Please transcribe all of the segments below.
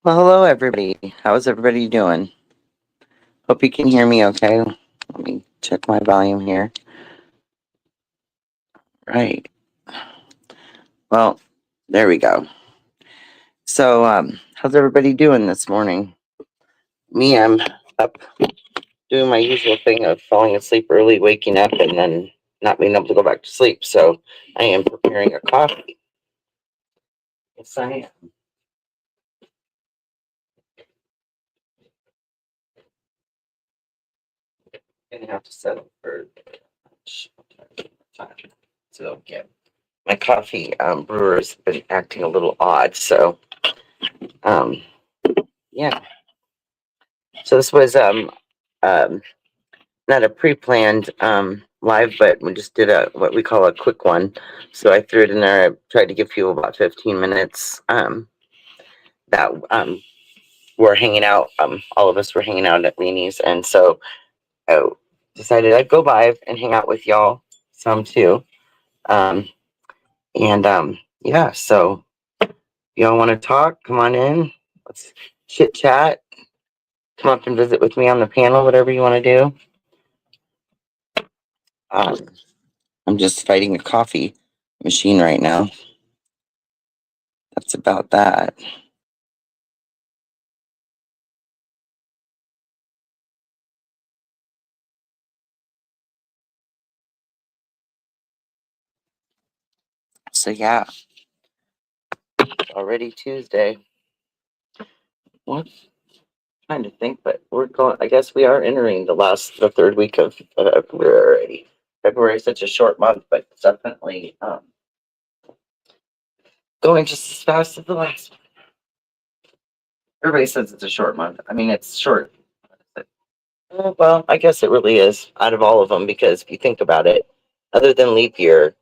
Well, hello everybody. How's everybody doing? Hope you can hear me okay. Let me check my volume here. Right. Well, there we go. So, how's everybody doing this morning? Me, I'm up doing my usual thing of falling asleep early, waking up, and then not being able to go back to sleep. So, I am preparing a coffee. Yes, I am. Gonna have to settle for time. So, yeah. My coffee brewer's been acting a little odd, so yeah. So this was not a pre-planned live, but we just did what we call a quick one. So I threw it in there. I tried to give people about 15 minutes that were hanging out. All of us were hanging out at Leanie's, and so I decided I'd go live and hang out with y'all some too. Yeah, so if y'all want to talk, come on in. Let's chit chat. Come up and visit with me on the panel, whatever you want to do. I'm just fighting a coffee machine right now. That's about that. So yeah, already Tuesday. What? Trying to think, but we're going. I guess we are entering the third week of February already. February is such a short month, but it's definitely going just as fast as the last one. Everybody says it's a short month. I mean, it's short. Well, I guess it really is out of all of them, because if you think about it, other than leap year,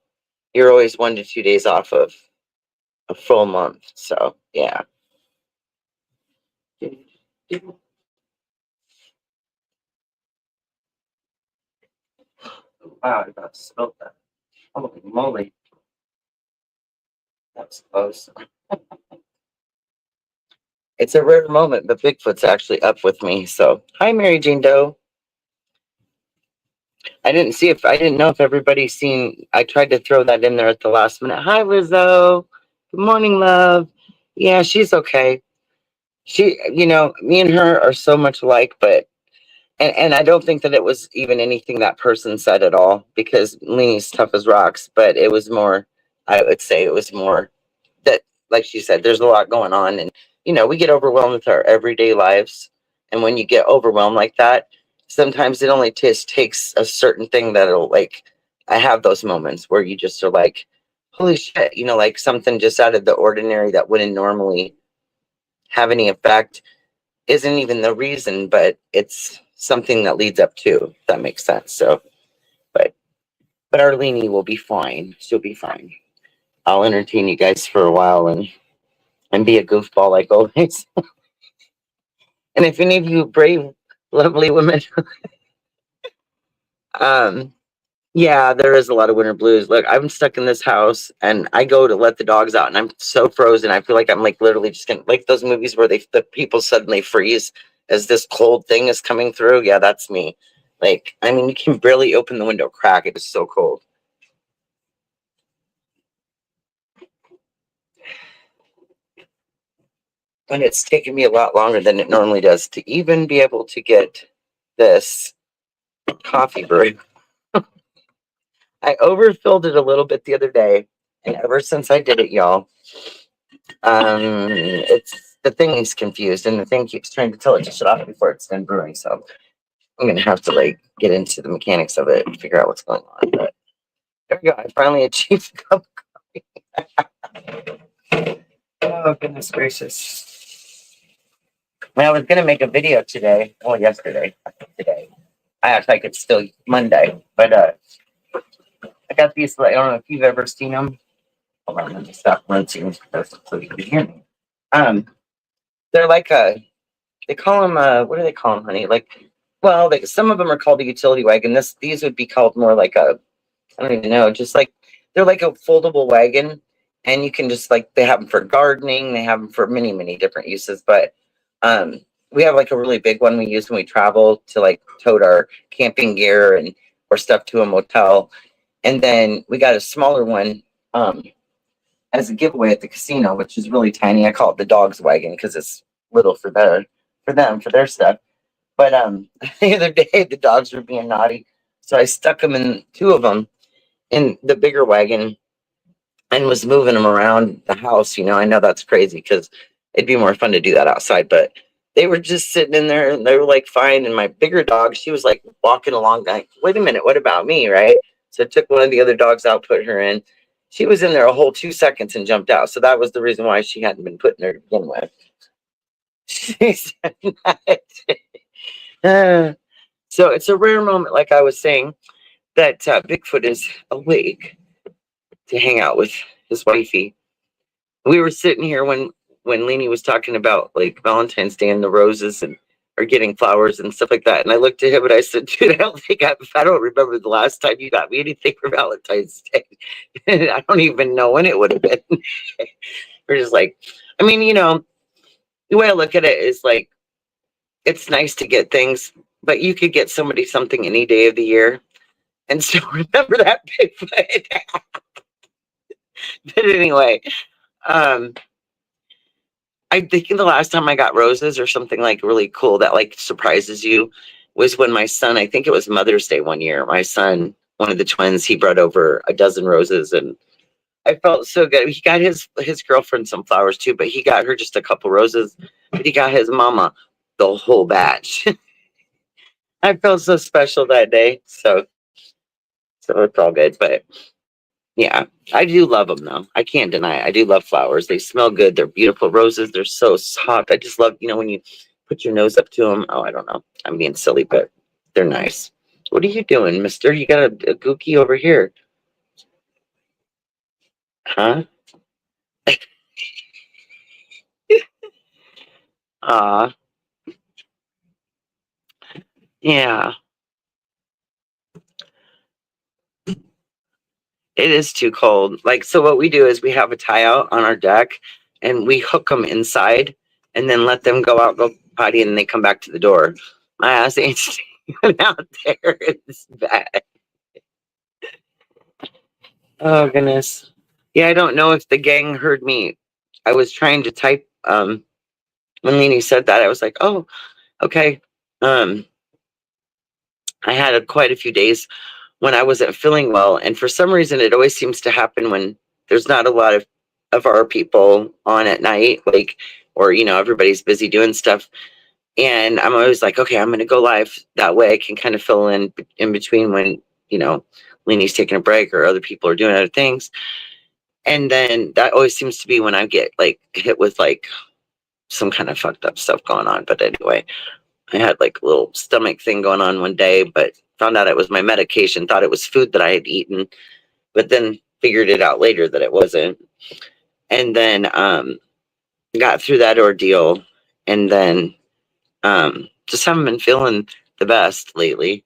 you're always 1 to 2 days off of a full month. So yeah. Wow, I about to spill that. Holy moly. That was close. It's a rare moment, but Bigfoot's actually up with me. So hi, Mary Jane Doe. I didn't know if everybody's seen. I tried to throw that in there at the last minute. Hi, Lizzo. Good morning, love. Yeah, she's okay. Me and her are so much alike, but and I don't think that it was even anything that person said at all, because Leanie's tough as rocks, but it was more, I would say it was more that, like she said, there's a lot going on, and we get overwhelmed with our everyday lives. And when you get overwhelmed like that, sometimes it only just takes a certain thing that'll, like, I have those moments where you just are like, holy shit, like something just out of the ordinary that wouldn't normally have any effect isn't even the reason, but it's something that leads up to, if that makes sense. So, but our Leanie will be fine. She'll be fine. I'll entertain you guys for a while and be a goofball like always. And if any of you brave, lovely women, um, yeah, there is a lot of winter blues. Look, I'm stuck in this house and I go to let the dogs out and I'm so frozen. I feel like I'm like literally just gonna, like those movies where the people suddenly freeze as this cold thing is coming through. Yeah, that's me. Like, I mean, you can barely open the window crack. It is so cold. And it's taken me a lot longer than it normally does to even be able to get this coffee brew. I overfilled it a little bit the other day, and ever since I did it, y'all, it's the thing is confused, and the thing keeps trying to tell it to shut off before it's done brewing. So I'm gonna have to like get into the mechanics of it and figure out what's going on. But there we go. I finally achieved a cup of coffee. Oh goodness gracious! When I was gonna make a video today, well, yesterday, today. I act like it's still Monday, but I got these. I don't know if you've ever seen them. Hold on, let me stop rinsing so you can hear me. Um, they're like they call them what do they call them, honey? Like, well, some of them are called a utility wagon. These would be called more like a, I don't even know, just like they're like a foldable wagon, and you can just like they have them for gardening. They have them for many different uses, but um. We have like a really big one we use when we travel to like tote our camping gear and or stuff to a motel. And then we got a smaller one as a giveaway at the casino, which is really tiny. I call it the dog's wagon because it's little for their stuff. But the other day the dogs were being naughty, so I stuck them in two of them in the bigger wagon and was moving them around the house. You know, I know that's crazy because it'd be more fun to do that outside, but they were just sitting in there and they were like fine. And my bigger dog, she was like walking along, like, wait a minute, what about me? Right. So I took one of the other dogs out, put her in. She was in there a whole 2 seconds and jumped out. So that was the reason why she hadn't been put in there to begin with. She said that. So it's a rare moment, like I was saying, that Bigfoot is awake to hang out with his wifey. We were sitting here when Leanie was talking about like Valentine's Day and the roses and or getting flowers and stuff like that. And I looked at him and I said, dude, I don't remember the last time you got me anything for Valentine's Day. I don't even know when it would have been. We're just like, I mean, you know, the way I look at it is like it's nice to get things, but you could get somebody something any day of the year and still remember that Bigfoot. But anyway, um, I think the last time I got roses or something like really cool that like surprises you was when my son, I think it was Mother's Day one year, my son, one of the twins, he brought over a dozen roses and I felt so good. He got his girlfriend some flowers too, but he got her just a couple roses, but he got his mama the whole batch. I felt so special that day. So it's all good, but yeah, I do love them though. I can't deny it. I do love flowers. They smell good. They're beautiful roses. They're so soft. I just love, you know, when you put your nose up to them. Oh, I don't know. I'm being silly, but they're nice. What are you doing, mister? You got a gookie over here. Huh? Aw, yeah. It is too cold. Like, so what we do is we have a tie out on our deck and we hook them inside and then let them go out, go potty, and they come back to the door. My ass ain't staying out there. It's bad. Oh goodness. Yeah, I don't know if the gang heard me. I was trying to type when Leanie said that. I was like, oh, okay. Um I had quite a few days when I wasn't feeling well, and for some reason it always seems to happen when there's not a lot of our people on at night, like, or you know, everybody's busy doing stuff. And I'm always like, okay, I'm gonna go live. That way I can kind of fill in between when, you know, Leanie's taking a break or other people are doing other things. And then that always seems to be when I get like hit with like some kind of fucked up stuff going on. But anyway, I had like a little stomach thing going on one day, but found out it was my medication, thought it was food that I had eaten. But then figured it out later that it wasn't. And then got through that ordeal, and then just haven't been feeling the best lately.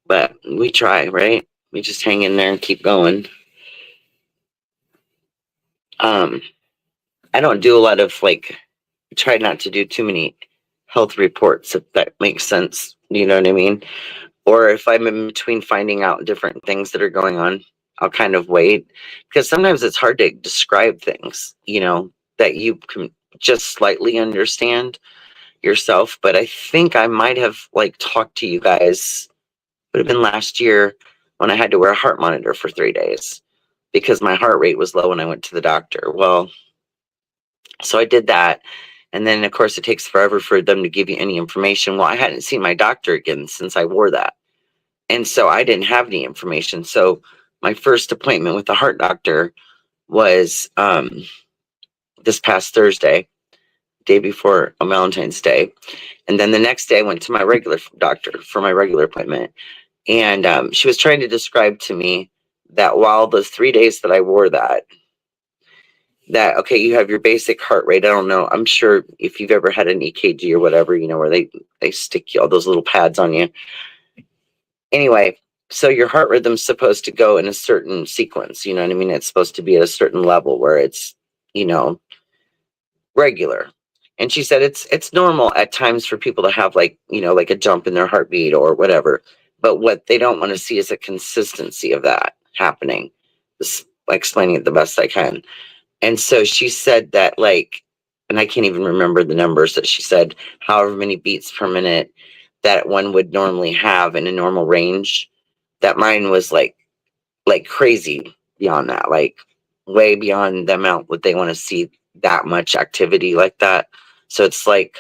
But we try, right? We just hang in there and keep going. I don't do a lot of like, try not to do too many health reports, if that makes sense. You know what I mean? Or if I'm in between finding out different things that are going on, I'll kind of wait, because sometimes it's hard to describe things, that you can just slightly understand yourself. But I think I might have like talked to you guys, would have been last year, when I had to wear a heart monitor for 3 days because my heart rate was low when I went to the doctor. Well, so I did that. And then, of course, it takes forever for them to give you any information. Well, I hadn't seen my doctor again since I wore that. And so I didn't have any information. So my first appointment with the heart doctor was this past Thursday, day before Valentine's Day. And then the next day I went to my regular doctor for my regular appointment. And she was trying to describe to me that while the 3 days that I wore that, okay, you have your basic heart rate. I don't know. I'm sure if you've ever had an EKG or whatever, where they stick you all those little pads on you. Anyway, so your heart rhythm's supposed to go in a certain sequence. You know what I mean? It's supposed to be at a certain level where it's, regular. And she said it's normal at times for people to have like a jump in their heartbeat or whatever. But what they don't want to see is a consistency of that happening. Just explaining it the best I can. And so she said that, like, and I can't even remember the numbers that she said, however many beats per minute that one would normally have in a normal range, that mine was like crazy beyond that, like way beyond the amount what they want to see, that much activity like that. So it's like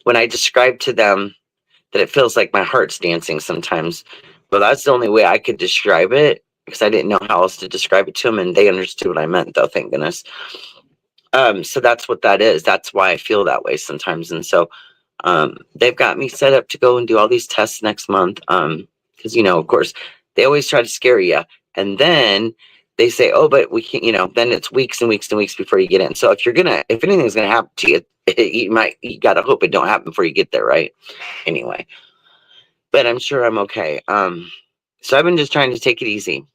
when I describe to them that it feels like my heart's dancing sometimes, well, that's the only way I could describe it, because I didn't know how else to describe it to them, and they understood what I meant, though, thank goodness. So that's what that is. That's why I feel that way sometimes. And so they've got me set up to go and do all these tests next month. Because, of course, they always try to scare you. And then they say, oh, but we can't, then it's weeks and weeks and weeks before you get in. So if anything's going to happen to you, you got to hope it don't happen before you get there, right? Anyway, but I'm sure I'm okay. So I've been just trying to take it easy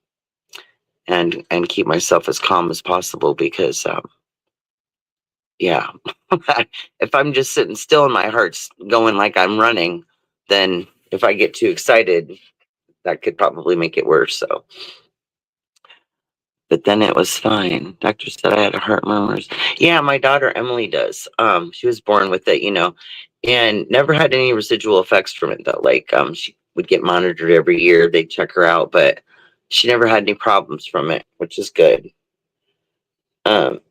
and keep myself as calm as possible, because yeah, if I'm just sitting still and my heart's going like I'm running, then if I get too excited, that could probably make it worse. So, but then it was fine. Doctor said I had a heart murmurs. Yeah, my daughter Emily does. She was born with it, and never had any residual effects from it though. Like, she would get monitored every year. They'd check her out, but she never had any problems from it, which is good. But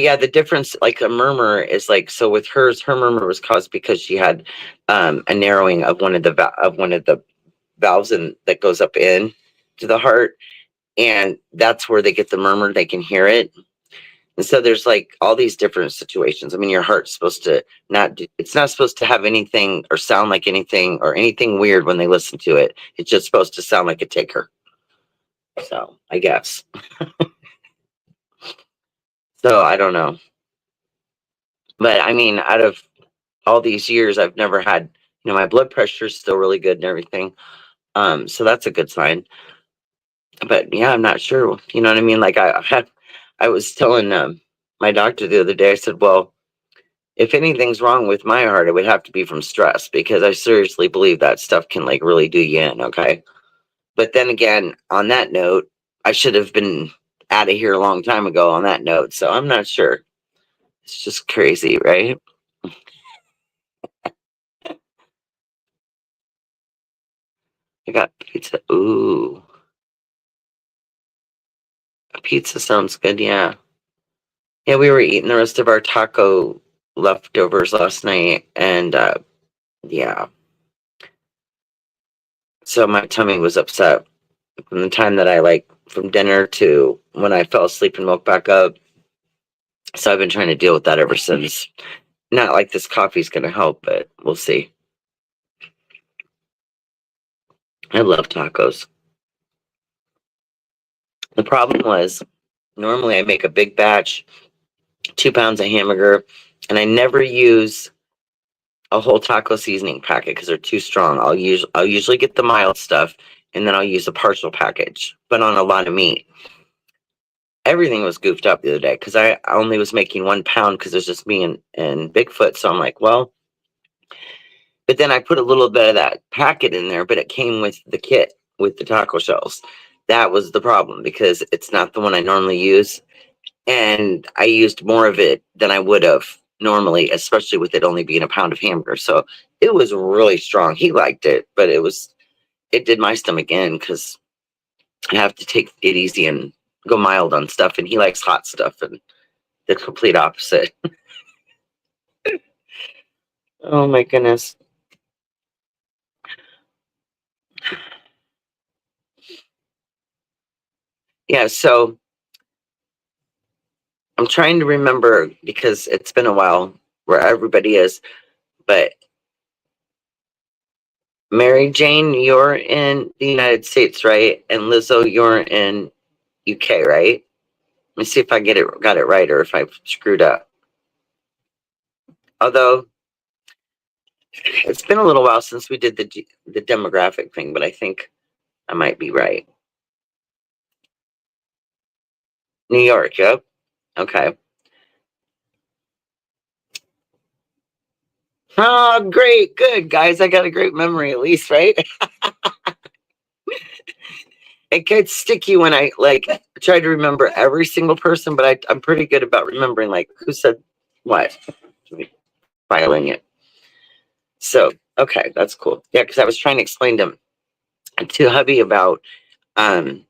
yeah, the difference, like a murmur, is like, so with hers, her murmur was caused because she had a narrowing of one of the valves that goes up in to the heart, and that's where they get the murmur. They can hear it. And so there's like all these different situations. I mean, your heart's supposed to it's not supposed to have anything or sound like anything or anything weird when they listen to it. It's just supposed to sound like a ticker. So I guess. So I don't know. But I mean, out of all these years, I've never had, my blood pressure is still really good and everything. So that's a good sign. But yeah, I'm not sure. You know what I mean? Like I was telling my doctor the other day, I said, well, if anything's wrong with my heart, it would have to be from stress, because I seriously believe that stuff can like really do you in. Okay. But then again, on that note, I should have been out of here a long time ago on that note. So I'm not sure. It's just crazy, right? I got pizza. Ooh, pizza sounds good. Yeah. Yeah, we were eating the rest of our taco leftovers last night, and yeah. So my tummy was upset from the time that from dinner to when I fell asleep and woke back up. So I've been trying to deal with that ever since. Not like this coffee's going to help, but we'll see. I love tacos. The problem was, normally I make a big batch, 2 pounds of hamburger, and I never use a whole taco seasoning packet because they're too strong. I'll usually get the mild stuff, and then I'll use a partial package. But on a lot of meat, everything was goofed up the other day because I only was making 1 pound because it was just me and Bigfoot. So I'm like, well, but then I put a little bit of that packet in there, but it came with the kit with the taco shells. That was the problem because it's not the one I normally use. And I used more of it than I would have normally, especially with it only being a pound of hamburger. So it was really strong. He liked it, but it did my stomach in because I have to take it easy and go mild on stuff. And he likes hot stuff and the complete opposite. Oh my goodness. Yeah, so I'm trying to remember because it's been a while where everybody is, but Mary Jane, you're in the United States, right? And Lizzo, you're in UK, right? Let me see if I got it right or if I screwed up. Although it's been a little while since we did the demographic thing, but I think I might be right. New York, yep. Okay. Oh, great, good guys. I got a great memory at least, right? It gets sticky when I like try to remember every single person, but I'm pretty good about remembering like who said what, filing it. So okay, that's cool. Yeah, because I was trying to explain to hubby about um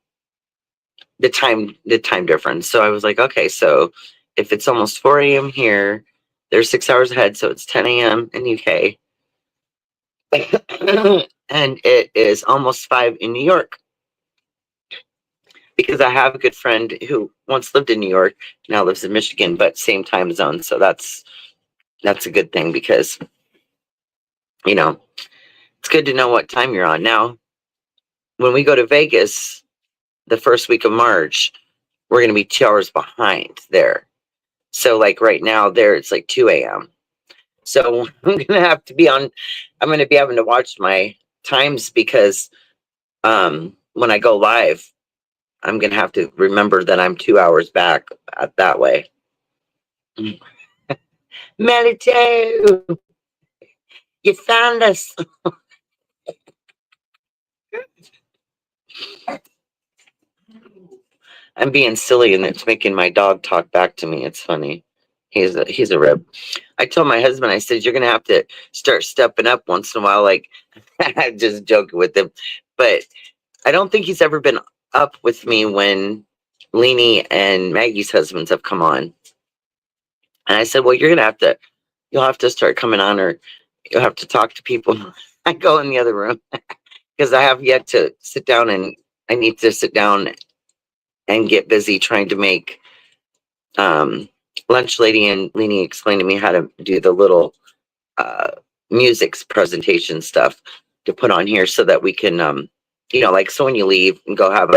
the time difference. So I was like, okay, so if it's almost 4 a.m. here, they're 6 hours ahead, so it's 10 a.m. in UK. And it is almost 5 in New York. Because I have a good friend who once lived in New York, now lives in Michigan, but same time zone. So that's a good thing because you know it's good to know what time you're on. Now, when we go to Vegas the first week of March, we're going to be 2 hours behind there. So like right now there it's like 2 a.m. So I'm going to have to be on. I'm going to be having to watch my times because when I go live, I'm going to have to remember that I'm 2 hours back that way. Melito, you found us. I'm being silly and it's making my dog talk back to me. It's funny. He's a rib. I told my husband, I said, you're gonna have to start stepping up once in a while. Like I'm just joking with him. But I don't think he's ever been up with me when Leanie and Maggie's husbands have come on. And I said, well, you'll have to start coming on or you'll have to talk to people. I go in the other room because I have yet to sit down and I need to sit down and get busy trying to make lunch lady and Leanie explained to me how to do the little uh music's presentation stuff to put on here so that we can like so when you leave and go have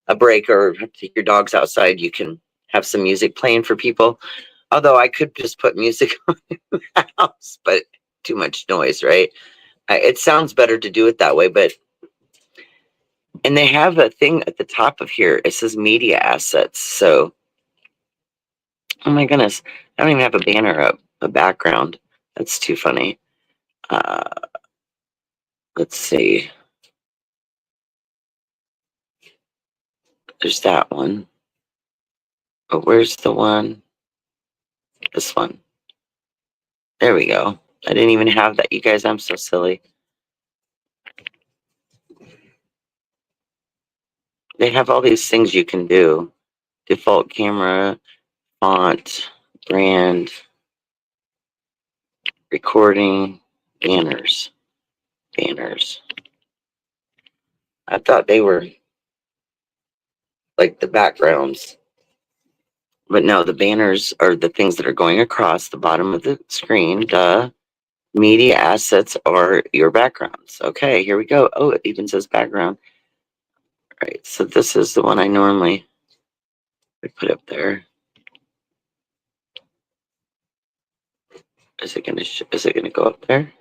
a break or take your dogs outside, you can have some music playing for people. Although I could just put music on in the house, but too much noise, right? It sounds better to do it that way, but and they have a thing at the top of here. It says media assets. So, oh my goodness, I don't even have a banner up, a background. That's too funny. Uh, let's see. There's that one. But where's the one? This one. There we go. I didn't even have that. You guys, I'm so silly. They have all these things you can do. Default camera, font, brand, recording, banners. Banners. I thought they were like the backgrounds. But no, the banners are the things that are going across the bottom of the screen. Duh. Media assets are your backgrounds. Okay, here we go. Oh, it even says background. Right, so this is the one I normally would put up there. Is it gonna go up there?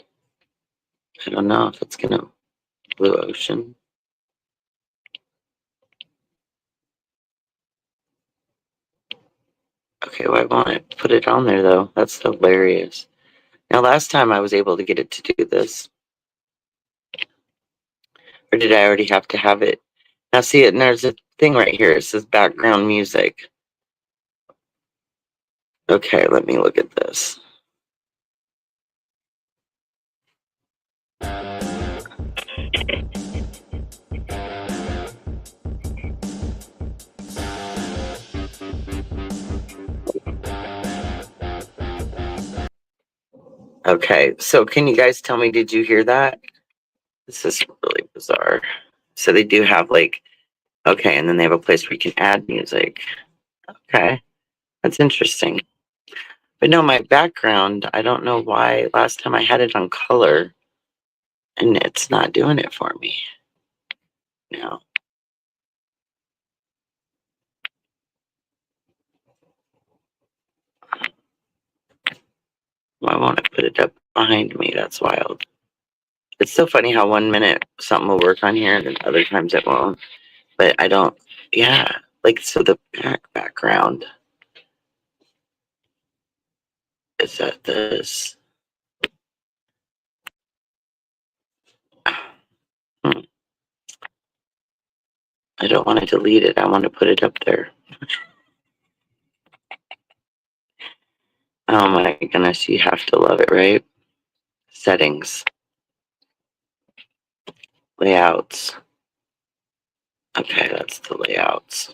I don't know if it's gonna. Blue ocean. Okay, well, I want to put it on there though. That's hilarious. Now, last time I was able to get it to do this, or did I already have to have it? Now, see it. And there's a thing right here. It says background music. Okay, let me look at this. Okay, so can you guys tell me, did you hear that? This is really bizarre. So they do have like, okay, and then they have a place where you can add music. Okay, that's interesting. But no, my background, I don't know why last time I had it on color and it's not doing it for me. No. Why won't it put it up behind me? That's wild. It's so funny how 1 minute something will work on here and then other times it won't. But I don't, yeah. Like, so the background is that this. Hmm. I don't want to delete it. I want to put it up there. Oh my goodness, you have to love it, right? Settings, layouts. Okay, that's the layouts.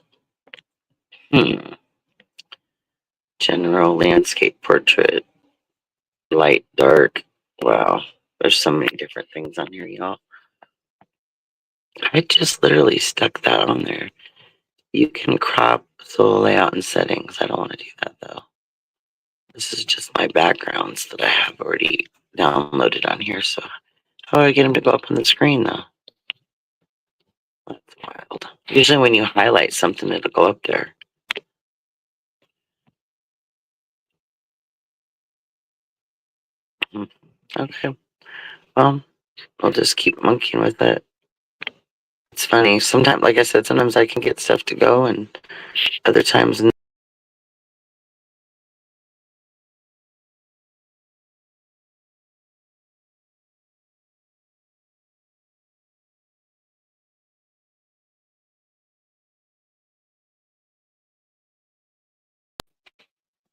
General landscape portrait, light, dark. Wow, there's so many different things on here, y'all. I just literally stuck that on there. You can crop solo layout and settings. I don't want to do that though. This is just my backgrounds that I have already downloaded on here. So how do I get them to go up on the screen though? That's wild. Usually when you highlight something, it'll go up there. Okay. Well, I'll just keep monkeying with it. It's funny. Sometimes, like I said, sometimes I can get stuff to go and other times no.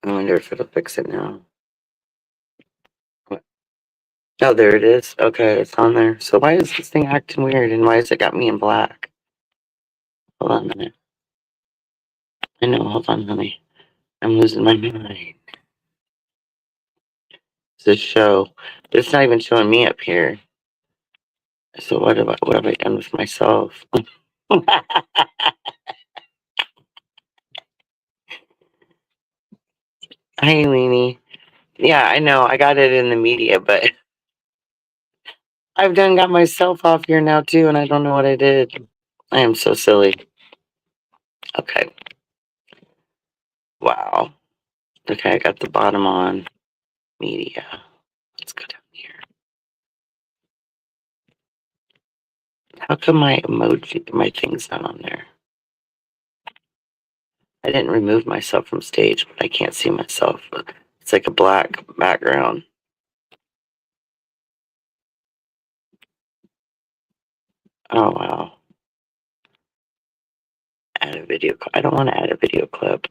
I wonder if it'll fix it now. Oh, there it is. Okay, it's on there. So why is this thing acting weird and why has it got me in black? Hold on a minute. I know, hold on, honey. I'm losing my mind. It's a show. It's not even showing me up here. So what have I done with myself? Hey, Leanie. Yeah, I know. I got it in the media, but I've got myself off here now too, and I don't know what I did. I am so silly. Okay. Wow. Okay, I got the bottom on. Media. Let's go down here. How come my emoji, my thing's not on there? I didn't remove myself from stage, but I can't see myself. It's like a black background. Oh, wow. Add a video. I don't want to add a video clip.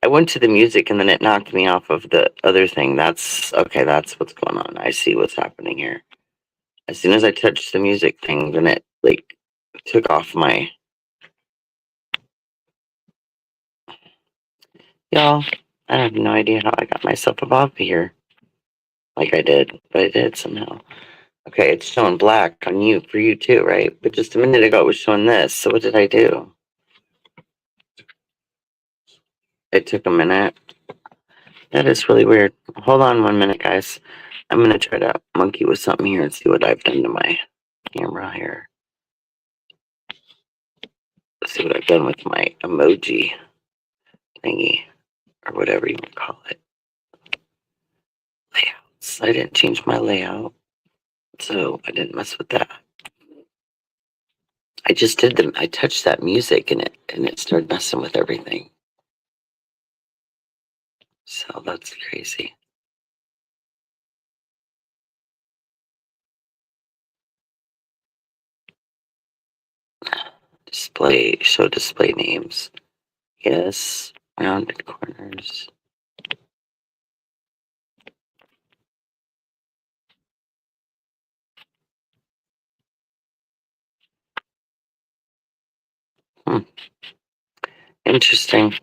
I went to the music and then it knocked me off of the other thing. That's okay. That's what's going on. I see what's happening here. As soon as I touched the music thing, then it like took off my. Y'all, I have no idea how I got myself above here. Like I did, but I did somehow. Okay, it's showing black on you for you too, right? But just a minute ago it was showing this. So what did I do? It took a minute. That is really weird. Hold on 1 minute, guys. I'm gonna try to monkey with something here and see what I've done to my camera here. see what I've done with my emoji thingy, or whatever you want to call it. Layouts. I didn't change my layout, so I didn't mess with that. I just did them. I touched that music and it started messing with everything. So that's crazy. Display, show display names. Yes, rounded corners. Interesting.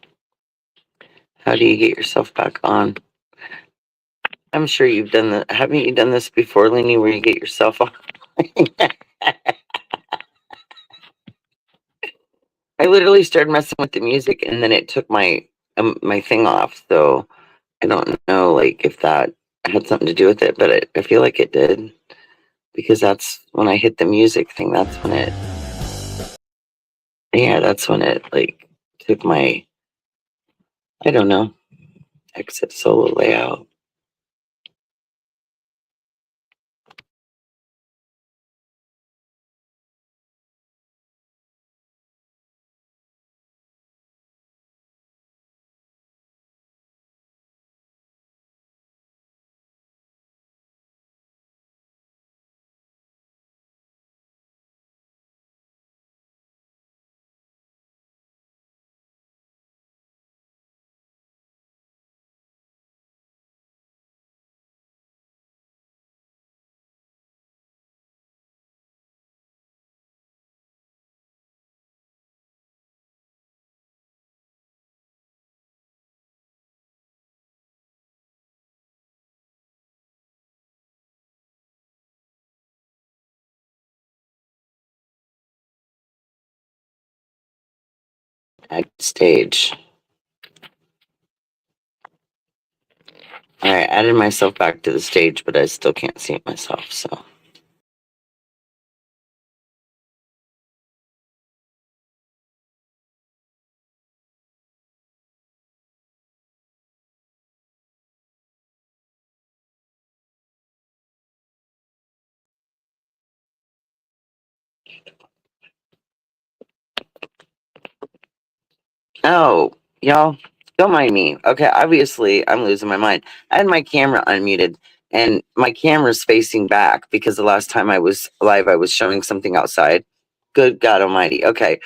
How do you get yourself back on? I'm sure you've done that. Haven't you done this before, Lenny, where you get yourself on? I literally started messing with the music and then it took my my thing off. So I don't know like if that had something to do with it, but I feel like it did, because that's when I hit the music thing. That's when it, yeah, that's when it like took my, I don't know, exit solo layout. Stage. All right, added myself back to the stage, but I still can't see it myself. So oh, y'all, don't mind me. Okay, obviously I'm losing my mind. I had my camera unmuted and my camera's facing back because the last time I was live, I was showing something outside. Good God Almighty. Okay,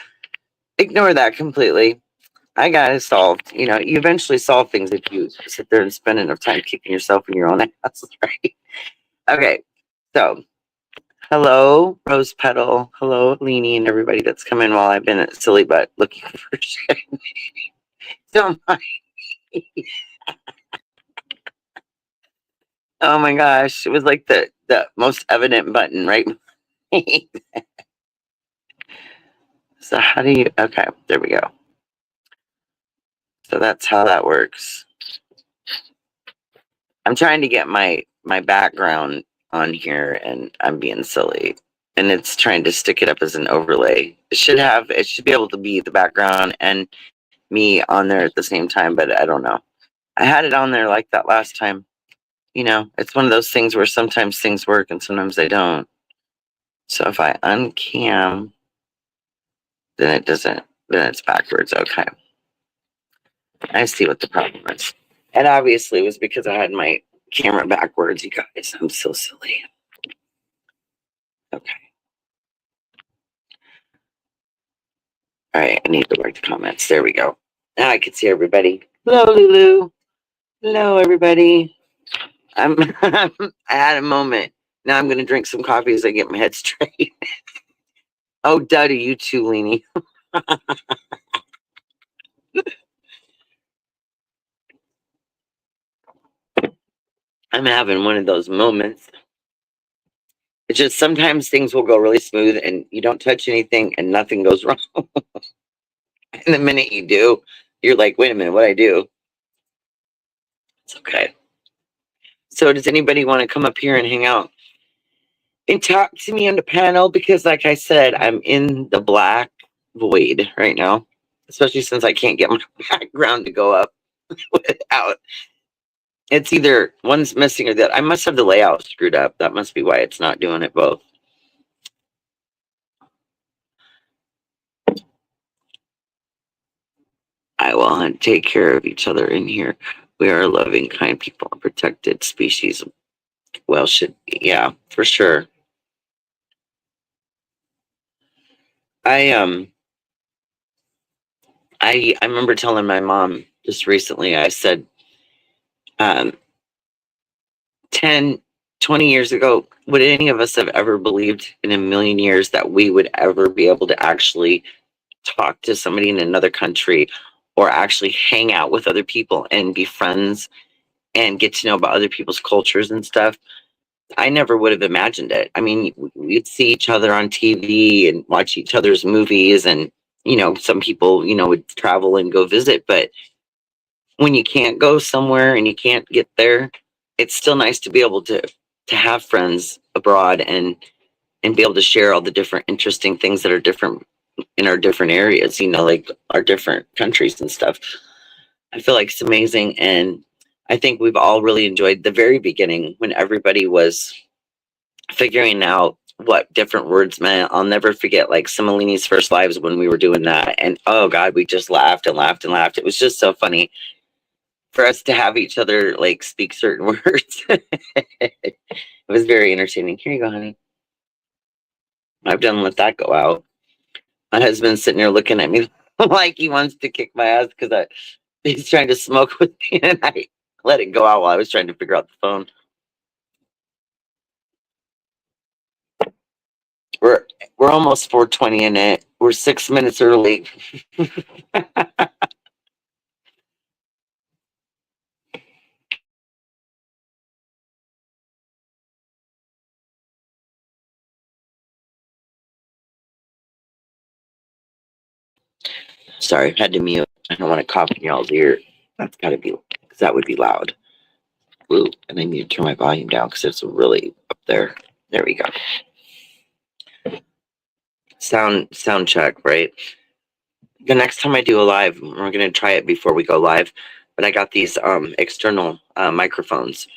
ignore that completely. I got it solved. You know, you eventually solve things if you sit there and spend enough time kicking yourself in your own ass, right? Okay, so hello, Rose Petal. Hello, Leanie, and everybody that's come in while I've been at silly butt looking for shit. Don't mind. Oh my gosh, it was like the most evident button, right? So how do you? Okay, there we go. So that's how that works. I'm trying to get my background on here, and I'm being silly, and it's trying to stick it up as an overlay. It should be able to be the background and me on there at the same time, but I don't know. I had it on there like that last time. You know, it's one of those things where sometimes things work and sometimes they don't. So if I uncam, then it doesn't, then it's backwards. Okay. I see what the problem is. And obviously it was because I had my camera backwards, you guys. I'm so silly. Okay. All right. I need to work the comments. There we go. Now I can see everybody. Hello, Lulu. Hello, everybody. I had a moment. Now I'm going to drink some coffee as I get my head straight. Oh, Duddy, you too, Leanie. I'm having one of those moments. It's just sometimes things will go really smooth and you don't touch anything and nothing goes wrong. And the minute you do, you're like, wait a minute, what I do? It's okay. So does anybody want to come up here and hang out and talk to me on the panel? Because like I said, I'm in the black void right now, especially since I can't get my background to go up without. It's either one's missing or that I must have the layout screwed up. That must be why it's not doing it both. I will take care of each other in here. We are loving, kind people, and protected species. Well, yeah, for sure. I I remember telling my mom just recently. I said, um, 10, 20 years ago, would any of us have ever believed in a million years that we would ever be able to actually talk to somebody in another country or actually hang out with other people and be friends and get to know about other people's cultures and stuff? I never would have imagined it. I mean, we'd see each other on TV and watch each other's movies, and some people, would travel and go visit. But when you can't go somewhere and you can't get there, it's still nice to be able to have friends abroad and be able to share all the different interesting things that are different in our different areas. Like our different countries and stuff. I feel like it's amazing, and I think we've all really enjoyed the very beginning when everybody was figuring out what different words meant. I'll never forget like Similini's first lives when we were doing that. And oh God, we just laughed and laughed and laughed. It was just so funny for us to have each other like speak certain words. It was very entertaining. Here you go, honey. I've done let that go out. My husband's sitting there looking at me like he wants to kick my ass because he's trying to smoke with me, and I let it go out while I was trying to figure out the phone. We're we're almost 4:20 in it. We're 6 minutes early. Sorry, I had to mute. I don't want to cough in y'all's ear. That's got to be, because that would be loud. Ooh, and I need to turn my volume down because it's really up there. There we go. Sound check, right? The next time I do a live, we're gonna try it before we go live. But I got these external microphones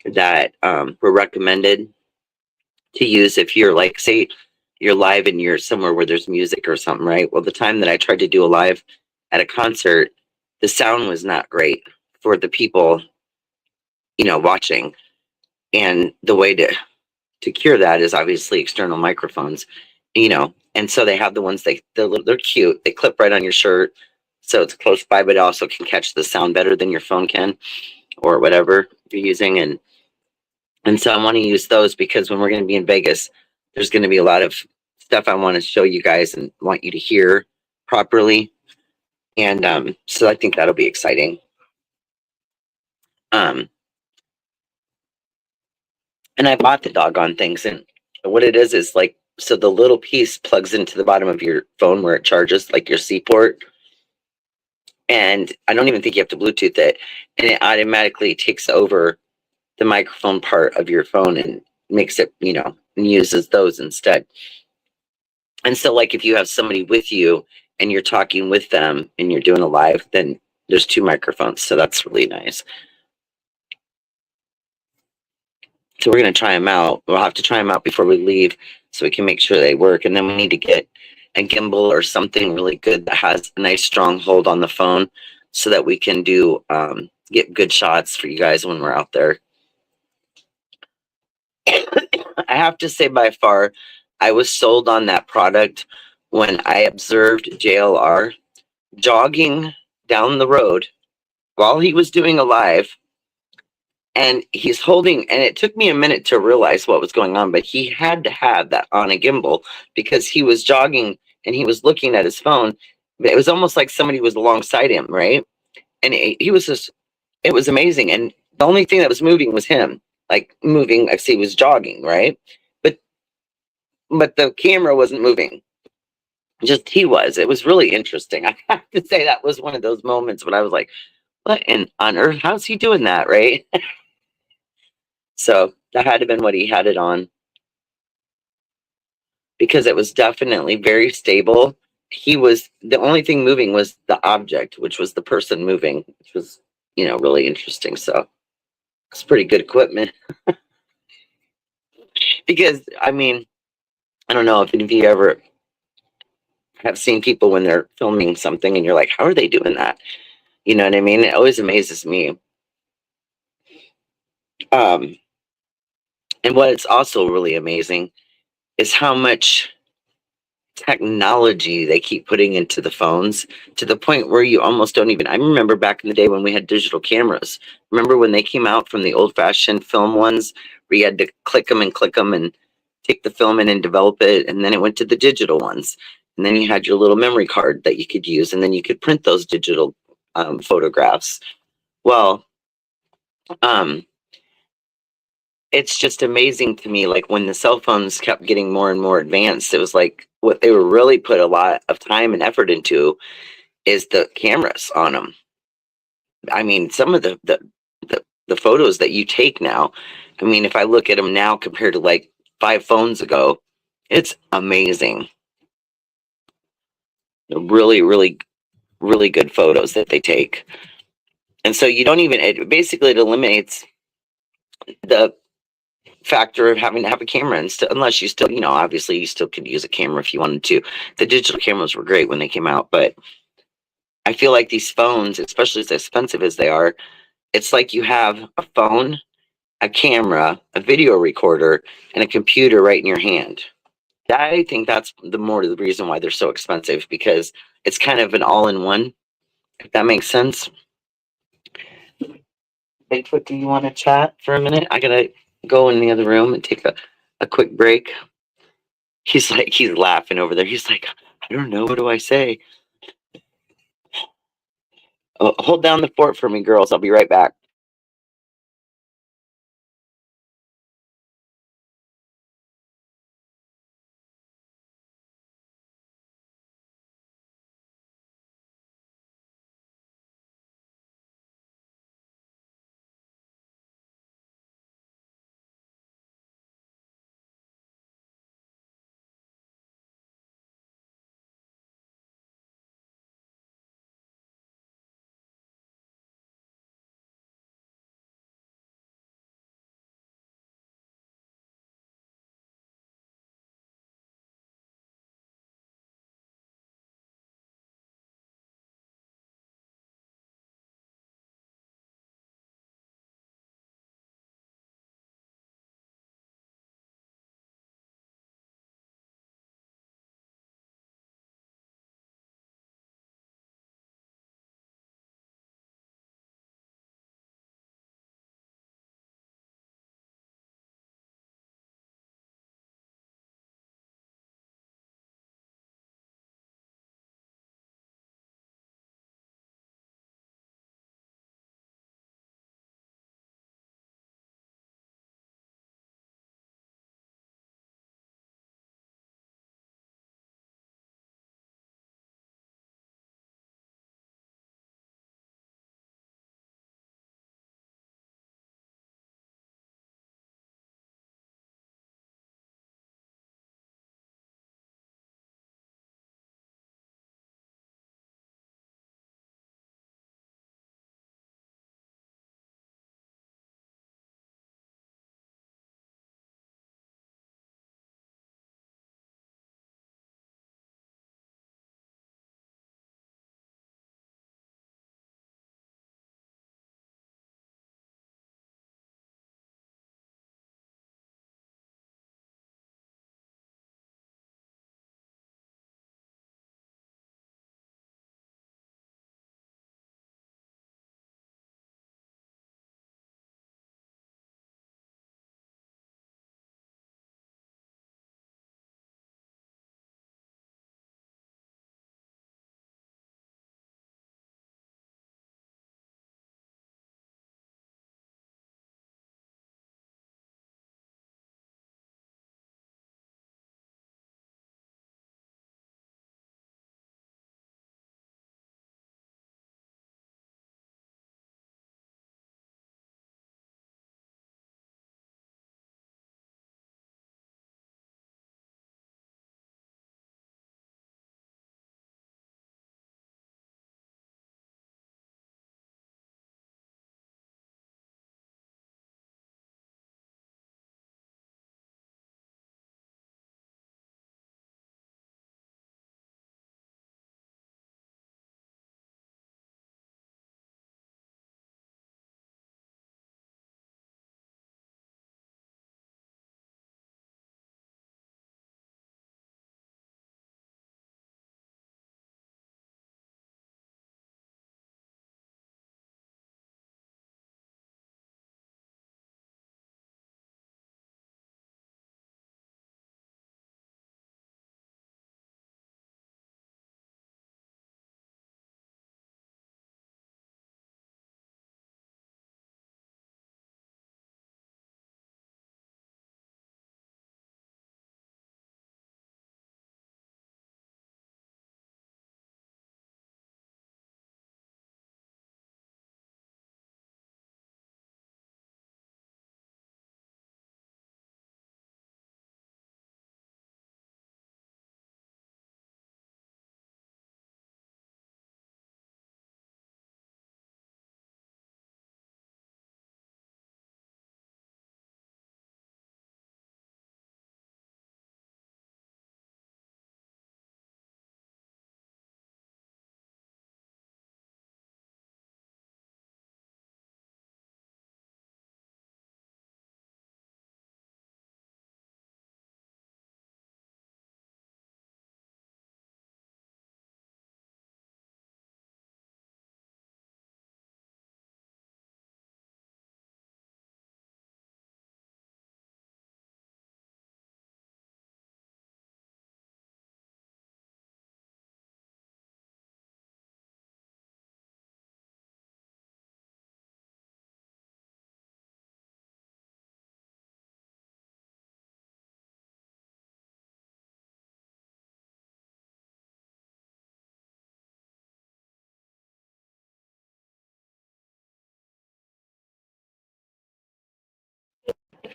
that were recommended to use if you're like, say, you're live and you're somewhere where there's music or something, right? Well, the time that I tried to do a live at a concert, the sound was not great for the people, watching. And the way to cure that is obviously external microphones, and so they have the ones they're cute. They clip right on your shirt, so it's close by, but it also can catch the sound better than your phone can or whatever you're using. And so I want to use those because when we're going to be in Vegas, there's going to be a lot of stuff I want to show you guys and want you to hear properly. And so I think that'll be exciting. And I bought the doggone things, and what it is like, so the little piece plugs into the bottom of your phone where it charges, like your C port. And I don't even think you have to Bluetooth it, and it automatically takes over the microphone part of your phone and makes it, and uses those instead. And so, like, if you have somebody with you and you're talking with them and you're doing a live, then there's two microphones. So that's really nice. So we're going to try them out. We'll have to try them out before we leave so we can make sure they work. And then we need to get a gimbal or something really good that has a nice strong hold on the phone so that we can get good shots for you guys when we're out there. I have to say, by far, I was sold on that product when I observed JLR jogging down the road while he was doing a live, and he's holding, and it took me a minute to realize what was going on, but he had to have that on a gimbal because he was jogging and he was looking at his phone. It was almost like somebody was alongside him, right? And he was just, it was amazing. And the only thing that was moving was him, like moving, I see, he was jogging, right? But the camera wasn't moving. Just he was. It was really interesting. I have to say that was one of those moments when I was like, what on earth? How's he doing that, right? So that had to have been what he had it on, because it was definitely very stable he was the only thing moving was the object, which was the person moving, which was, really interesting. So it's pretty good equipment because, I mean, I don't know if any of you ever have seen people when they're filming something and you're like, how are they doing that? You know what I mean? It always amazes me. Um, and what it's also really amazing is how much technology they keep putting into the phones, to the point where you almost don't even. I remember back in the day when we had digital cameras. Remember when they came out from the old fashioned film ones where you had to click them and take the film in and develop it, and then it went to the digital ones, and then you had your little memory card that you could use, and then you could print those digital photographs. Well, um, it's just amazing to me, like when the cell phones kept getting more and more advanced, it was like what they were really put a lot of time and effort into is the cameras on them. I mean, some of the photos that you take now, I mean, if I look at them now compared to like 5 phones ago, it's amazing. Really, really, really good photos that they take. And so you don't even, it basically, it eliminates the factor of having to have a camera, and unless you still, obviously you still could use a camera if you wanted to. The digital cameras were great when they came out, but I feel like these phones, especially as expensive as they are, it's like you have a phone, a camera, a video recorder, and a computer right in your hand. I think that's the more of the reason why they're so expensive, because it's kind of an all-in-one, if that makes sense. Bigfoot, do you want to chat for a minute? I gotta go in the other room and take a quick break. He's laughing over there. He's like, I don't know, what do I say? Oh, hold down the fort for me, girls. I'll be right back.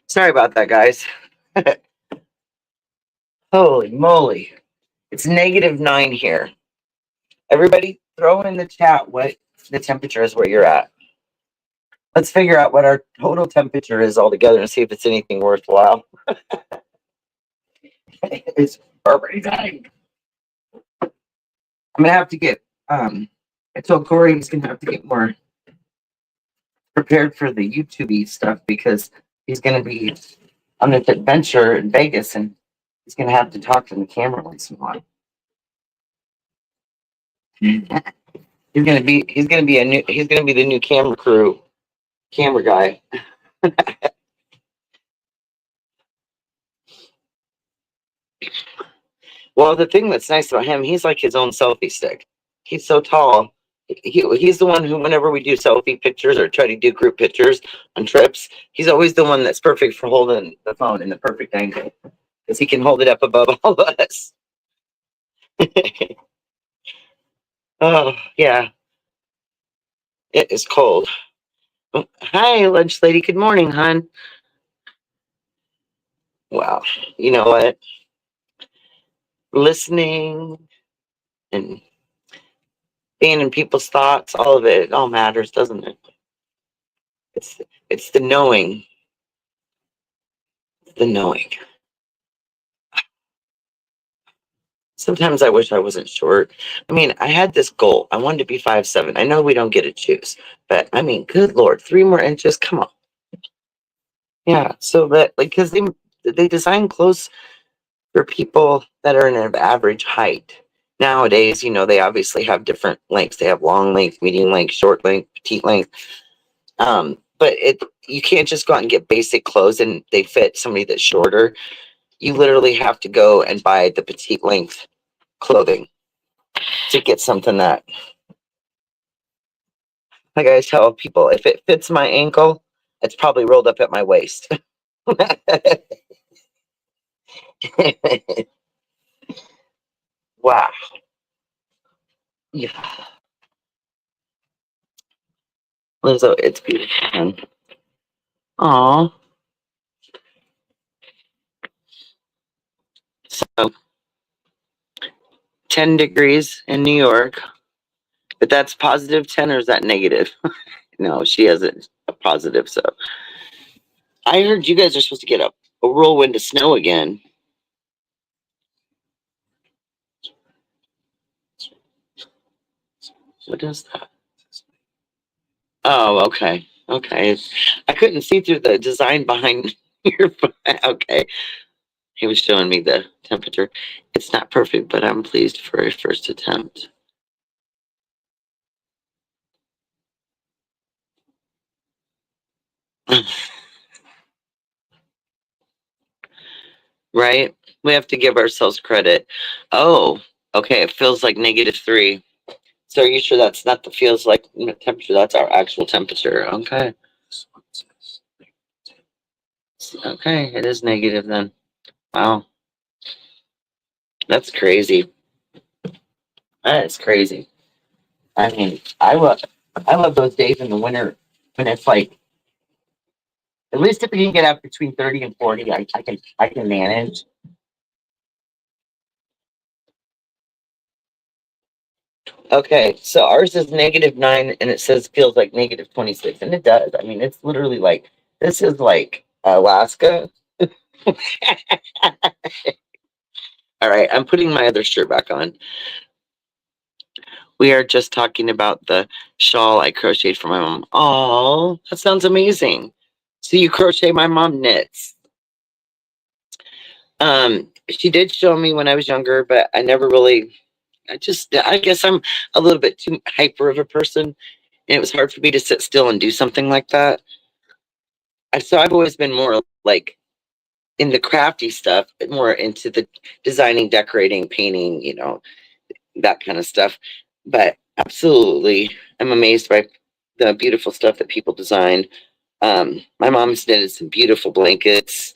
Sorry about that, guys. Holy moly. It's -9 here. Everybody throw in the chat what the temperature is where you're at. Let's figure out what our total temperature is altogether and see if it's anything worthwhile. It's already dying. I'm gonna have to get I told Corey he's gonna have to get more prepared for the YouTube stuff because he's gonna be on this adventure in Vegas and he's gonna have to talk to the camera once in a while. He's gonna be the new camera guy. Well, the thing that's nice about him, he's like his own selfie stick. He's so tall. He's the one who, whenever we do selfie pictures or try to do group pictures on trips, he's always the one that's perfect for holding the phone in the perfect angle because he can hold it up above all of us. Oh, yeah. It is cold. Oh, hi, lunch lady. Good morning, hon. Wow. You know what? Listening and being in people's thoughts, all of it all matters, doesn't it? It's the knowing. The knowing. Sometimes I wish I wasn't short. I mean, I had this goal. I wanted to be 5'7". I know we don't get to choose, but I mean, good Lord, 3 more inches. Come on. Yeah. So that, like, because they design clothes for people that are in an average height. Nowadays, they obviously have different lengths. They have long length, medium length, short length, petite length. But you can't just go out and get basic clothes and they fit somebody that's shorter. You literally have to go and buy the petite length clothing to get something that, like I tell people, if it fits my ankle, it's probably rolled up at my waist. Wow. Yeah. Lizzo, it's beautiful. Aw. So 10 degrees in New York. But that's +10 or is that negative? No, she has a positive. So I heard you guys are supposed to get a whirlwind of snow again. What is that? Oh, okay. Okay. I couldn't see through the design behind your phone. Okay. He was showing me the temperature. It's not perfect, but I'm pleased for a first attempt. Right? We have to give ourselves credit. Oh, okay. It feels like -3. So are you sure that's not the feels like temperature? That's our actual temperature. Okay. Okay. It is negative then. Wow. That's crazy. That is crazy. I mean, I love those days in the winter when it's like, at least if we can get up between 30 and 40, I can manage. Okay, so ours is -9 and it says feels like -26. And it does. I mean, it's literally like this is like Alaska. All right, I'm putting my other shirt back on. We are just talking about the shawl I crocheted for my mom. Oh, that sounds amazing. So you crochet, my mom knits. She did show me when I was younger, but I never really, I guess I'm a little bit too hyper of a person. And it was hard for me to sit still and do something like that. So I've always been more like in the crafty stuff, more into the designing, decorating, painting, that kind of stuff. But absolutely, I'm amazed by the beautiful stuff that people design. My mom's knitted some beautiful blankets,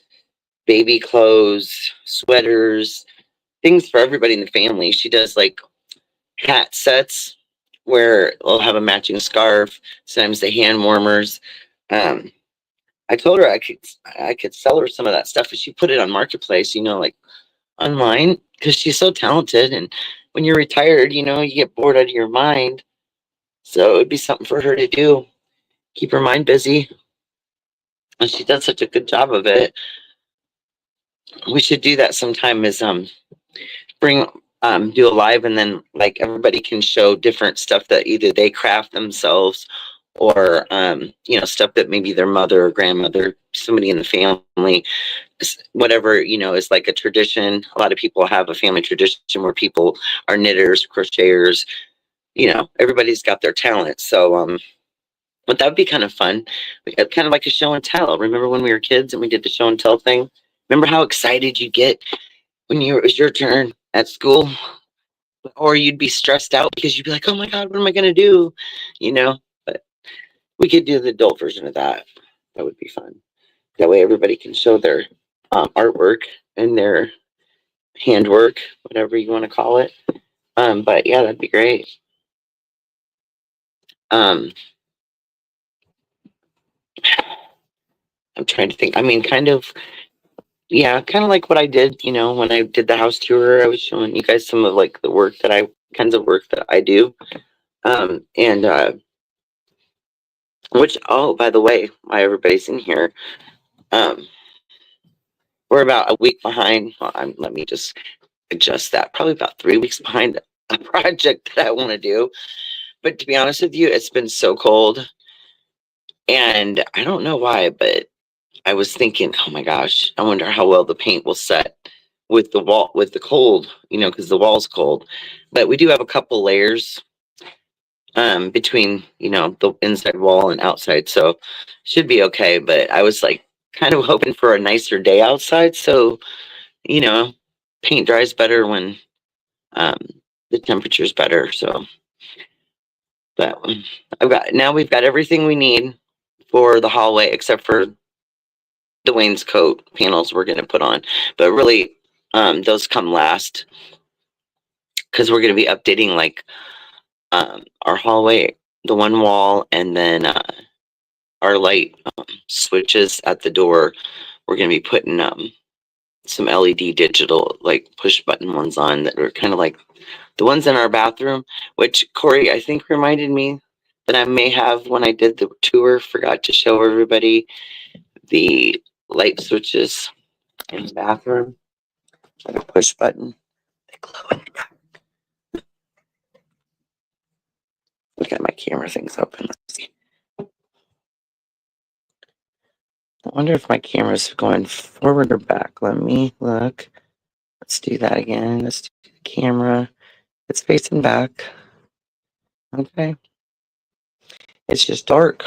baby clothes, sweaters, things for everybody in the family. She does like hat sets where we'll have a matching scarf, sometimes the hand warmers. Um, I told her I could sell her some of that stuff if she put it on Marketplace, like online, because she's so talented. And when you're retired, you get bored out of your mind. So it'd be something for her to do, keep her mind busy. And she does such a good job of it. We should do that sometime. Is bring do a live, and then like everybody can show different stuff that either they craft themselves, or stuff that maybe their mother or grandmother, somebody in the family, whatever, is like a tradition. A lot of people have a family tradition where people are knitters, crocheters, everybody's got their talent. So but that would be kind of fun. Kind of like a show and tell. Remember when we were kids and we did the show and tell thing? Remember how excited you get when it was your turn at school? Or you'd be stressed out because you'd be like, oh my God, what am I going to do? But we could do the adult version of that. That would be fun. That way everybody can show their artwork and their handwork, whatever you want to call it. But yeah, that'd be great. I'm trying to think. I mean, kind of like what I did, when I did the house tour. I was showing you guys some of like the work kinds of work that I do. And which, oh, by the way, why everybody's in here. We're about a week behind. Well, let me just adjust that. Probably about 3 weeks behind a project that I want to do. But to be honest with you, it's been so cold. And I don't know why, but I was thinking, oh my gosh, I wonder how well the paint will set with the cold, because the wall's cold. But we do have a couple layers between, the inside wall and outside. So should be okay. But I was like kind of hoping for a nicer day outside. So, paint dries better when the temperature's better. So but we've got everything we need for the hallway except for the wainscot panels we're going to put on. But really, those come last, because we're going to be updating like our hallway, the one wall, and then our light switches at the door. We're going to be putting some LED digital, like push button ones on that are kind of like the ones in our bathroom, which Corey, I think, reminded me that I may have when I did the tour. Forgot to show everybody the light switches in the bathroom. Like a push button. They glow in the dark. Look at my camera thing's open. Let's see. I wonder if my camera's going forward or back. Let me look. Let's do that again. Let's do the camera. It's facing back. Okay. It's just dark.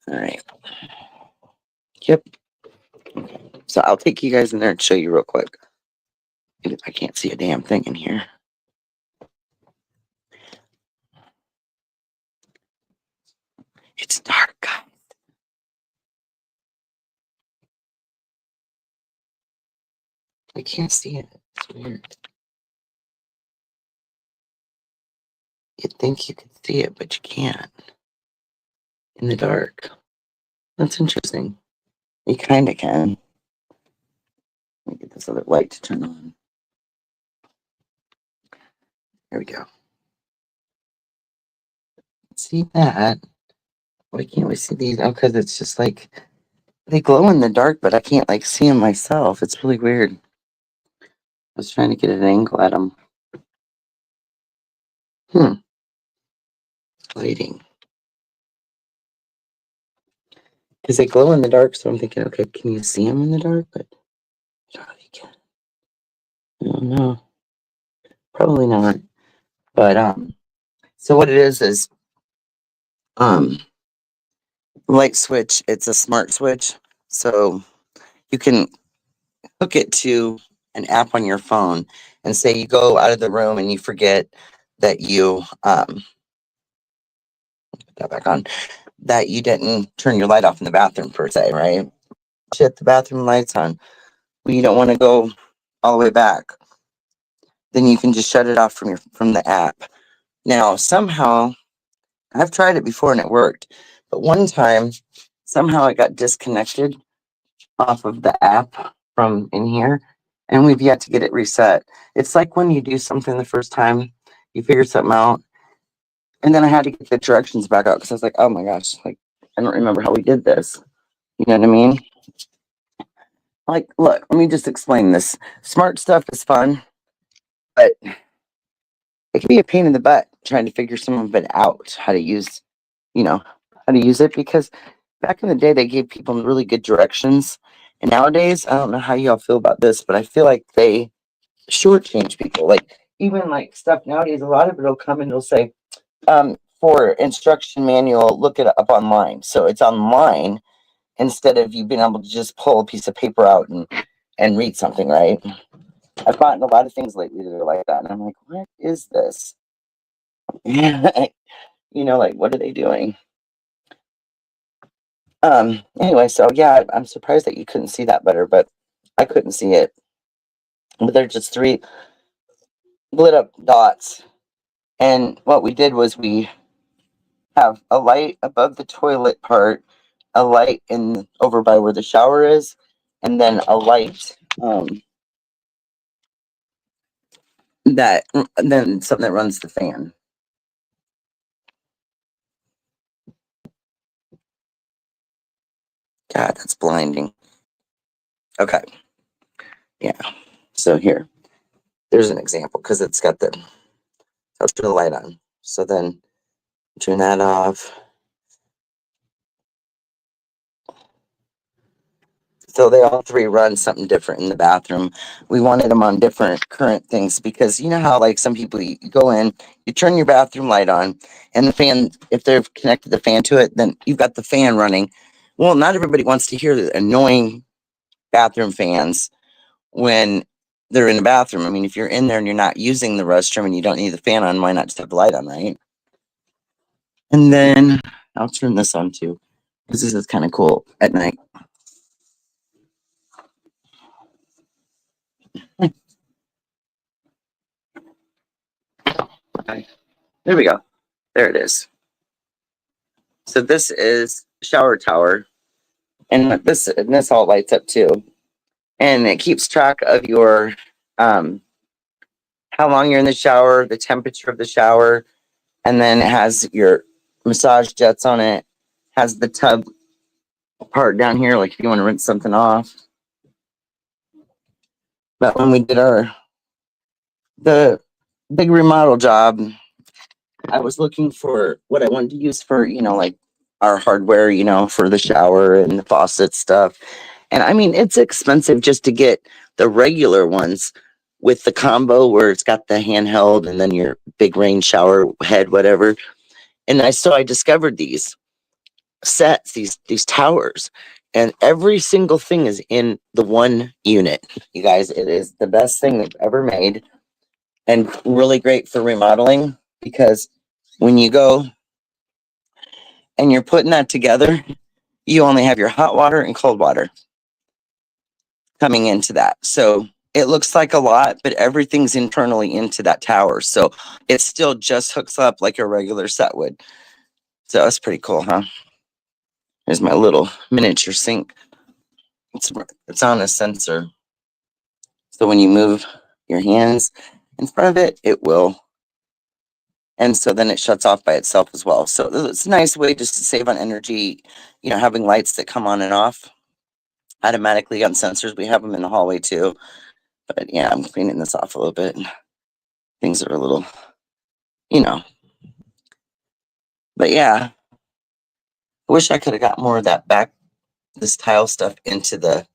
All right. Yep. Okay. So I'll take you guys in there and show you real quick. I can't see a damn thing in here. It's dark, guys. I can't see it. It's weird. You'd think you could see it, but you can't. In the dark. That's interesting. You kind of can. Let me get this other light to turn on. There we go. See that? Why can't we see these? Oh, because it's just like they glow in the dark, but I can't like see them myself. It's really weird. I was trying to get an angle at them. Lighting. Because they glow in the dark, so I'm thinking, okay, can you see them in the dark? But I don't know if you can. I don't know. Probably not. But so what it is light switch. It's a smart switch, so you can hook it to an app on your phone, and say you go out of the room and you forget that you put that back on, that you didn't turn your light off in the bathroom per se, right? Shut the bathroom lights on. Well, you don't want to go all the way back. Then you can just shut it off from the app. Now, somehow, I've tried it before and it worked, but one time somehow I got disconnected off of the app from in here, and we've yet to get it reset. It's like when you do something the first time, you figure something out, and then I had to get the directions back out because I was like, oh my gosh, like I don't remember how we did this. You know what I mean? Like, look, let me just explain this. Smart stuff is fun, but it can be a pain in the butt trying to figure some of it out, how to use, you know, how to use it, because back in the day they gave people really good directions. And nowadays, I don't know how y'all feel about this, but I feel like they shortchange people. Like even like stuff nowadays, a lot of it'll come and it'll say, for instruction manual, look it up online. So it's online instead of you being able to just pull a piece of paper out and read something, right? I've gotten a lot of things lately that are like that, and I'm like, what is this? Like what are they doing? Anyway, so yeah, I'm surprised that you couldn't see that better, but I couldn't see it. But they're just three lit up dots. And what we did was we have a light above the toilet part, a light in over by where the shower is, and then a light that then something that runs the fan. God, that's blinding. Okay. Yeah. So here, there's an example because it's got the I'll turn the light on. So then turn that off. So they all three run something different in the bathroom. We wanted them on different current things because you know how like some people you go in, you turn your bathroom light on, and the fan, if they've connected the fan to it, then you've got the fan running. Well, not everybody wants to hear the annoying bathroom fans when they're in the bathroom. I mean, if you're in there and you're not using the restroom and you don't need the fan on, why not just have the light on, right? And then I'll turn this on too because this is kind of cool at night. Okay. There we go. There it is. So this is shower tower, and this all lights up too, and it keeps track of your how long you're in the shower, the temperature of the shower, and then it has your massage jets on it. Has the tub part down here, like if you want to rinse something off. But when we did the big remodel job, I was looking for what I wanted to use for, like our hardware, for the shower and the faucet stuff. And I mean, it's expensive just to get the regular ones with the combo where it's got the handheld and then your big rain shower head, whatever. And I discovered these sets, these towers, and every single thing is in the one unit. You guys, it is the best thing they've ever made and really great for remodeling because when you go and you're putting that together, you only have your hot water and cold water coming into that. So it looks like a lot, but everything's internally into that tower. So it still just hooks up like a regular set would. So that's pretty cool, huh? Here's my little miniature sink. It's on a sensor. So when you move your hands in front of it, it will. And so then it shuts off by itself as well. So it's a nice way just to save on energy, having lights that come on and off automatically on sensors. We have them in the hallway too. But yeah, I'm cleaning this off a little bit. Things are a little, you know. But yeah, I wish I could have got more of that this tile stuff into the,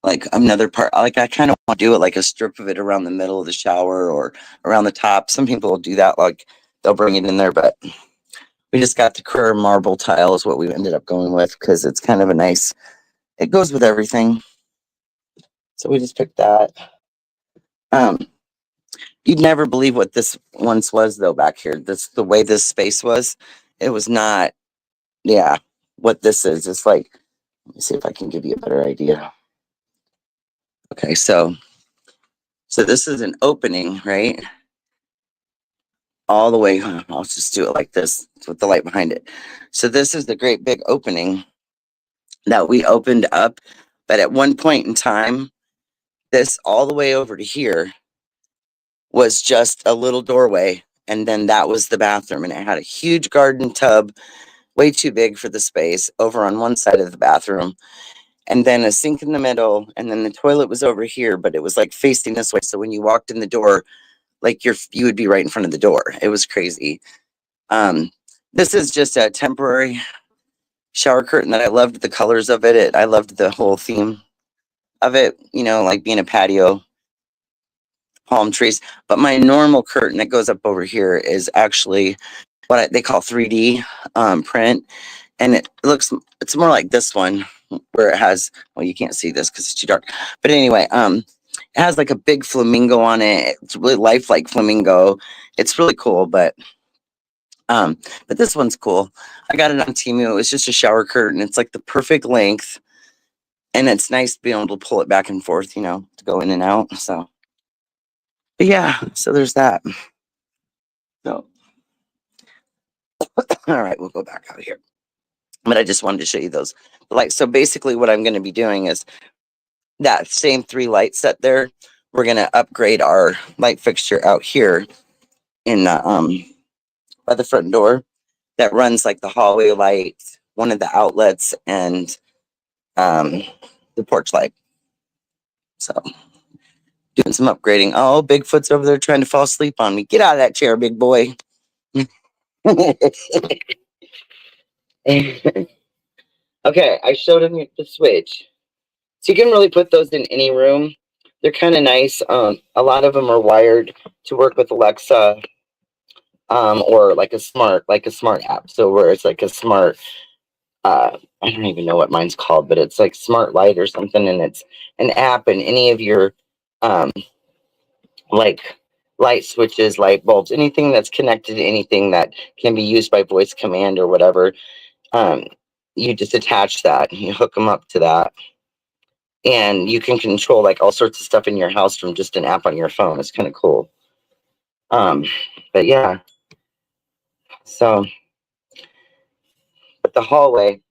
like another part. Like I kind of want to do it like a strip of it around the middle of the shower or around the top. Some people will do that, like they'll bring it in there, but we just got the Kerr marble tile is what we ended up going with because it's kind of a nice, it goes with everything. So we just picked that. You'd never believe what this once was though back here. The way this space was. It was not, yeah, what this is. It's like, let me see if I can give you a better idea. Okay, so this is an opening, right? All the way, I'll just do it like this with the light behind it. So this is the great big opening that we opened up. But at one point in time, this all the way over to here was just a little doorway. And then that was the bathroom. And it had a huge garden tub, way too big for the space, over on one side of the bathroom. And then a sink in the middle. And then the toilet was over here, but it was like facing this way. So when you walked in the door, like you would be right in front of the door. It was crazy. This is just a temporary shower curtain that I loved the colors of it. I loved the whole theme of it, like being a patio, palm trees. But my normal curtain that goes up over here is actually what they call 3D print. And it's more like this one where it has, well, you can't see this because it's too dark. But anyway, it has like a big flamingo on it. It's really lifelike flamingo. It's really cool, but this one's cool. I got it on Temu. It was just a shower curtain. It's like the perfect length. And it's nice to be able to pull it back and forth, to go in and out. So, but yeah, so there's that. So, all right, we'll go back out here. But I just wanted to show you those lights. So basically what I'm going to be doing is that same 3 light set there. We're going to upgrade our light fixture out here in the, by the front door that runs like the hallway light, one of the outlets, and the porch light. So doing some upgrading. Oh, Bigfoot's over there trying to fall asleep on me. Get out of that chair, big boy. Okay, I showed him the switch. So you can really put those in any room. They're kind of nice. A lot of them are wired to work with Alexa, or like a smart app. So where it's like a smart, I don't even know what mine's called, but it's like Smart Light or something, and it's an app, and any of your like light switches, light bulbs, anything that's connected to anything that can be used by voice command or whatever, you just attach that, you hook them up to that, and you can control like all sorts of stuff in your house from just an app on your phone. It's kind of cool. But yeah, so, but the hallway,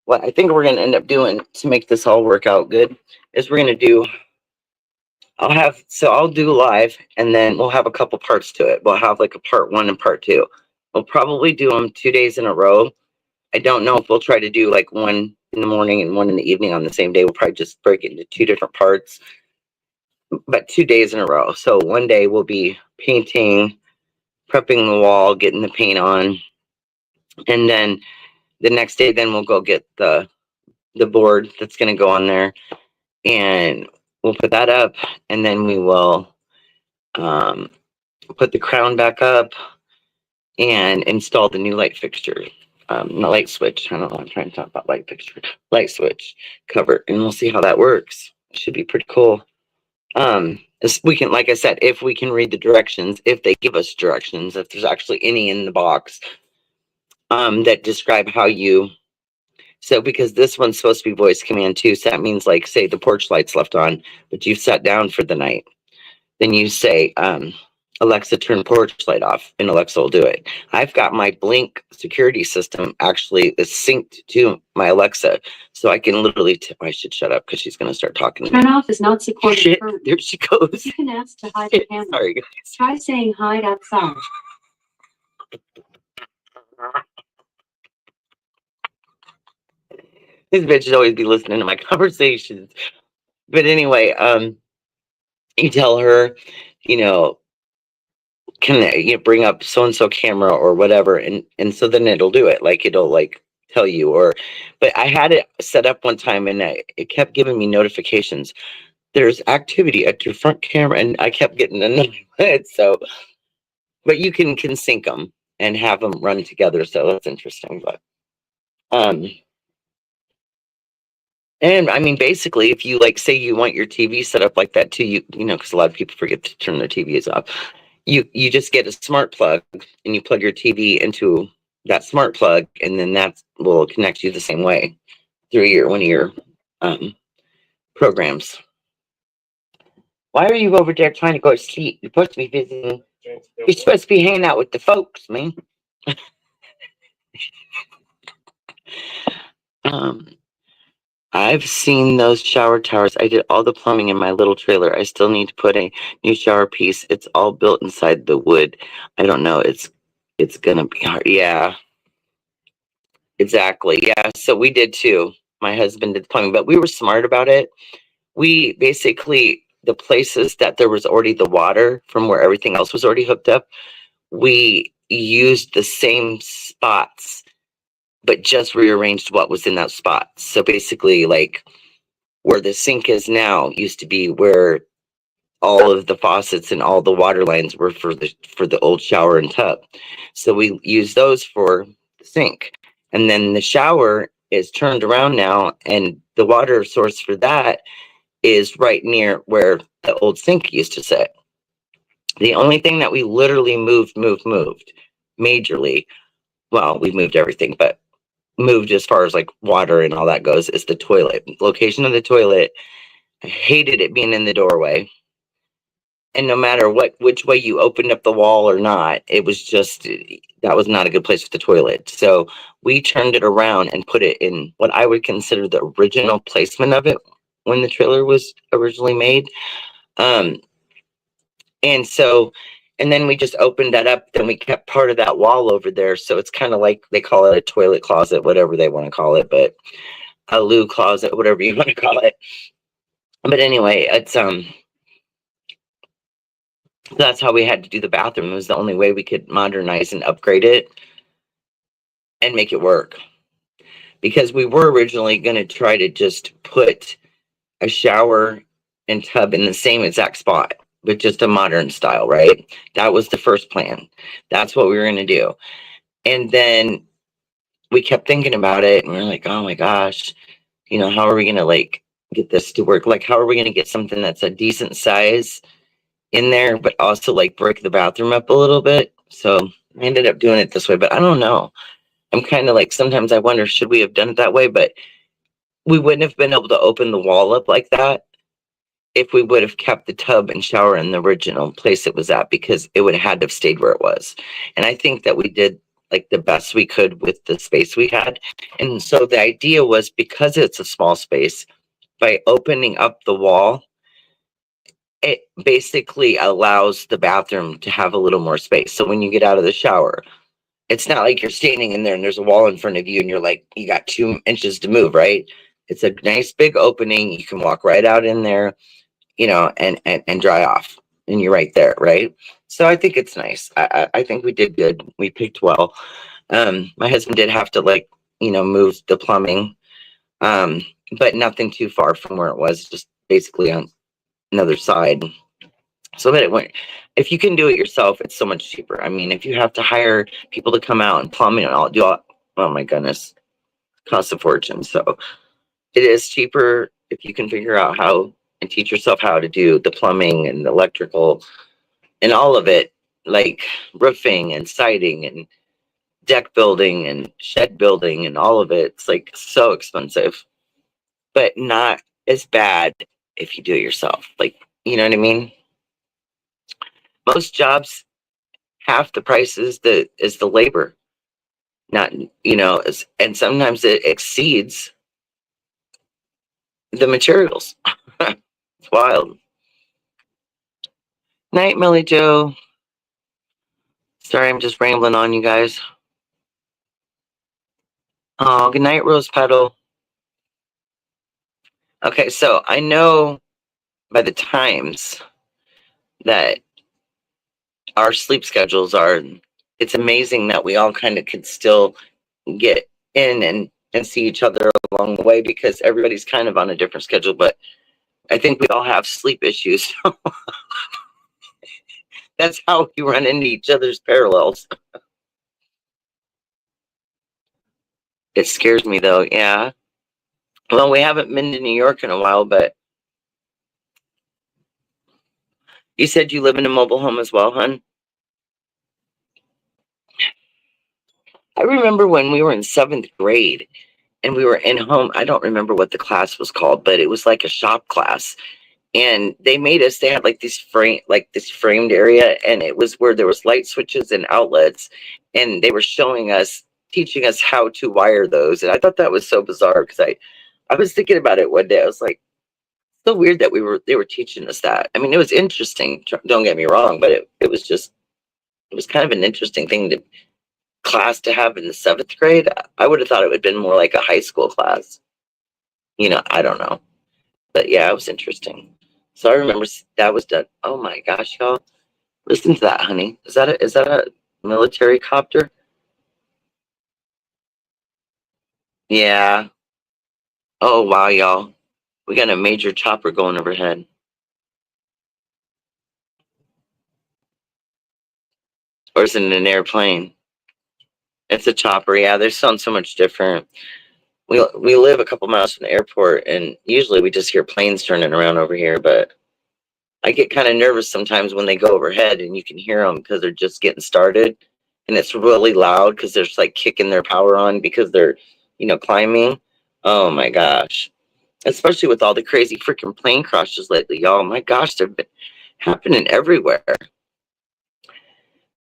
what I think we're going to end up doing to make this all work out good is we're going to do, I'll do live, and then we'll have a couple parts to it. We'll have like a part 1 and part 2. We'll probably do them 2 days in a row. I don't know if we'll try to do like one in the morning and one in the evening on the same day. We'll probably just break it into 2 different parts, but 2 days in a row. So one day we'll be painting, prepping the wall, getting the paint on, and then the next day, then we'll go get the board that's going to go on there, and we'll put that up, and then we will put the crown back up and install the new light fixture, the light switch. I don't know, I'm trying to talk about light fixture, light switch cover, and we'll see how that works. It should be pretty cool. We can, like I said, if we can read the directions, if they give us directions, if there's actually any in the box that describe how you, so because this one's supposed to be voice command too, so that means like, say the porch light's left on, but you've sat down for the night, then you say, Alexa, turn porch light off, and Alexa will do it. I've got my Blink security system actually is synced to my Alexa, so I can literally I should shut up because she's going to start talking. Turn off is not supported. Shit, there she goes. You can ask to hide the camera. Sorry, guys. Try saying hide outside. This bitch should always be listening to my conversations. But anyway, you tell her, can you bring up so and so camera or whatever, and so then it'll do it. Like it'll like tell you, but I had it set up one time, and it kept giving me notifications. There's activity at your front camera, and I kept getting annoyed. So, but you can sync them and have them run together. So that's interesting. But and I mean, basically, if you like, say you want your TV set up like that too, you know, because a lot of people forget to turn their TVs off. You just get a smart plug and you plug your TV into that smart plug, and then that will connect you the same way through one of your programs. Why are you over there trying to go to sleep? You're supposed to be visiting. You're supposed to be hanging out with the folks, man. I've seen those shower towers. I did all the plumbing in my little trailer. I still need to put a new shower piece. It's all built inside the wood. I don't know. It's gonna be hard. Yeah, exactly. Yeah. So we did too. My husband did the plumbing, but we were smart about it. We basically, the places that there was already the water from where everything else was already hooked up, we used the same spots, but just rearranged what was in that spot. So basically, like where the sink is now used to be where all of the faucets and all the water lines were for the old shower and tub. So we use those for the sink. And then the shower is turned around now, and the water source for that is right near where the old sink used to sit. The only thing that we literally moved majorly, well, we moved everything, but moved as far as like water and all that goes, is the toilet. Location of the toilet. I hated it being in the doorway. And no matter which way you opened up the wall or not, it was just, that was not a good place for the toilet. So we turned it around and put it in what I would consider the original placement of it when the trailer was originally made. Um, and so, and then we just opened that up. Then we kept part of that wall over there. So it's kind of like, they call it a toilet closet, whatever they want to call it, but a loo closet, whatever you want to call it. But anyway, it's, that's how we had to do the bathroom. It was the only way we could modernize and upgrade it and make it work. Because we were originally going to try to just put a shower and tub in the same exact spot, but just a modern style, right? That was the first plan. That's what we were going to do. And then we kept thinking about it, and we are like, oh my gosh, you know, how are we going to like get this to work? Like, how are we going to get something that's a decent size in there, but also like break the bathroom up a little bit? So I ended up doing it this way, but I don't know. I'm kind of like, sometimes I wonder, should we have done it that way? But we wouldn't have been able to open the wall up like that if we would have kept the tub and shower in the original place it was at, because it would have had to have stayed where it was. And I think that we did like the best we could with the space we had. And so the idea was, because it's a small space, by opening up the wall, it basically allows the bathroom to have a little more space. So when you get out of the shower, it's not like you're standing in there and there's a wall in front of you and you're like, you got 2 inches to move, right? It's a nice big opening. You can walk right out in there, you know, and dry off, and you're right there, right? So I think it's nice. I think we did good. We picked well. My husband did have to, like, you know, move the plumbing, but nothing too far from where it was, just basically on another side. So that it went, if you can do it yourself, it's so much cheaper. I mean, if you have to hire people to come out and plumb and all, do all, oh my goodness, costs a fortune. So it is cheaper if you can figure out how and teach yourself how to do the plumbing and the electrical and all of it, like roofing and siding and deck building and shed building and all of it. It's like so expensive, but not as bad if you do it yourself. Like, you know what I mean? Most jobs, half the price is the labor, not, you know, and sometimes it exceeds the materials. It's wild. Night, Millie Joe. Sorry, I'm just rambling on, you guys. Oh, good night, Rose Petal. Okay, so I know by the times that our sleep schedules are, it's amazing that we all kind of could still get in and see each other along the way, because everybody's kind of on a different schedule, but I think we all have sleep issues. That's how we run into each other's parallels. It scares me though, yeah. Well, we haven't been to New York in a while, but you said you live in a mobile home as well, hon? I remember when we were in 7th grade and we were in home, I don't remember what the class was called, but it was like a shop class. And they made us, they had like this framed area, and it was where there was light switches and outlets, and they were showing us, teaching us how to wire those. And I thought that was so bizarre, because I was thinking about it one day. I was like, so weird that they were teaching us that. I mean, it was interesting. Don't get me wrong, but it was just it was kind of an interesting thing to class to have in the 7th grade. I would have thought it would have been more like a high school class. I don't know, but yeah, it was interesting. So I remember that was done. Oh my gosh, y'all, listen to that, honey. Is that a military copter? Yeah. Oh wow, y'all, we got a major chopper going overhead. Or is it an airplane? It's a chopper. Yeah, they sound so much different. We live a couple miles from the airport, and usually we just hear planes turning around over here. But I get kind of nervous sometimes when they go overhead, and you can hear them because they're just getting started, and it's really loud because they're just like kicking their power on because they're, climbing. Oh my gosh! Especially with all the crazy freaking plane crashes lately, y'all. My gosh, they've been happening everywhere.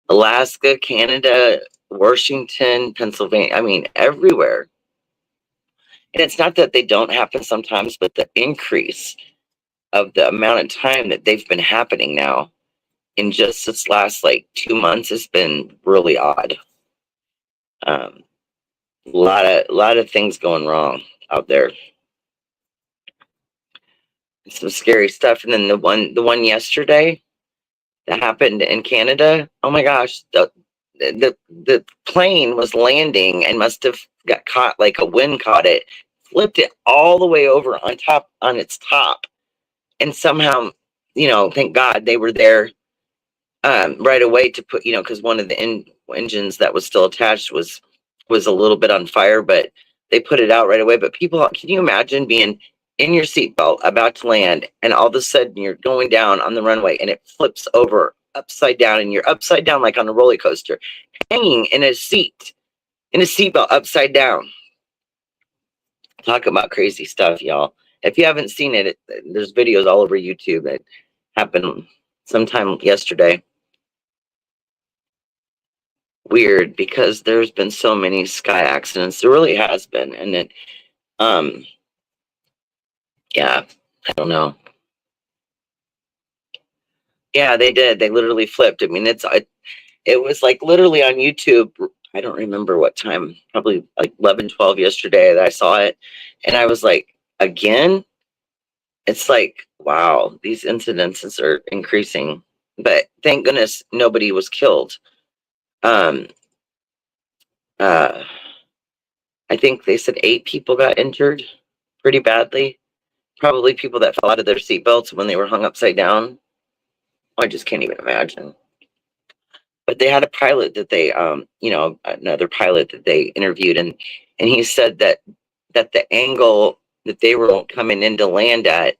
Alaska, Canada, Washington, Pennsylvania. I mean, everywhere. And it's not that they don't happen sometimes, but the increase of the amount of time that they've been happening now in just this last like 2 months has been really odd. Um, a lot of things going wrong out there. Some scary stuff. And then the one yesterday that happened in Canada. Oh my gosh, the plane was landing and must have got caught, like a wind caught it, flipped it all the way over on its top, and somehow, thank God they were there right away to put, because one of the engines that was still attached was a little bit on fire, but they put it out right away. But people, can you imagine being in your seatbelt about to land, and all of a sudden you're going down on the runway and it flips over upside down, and you're upside down like on a roller coaster, hanging in a seatbelt upside down. Talk about crazy stuff, y'all. If you haven't seen it, there's videos all over YouTube that happened sometime yesterday. Weird, because there's been so many sky accidents. There really has been. And then um yeah, I don't know. Yeah, they did. They literally flipped. I mean, it was like literally on YouTube. I don't remember what time, probably like 11, 12 yesterday that I saw it. And I was like, again, it's like, wow, these incidences are increasing. But thank goodness nobody was killed. Um uh I think they said 8 people got injured pretty badly. Probably people that fell out of their seatbelts when they were hung upside down. I just can't even imagine. But they had a pilot that they, another pilot that they interviewed, and he said that the angle that they were coming in to land at,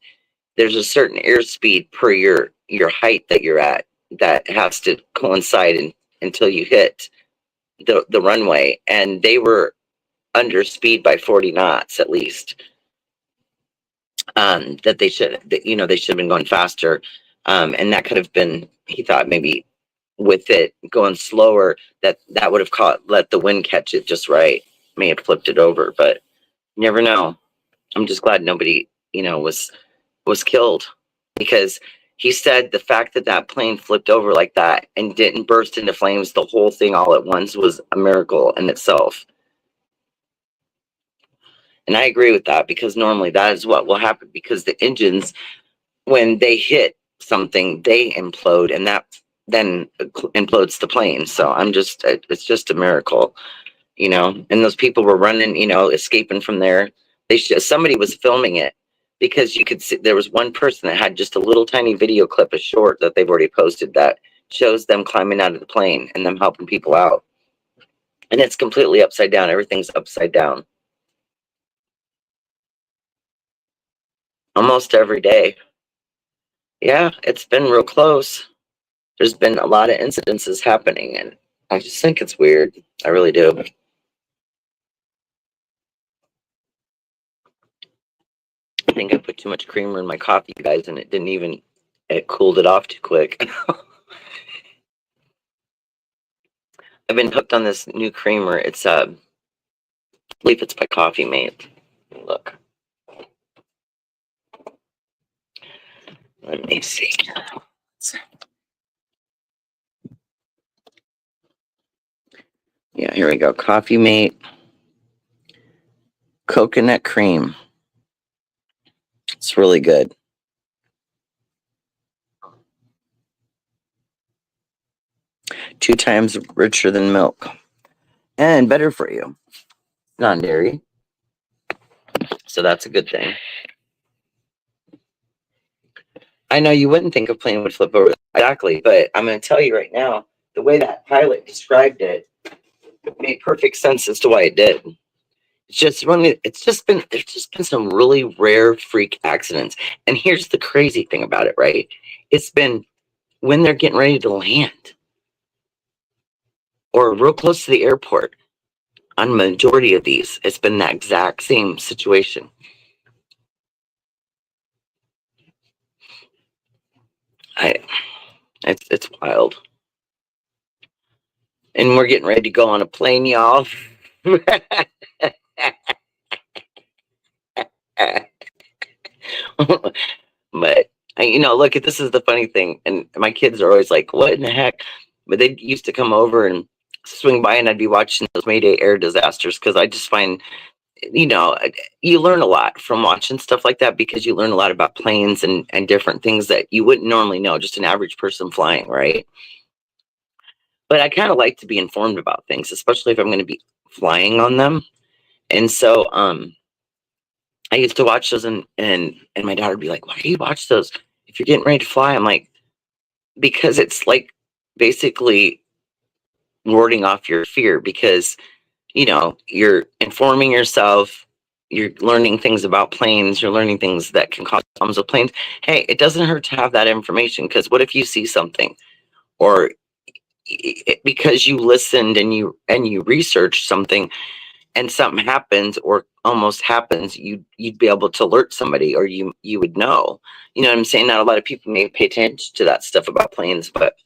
there's a certain airspeed per your height that you're at that has to coincide until you hit the runway, and they were under speed by 40 knots at least. That they should have been going faster, and that could have been, he thought, maybe with it going slower, that would have let the wind catch it just right, may have flipped it over, but you never know. I'm just glad nobody was killed, because he said the fact that plane flipped over like that and didn't burst into flames, the whole thing all at once, was a miracle in itself. And I agree with that, because normally that is what will happen, because the engines, when they hit something, they implode, and that then implodes the plane. So it's just a miracle, and those people were running, escaping from there. Somebody was filming it, because you could see there was one person that had just a little tiny video clip, a short that they've already posted, that shows them climbing out of the plane and them helping people out. And it's completely upside down. Everything's upside down almost every day. Yeah, it's been real close. There's been a lot of incidences happening, and I just think it's weird. I really do. I think I put too much creamer in my coffee, you guys, and it cooled it off too quick. I've been hooked on this new creamer. It's I believe it's by Coffee Mate. Look. Let me see. Yeah, here we go. Coffee Mate coconut cream. It's really good. Two times richer than milk and better for you. Non-dairy. So that's a good thing. I know you wouldn't think a plane would flip over exactly, but I'm going to tell you right now, the way that pilot described it made perfect sense as to why it did. There's just been some really rare freak accidents. And here's the crazy thing about it, right? It's been when they're getting ready to land or real close to the airport. On majority of these, it's been that exact same situation. It's wild. And we're getting ready to go on a plane, y'all. But look, this is the funny thing, and my kids are always like, "What in the heck?" But they used to come over and swing by, and I'd be watching those Mayday air disasters because I just find, you know, you learn a lot from watching stuff like that because you learn a lot about planes and different things that you wouldn't normally know, just an average person flying, right? But I kind of like to be informed about things, especially if I'm going to be flying on them. And so, I used to watch those, and my daughter would be like, "Why do you watch those if you're getting ready to fly?" I'm like, because it's like basically warding off your fear because you're informing yourself, you're learning things about planes, you're learning things that can cause problems with planes. Hey, it doesn't hurt to have that information because what if you see something or because you listened and you researched something and something happens or almost happens, you'd be able to alert somebody or you would know. You know what I'm saying? Not a lot of people may pay attention to that stuff about planes, but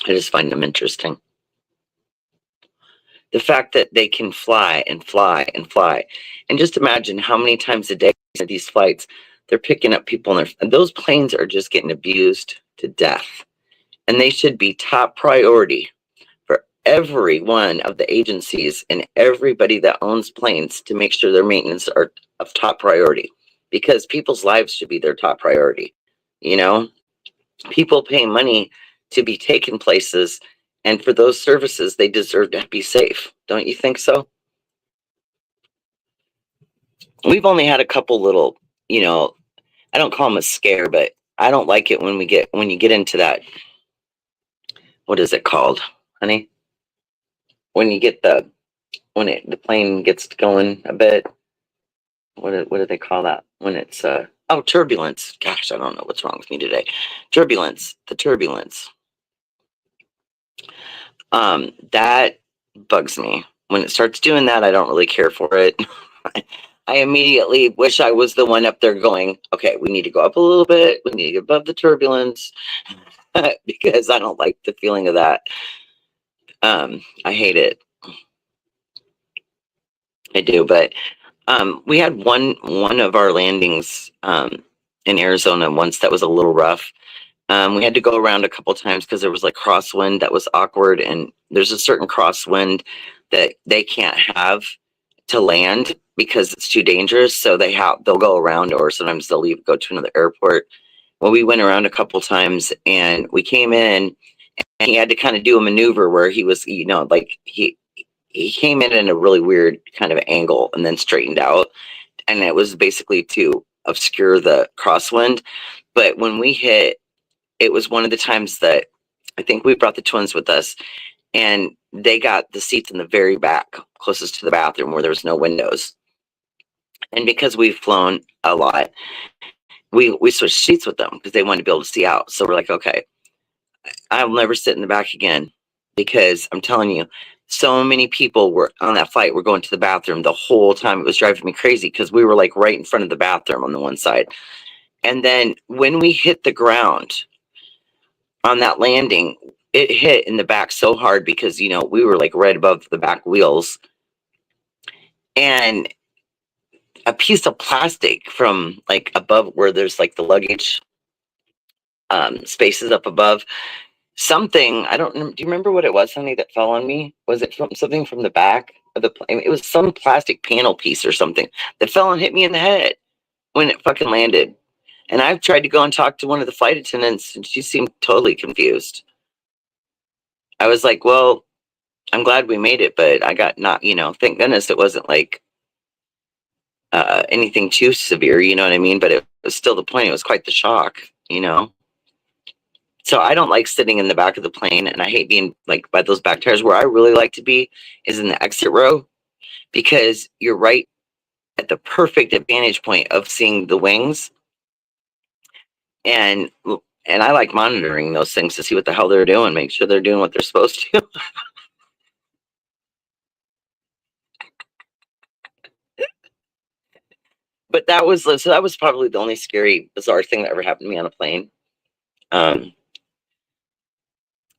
I just find them interesting. The fact that they can fly and fly and fly. And just imagine how many times a day these flights, they're picking up people and those planes are just getting abused to death. And they should be top priority for every one of the agencies and everybody that owns planes to make sure their maintenance are of top priority because people's lives should be their top priority. You know, people pay money to be taken places, and for those services, they deserve to be safe. Don't you think so? We've only had a couple little, I don't call them a scare, but I don't like it when you get into that. What is it called, honey? When you get the plane gets going a bit. What do they call that when it's turbulence. Gosh, I don't know what's wrong with me today. The turbulence. That bugs me. When it starts doing that, I don't really care for it. I immediately wish I was the one up there going, okay, we need to go up a little bit. We need to get above the turbulence because I don't like the feeling of that. I hate it. I do, but we had one of our landings in Arizona once that was a little rough. We had to go around a couple times because there was like crosswind that was awkward, and there's a certain crosswind that they can't have to land because it's too dangerous. So they'll go around, or sometimes they'll go to another airport. Well, we went around a couple times, and we came in, and he had to kind of do a maneuver where he was, like he came in a really weird kind of angle and then straightened out, and it was basically to obscure the crosswind. But when we hit, it was one of the times that I think we brought the twins with us, and they got the seats in the very back, closest to the bathroom where there was no windows. And because we've flown a lot, we switched seats with them because they wanted to be able to see out. So we're like, okay, I'll never sit in the back again because I'm telling you, so many people were on that flight were going to the bathroom the whole time. It was driving me crazy because we were like right in front of the bathroom on the one side. And then when we hit the ground on that landing, it hit in the back so hard because, we were like right above the back wheels. And a piece of plastic from like above where there's like the luggage spaces up above. Something, I don't know. Do you remember what it was, honey, that fell on me? Was it from something from the back of the plane? It was some plastic panel piece or something that fell and hit me in the head when it fucking landed. And I've tried to go and talk to one of the flight attendants, and she seemed totally confused. I was like, well, I'm glad we made it, but I got not, thank goodness it wasn't like anything too severe, you know what I mean? But it was still the point. It was quite the shock. So I don't like sitting in the back of the plane, and I hate being like by those back tires. Where I really like to be is in the exit row, because you're right at the perfect advantage point of seeing the wings. And I like monitoring those things to see what the hell they're doing, make sure they're doing what they're supposed to. But that was probably the only scary, bizarre thing that ever happened to me on a plane.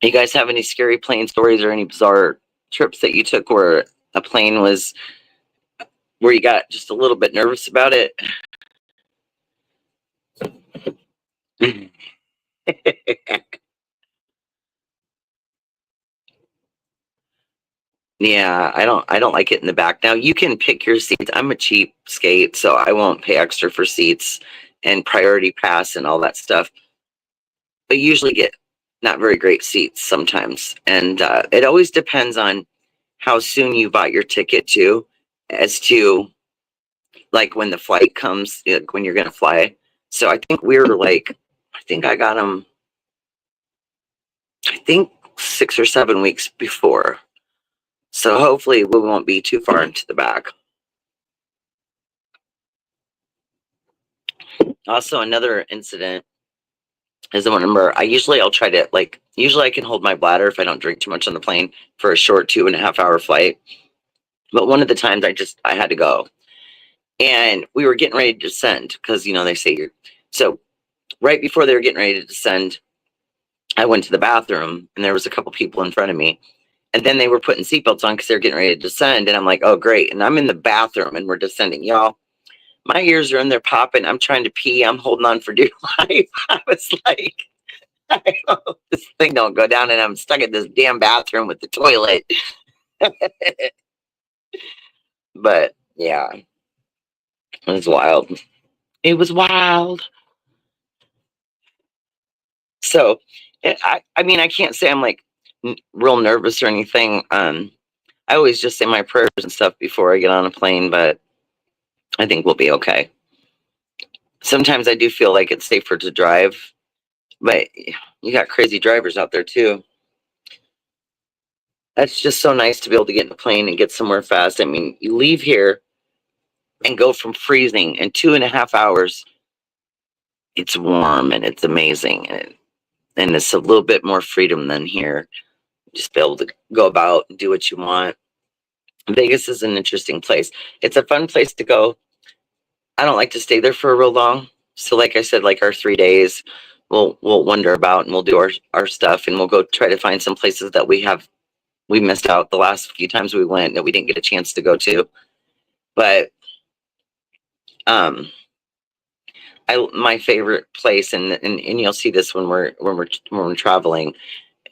You guys have any scary plane stories or any bizarre trips that you took where a plane was where you got just a little bit nervous about it? Yeah, I don't like it in the back. Now you can pick your seats. I'm a cheap skate, so I won't pay extra for seats and priority pass and all that stuff. But you usually get not very great seats sometimes. And it always depends on how soon you bought your ticket too, as to like when the flight comes, like when you're going to fly. So I think we were like, I think I got them, I think 6 or 7 weeks before. So hopefully we won't be too far into the back. Also, another incident is I remember I'll try to usually I can hold my bladder if I don't drink too much on the plane for a short 2.5 hour flight. But one of the times I had to go, and we were getting ready to descend because they say so right before they were getting ready to descend, I went to the bathroom and there was a couple people in front of me, and then they were putting seatbelts on because they're getting ready to descend, and I'm like, oh great, and I'm in the bathroom and we're descending, y'all. My ears are in there popping. I'm trying to pee. I'm holding on for dear life. I was like, I hope this thing don't go down, and I'm stuck in this damn bathroom with the toilet. But yeah, it was wild. It was wild. So, I mean, I can't say I'm like real nervous or anything. I always just say my prayers and stuff before I get on a plane, but I think we'll be okay. Sometimes I do feel like it's safer to drive, but you got crazy drivers out there too. That's just so nice to be able to get in a plane and get somewhere fast. I mean, you leave here and go from freezing in 2.5 hours. It's warm and it's amazing, and it's a little bit more freedom than here. Just be able to go about and do what you want. Vegas is an interesting place. It's a fun place to go. I don't like to stay there for real long. So like I said, like our 3 days, we'll wander about and we'll do our stuff, and we'll go try to find some places that we missed out the last few times we went that we didn't get a chance to go to. But my favorite place, and you'll see this when we're traveling,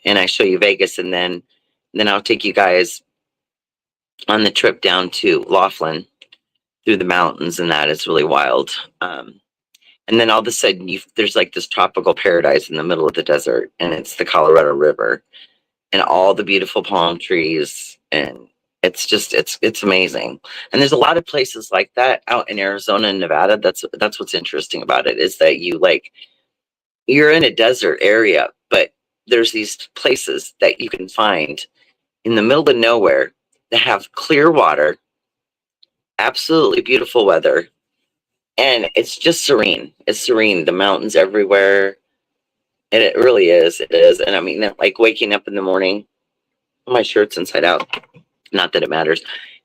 and I show you Vegas, and then I'll take you guys on the trip down to Laughlin through the mountains, and that is really wild. And then all of a sudden, there's like this tropical paradise in the middle of the desert, and it's the Colorado River, and all the beautiful palm trees, and it's just it's amazing. And there's a lot of places like that out in Arizona and Nevada. That's what's interesting about it, is that you're in a desert area, but there's these places that you can find in the middle of nowhere that have clear water, absolutely beautiful weather, and it's just serene. It's serene. The mountains everywhere, and it really is. It is. And I mean, like waking up in the morning, my shirt's inside out. Not that it matters.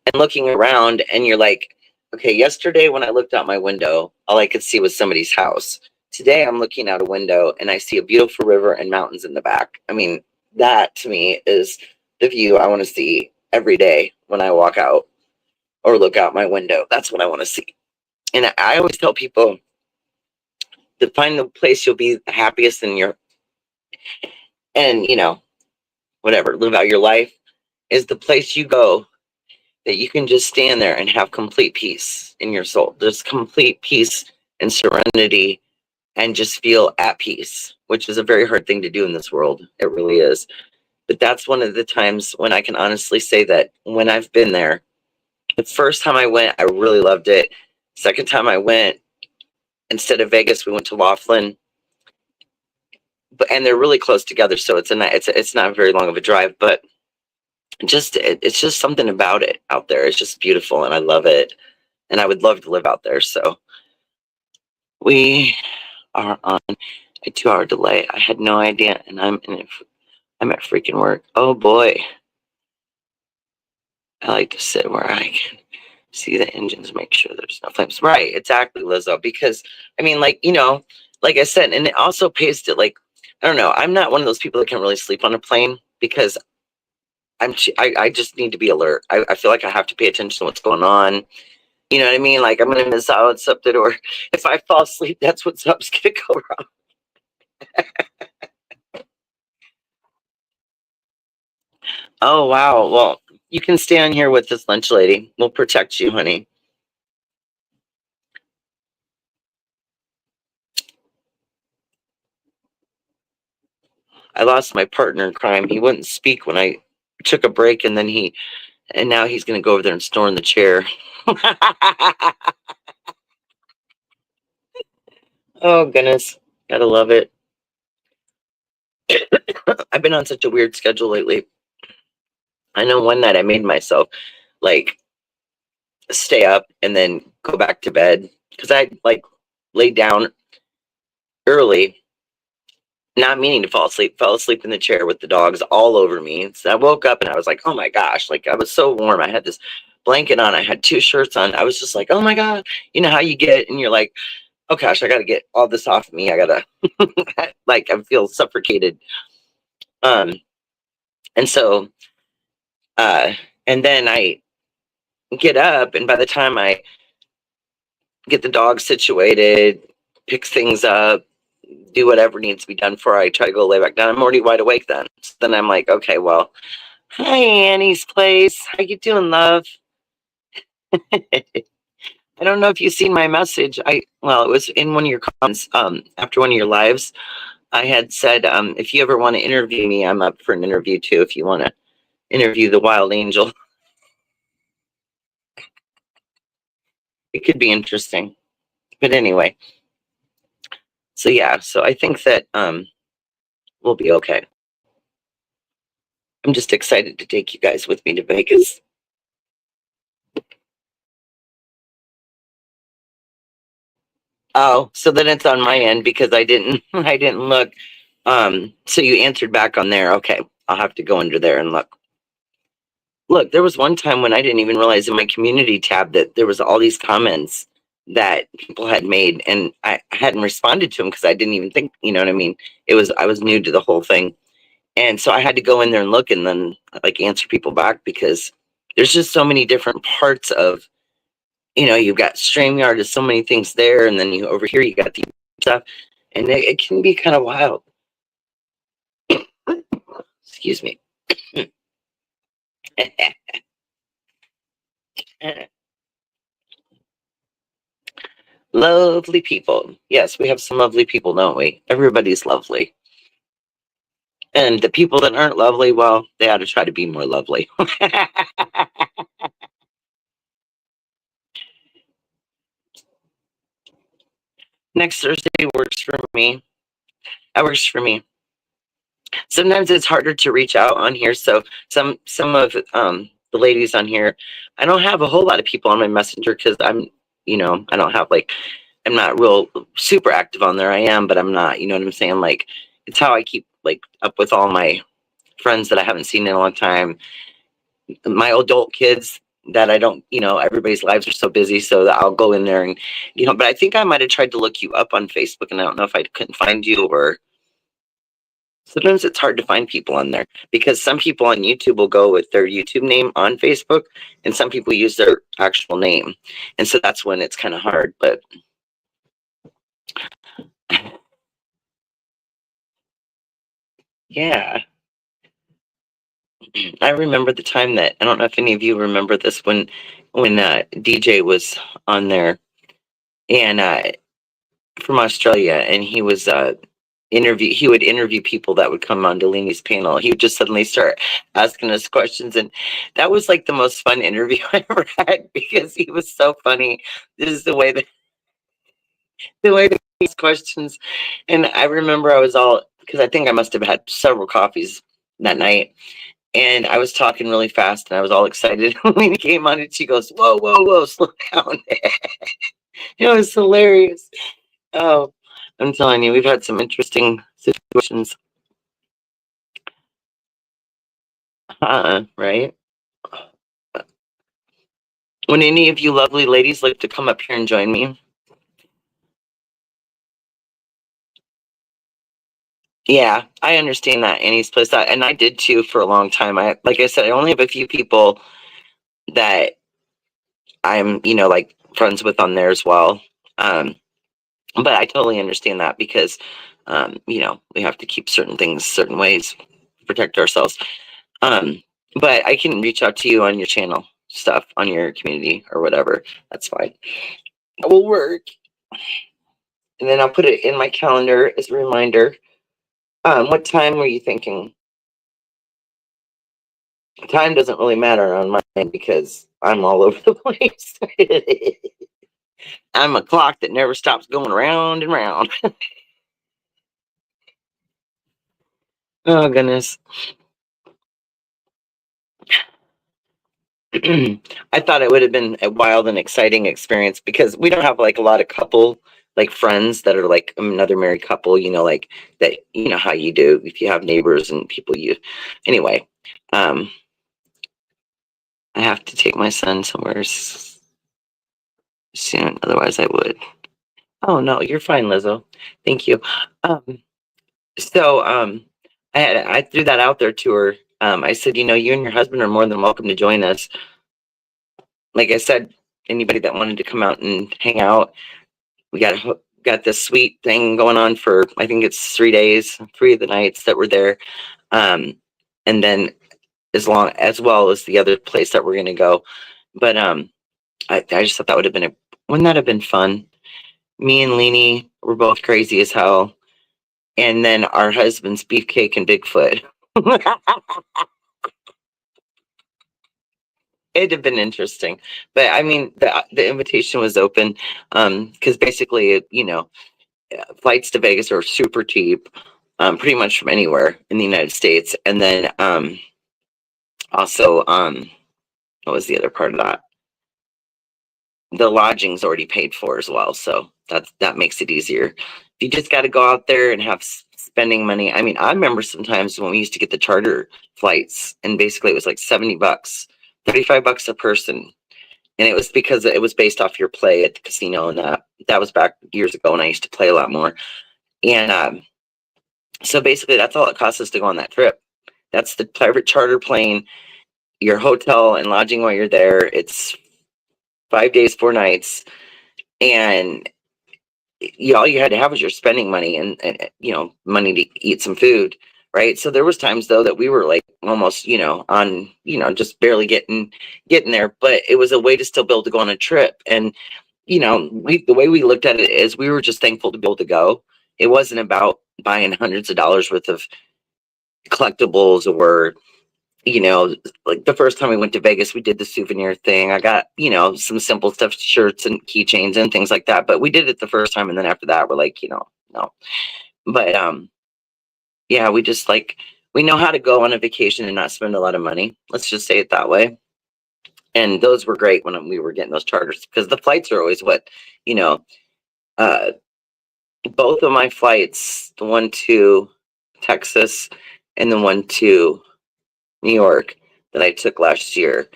And looking around, and you're like, okay, yesterday when I looked out my window, all I could see was somebody's house. Today I'm looking out a window and I see a beautiful river and mountains in the back. I mean, that to me is the view I want to see every day when I walk out or look out my window. That's what I want to see. And I always tell people, find the place you'll be the happiest in your, and whatever, live out your life, is the place you go that you can just stand there and have complete peace in your soul. There's complete peace and serenity and just feel at peace, which is a very hard thing to do in this world. It really is. But that's one of the times when I can honestly say that when I've been there, the first time I went, I really loved it. Second time I went, instead of Vegas, we went to Laughlin. And they're really close together, so it's not very long of a drive, but it's just something about it out there. It's just beautiful, and I love it, and I would love to live out there. So we are on a 2-hour delay. I had no idea, and I'm at freaking work. Oh boy, I like to sit where I can see the engines, make sure there's no flames. Right, exactly, Lizzo. Because I mean, like I said, and it also pays to, like, I don't know. I'm not one of those people that can really sleep on a plane because I just need to be alert. I feel like I have to pay attention to what's going on. You know what I mean? Like, I'm gonna miss out on something, or if I fall asleep, that's what's gonna go wrong. Oh wow. Well, you can stay on here with this lunch lady. We'll protect you, honey. I lost my partner in crime. He wouldn't speak when I took a break, and now he's gonna go over there and snore in the chair. Oh goodness, gotta love it. I've been on such a weird schedule lately. I know one night I made myself like stay up and then go back to bed because I like laid down early, not meaning to fall asleep, fell asleep in the chair with the dogs all over me. So I woke up and I was like, oh my gosh, like I was so warm. I had this blanket on, I had 2 shirts on. I was just like, oh my God, you know how you get and you're like, oh gosh, I gotta get all this off me. I gotta like I feel suffocated. Um and so and then I get up, and by the time I get the dog situated, pick things up, do whatever needs to be done before I try to go lay back down, I'm already wide awake then. So then I'm like, okay, well, hi Annie's place. How you doing, love? I don't know if you've seen my message. It was in one of your comments, after one of your lives. I had said, if you ever want to interview me, I'm up for an interview too, if you want to interview the wild angel. It could be interesting. But anyway, so yeah, so I think that we'll be okay. I'm just excited to take you guys with me to Vegas. Oh, so then it's on my end because I didn't look. So you answered back on there. Okay, I'll have to go under there and look. Look, there was one time when I didn't even realize in my community tab that there was all these comments that people had made, and I hadn't responded to them because I didn't even think, you know what I mean? I was new to the whole thing. And so I had to go in there and look and then like answer people back because there's just so many different parts of, you've got StreamYard, there's so many things there, and then over here you got the stuff, and it can be kind of wild. Excuse me. Lovely people. Yes, we have some lovely people, don't we? Everybody's lovely. And the people that aren't lovely, well, they ought to try to be more lovely. Next Thursday works for me. That works for me. Sometimes it's harder to reach out on here. So some of the ladies on here, I don't have a whole lot of people on my messenger because I don't have I'm not real super active on there. I am, but I'm not, you know what I'm saying? Like, it's how I keep like up with all my friends that I haven't seen in a long time. My adult kids that I don't, everybody's lives are so busy, so that I'll go in there and, but I think I might have tried to look you up on Facebook, and I don't know if I couldn't find you, or sometimes it's hard to find people on there because some people on YouTube will go with their YouTube name on Facebook, and some people use their actual name. And so that's when it's kind of hard. But Yeah. I remember the time that I don't know if any of you remember this when DJ was on there and from Australia, and he was he would interview people that would come on Delaney's panel. He would just suddenly start asking us questions, and that was like the most fun interview I ever had because he was so funny. This is the way that these questions, and I remember I was all because I think I must have had several coffees that night, and I was talking really fast, and I was all excited when he came on, and she goes, "Whoa, whoa, whoa, slow down!" It was hilarious. Oh, I'm telling you, we've had some interesting situations. Right? Would any of you lovely ladies like to come up here and join me? Yeah, I understand that Annie's place, and I did too for a long time. Like I said, I only have a few people that I'm, like friends with on there as well. Um, but I totally understand that because, we have to keep certain things certain ways, protect ourselves. Um, but I can reach out to you on your channel stuff, on your community or whatever. That's fine. It will work. And then I'll put it in my calendar as a reminder. What time were you thinking? Time doesn't really matter on my end because I'm all over the place. I'm a clock that never stops going round and round. Oh goodness. I thought it would have been a wild and exciting experience because we don't have like a lot of couple like friends that are like another married couple, like that, how you do if you have neighbors and people anyway. Um I have to take my son somewhere soon, otherwise I would. Oh no, you're fine, Lizzo. Thank you. Um so I threw that out there to her. I said, you and your husband are more than welcome to join us. Like I said, anybody that wanted to come out and hang out, we got this sweet thing going on for I think it's 3 days, 3 of the nights that we're there. Um and then as well as the other place that we're gonna go. But I just thought that would have been wouldn't that have been fun? Me and Leanie were both crazy as hell. And then our husbands, Beefcake and Bigfoot. It'd have been interesting. But I mean, the invitation was open because basically, flights to Vegas are super cheap, pretty much from anywhere in the United States. And then also, what was the other part of that? The lodging's already paid for as well, so that makes it easier. You just got to go out there and have spending money. I mean, I remember sometimes when we used to get the charter flights, and basically it was like $70, $35 a person, and it was because it was based off your play at the casino, and that was back years ago when I used to play a lot more. And so basically, that's all it costs us to go on that trip. That's the private charter plane, your hotel and lodging while you're there. It's 5 days, 4 nights, and all you had to have was your spending money and money to eat some food, right? So there was times though that we were like almost on just barely getting there, but it was a way to still be able to go on a trip. And the way we looked at it is we were just thankful to be able to go. It wasn't about buying hundreds of dollars worth of collectibles or like the first time we went to Vegas, we did the souvenir thing. I got, some simple stuff, shirts and keychains and things like that. But we did it the first time. And then after that, we're like, no. But yeah, we just we know how to go on a vacation and not spend a lot of money. Let's just say it that way. And those were great when we were getting those charters because the flights are always you know, uh, both of my flights, the one to Texas and the one to New York that I took last year,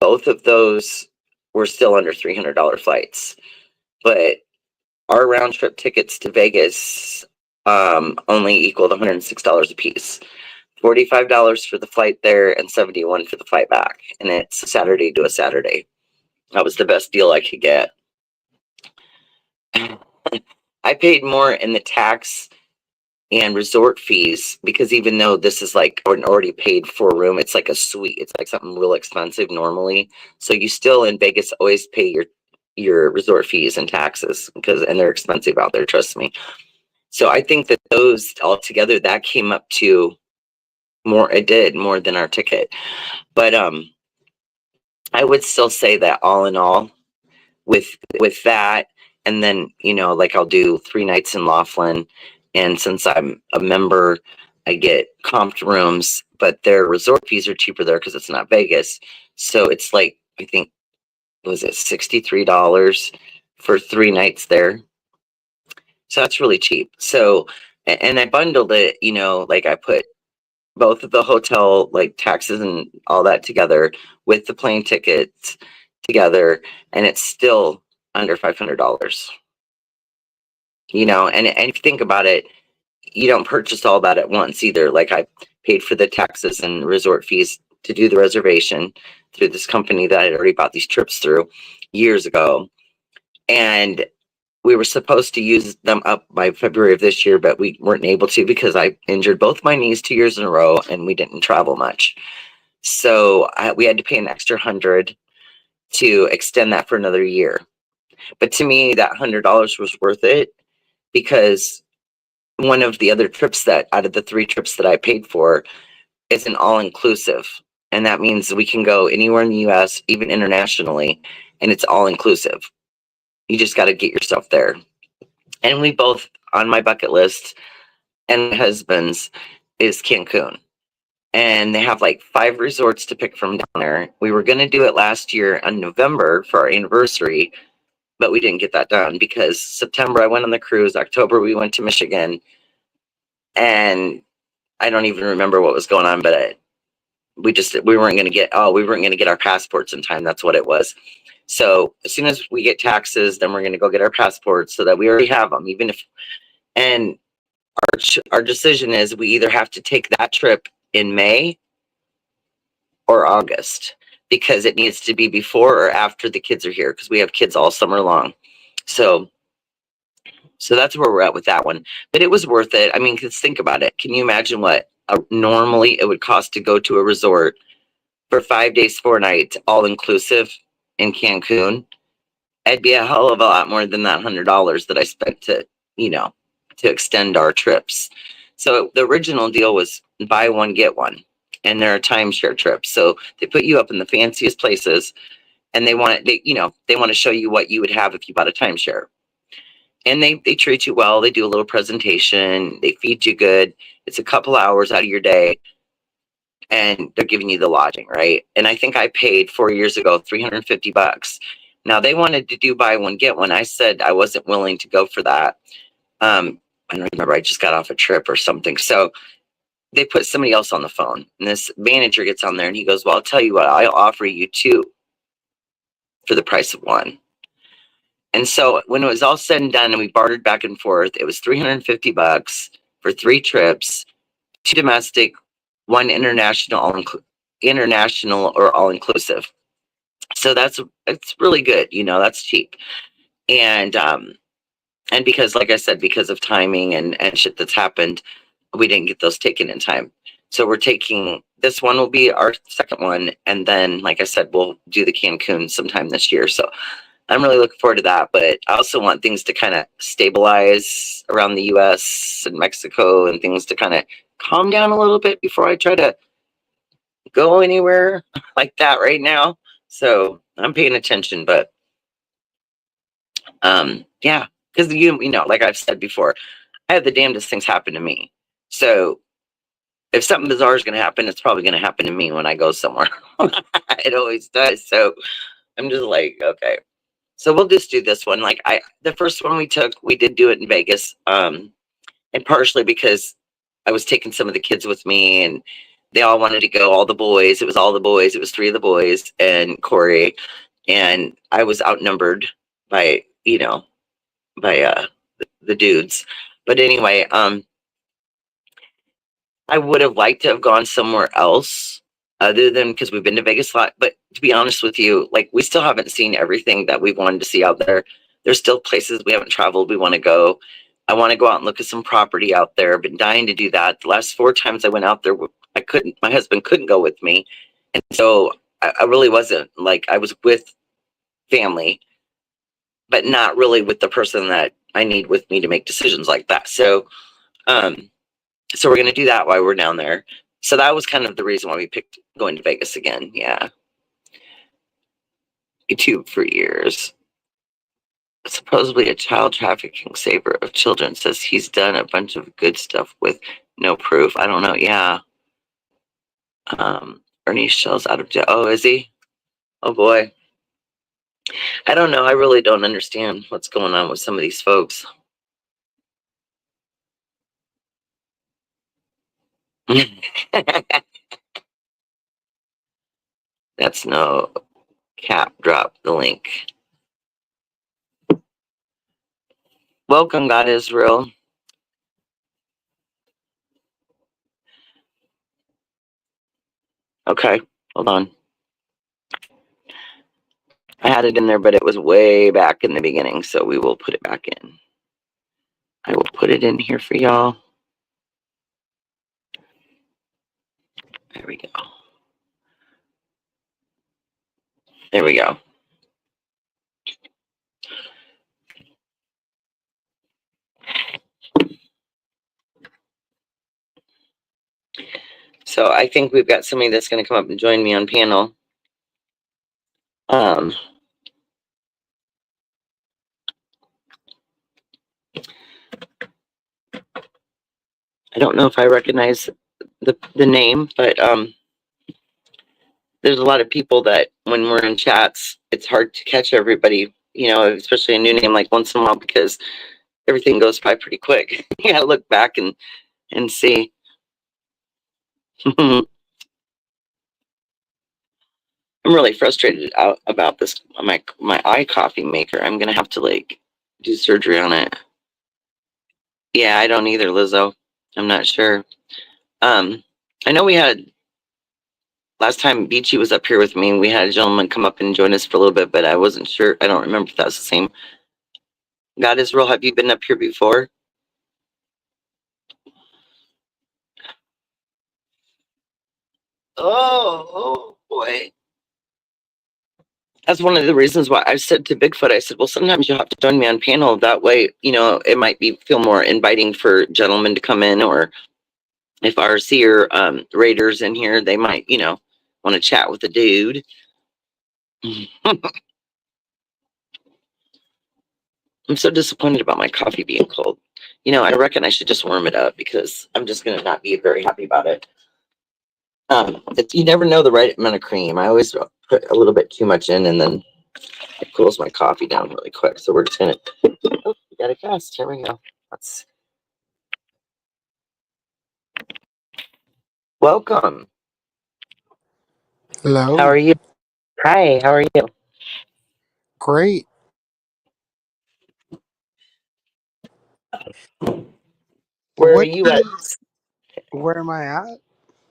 both of those were still under $300 flights, but our round trip tickets to Vegas only equaled $106 a piece. $45 for the flight there and $71 for the flight back, and it's a Saturday to a Saturday. That was the best deal I could get. I paid more in the tax and resort fees because even though this is like an already paid for room, it's like a suite. It's like something real expensive normally. So you still in Vegas always pay your resort fees and taxes and they're expensive out there, trust me. So I think that those all together that came up to more, it did more than our ticket. But I would still say that all in all, with that, and then like I'll do 3 nights in Laughlin, and since I'm a member, I get comped rooms, but their resort fees are cheaper there because it's not Vegas. So it's like, I think, was it $63 for 3 nights there? So that's really cheap. So, and I bundled it, like I put both of the hotel like taxes and all that together with the plane tickets together, and it's still under $500. And if you think about it, you don't purchase all that at once either. Like I paid for the taxes and resort fees to do the reservation through this company that I'd already bought these trips through years ago, and we were supposed to use them up by February of this year, but we weren't able to because I injured both my knees 2 years in a row and we didn't travel much. So we had to pay an extra $100 to extend that for another year. But to me, that $100 was worth it because one of the other trips that out of the 3 trips that I paid for is an all-inclusive. And that means we can go anywhere in the US, even internationally, and it's all-inclusive. You just got to get yourself there. And we both, on my bucket list and my husband's, is Cancun. And they have like 5 resorts to pick from down there. We were going to do it last year in November for our anniversary, but we didn't get that done because September I went on the cruise, October we went to Michigan, and I don't even remember what was going on, but we weren't going to get our passports in time. That's what it was. So as soon as we get taxes, then we're going to go get our passports so that we already have them, even if, and our decision is we either have to take that trip in May or August because it needs to be before or after the kids are here because we have kids all summer long. So that's where we're at with that one. But it was worth it. I mean, because think about it. Can you imagine what normally it would cost to go to a resort for 5 days, 4 nights, all inclusive in Cancun? It'd be a hell of a lot more than that $100 that I spent to extend our trips. So the original deal was buy one, get one. And they're a timeshare trip. So they put you up in the fanciest places and they want to show you what you would have if you bought a timeshare. And they treat you well. They do a little presentation. They feed you good. It's a couple hours out of your day. And they're giving you the lodging, right? And I think I paid 4 years ago $350. Now they wanted to do buy one, get one. I said I wasn't willing to go for that. I don't remember. I just got off a trip or something. So they put somebody else on the phone. And this manager gets on there and he goes, well, I'll tell you what, I'll offer you 2 for the price of 1. And so when it was all said and done and we bartered back and forth, it was $350 for 3 trips, 2 domestic, 1 international, international or all inclusive. So it's really good. That's cheap. And because, like I said, because of timing and shit that's happened, we didn't get those taken in time. So we're taking, this one will be our second one. And then, like I said, we'll do the Cancun sometime this year. So I'm really looking forward to that. But I also want things to kind of stabilize around the US and Mexico and things to kind of calm down a little bit before I try to go anywhere like that right now. So I'm paying attention, but yeah, because like I've said before, I have the damnedest things happen to me. So if something bizarre is going to happen, it's probably going to happen to me when I go somewhere. It always does. So I'm just like, okay. So we'll just do this one. Like the first one we took, we did do it in Vegas. And partially because I was taking some of the kids with me and they all wanted to go, all the boys. It was all the boys. It was 3 of the boys and Corey. And I was outnumbered by, the dudes. But anyway, I would have liked to have gone somewhere else other than because we've been to Vegas a lot. But to be honest with you, like we still haven't seen everything that we wanted to see out there. There's still places we haven't traveled we want to go. I want to go out and look at some property out there. I've been dying to do that. The last 4 times I went out there, I couldn't. My husband couldn't go with me, and so I really wasn't like I was with family, but not really with the person that I need with me to make decisions like that. So, so we're gonna do that while we're down there. So that was kind of the reason why we picked going to Vegas again. Yeah, YouTube for years. Supposedly a child trafficking saver of children says he's done a bunch of good stuff with no proof. I don't know. Yeah. Ernie Shell's out of jail. Oh, is he? Oh boy. I don't know. I really don't understand what's going on with some of these folks. That's no cap. Drop the link. Welcome, God Israel. Okay, hold on. I had it in there, but it was way back in the beginning, so we will put it back in. I will put it in here for y'all. There we go. There we go. So I think we've got somebody that's going to come up and join me on panel. I don't know if I recognize the name, but there's a lot of people that when we're in chats, it's hard to catch everybody, you know, especially a new name like once in a while because everything goes by pretty quick. You gotta look back and see. I'm really frustrated out about this my eye coffee maker. I'm gonna have to like do surgery on it. Yeah, I don't either, Lizzo. I'm not sure. I know we had last time Beachy was up here with me, we had a gentleman come up and join us for a little bit, but I wasn't sure. I don't remember if that's the same. God Israel, have you been up here before? Oh boy. That's one of the reasons why I said to Bigfoot, I said, well, sometimes you'll have to join me on panel. That way, you know, it might feel more inviting for gentlemen to come in, or if our seer raiders in here, they might, you know, want to chat with a dude. I'm so disappointed about my coffee being cold. You know, I reckon I should just warm it up because I'm just going to not be very happy about it. You never know the right amount of cream. I always put a little bit too much in, and then it cools my coffee down really quick. So we're just going to, oh, we got a guest. Here we go. Welcome. Hello. How are you? Hi, how are you? Great. Where are What you at? is, where am I at?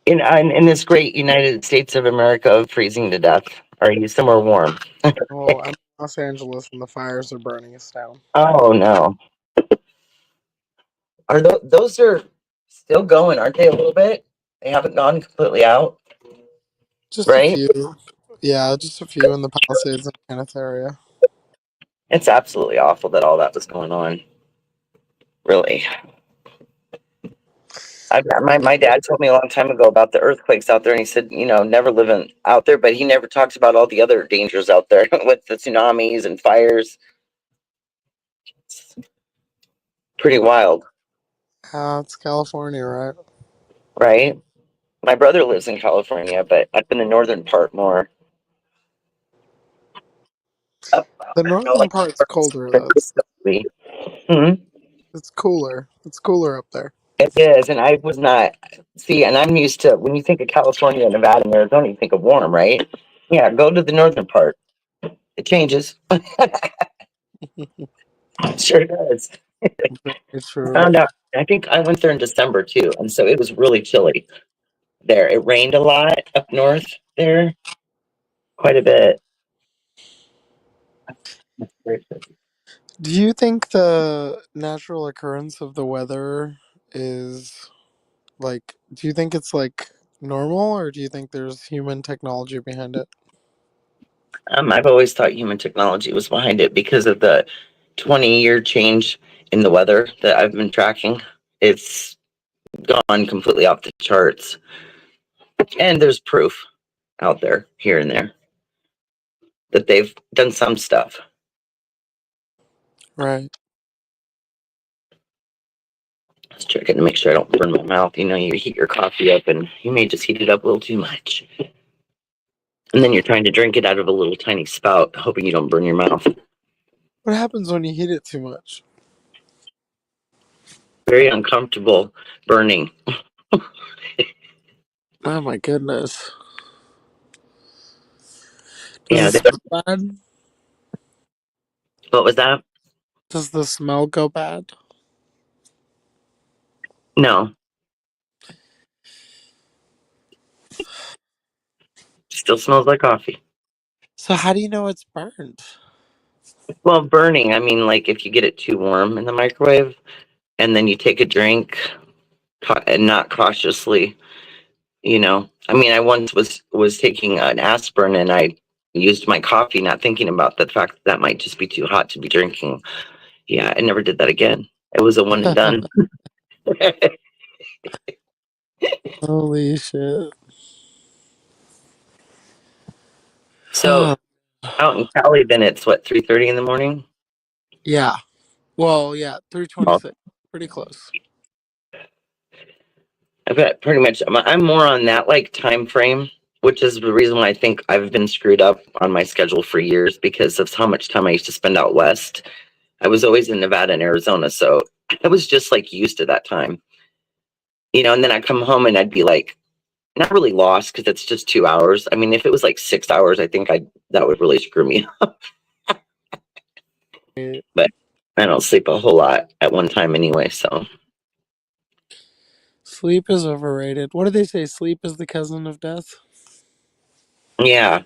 In this great United States of America, freezing to death. Are you somewhere warm? Well, I'm in Los Angeles and the fires are burning us down. Oh no. Are those are still going, aren't they, a little bit? They haven't gone completely out, Just a right? few. Yeah, just a few in the Palisades and Kenneth area. It's absolutely awful that all that was going on. Really. My dad told me a long time ago about the earthquakes out there, and he said, you know, never living out there, but he never talks about all the other dangers out there with the tsunamis and fires. It's pretty wild, It's California, right? right? My brother lives in California, but up in the northern part more. Up, The I don't know, northern like part's colder San though. Francisco, maybe. Hmm. It's cooler. It's cooler up there. It is, and I was not. See, and I'm used to when you think of California, Nevada, and Arizona, you think of warm, right? Yeah, go to the northern part. It changes. It sure does. Very I true. found out. I think I went there in December too, and so it was really chilly there. It rained a lot up north there, quite a bit. Very chilly. Do you think the natural occurrence of the weather is like, do you think it's like normal, or do you think there's human technology behind it? I've always thought human technology was behind it because of the 20-year change in the weather that I've been tracking. It's gone completely off the charts. And there's proof out there, here and there, that they've done some stuff. Right. Just checking to make sure I don't burn my mouth. You know, you heat your coffee up and you may just heat it up a little too much. And then you're trying to drink it out of a little tiny spout, hoping you don't burn your mouth. What happens when you heat it too much? Very uncomfortable burning. Oh my goodness. Does Yeah, it smell bad? what was that? Does the smell go bad? No, still smells like coffee. So how do you know it's burned? Well, burning, I mean, like if you get it too warm in the microwave and then you take a drink and not cautiously, you know. I mean, I once was taking an aspirin and I used my coffee, not thinking about the fact that that might just be too hot to be drinking. Yeah, I never did that again. It was a one and done. Holy shit. So out in Cali, then it's what, 3:30 in the morning? Yeah. Well, yeah, Well, 326. Pretty close. I've got pretty much. I'm more on that like time frame, which is the reason why I think I've been screwed up on my schedule for years because of how much time I used to spend out west. I was always in Nevada and Arizona, so I was just like used to that time, you know. And then I'd come home and I'd be like, not really lost because it's just 2 hours. I mean, if it was like 6 hours, I think that would really screw me up. But I don't sleep a whole lot at one time anyway, so Sleep is overrated. What do they say? Sleep is the cousin of death? yeah.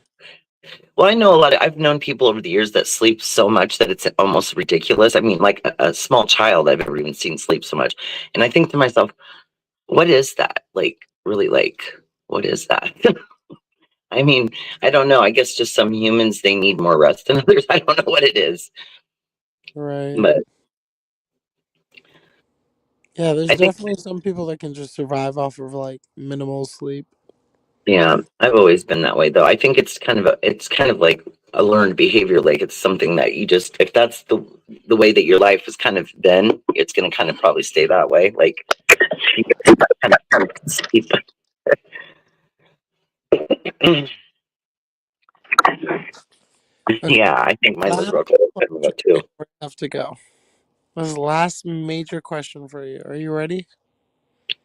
Well, I know a lot. I've known people over the years that sleep so much that it's almost ridiculous. I mean, like a small child I've ever even seen sleep so much, and I think to myself, what is that? Like, really, like, what is that? I mean, I don't know. I guess just some humans they need more rest than others. I don't know what it is, Right. but Yeah, there's I think definitely some people that can just survive off of like minimal sleep. yeah, I've always been that way though. I think it's kind of like a learned behavior. Like it's something that you just if that's the way that your life is kind of been, it's going to kind of probably stay that way. Like you get that kind of sleep. Okay, Yeah, I think mine was last real good question. too. We have to go. This is the last major question for you. Are you ready?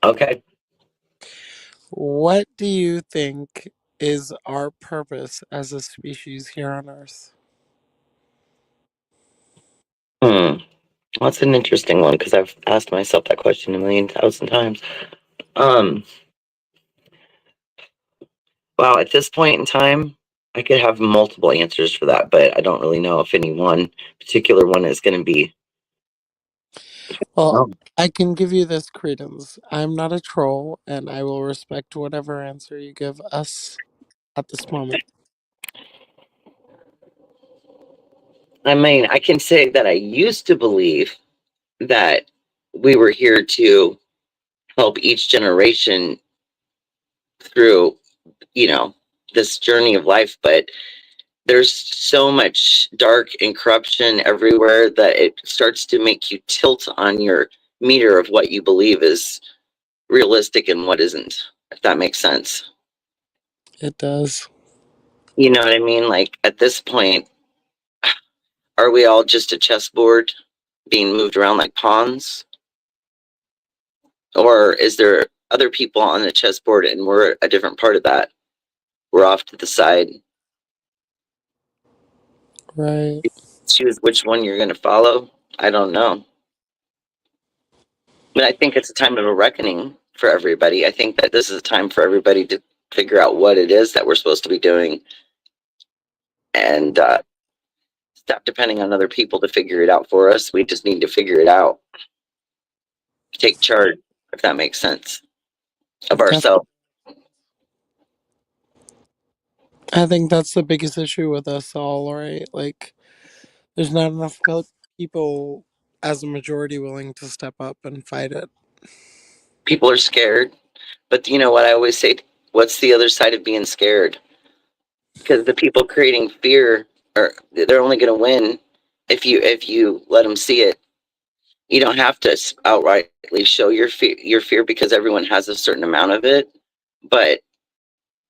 Okay. What do you think is our purpose as a species here on Earth? Hmm. Well, that's an interesting one because I've asked myself that question a million thousand times. Um. Wow. At this point in time, I could have multiple answers for that, but I don't really know if any one particular one is going to be. Well, Oh. I can give you this credence. I'm not a troll, and I will respect whatever answer you give us at this moment. I mean, I can say that I used to believe that we were here to help each generation through, you know, this journey of life, but there's so much dark and corruption everywhere that it starts to make you tilt on your meter of what you believe is realistic and what isn't, if that makes sense. It does. You know what I mean? Like at this point, are we all just a chessboard being moved around like pawns? Or is there other people on the chessboard and we're a different part of that? We're off to the side. Right. Choose which one you're going to follow. I don't know. But I think it's a time of a reckoning for everybody. I think that this is a time for everybody to figure out what it is that we're supposed to be doing and stop depending on other people to figure it out for us. We just need to figure it out. Take charge, if that makes sense, of ourselves. I think that's the biggest issue with us all, right? Like, there's not enough people as a majority willing to step up and fight it. People are scared, but you know what I always say? What's the other side of being scared? Because the people creating fear they're only going to win if you let them see it. You don't have to outrightly show your fear because everyone has a certain amount of it, but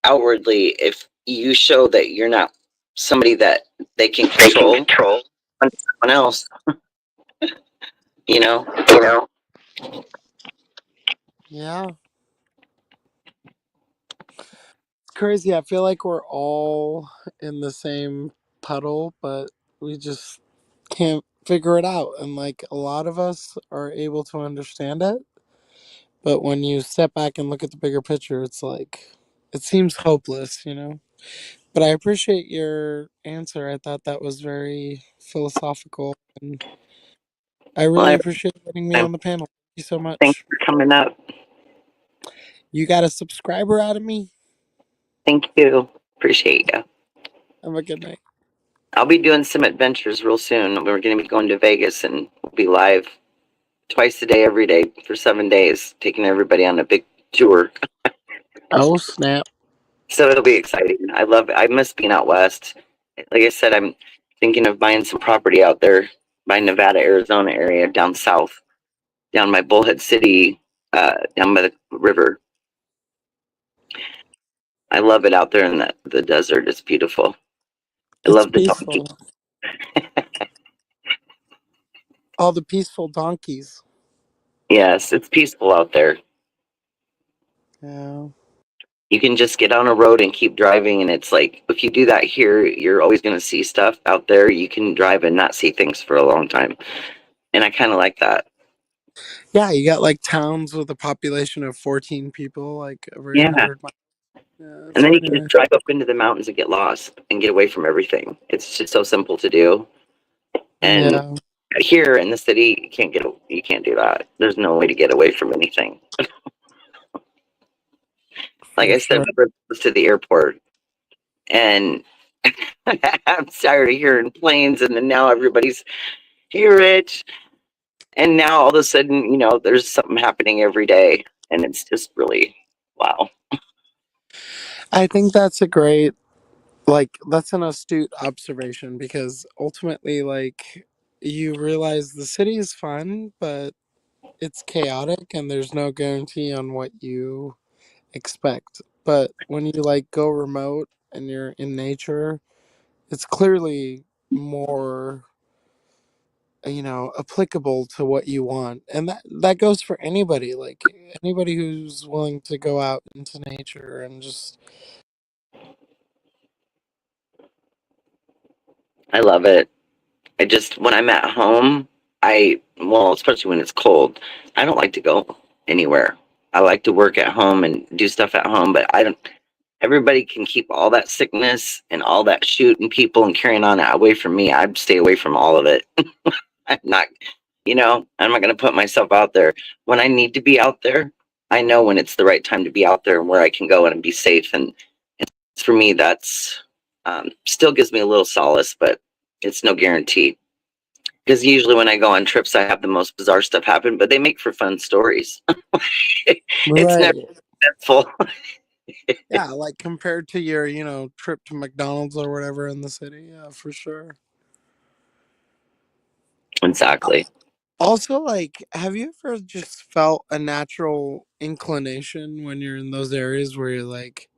outwardly, if you show that you're not somebody that they can control on someone else, you know. Yeah. It's crazy. I feel like we're all in the same puddle, but we just can't figure it out. And like a lot of us are able to understand it, but when you step back and look at the bigger picture, it's like it seems hopeless, you know? But I appreciate your answer. I thought that was very philosophical, and I Well, really appreciate getting me I on the panel. Thank you so thanks much. for coming up. You got a subscriber out of me? Thank you. Appreciate you. Have a good night. I'll be doing some adventures real soon. We're going to be going to Vegas and we'll be live twice a day, every day for 7 days, taking everybody on a big tour. Oh, snap. So it'll be exciting. I love it. I miss being out west. Like I said, I'm thinking of buying some property out there by Nevada, Arizona area, down south, down by Bullhead City, down by the river. I love it out there in the desert. It's beautiful. I It's love the donkey. peaceful. All the peaceful donkeys. Yes, it's peaceful out there. Yeah. You can just get on a road and keep driving, and it's like if you do that here, you're always going to see stuff out there. You can drive and not see things for a long time, and I kind of like that. Yeah, you got like towns with a population of 14 people, like every Yeah, 100 miles. Yeah, and it's then you pretty can just nice. drive up into the mountains and get lost and get away from everything. It's just so simple to do. And Yeah, here in the city, you can't do that. There's no way to get away from anything. Like for I said, sure. we were close to the airport, and I'm tired of hearing planes, and then now everybody's hear it. And now all of a sudden, there's something happening every day. And it's just really, wow. I think that's a great, like, that's an astute observation because ultimately, like, you realize the city is fun, but it's chaotic and there's no guarantee on what you expect. But when you, like, go remote and you're in nature, it's clearly more, applicable to what you want. And that goes for anybody, like anybody who's willing to go out into nature and just I love it. When I'm at home, well, especially when it's cold, I don't like to go anywhere. I like to work at home and do stuff at home, but everybody can keep all that sickness and all that shooting people and carrying on away from me. I'd stay away from all of it. I'm not, I'm not going to put myself out there. When I need to be out there, I know when it's the right time to be out there and where I can go and be safe. And for me, that's still gives me a little solace, but it's no guarantee. Because usually when I go on trips, I have the most bizarre stuff happen, but they make for fun stories. It's never right. full. Yeah, like compared to your, trip to McDonald's or whatever in the city. Yeah, for sure. Exactly. Also, like, have you ever just felt a natural inclination when you're in those areas where you're like,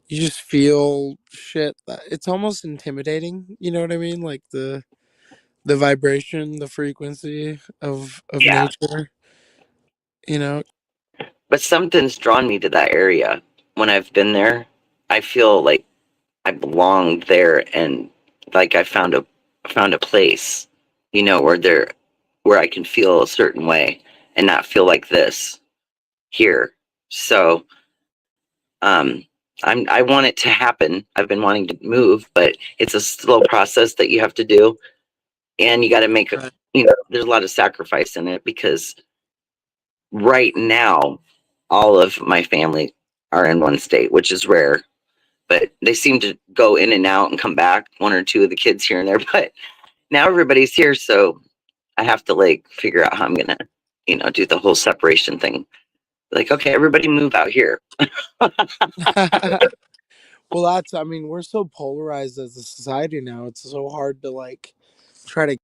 you just feel shit that it's almost intimidating, you know what I mean? Like the vibration, the frequency of Yeah. nature, you know? But something's drawn me to that area. When I've been there, I feel like I belong there, and like I found a place, where I can feel a certain way and not feel like this here. So, um, I want it to happen. I've been wanting to move, but it's a slow process that you have to do, and you got to make Right. there's a lot of sacrifice in it because right now all of my family are in one state, which is rare, but they seem to go in and out and come back, one or two of the kids here and there, but now everybody's here, so I have to like figure out how I'm gonna, do the whole separation thing. Like, okay, everybody move out here. Well, that's, I mean, we're so polarized as a society now. It's so hard to like try to,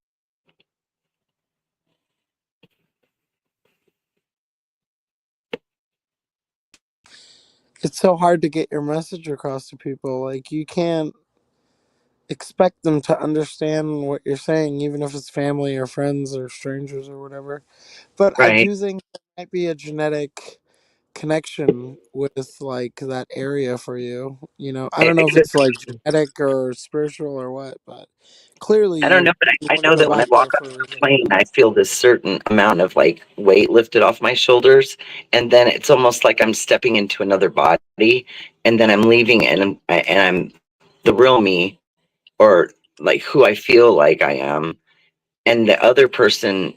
it's so hard to get your message across to people. Like, you can't expect them to understand what you're saying, even if it's family or friends or strangers or whatever. But I Right. do think there might be a genetic connection with like that area for you. I don't know if it's like genetic or spiritual or what, but clearly I don't know, but you I want to know go that when I back walk there off for a the reason. plane, I feel this certain amount of like weight lifted off my shoulders, and then it's almost like I'm stepping into another body, and then I'm leaving, and I'm the real me, or like who I feel like I am, and the other person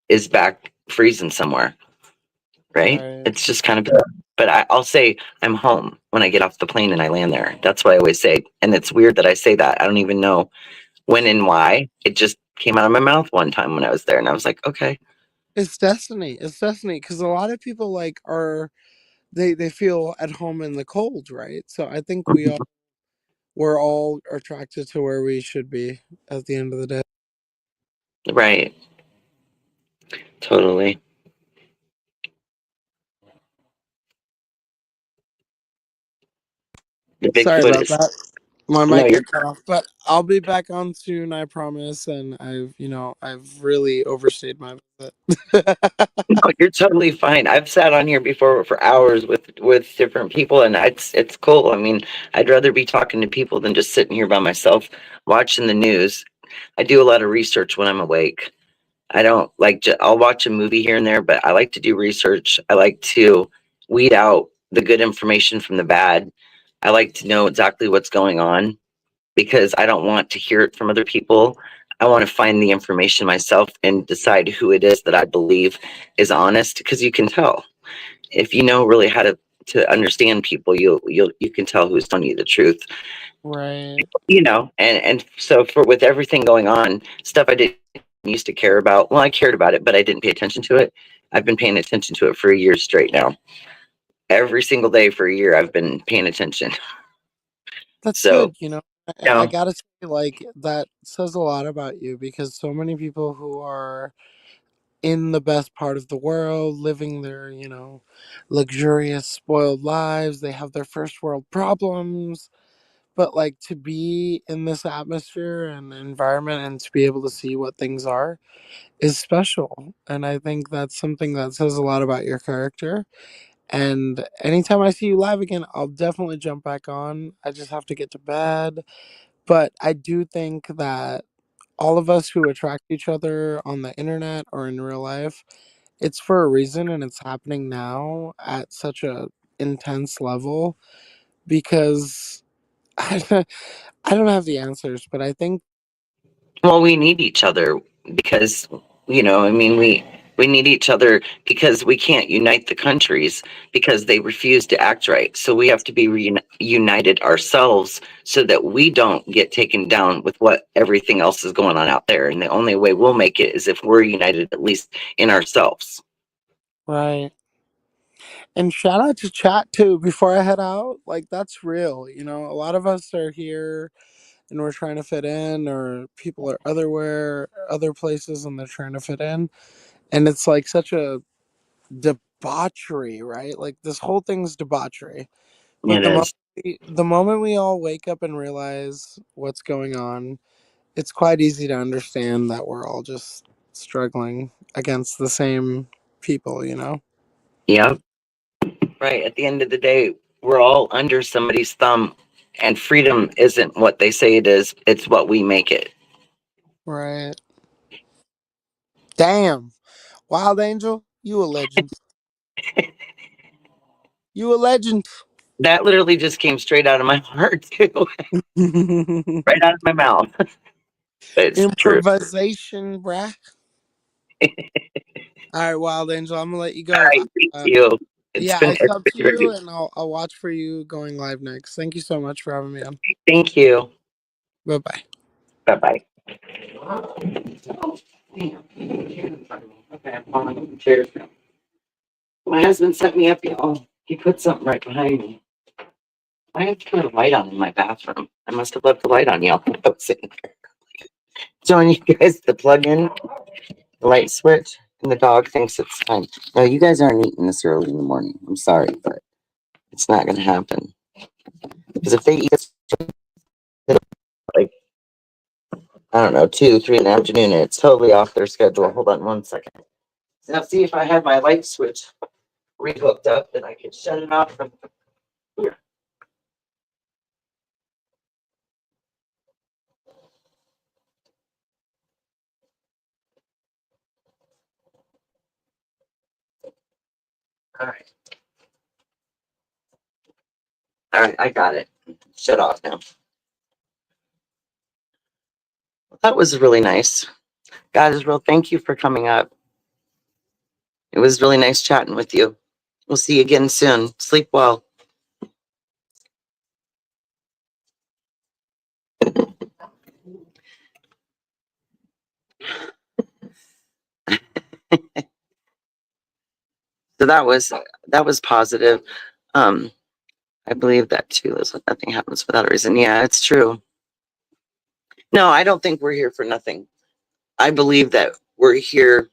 is back freezing somewhere, right? Right. It's just kind of, but I'll say I'm home when I get off the plane and I land there. That's what I always say, and it's weird that I say that. I don't even know when and why. It just came out of my mouth one time when I was there, and I was like, okay. It's destiny. It's destiny because a lot of people like are they feel at home in the cold, right? So I think we're all attracted to where we should be at the end of the day. Right. Totally. The Sorry Bigfoot about is, that. My no, mic you're got cut off, but I'll be back on soon, I promise. And I've really overstayed my visit. no, you're totally fine. I've sat on here before for hours with different people, and it's cool. I mean, I'd rather be talking to people than just sitting here by myself watching the news. I do a lot of research when I'm awake. I don't like I'll watch a movie here and there, but I like to do research. I like to weed out the good information from the bad. I like to know exactly what's going on because I don't want to hear it from other people. I want to find the information myself and decide who it is that I believe is honest, because you can tell if you know really how to understand people, you can tell who's telling you the truth. Right. And so for with everything going on, stuff I didn't used to care about. Well, I cared about it, but I didn't pay attention to it. I've been paying attention to it for a year straight now. Every single day for a year, I've been paying attention. That's So, good. I no, gotta say, like, that says a lot about you because so many people who are in the best part of the world, living their, luxurious, spoiled lives, they have their first world problems. But, like, to be in this atmosphere and environment and to be able to see what things are is special. And I think that's something that says a lot about your character. And anytime I see you live again, I'll definitely jump back on. I just have to get to bed. But I do think that all of us who attract each other on the internet or in real life, it's for a reason and it's happening now at such a intense level because I don't have the answers, but I think well, we need each other because, I mean, we need each other because we can't unite the countries because they refuse to act right. So we have to be united ourselves so that we don't get taken down with what everything else is going on out there. And the only way we'll make it is if we're united, at least in ourselves. right. And shout out to chat too before I head out. Like that's real. A lot of us are here and we're trying to fit in or people are other places and they're trying to fit in. And it's like such a debauchery, right? Like this whole thing's debauchery. But It is. the moment we all wake up and realize what's going on, it's quite easy to understand that we're all just struggling against the same people. Yeah. Right. At the end of the day, we're all under somebody's thumb, and freedom isn't what they say it is, it's what we make it. Right. Damn. Wild Angel, you a legend. You a legend. That literally just came straight out of my heart too, right out of my mouth. But it's true. Improvisation, bruh. All right, Wild Angel, I'm gonna let you All go. right, thank Uh, you. It's yeah, been I subbed to you, great. and I'll watch for you going live next. Thank you so much for having me on. Thank you. Bye bye. Bye bye. Okay, I'm falling the chairs now. My husband set me up, y'all. He put something right behind me. I have to put a light on in my bathroom. I must have left the light on, y'all. I was sitting there showing you guys the plug in, the light switch, and the dog thinks it's time. No, you guys aren't eating this early in the morning. I'm sorry, but it's not going to happen. Because if they eat this, like, I don't know, 2, 3 in the afternoon, and it's totally off their schedule. Hold on one second. Now, see if I have my light switch rehooked up, then I can shut it off from here. All right. All right, I got it. Shut off now. That was really nice. God is real. Thank you for coming up. It was really nice chatting with you. We'll see you again soon. Sleep well. So that was positive. Um, I believe that too. Is nothing happens without a reason. Yeah, it's true. No, I don't think we're here for nothing. I believe that we're here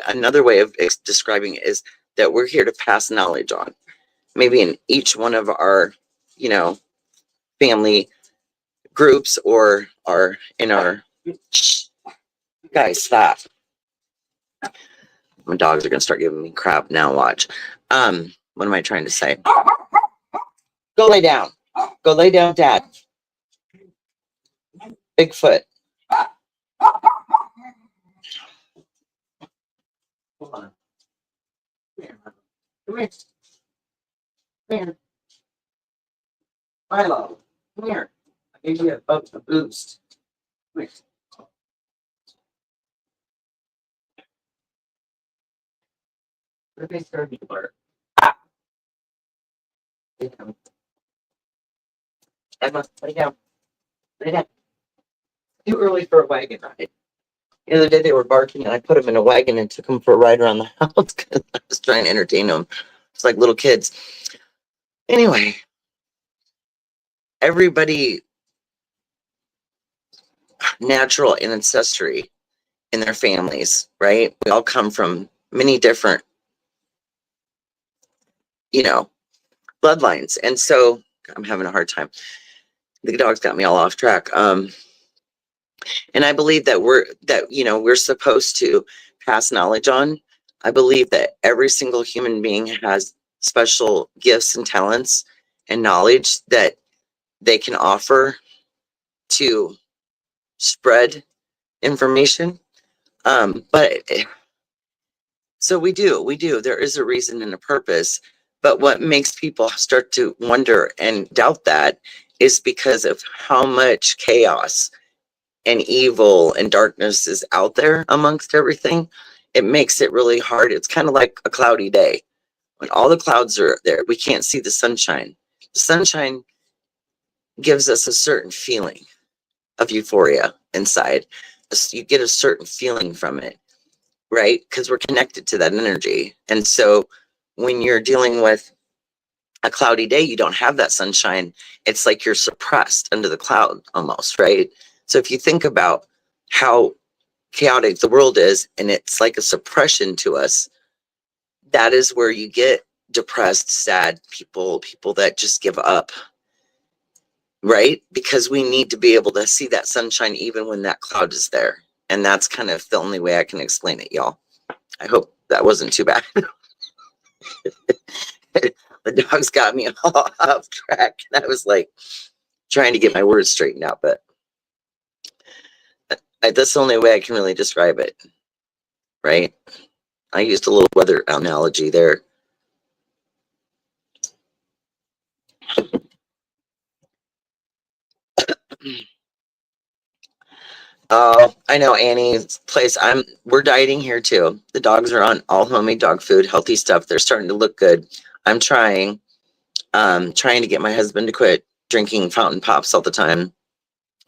another way of describing it is that we're here to pass knowledge on. Maybe in each one of our, you know, family groups or our in our guys, stop. My dogs are gonna start giving me crap now. Watch. What am I trying to say? Go lay down. Go lay down, Dad. Bigfoot. Hold on. Come here. Come here. Come here. Milo. Come here. I gave you a boost. Come here. What did they serve you for? Ah. Lay down. Emma, lay down. Lay down. Too early for a wagon ride. The other day they were barking and I put them in a wagon and took them for a ride around the house because I was trying to entertain them. It's like little kids. Anyway, everybody natural ancestry in their families, right? We all come from many different, you know, bloodlines. And so I'm having a hard time. The dog's got me all off track. And I believe that we're supposed to pass knowledge on. I believe that every single human being has special gifts and talents and knowledge that they can offer to spread information. But so we do. There is a reason and a purpose. But what makes people start to wonder and doubt that is because of how much chaos and evil and darkness is out there amongst everything. It makes it really hard. It's kind of like a cloudy day. When all the clouds are there, we can't see the sunshine. The sunshine gives us a certain feeling of euphoria inside. You get a certain feeling from it, right? Because we're connected to that energy. And so when you're dealing with a cloudy day, you don't have that sunshine. It's like you're suppressed under the cloud almost, right? So if you think about how chaotic the world is and it's like a suppression to us, that is where you get depressed, sad people that just give up, right? Because we need to be able to see that sunshine even when that cloud is there. And that's kind of the only way I can explain it, y'all. I hope that wasn't too bad. The dogs got me all off track. And I was like trying to get my words straightened out, but that's the only way I can really describe it, right? I used a little weather analogy there. Oh, I know Annie's place. We're dieting here too. The dogs are on all homemade dog food, healthy stuff. They're starting to look good. I'm trying to get my husband to quit drinking fountain pops all the time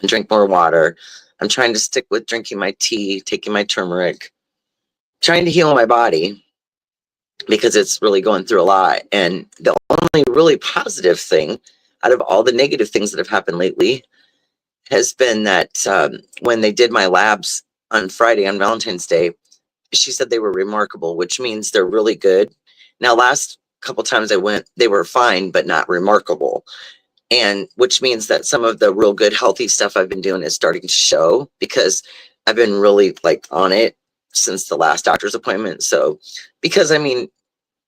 and drink more water. I'm trying to stick with drinking my tea, taking my turmeric, trying to heal my body because it's really going through a lot. And the only really positive thing out of all the negative things that have happened lately has been that when they did my labs on Friday on Valentine's Day, she said they were remarkable, which means they're really good. Now, last couple times I went, they were fine, but not remarkable. And which means that some of the real good, healthy stuff I've been doing is starting to show because I've been really like on it since the last doctor's appointment. So, because I mean,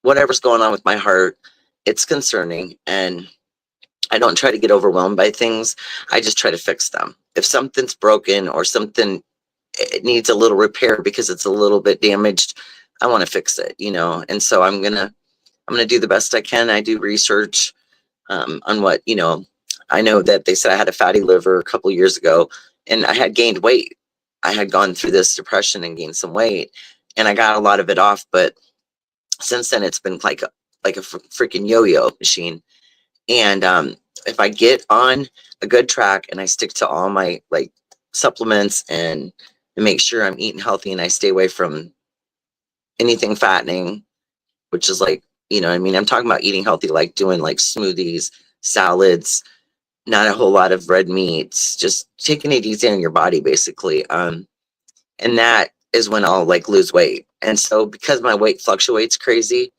whatever's going on with my heart, it's concerning. And I don't try to get overwhelmed by things. I just try to fix them. If something's broken or something it needs a little repair because it's a little bit damaged, I want to fix it, you know. And so I'm gonna do the best I can. I do research on what you know. I know that they said I had a fatty liver a couple years ago, and I had gained weight. I had gone through this depression and gained some weight, and I got a lot of it off. But since then, it's been like a freaking yo-yo machine. And if I get on a good track and I stick to all my like supplements and make sure I'm eating healthy and I stay away from anything fattening, which is like, you know, I mean, I'm talking about eating healthy, like doing like smoothies, salads, not a whole lot of red meats, just taking it easy on your body, basically. And that is when I'll like lose weight. And so because my weight fluctuates crazy,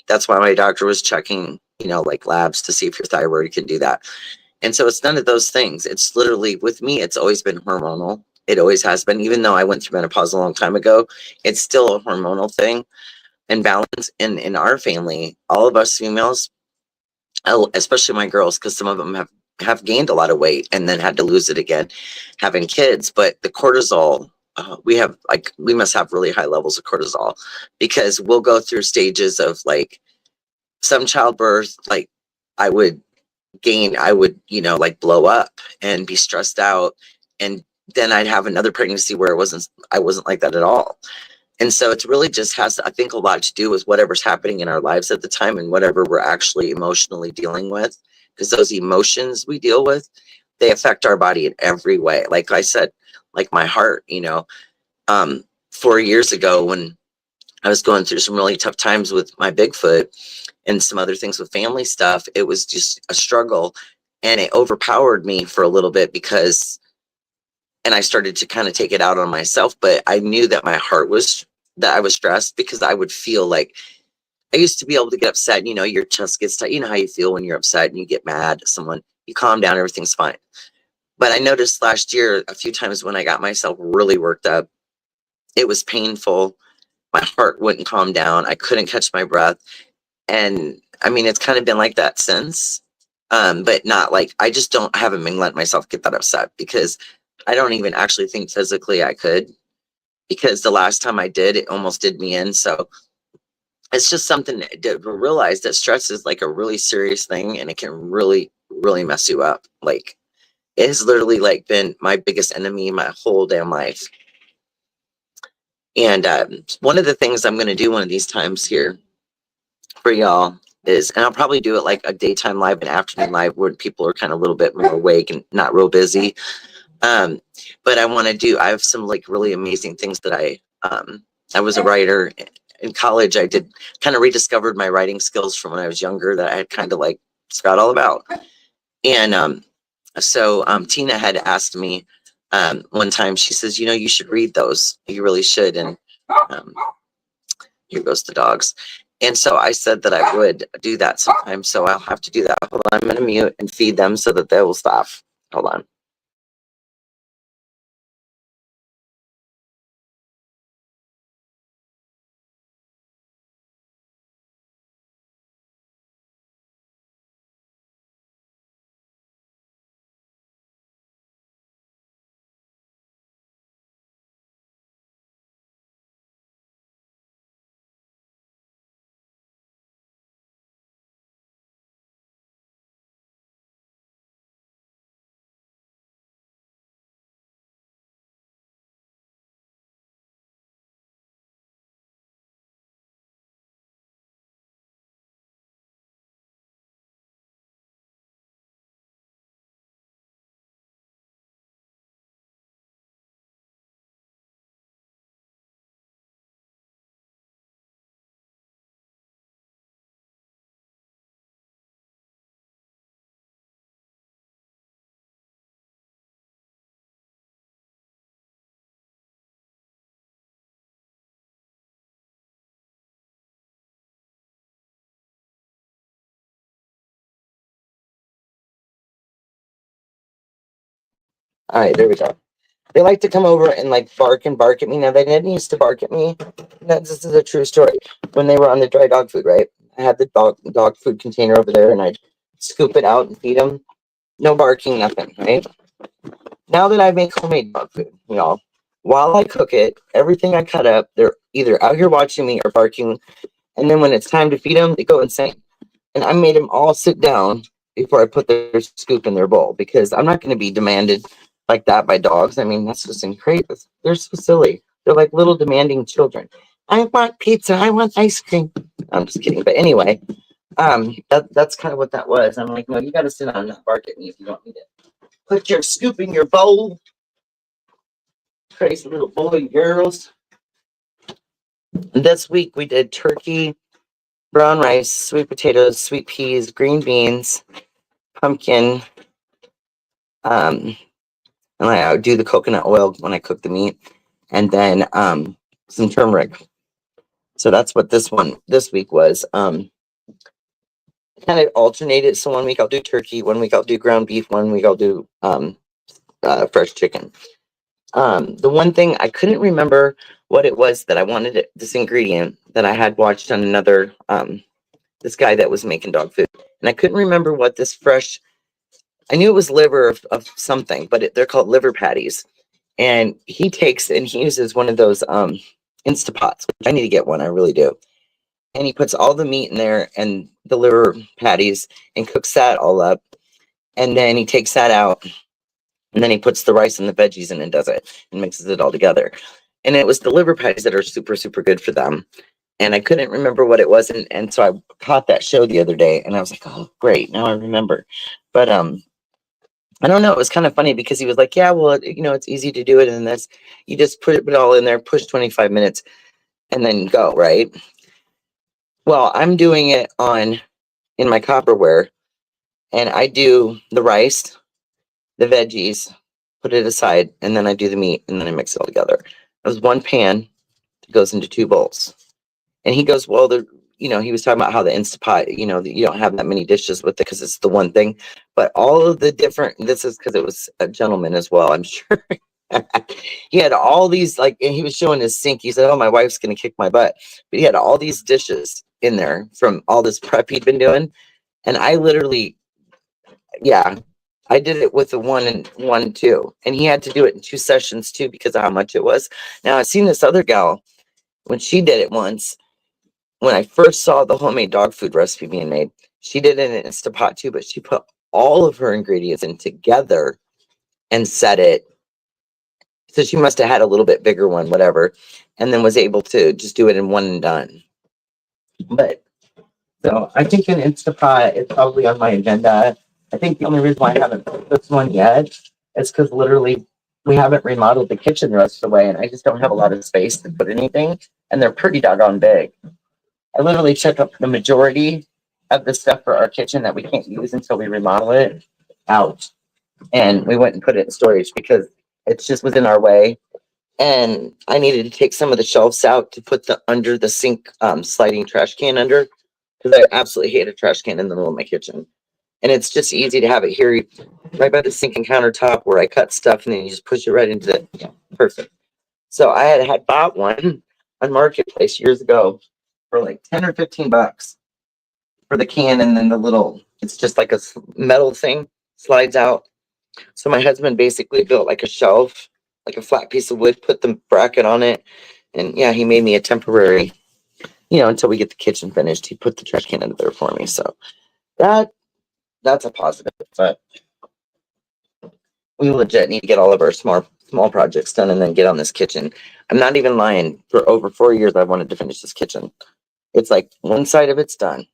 that's why my doctor was checking, you know, like labs to see if your thyroid can do that. And so it's none of those things. It's literally with me, it's always been hormonal. It always has been, even though I went through menopause a long time ago, it's still a hormonal thing and balance in our family. All of us females, especially my girls, because some of them have gained a lot of weight and then had to lose it again, having kids. But the cortisol, we must have really high levels of cortisol because we'll go through stages of like some childbirth, like I would I would, you know, like blow up and be stressed out. And then I'd have another pregnancy where I wasn't like that at all. And so it's really just has, I think, a lot to do with whatever's happening in our lives at the time and whatever we're actually emotionally dealing with. Because those emotions we deal with, they affect our body in every way. Like I said, like my heart, you know, 4 years ago when I was going through some really tough times with my Bigfoot and some other things with family stuff, it was just a struggle and it overpowered me for a little bit because, and I started to kind of take it out on myself, but I knew that that I was stressed because I would feel like I used to be able to get upset. And, you know, your chest gets tight. You know how you feel when you're upset and you get mad at someone, you calm down, everything's fine. But I noticed last year, a few times when I got myself really worked up, it was painful. My heart wouldn't calm down. I couldn't catch my breath. And I mean, it's kind of been like that since. But not like I just haven't been letting myself get that upset because I don't even actually think physically I could because the last time I did, it almost did me in. So it's just something to realize that stress is like a really serious thing and it can really, really mess you up. Like it has literally like been my biggest enemy my whole damn life. And one of the things I'm going to do one of these times here for y'all is, and I'll probably do it like a daytime live and afternoon live where people are kind of a little bit more awake and not real busy. Um, but I have some like really amazing things that I was a writer in college. I did kind of rediscovered my writing skills from when I was younger that I had kind of like forgot all about. And Tina had asked me one time, she says, you know, you should read those. You really should. And um, here goes the dogs. And so I said that I would do that sometime. So I'll have to do that. Hold on, I'm going to mute and feed them so that they will stop. Hold on. All right, there we go. They like to come over and like bark and bark at me. Now they didn't used to bark at me. This is a true story. When they were on the dry dog food, right? I had the dog food container over there, and I'd scoop it out and feed them. No barking, nothing, right? Now that I make homemade dog food, y'all, while I cook it, everything I cut up, they're either out here watching me or barking. And then when it's time to feed them, they go insane. And I made them all sit down before I put their scoop in their bowl because I'm not going to be demanded like that by dogs. I mean, that's just crazy. They're so silly. They're like little demanding children. I want pizza. I want ice cream. I'm just kidding. But anyway, that's kind of what that was. I'm like, no, you got to sit down and not bark at me if you want me to put your scoop in your bowl. Crazy little boy girls. And this week we did turkey, brown rice, sweet potatoes, sweet peas, green beans, pumpkin. And I would do the coconut oil when I cook the meat, and then some turmeric. So that's what this week was. Kind of alternated. So 1 week I'll do turkey, 1 week I'll do ground beef, 1 week I'll do fresh chicken. The one thing I couldn't remember what it was that I wanted this ingredient that I had watched on another this guy that was making dog food, and I couldn't remember what this fresh. I knew it was liver of something, but they're called liver patties. And he takes and he uses one of those Instapots. I need to get one. I really do. And he puts all the meat in there and the liver patties and cooks that all up. And then he takes that out. And then he puts the rice and the veggies in and does it and mixes it all together. And it was the liver patties that are super, super good for them. And I couldn't remember what it was. And so I caught that show the other day and I was like, oh, great. Now I remember. But I don't know. It was kind of funny because he was like, yeah, well, it's easy to do it. And this, you just put it all in there, push 25 minutes and then go, right? Well, I'm doing it in my Copperware, and I do the rice, the veggies, put it aside, and then I do the meat and then I mix it all together. It was one pan that goes into 2 bowls. And he goes, well, he was talking about how the Instapot, you don't have that many dishes with it because it's the one thing. But all of the different, this is because it was a gentleman as well, I'm sure. He had all these, and he was showing his sink. He said, oh, my wife's going to kick my butt. But he had all these dishes in there from all this prep he'd been doing. And I literally, yeah, I did it with the 1 and 1 too. And he had to do it in 2 sessions too because of how much it was. Now, I've seen this other gal, when she did it once, when I first saw the homemade dog food recipe being made, she did it in Instapot too, but she put all of her ingredients in together and set it. So she must have had a little bit bigger one, whatever, and then was able to just do it in one and done. But so I think an Instapot is probably on my agenda. I think the only reason why I haven't put this one yet is because literally we haven't remodeled the kitchen the rest of the way, and I just don't have a lot of space to put anything, and they're pretty doggone big. I literally took up the majority of the stuff for our kitchen that we can't use until we remodel it out. And we went and put it in storage because it just was in our way. And I needed to take some of the shelves out to put the under the sink sliding trash can under, because I absolutely hate a trash can in the middle of my kitchen. And it's just easy to have it here right by the sink and countertop where I cut stuff, and then you just push it right into the perfect. So I had bought one on Marketplace years ago for like 10 or 15 bucks for the can, and then it's just like a metal thing, slides out. So my husband basically built like a shelf, like a flat piece of wood, put the bracket on it, and yeah, he made me a temporary, until we get the kitchen finished. He put the trash can under there for me. So that's a positive. But we legit need to get all of our small projects done and then get on this kitchen. I'm not even lying. For over 4 years, I wanted to finish this kitchen. It's like one side of it's done.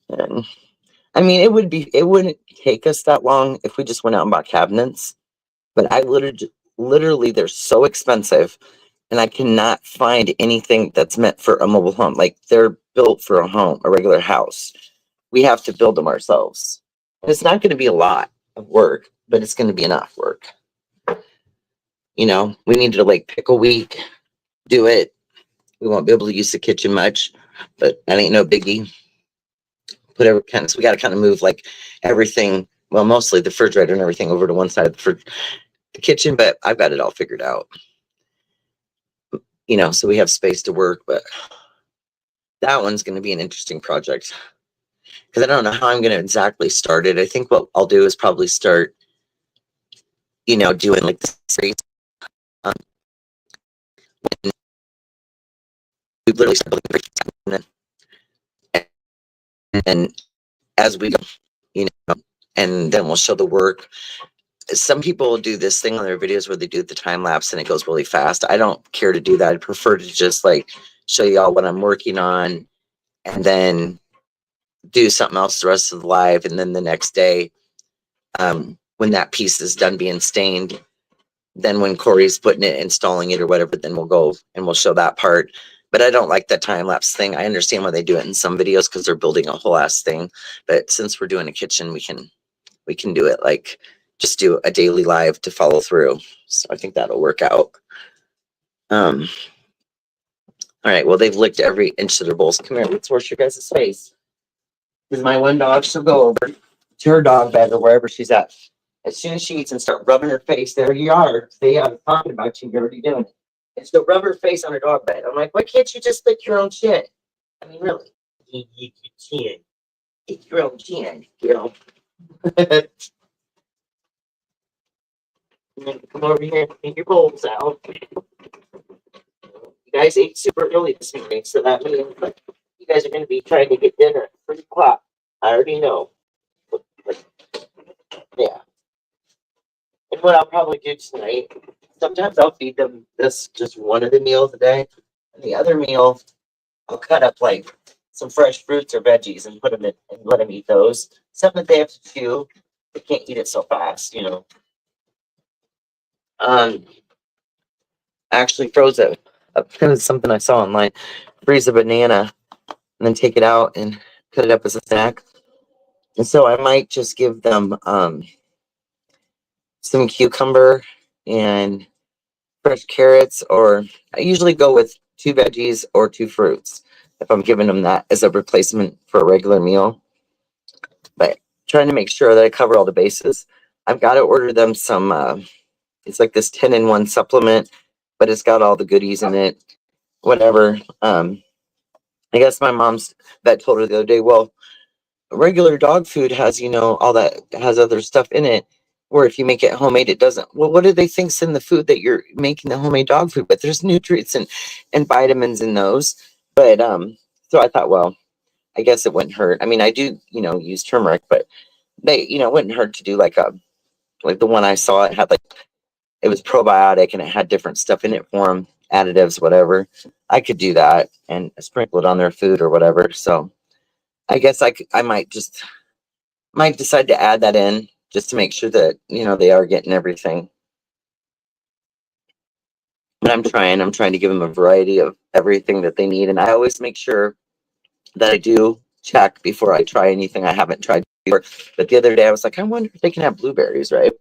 And I mean, it wouldn't take us that long if we just went out and bought cabinets. But I literally, they're so expensive, and I cannot find anything that's meant for a mobile home. Like, they're built for a home, a regular house. We have to build them ourselves. And it's not going to be a lot of work, but it's going to be enough work. We need to pick a week, do it. We won't be able to use the kitchen much, but that ain't no biggie. So we got to kind of move everything well, mostly the refrigerator and everything over to one side of the kitchen, but I've got it all figured out. So we have space to work, but that one's going to be an interesting project because I don't know how I'm going to exactly start it. I think what I'll do is probably start, doing like the series. Um, we literally start building and as we go, you know, and then we'll show the work. Some people do this thing on their videos where they do the time lapse and it goes really fast. I don't care to do that. I prefer to just like show y'all what I'm working on and then do something else the rest of the live. And then the next day, when that piece is done being stained, then when Corey's putting it, installing it or whatever, then we'll go and we'll show that part. But I don't like that time lapse thing. I understand why they do it in some videos because they're building a whole ass thing. But since we're doing a kitchen, we can do it like just do a daily live to follow through. So I think that'll work out. All right. Well, they've licked every inch of their bowls. Come here. Let's wash your guys' face. Because my one dog, she'll go over to her dog bed or wherever she's at. As soon as she eats and start rubbing her face, there you are. See, I'm talking about you. You're already doing it. And she'll rub her face on her dog bed. I'm like, why can't you just lick your own shit? I mean, really. You can. Lick your own chin, girl. Come over here and clean your bowls out. You guys ate super early this morning, so that means you guys are going to be trying to get dinner at 3 o'clock. I already know. But, yeah. And what I'll probably do tonight, sometimes I'll feed them this just one of the meals a day. And the other meal, I'll cut up like some fresh fruits or veggies and put them in and let them eat those. Something that they have to chew. They can't eat it so fast. I actually froze it. Kind of something I saw online. Freeze a banana and then take it out and cut it up as a snack. And so I might just give them some cucumber and fresh carrots, or I usually go with 2 veggies or 2 fruits if I'm giving them that as a replacement for a regular meal. But trying to make sure that I cover all the bases. I've got to order them some, it's like this 10-in-1 supplement, but it's got all the goodies in it, whatever. I guess my mom's vet told her the other day, well, regular dog food has, all that has other stuff in it. Or if you make it homemade, it doesn't. Well, what do they think's in the food that you're making the homemade dog food? But there's nutrients and vitamins in those. But so I thought, well, I guess it wouldn't hurt. I mean, I do, use turmeric, but it wouldn't hurt to do like the one I saw. It had it was probiotic and it had different stuff in it for them, additives, whatever. I could do that and sprinkle it on their food or whatever. So I guess I might decide to add that in just to make sure that, they are getting everything. But I'm trying to give them a variety of everything that they need. And I always make sure that I do check before I try anything I haven't tried before. But the other day I was like, I wonder if they can have blueberries, right?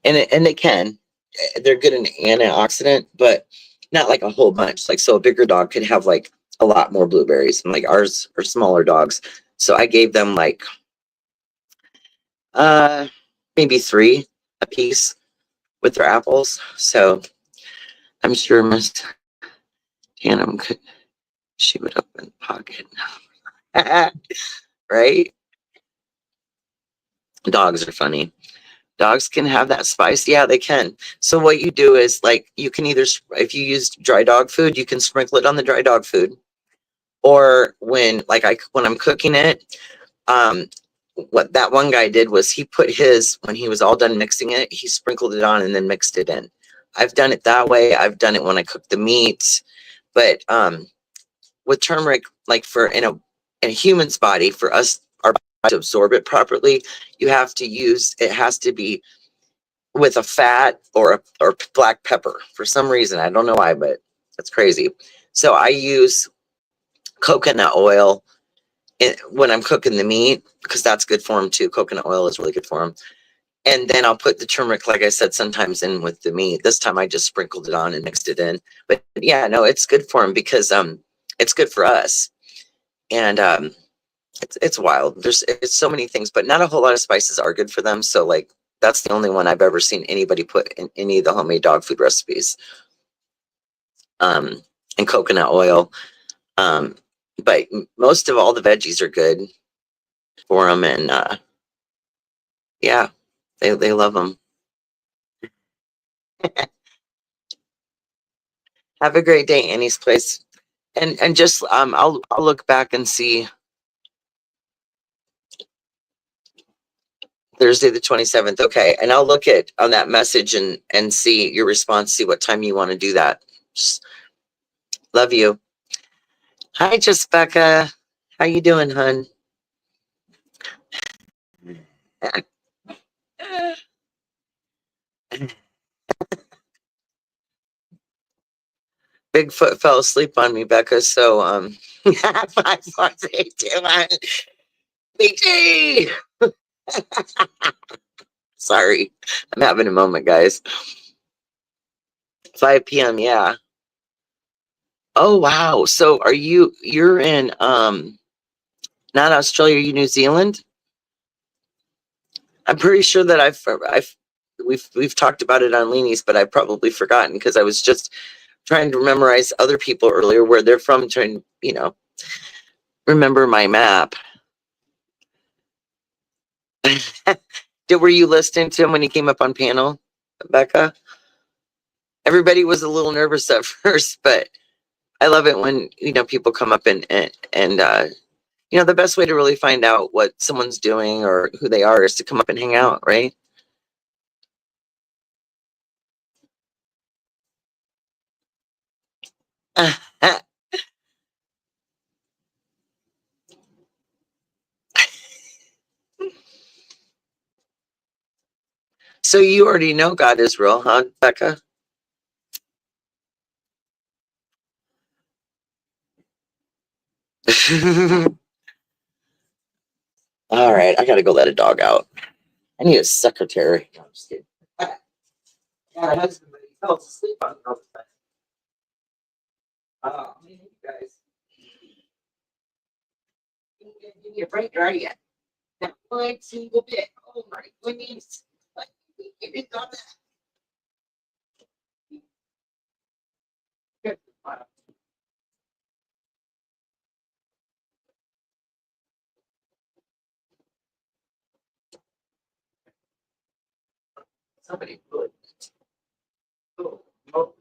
And they can. They're good in antioxidant, but not like a whole bunch. Like, so a bigger dog could have like a lot more blueberries, and like ours are smaller dogs. So I gave them like maybe 3 a piece with their apples. So I'm sure Miss Tannum could, she would open the pocket. Right? Dogs are funny. Dogs can have that spice. Yeah, they can. So what you do is like you can either, if you use dry dog food, you can sprinkle it on the dry dog food. Or when I'm cooking it, what that one guy did was he put when he was all done mixing it, he sprinkled it on and then mixed it in. I've done it that way. I've done it when I cook the meat. But with turmeric, like in a human's body, for us, our body to absorb it properly, it has to be with a fat or black pepper for some reason. I don't know why, but that's crazy. So I use coconut oil when I'm cooking the meat because that's good for them too. Coconut oil is really good for them. And then I'll put the turmeric, like I said, sometimes in with the meat. This time I just sprinkled it on and mixed it in. But yeah, no, it's good for them because it's good for us. And It's wild. It's so many things, but not a whole lot of spices are good for them. So like that's the only one I've ever seen anybody put in any of the homemade dog food recipes. And coconut oil. Um, but most of all the veggies are good for them, and yeah, they love them. Have a great day, Annie's place, and just I'll look back and see Thursday the 27th. Okay, and I'll look at on that message and see your response. See what time you want to do that. Just love you. Hi, Just Becca. How you doing, hun? Bigfoot fell asleep on me, Becca. So 5, 4, 3, 2, 1. BG. Sorry, I'm having a moment, guys. 5 p.m. Yeah. Oh wow. So you're in not Australia, you New Zealand? I'm pretty sure that we've talked about it on Leanies, but I've probably forgotten because I was just trying to memorize other people earlier where they're from, trying, remember my map. Were you listening to him when he came up on panel, Becca? Everybody was a little nervous at first, but I love it when people come up and the best way to really find out what someone's doing or who they are is to come up and hang out, right? So you already know God is real, huh, Becca? All right, I gotta go let a dog out. I need a secretary. No, I'm just kidding. I got a husband, but he fell asleep on me all the time. Oh, man, you guys. You didn't give me a break, are you? Not one single bit. Oh my goodness. Like, you didn't done that. Good. Wow. Somebody put. Oh, oh.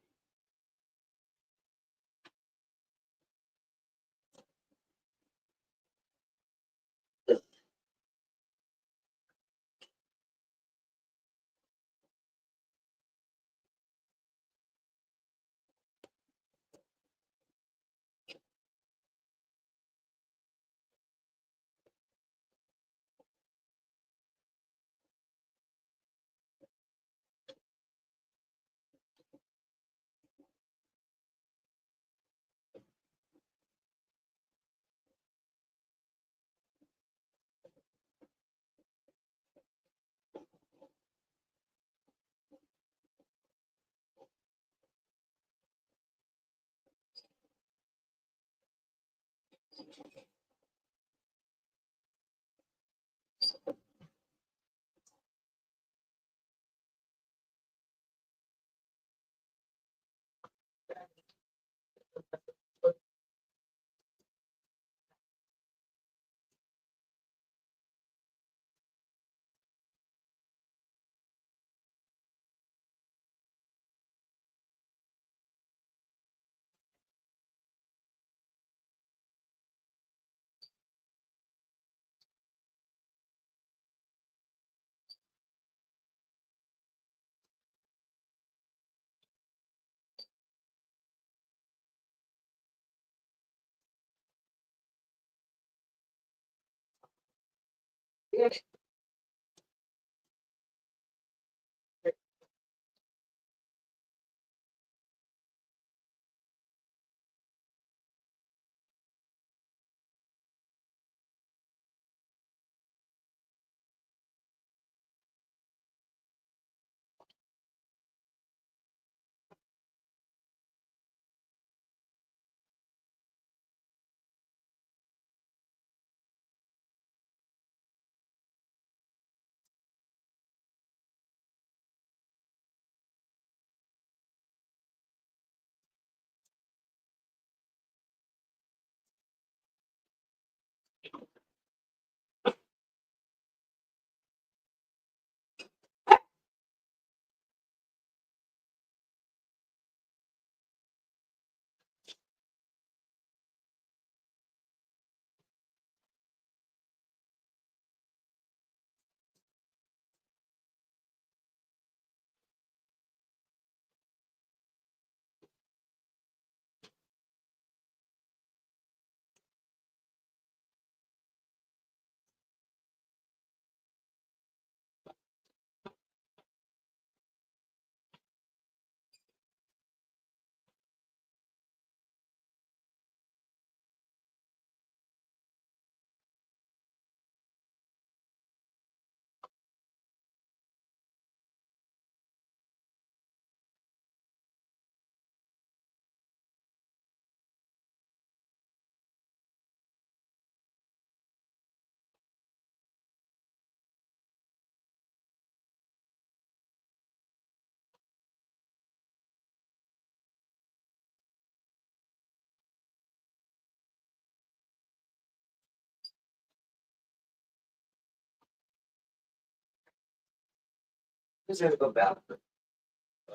He's gonna go back.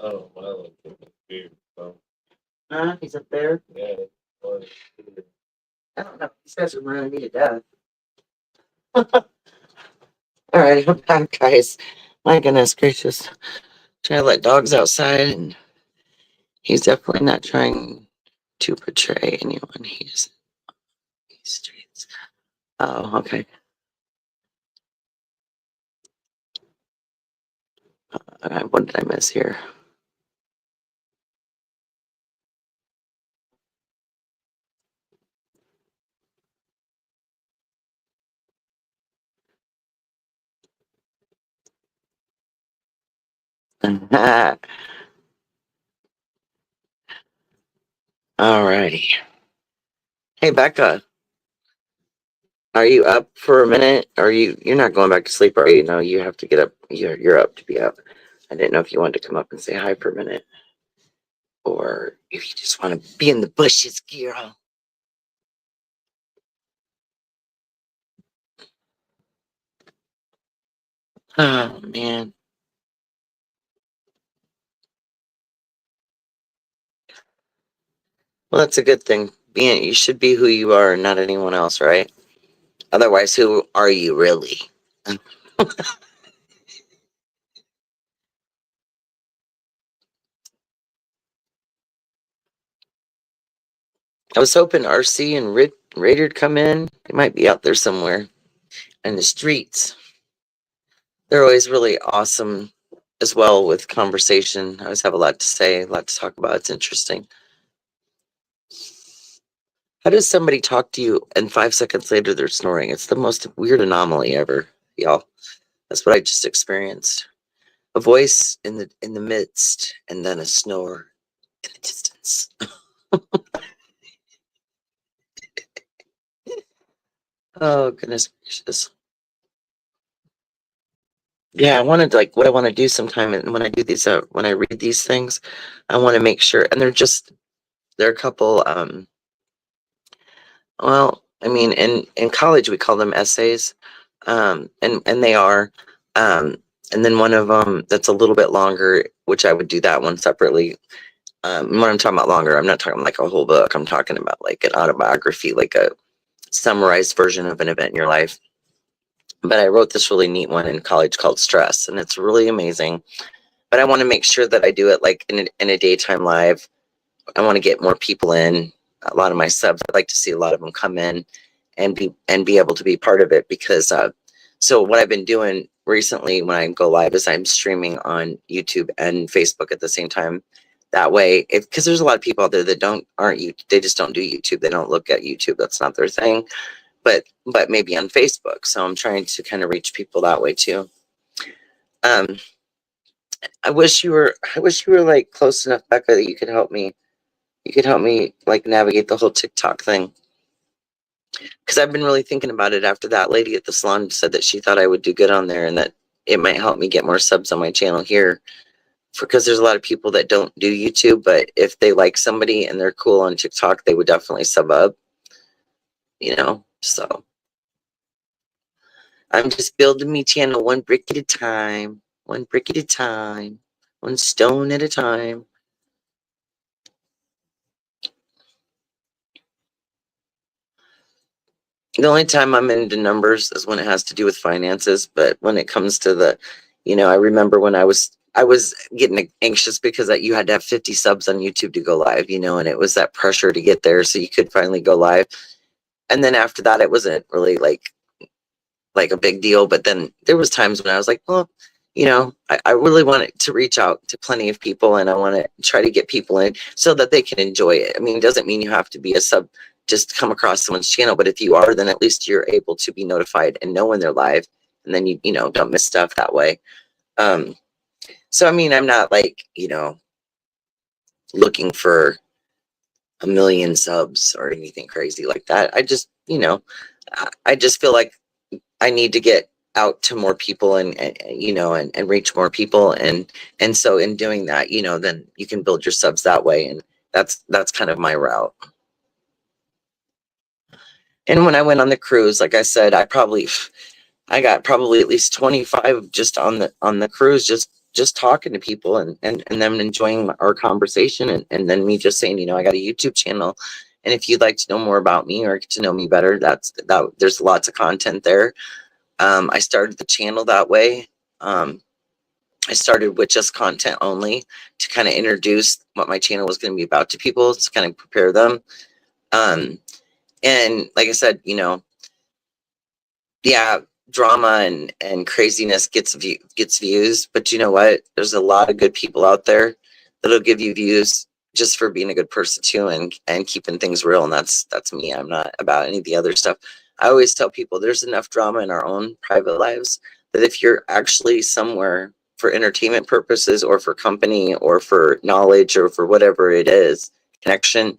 Oh, well, dude. So, He's up there. yeah. Well, I don't know. These guys are running me to death. All right, I'm back, guys. My goodness gracious. Trying to let dogs outside, and he's definitely not trying to portray anyone. He's streets. Oh, okay. All right, what did I miss here? All righty. Hey, Becca, are you up for a minute? Are you're not going back to sleep, are you? No, you have to get up. You're up to be up. I didn't know if you wanted to come up and say hi for a minute, or if you just want to be in the bushes, girl. Oh man. Well, that's a good thing. You should be who you are and not anyone else, right? Otherwise, who are you really? I was hoping RC and Raider'd come in. They might be out there somewhere in the streets. They're always really awesome as well with conversation. I always have a lot to say, a lot to talk about. It's interesting. How does somebody talk to you and 5 seconds later they're snoring? It's the most weird anomaly ever, y'all. That's what I just experienced. A voice in the midst, and then a snore in the distance. Oh goodness gracious. Yeah, I wanted like what I want to do sometime, and when I do these, when I read these things, I want to make sure, and they're a couple. Well, I mean, in college we call them essays, and they are, and then one of them that's a little bit longer, which I would do that one separately. When I'm talking about longer, I'm not talking like a whole book. I'm talking about like an autobiography, like a summarized version of an event in your life. But I wrote this really neat one in college called Stress, and it's really amazing. But I want to make sure that I do it like in a daytime live. I want to get more people in. A lot of my subs, I'd like to see a lot of them come in and be able to be part of it, because so what I've been doing recently when I go live is I'm streaming on YouTube and Facebook at the same time. That way, because there's a lot of people out there that they just don't do YouTube. They don't look at YouTube. That's not their thing. But maybe on Facebook. So I'm trying to kind of reach people that way too. I wish you were like close enough, Becca, that you could help me. You could help me like navigate the whole TikTok thing. Because I've been really thinking about it after that lady at the salon said that she thought I would do good on there, and that it might help me get more subs on my channel here. Because there's a lot of people that don't do YouTube, but if they like somebody and they're cool on TikTok, they would definitely sub up. So I'm just building my channel one brick at a time, one brick at a time, one stone at a time. The only time I'm into numbers is when it has to do with finances. But when it comes to I remember when I was getting anxious because you had to have 50 subs on YouTube to go live, and it was that pressure to get there so you could finally go live. And then after that, it wasn't really like a big deal. But then there was times when I was like, well, I really wanted to reach out to plenty of people, and I want to try to get people in so that they can enjoy it. I mean, it doesn't mean you have to be a sub, just come across someone's channel. But if you are, then at least you're able to be notified and know when they're live, and then you don't miss stuff that way. So I mean, I'm not like, looking for a million subs or anything crazy like that. I just, I just feel like I need to get out to more people and reach more people. And so in doing that, then you can build your subs that way. And that's kind of my route. And when I went on the cruise, like I said, I got probably at least 25 just on the cruise, just just talking to people and them enjoying our conversation, and then me just saying, I got a YouTube channel, and if you'd like to know more about me or get to know me better, there's lots of content there. I started the channel that way. I started with just content only to kind of introduce what my channel was going to be about to people, to kind of prepare them. And like I said, yeah, drama and craziness gets views, but you know what? There's a lot of good people out there that'll give you views just for being a good person too, and keeping things real. And that's me. I'm not about any of the other stuff. I always tell people there's enough drama in our own private lives that if you're actually somewhere for entertainment purposes or for company or for knowledge or for whatever it is, connection,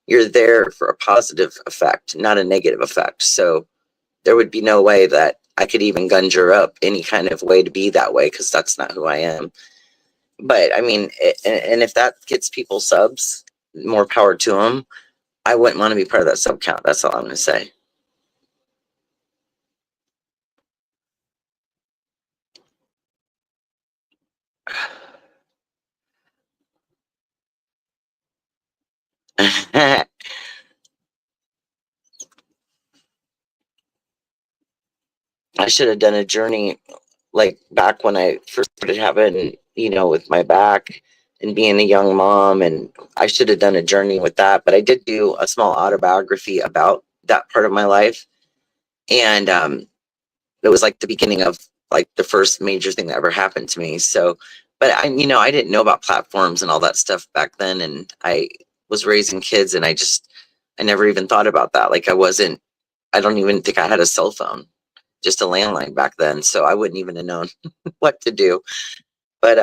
you're there for a positive effect, not a negative effect. So there would be no way that I could even conjure up any kind of way to be that way, because that's not who I am. But I mean, and if that gets people subs, more power to them. I wouldn't want to be part of that sub count. That's all I'm going to say. I should have done a journey like back when I first started having, with my back and being a young mom. And I should have done a journey with that. But I did do a small autobiography about that part of my life. And it was like the beginning of like the first major thing that ever happened to me. So, but I didn't know about platforms and all that stuff back then. And I was raising kids, and I never even thought about that. Like I don't even think I had a cell phone, just a landline back then. So I wouldn't even have known what to do. But,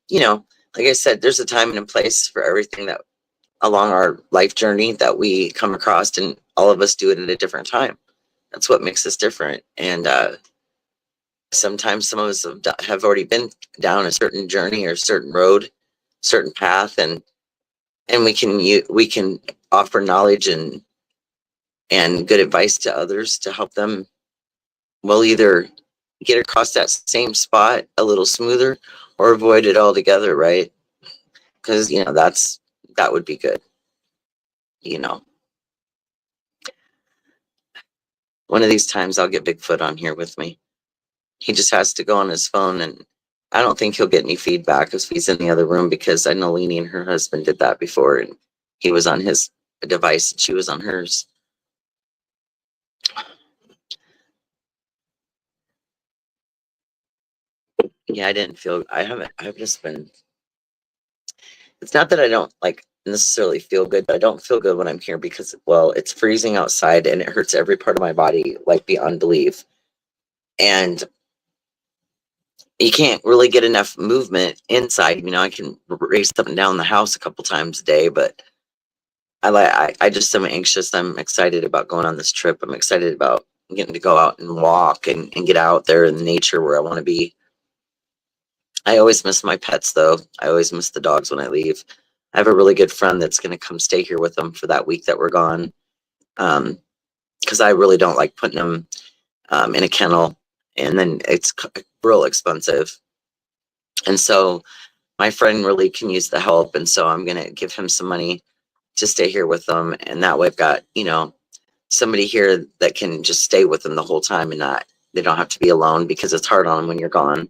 like I said, there's a time and a place for everything that along our life journey that we come across, and all of us do it at a different time. That's what makes us different. And sometimes some of us have already been down a certain journey or certain road, certain path, and we can offer knowledge and good advice to others to help them. We'll either get across that same spot a little smoother or avoid it altogether, right? Because that would be good. One of these times I'll get Bigfoot on here with me. He just has to go on his phone, and I don't think he'll get any feedback if he's in the other room, because I know Leanie and her husband did that before, and he was on his device and she was on hers. Yeah, I've just been, it's not that I don't like necessarily feel good, but I don't feel good when I'm here because, well, it's freezing outside and it hurts every part of my body, like beyond belief. And you can't really get enough movement inside. I can race up and down the house a couple times a day, but I just am anxious. I'm excited about going on this trip. I'm excited about getting to go out and walk and get out there in nature where I want to be. I always miss my pets, though. I always miss the dogs when I leave. I have a really good friend that's going to come stay here with them for that week that we're gone. Because I really don't like putting them in a kennel, and then it's real expensive. And so my friend really can use the help, and so I'm going to give him some money to stay here with them. And that way I've got, somebody here that can just stay with them the whole time, and they don't have to be alone, because it's hard on them when you're gone.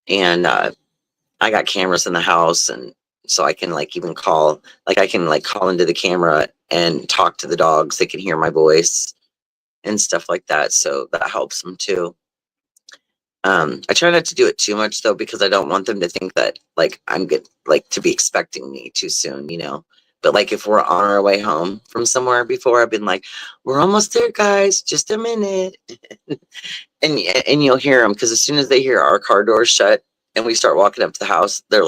And I got cameras in the house, and so I can even call, I can call into the camera and talk to the dogs. They can hear my voice and stuff like that. So that helps them too. I try not to do it too much though, because I don't want them to think that I'm good, to be expecting me too soon, But if we're on our way home from somewhere before, I've been like, we're almost there, guys, just a minute. and you'll hear them, because as soon as they hear our car doors shut and we start walking up to the house, they're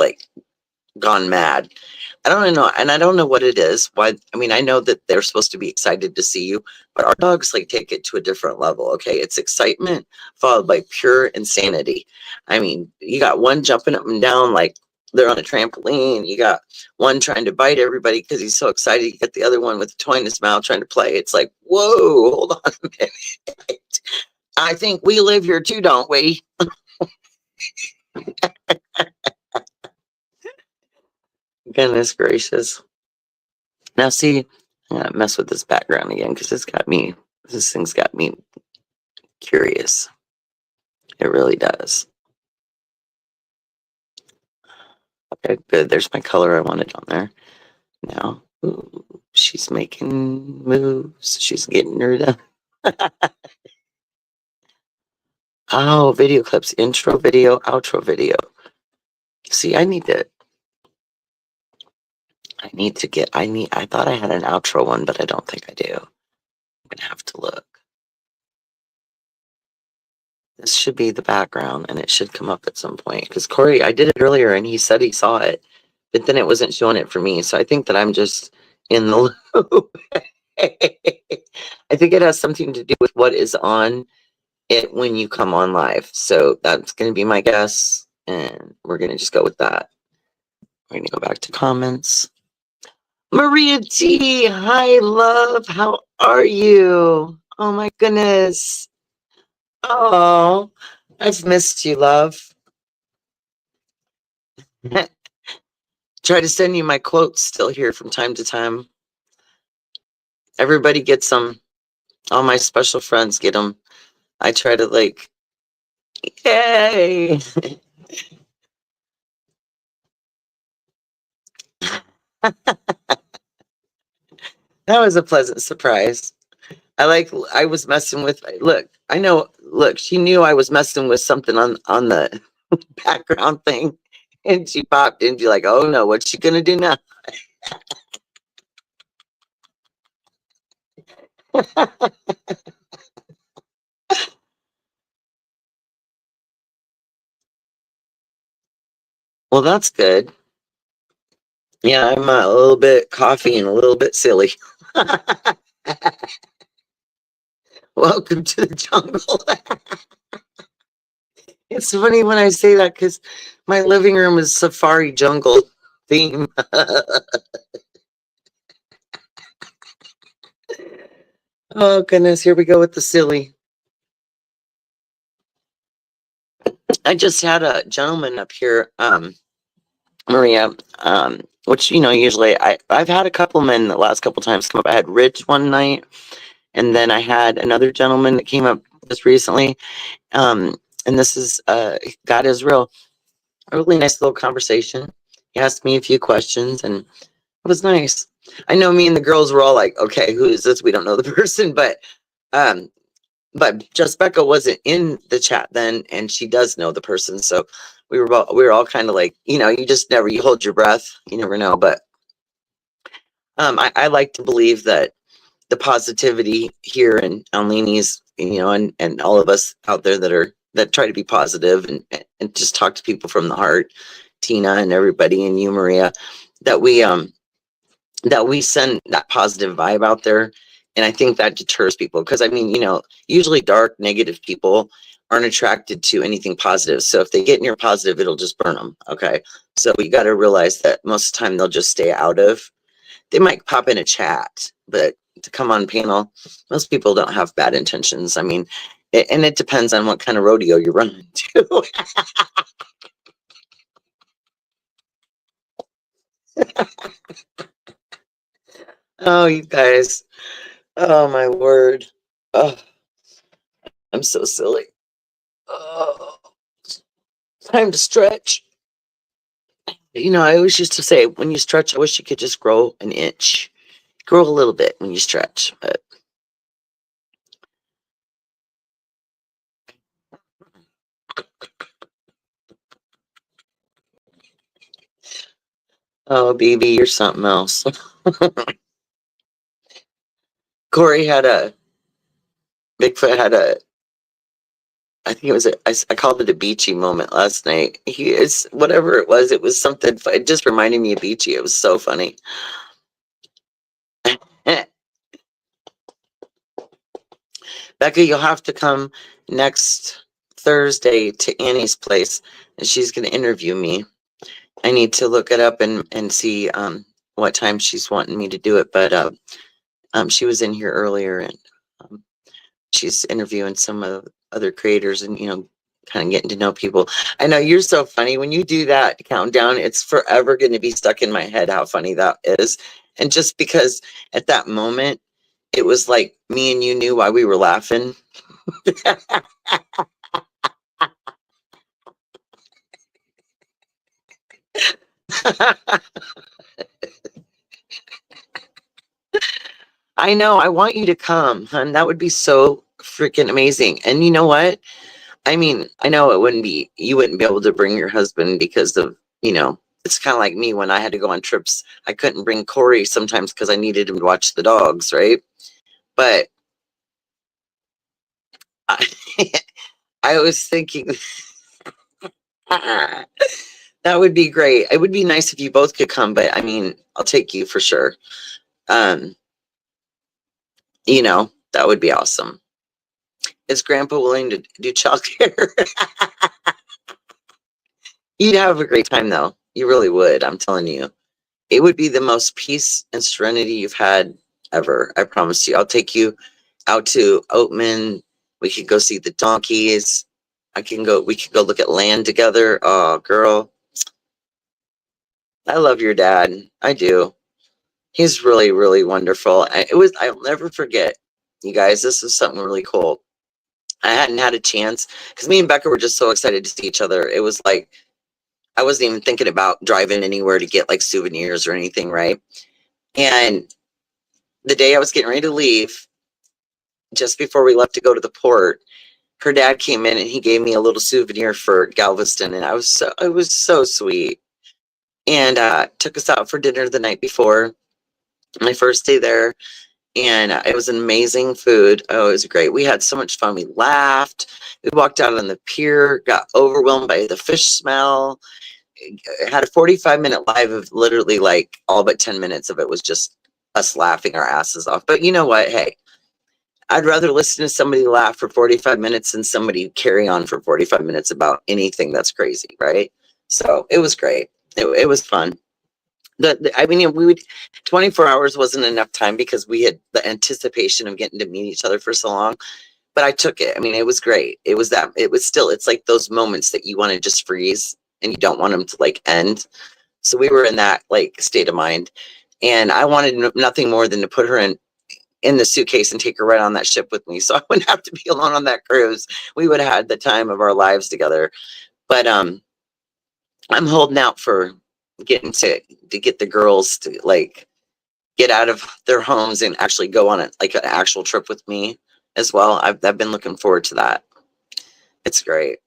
gone mad. I don't know, and I don't know what it is. Why? I mean, I know that they're supposed to be excited to see you, but our dogs take it to a different level. Okay, it's excitement followed by pure insanity. I mean, you got one jumping up and down like they're on a trampoline. You got one trying to bite everybody because he's so excited. You got the other one with a toy in his mouth trying to play. It's like, whoa, hold on a minute. I think we live here too, don't we? Goodness gracious. Now see, I'm gonna mess with this background again because this thing's got me curious. It really does. Okay, good. There's my color I wanted on there. Now, ooh, she's making moves. She's getting her done. Oh, video clips, intro video, outro video. See, I thought I had an outro one, but I don't think I do. I'm gonna have to look. This should be the background and it should come up at some point. Because Corey, I did it earlier and he said he saw it, but then it wasn't showing it for me. So I think that I'm just in the loop. I think it has something to do with what is on it when you come on live. So that's going to be my guess. And we're going to just go with that. We're going to go back to comments. Maria T, hi, love. How are you? Oh, my goodness. Oh, I've missed you, love. Try to send you my quotes still here from time to time. Everybody gets them. All my special friends get them. I try to like, yay. That was a pleasant surprise. I was messing with, look, I know, look, she knew I was messing with something on the background thing. And she popped in, be like, oh no, what's she gonna do now? Well, that's good. Yeah, I'm a little bit coffee and a little bit silly. Welcome to the jungle. It's funny when I say that because my living room is safari jungle theme. Oh goodness, here we go with the silly. I just had a gentleman up here, Maria, which usually I've had a couple men the last couple times come up. I had Rich one night, and then I had another gentleman that came up just recently. And this is God is real. A really nice little conversation. He asked me a few questions, and it was nice. I know me and the girls were all like, "Okay, who is this? We don't know the person," um, but just Becca wasn't in the chat then, and she does know the person, so we were all kind of like, you just you hold your breath, you never know. But I like to believe that the positivity here in Alini's, and all of us out there that try to be positive and just talk to people from the heart, Tina and everybody, and you, Maria, that we send that positive vibe out there. And I think that deters people because usually dark, negative people aren't attracted to anything positive. So if they get near positive, it'll just burn them. Okay. So you got to realize that most of the time they'll just stay out of, they might pop in a chat, but to come on panel, most people don't have bad intentions. And it depends on what kind of rodeo you're running to. Oh, you guys. Oh, my word. Oh, I'm so silly. Oh, time to stretch. I always used to say, when you stretch, I wish you could just grow an inch. Grow a little bit when you stretch. But oh, baby, you're something else. Corey Bigfoot had I think it was I called it a Beachy moment last night. He is, whatever it was something, it just reminded me of Beachy. It was so funny. Becca, you'll have to come next Thursday to Annie's place, and she's going to interview me. I need to look it up and see what time she's wanting me to do it. But she was in here earlier, and she's interviewing some of the other creators, and kind of getting to know people. I know you're so funny when you do that countdown. It's forever going to be stuck in my head how funny that is. And just because at that moment it was like me and you knew why we were laughing. I know. I want you to come, hun. That would be so freaking amazing. And you know what? I mean, I know it wouldn't be, you wouldn't be able to bring your husband because of, it's kind of like me when I had to go on trips. I couldn't bring Corey sometimes because I needed him to watch the dogs, right? But I, I was thinking that would be great. It would be nice if you both could come, but I mean, I'll take you for sure. Um, that would be awesome. Is Grandpa willing to do childcare? You'd have a great time, though. You really would. I'm telling you. It would be the most peace and serenity you've had ever. I promise you. I'll take you out to Oatman. We could go see the donkeys. We could go look at land together. Oh, girl. I love your dad. I do. He's really, really wonderful. I'll never forget, you guys, this is something really cool. I hadn't had a chance because me and Becca were just so excited to see each other. It was like, I wasn't even thinking about driving anywhere to get like souvenirs or anything, right? And the day I was getting ready to leave, just before we left to go to the port, her dad came in and he gave me a little souvenir for Galveston, and it was so sweet. And took us out for dinner the night before my first day there, and it was an amazing food. Oh, it was great. We had so much fun. We laughed. We walked out on the pier, got overwhelmed by the fish smell. Had a 45-minute live of literally like all but 10 minutes of it was just us laughing our asses off. But you know what? Hey, I'd rather listen to somebody laugh for 45 minutes than somebody carry on for 45 minutes about anything that's crazy, right? So it was great. It was fun. I mean, 24 hours wasn't enough time because we had the anticipation of getting to meet each other for so long. But I took it. I mean, it was great. It's like those moments that you want to just freeze and you don't want them to like end. So we were in that like state of mind. And I wanted nothing more than to put her in the suitcase and take her right on that ship with me, so I wouldn't have to be alone on that cruise. We would have had the time of our lives together. But I'm holding out for getting to get the girls to like get out of their homes and actually go on like an actual trip with me as well. I've been looking forward to that. It's great.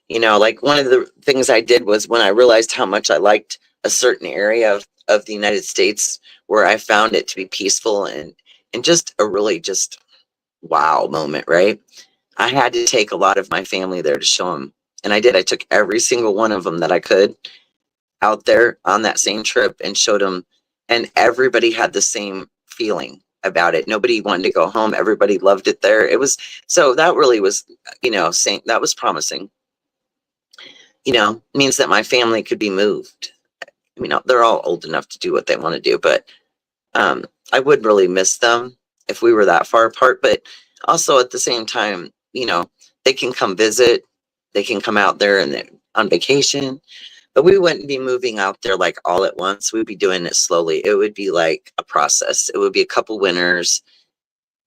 Like one of the things I did was when I realized how much I liked a certain area of the United States where I found it to be peaceful and just a really just wow moment, right? I had to take a lot of my family there to show them. And I did. I took every single one of them that I could out there on that same trip and showed them. And everybody had the same feeling about it. Nobody wanted to go home. Everybody loved it there. So that really was, saying that was promising, means that my family could be moved. I mean, they're all old enough to do what they want to do, but I would really miss them if we were that far apart. But also at the same time, they can come visit, they can come out there and on vacation, but we wouldn't be moving out there like all at once. We'd be doing it slowly. It would be like a process. It would be a couple winters,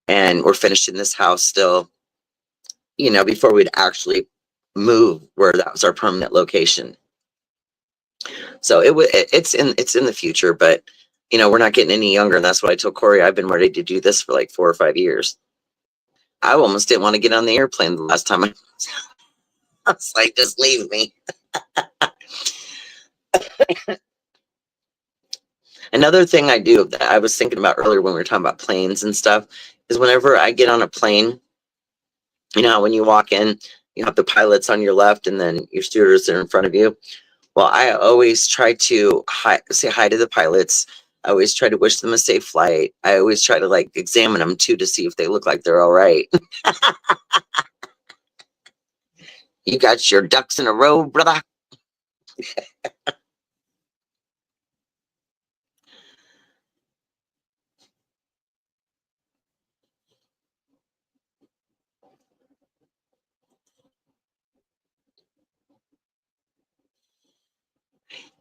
and we're finishing this house still, before we'd actually move where that was our permanent location. So it's in the future, but we're not getting any younger, and that's what I told Corey. I've been ready to do this for like 4 or 5 years. I almost didn't want to get on the airplane the last time I was like, just leave me. Another thing I do that I was thinking about earlier when we were talking about planes and stuff is whenever I get on a plane, when you walk in, you have the pilots on your left and then your stewardess are in front of you. Well, I always try to say hi to the pilots. I always try to wish them a safe flight. I always try to like examine them too to see if they look like they're all right. You got your ducks in a row, brother.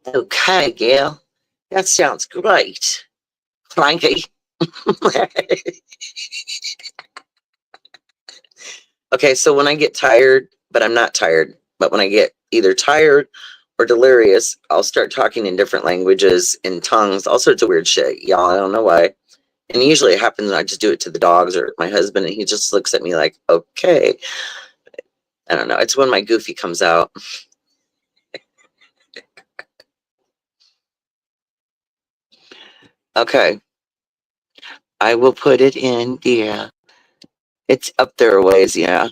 Okay, Gail. That sounds great. Frankie. Okay, so when I get tired, but I'm not tired, but when I get either tired or delirious, I'll start talking in different languages, in tongues, all sorts of weird shit. Y'all, I don't know why. And usually it happens when I just do it to the dogs or my husband, and he just looks at me like, okay. I don't know. It's when my goofy comes out. Okay. I will put it in. Yeah. It's up there a ways. Yeah.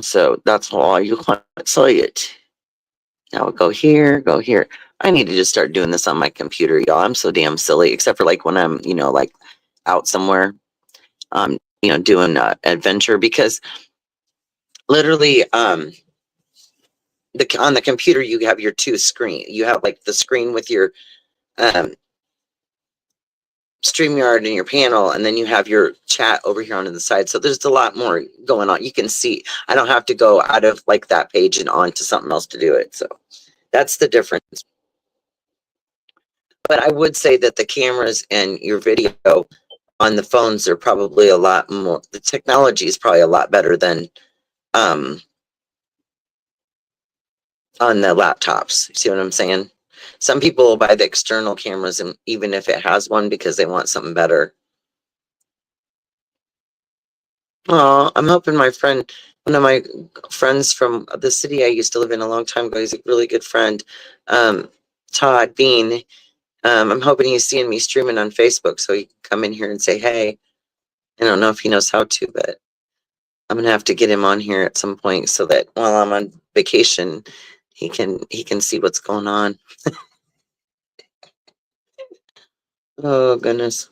So that's why you can't see it. Now we'll go here, go here. I need to just start doing this on my computer, y'all. I'm so damn silly, except for like when I'm, like out somewhere, doing adventure, because literally, on the computer, you have your two screen. You have like the screen with your um, StreamYard and your panel, and then you have your chat over here on the side. So there's a lot more going on. You can see, I don't have to go out of like that page and on to something else to do it. So that's the difference. But I would say that the cameras and your video on the phones are probably a lot more, the technology is probably a lot better than um, on the laptops. See what I'm saying? Some people will buy the external cameras, and even if it has one, because they want something better. Oh, I'm hoping my friend, one of my friends from the city I used to live in a long time ago, he's a really good friend, Todd Bean. I'm hoping he's seeing me streaming on Facebook so he can come in here and say, hey. I don't know if he knows how to, but I'm gonna have to get him on here at some point so that while I'm on vacation, he can see what's going on. Oh goodness.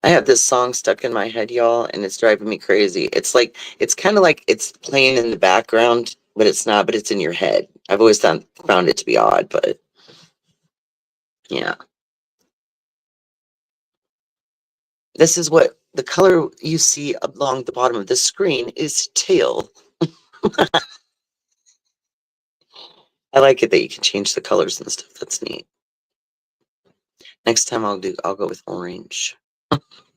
I have this song stuck in my head, y'all, and it's driving me crazy. It's kind of like it's playing in the background, but it's not, but it's in your head. I've always found it to be odd, but yeah. This is what the color you see along the bottom of the screen is teal. I like it that you can change the colors and stuff. That's neat. Next time I'll go with orange.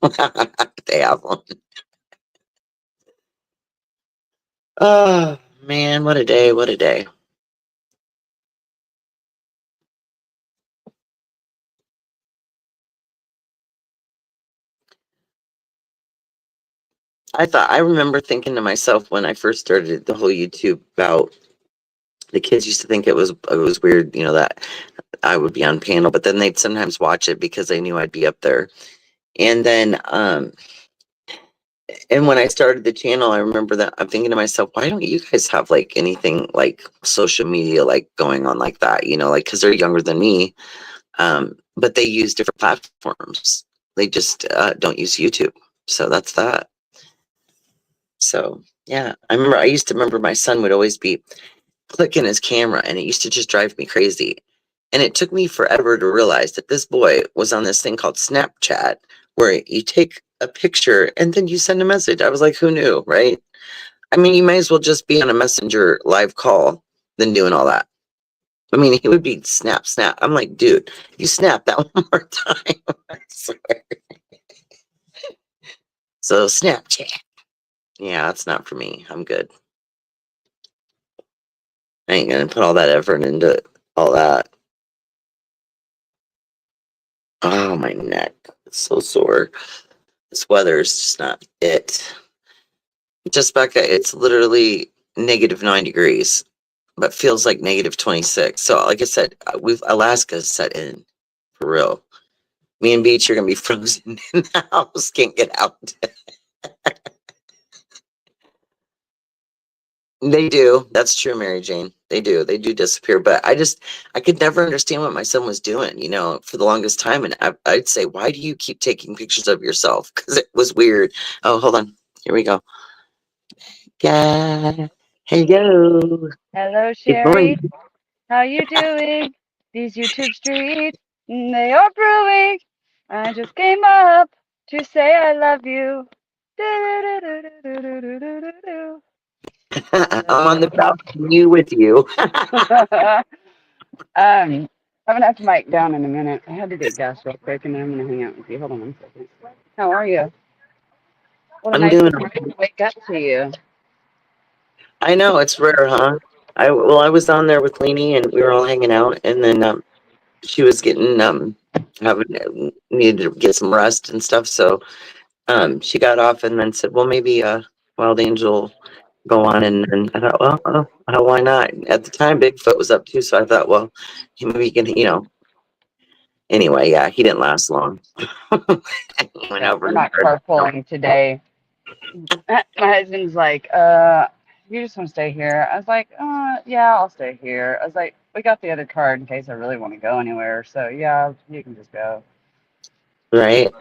They have one. Oh man, what a day, what a day. I remember thinking to myself when I first started the whole YouTube about, the kids used to think it was weird, that I would be on panel, but then they'd sometimes watch it because they knew I'd be up there. And then and when I started the channel, I remember that I'm thinking to myself, why don't you guys have like anything like social media like going on like that? Like, because they're younger than me. But they use different platforms. They just don't use YouTube. So that's that. So yeah, I used to remember my son would always be clicking his camera, and it used to just drive me crazy. And it took me forever to realize that this boy was on this thing called Snapchat, where you take a picture and then you send a message. I was like, who knew, right? I mean, you might as well just be on a messenger live call than doing all that. I mean, he would be snap, snap. I'm like, dude, you snap that one more time. I swear. So Snapchat. Yeah, it's not for me. I'm good. I ain't gonna put all that effort into all that. Oh, my neck. It's so sore. This weather is just not it. Just Becca, it's literally -9 degrees, but feels like -26. So, like I said, Alaska's set in for real. Me and Beach are gonna be frozen in the house. Can't get out. They do. That's true, Mary Jane. They do. They do disappear. But I could never understand what my son was doing, for the longest time. And I'd say, why do you keep taking pictures of yourself? Because it was weird. Oh, hold on. Here we go. Yeah. Hello. Hello, Good Sherry. morning. How you doing? These YouTube streets, they are brewing. I just came up to say I love you. Do-do-do-do-do-do-do-do-do. I'm on the balcony with you. I'm gonna have to mic down in a minute. I had to get gas real quick, and then I'm gonna hang out with you. Hold on 1 second. How are you? What a I'm nice doing. surprise to wake up to you. I know it's rare, huh? I was down there with Leanie and we were all hanging out, and then she was getting having needed to get some rest and stuff, so she got off and then said, well, maybe Wild Angel go on, and then I thought, well, why not? At the time, Bigfoot was up too, so I thought, well, maybe he can, Anyway, yeah, he didn't last long. He went Yeah, over we're to not carpooling today. My husband's like, you just want to stay here? I was like, yeah, I'll stay here. I was like, we got the other card in case I really want to go anywhere. So yeah, you can just go. right.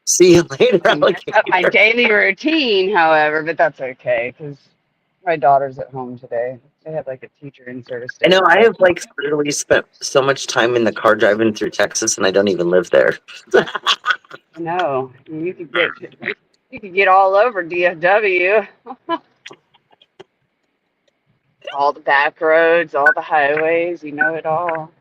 See you later, Mess up my alligator. daily routine, however, but that's okay because my daughter's at home today. They had like a teacher in service I day know I today. have like literally spent so much time in the car driving through Texas, and I don't even live there. I know you could get all over DFW, all the back roads, all the highways. You know it all.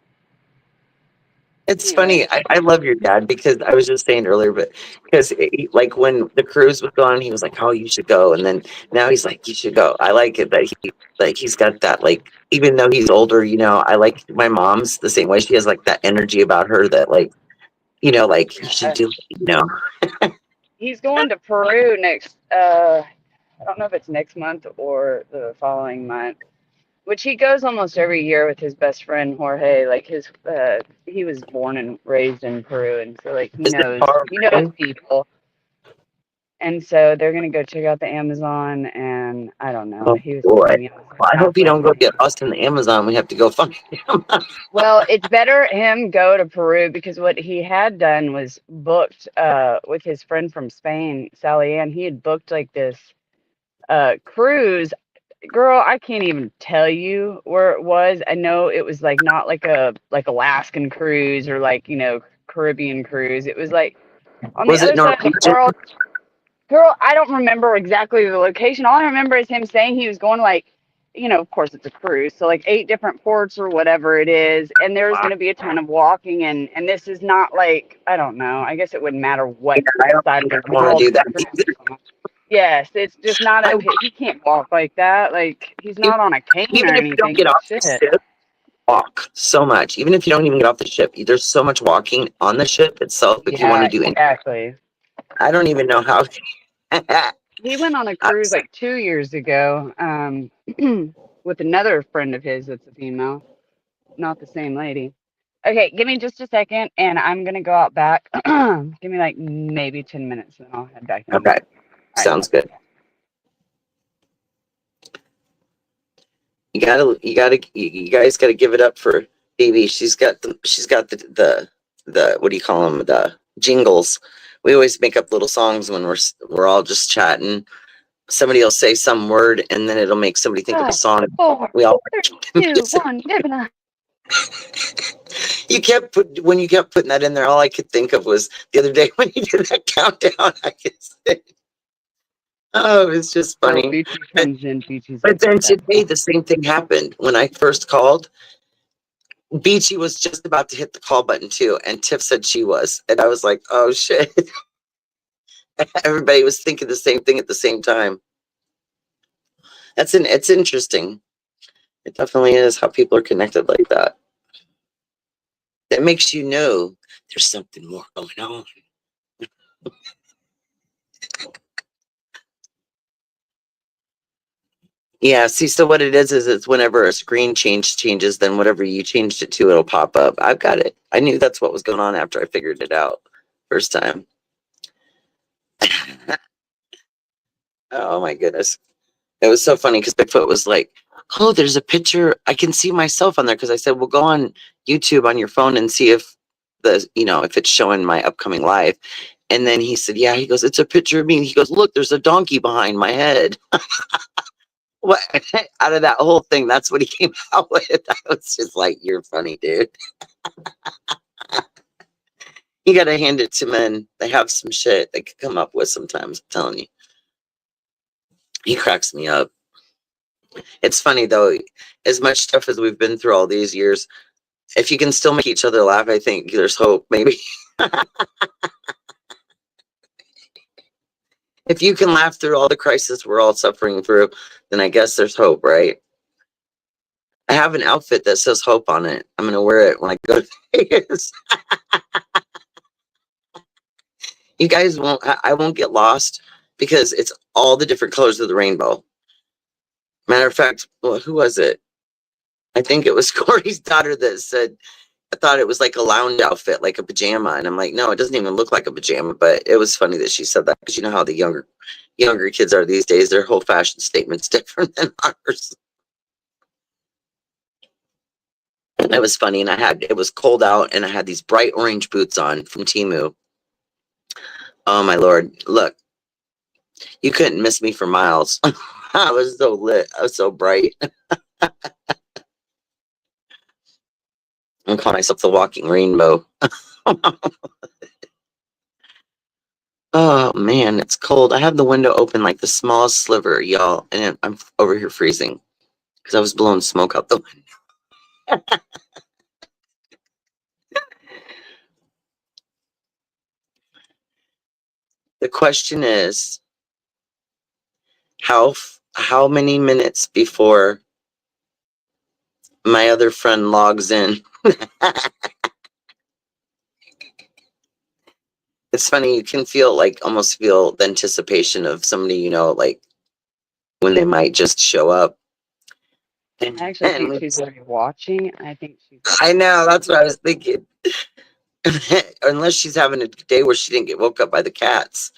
It's Anyway, funny. I love your dad, because I was just saying earlier, but because like when the cruise was going, he was like, "Oh, you should go," and then now he's like, "You should go." I like it that he's got that, like, even though he's older, I like my mom's the same way. She has like that energy about her that, like, like you should yeah, do it. he's going to Peru next. I don't know if it's next month or the following month. Which he goes almost every year with his best friend Jorge. Like he was born and raised in Peru, and so like Is it far he knows away? people. And so they're gonna go check out the Amazon, and I don't know. Oh He was boy. telling me I was like Well, I hope you halfway don't go through. get lost in the Amazon. We have to go find him. Well, it's better him go to Peru because what he had done was booked with his friend from Spain, Sally Ann. He had booked like this cruise. Girl, I can't even tell you where it was. I know it was like not like a Alaskan cruise or like, Caribbean cruise. It was like on the Was it other side of the Norwegian? world. Girl, I don't remember exactly the location. All I remember is him saying he was going like, of course it's a cruise, so like 8 different ports or whatever it is, and there's Wow. going to be a ton of walking, and this is not like, I don't know. I guess it wouldn't matter Yeah, what I don't side think of I the want to world do the that cruise either. is on. Yes, it's just not I, up. He can't walk like that. Like he's even not on a cane or even if you don't anything. get But off the shit. ship, walk so much. Even if you don't even get off the ship, there's so much walking on the ship itself. If you want to Yeah, do anything, exactly. I don't even know how. He went on a I'm cruise like 2 years ago, with another friend of his that's a female, not the same lady. Okay, give me just a second, and I'm gonna go out back. Give me like maybe 10 minutes, and I'll head back in. okay. All right, Sounds good. You guys gotta give it up for Phoebe. She's got the what do you call them? The jingles. We always make up little songs when we're all just chatting. Somebody will say some word, and then it'll make somebody think of a 5, song. 4, We all 3, 2, 1, living. when you kept putting that in there, all I could think of was the other day when you did that countdown. I could say, oh, it's just Well, funny. Beachy comes in. Beachy's But like, then what the today, hell? the same thing happened. When I first called, Beachy was just about to hit the call button too, and Tiff said she was, and I was like, "Oh shit!" Everybody was thinking the same thing at the same time. It's interesting. It definitely is how people are connected like that. That makes you know there's something more going on. Yeah, see, so what it is it's whenever a screen changes, then whatever you changed it to, it'll pop up. I've got it. I knew that's what was going on after I figured it out first time. Oh my goodness. It was so funny because Bigfoot was like, "Oh, there's a picture. I can see myself on there." Because I said, "Well, go on YouTube on your phone and see if if it's showing my upcoming live." And then he said, "Yeah." He goes, "It's a picture of me." And he goes, "Look, there's a donkey behind my head." What out of that whole thing? That's what he came out with. I was just like, "You're funny, dude." You got to hand it to men. They have some shit they could come up with sometimes. I'm telling you, he cracks me up. It's funny though, as much stuff as we've been through all these years, if you can still make each other laugh, I think there's hope, maybe. If you can laugh through all the crisis we're all suffering through, then I guess there's hope, right? I have an outfit that says hope on it. I'm going to wear it when I go to Vegas. You guys I won't get lost because it's all the different colors of the rainbow. Matter of fact, well, who was it? I think it was Corey's daughter that said, I thought it was like a lounge outfit, like a pajama. And I'm like, no, it doesn't even look like a pajama. But it was funny that she said that because you know how the younger kids are these days. Their whole fashion statement's different than ours. And it was funny. And it was cold out and I had these bright orange boots on from Temu. Oh my Lord. Look, you couldn't miss me for miles. I was so lit. I was so bright. I call myself the walking rainbow. Oh man, it's cold. I have the window open like the smallest sliver, y'all, and I'm over here freezing because I was blowing smoke out the window. The question is, how many minutes before my other friend logs in? It's funny, you can almost feel the anticipation of somebody, like when they might just show up. I actually think she's already watching. I think she's. I know, that's what I was thinking. Unless she's having a day where she didn't get woke up by the cats,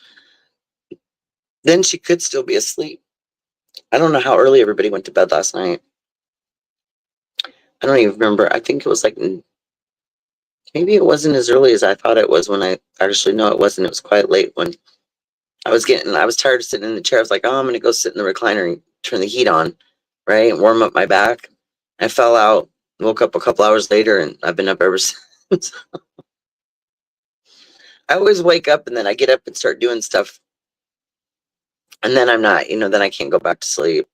then she could still be asleep. I don't know how early everybody went to bed last night. I don't even remember. I think it was like, maybe it wasn't as early as I thought it was when I actually, no, it wasn't. It was quite late when I was tired of sitting in the chair. I was like, oh, I'm going to go sit in the recliner and turn the heat on, right? And warm up my back. I fell out, woke up a couple hours later, and I've been up ever since. I always wake up and then I get up and start doing stuff. And then I'm not, then I can't go back to sleep.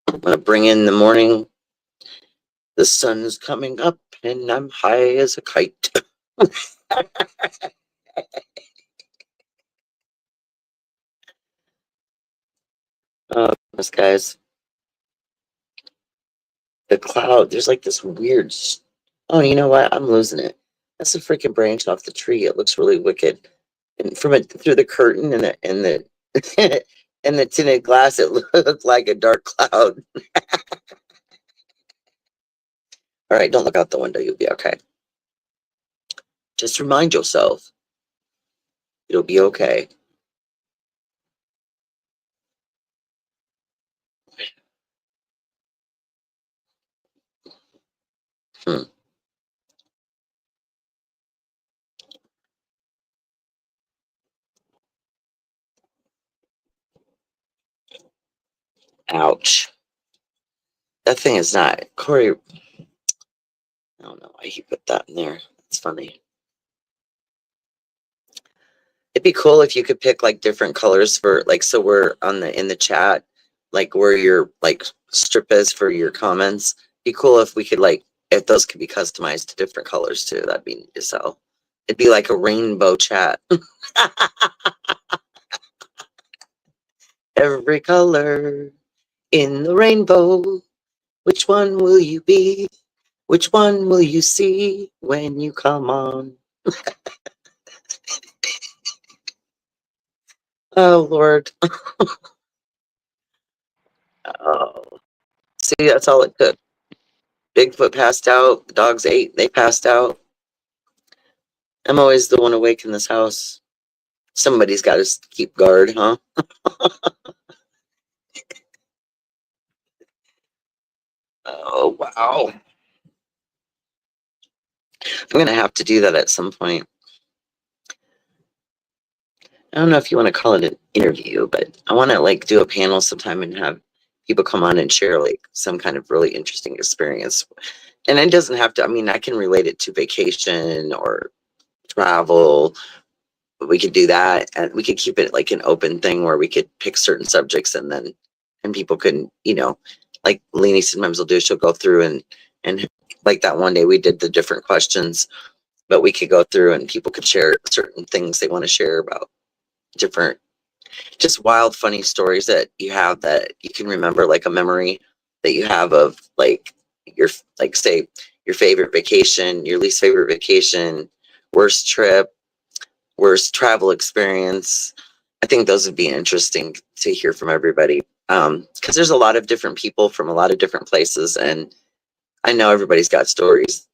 I'm going to bring in the morning. The sun's coming up and I'm high as a kite. Oh, this guys. The cloud, there's like this weird. Oh, you know what? I'm losing it. That's a freaking branch off the tree. It looks really wicked. And from it through the curtain and the and the tinted glass, it looked like a dark cloud. All right, don't look out the window. You'll be okay. Just remind yourself. It'll be okay. Ouch. That thing is not. Corey, I don't know why he put that in there. That's funny. It'd be cool if you could pick like different colors for so we're in the chat, like where your strip is for your comments. Be cool if we could if those could be customized to different colors too. That'd be neat to sell. It'd be like a rainbow chat. Every color in the rainbow. Which one will you be? Which one will you see when you come on? Oh, Lord. Oh, see, that's all it took. Bigfoot passed out. The dogs ate. They passed out. I'm always the one awake in this house. Somebody's got to keep guard, huh? Oh, wow. I'm going to have to do that at some point. I don't know if you want to call it an interview, but I want to do a panel sometime and have people come on and share some kind of really interesting experience. And it doesn't have to, I can relate it to vacation or travel, we could do that, and we could keep it like an open thing where we could pick certain subjects, and people can, like Lainey sometimes will do, she'll go through and like that one day we did the different questions, but we could go through and people could share certain things they want to share about different, just wild, funny stories that you have that you can remember, like a memory that you have of like your, like say your favorite vacation, your least favorite vacation, worst trip, worst travel experience. I think those would be interesting to hear from everybody. Because there's a lot of different people from a lot of different places, and I know everybody's got stories,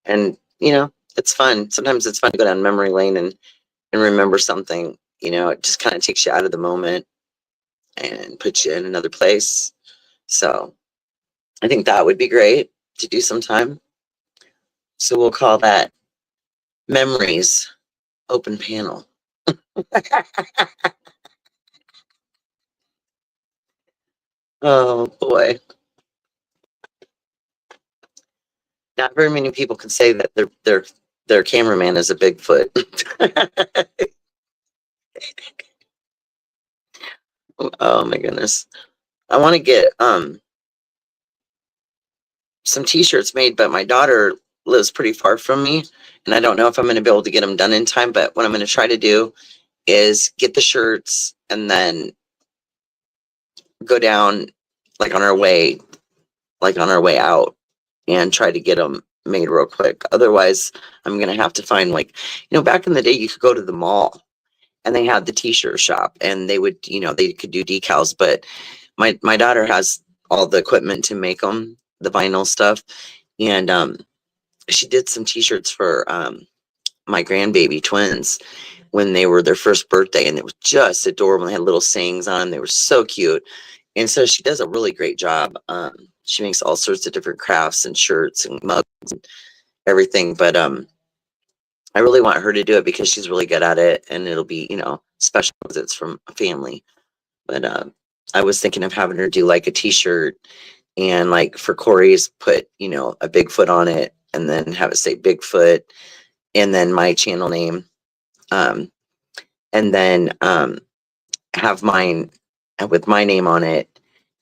and it's fun. Sometimes it's fun to go down memory lane and remember something. It just kind of takes you out of the moment and puts you in another place. So I think that would be great to do sometime. So we'll call that Memories Open Panel. Oh boy. Not very many people can say that their cameraman is a Bigfoot. Oh my goodness. I want to get some t-shirts made, but my daughter lives pretty far from me, and I don't know if I'm going to be able to get them done in time. But what I'm going to try to do is get the shirts and then go down like on our way out and try to get them made real quick. Otherwise, I'm going to have to find, like, back in the day you could go to the mall and they had the t-shirt shop, and they would, they could do decals, but my daughter has all the equipment to make them, the vinyl stuff. And she did some t-shirts for my grandbaby twins when they were their first birthday, and it was just adorable. They had little sayings on them. They were so cute. And so she does a really great job. She makes all sorts of different crafts and shirts and mugs and everything. But I really want her to do it because she's really good at it, and it'll be, special because it's from a family. But I was thinking of having her do like a t-shirt, and like for Corey's, put, a Bigfoot on it, and then have it say Bigfoot, and then my channel name. And then have mine with my name on it.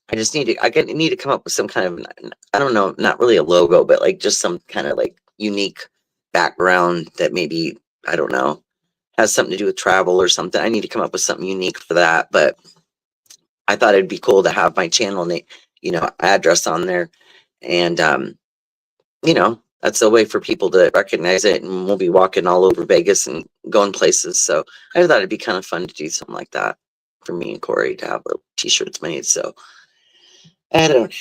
I need to come up with some kind of, I don't know, not really a logo, but like just some kind of like unique background that maybe, I don't know, has something to do with travel or something. I need to come up with something unique for that. But I thought it'd be cool to have my channel name, address on there. And, that's a way for people to recognize it. And we'll be walking all over Vegas and going places. So I thought it'd be kind of fun to do something like that for me and Corey to have little t-shirts made. So I don't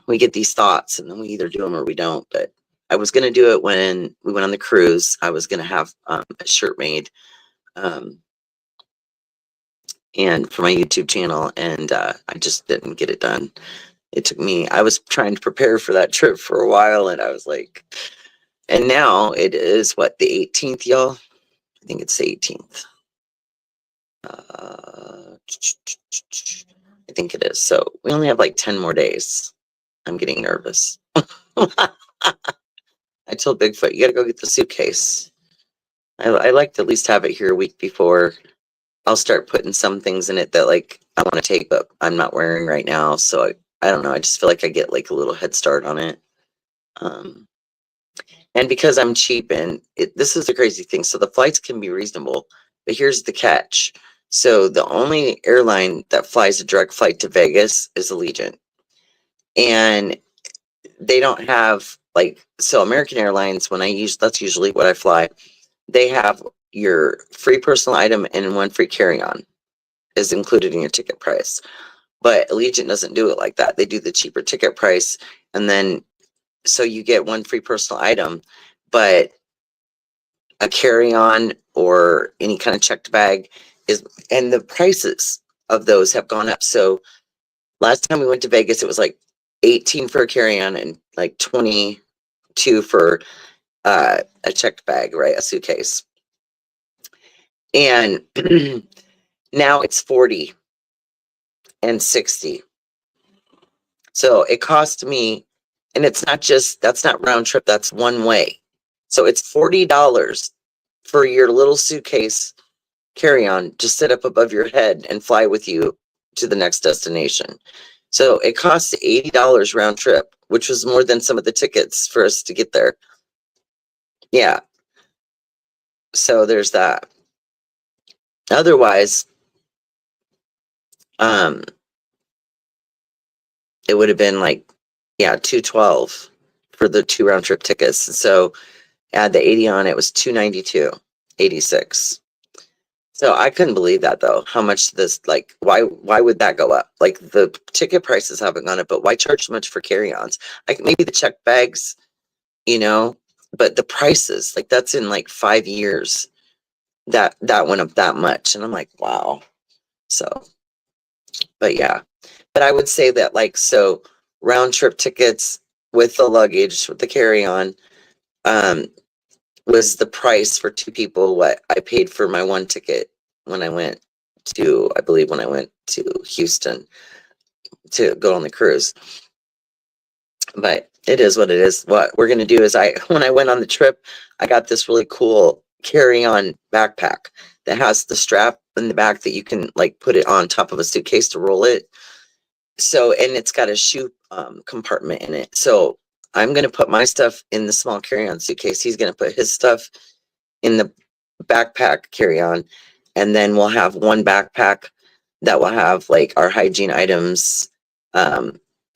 we get these thoughts and then we either do them or we don't. But I was going to do it when we went on the cruise. I was going to have a shirt made and for my YouTube channel, and I just didn't get it done. I was trying to prepare for that trip for a while, and I was like, and now it is what, the 18th, y'all? I think it's the 18th. I think it is. So we only have like 10 more days. I'm getting nervous. I told Bigfoot, you got to go get the suitcase. I like to at least have it here a week before. I'll start putting some things in it that like I want to take, but I'm not wearing right now. So I don't know. I just feel like I get like a little head start on it. And because I'm cheap, and this is the crazy thing. So the flights can be reasonable, but here's the catch. So the only airline that flies a direct flight to Vegas is Allegiant. And they don't have so American Airlines, that's usually what I fly. They have your free personal item and one free carry-on is included in your ticket price. But Allegiant doesn't do it like that. They do the cheaper ticket price, and then so you get one free personal item, but a carry-on or any kind of checked bag and the prices of those have gone up. So last time we went to Vegas, it was like 18 for a carry-on and like 22 for a checked bag, right? A suitcase. And now it's 40 and 60. So it cost me, and that's not round trip, that's one way. So it's $40 for your little suitcase carry-on to sit up above your head and fly with you to the next destination. So it costs $80 round trip, which was more than some of the tickets for us to get there. Yeah. So there's that. Otherwise, it would have been like, yeah, $212 for the 2 round trip tickets. So add the 80 on, it was $292.86. So I couldn't believe that though. How much this, like, why would that go up? Like, the ticket prices haven't gone up, but why charge so much for carry-ons? Like, maybe the check bags, but the prices, like, that's in like 5 years that went up that much. And I'm like, wow. So, but yeah, but I would say that, like, so round trip tickets with the luggage, with the carry-on, was the price for 2 people what I paid for my one ticket when I went to Houston to go on the cruise. But it is what it is. What we're gonna do is when I went on the trip, I got this really cool carry-on backpack that has the strap in the back that you can, like, put it on top of a suitcase to roll it. So, and it's got a shoe compartment in it. So I'm gonna put my stuff in the small carry-on suitcase. He's gonna put his stuff in the backpack carry-on, and then we'll have one backpack that will have like our hygiene items,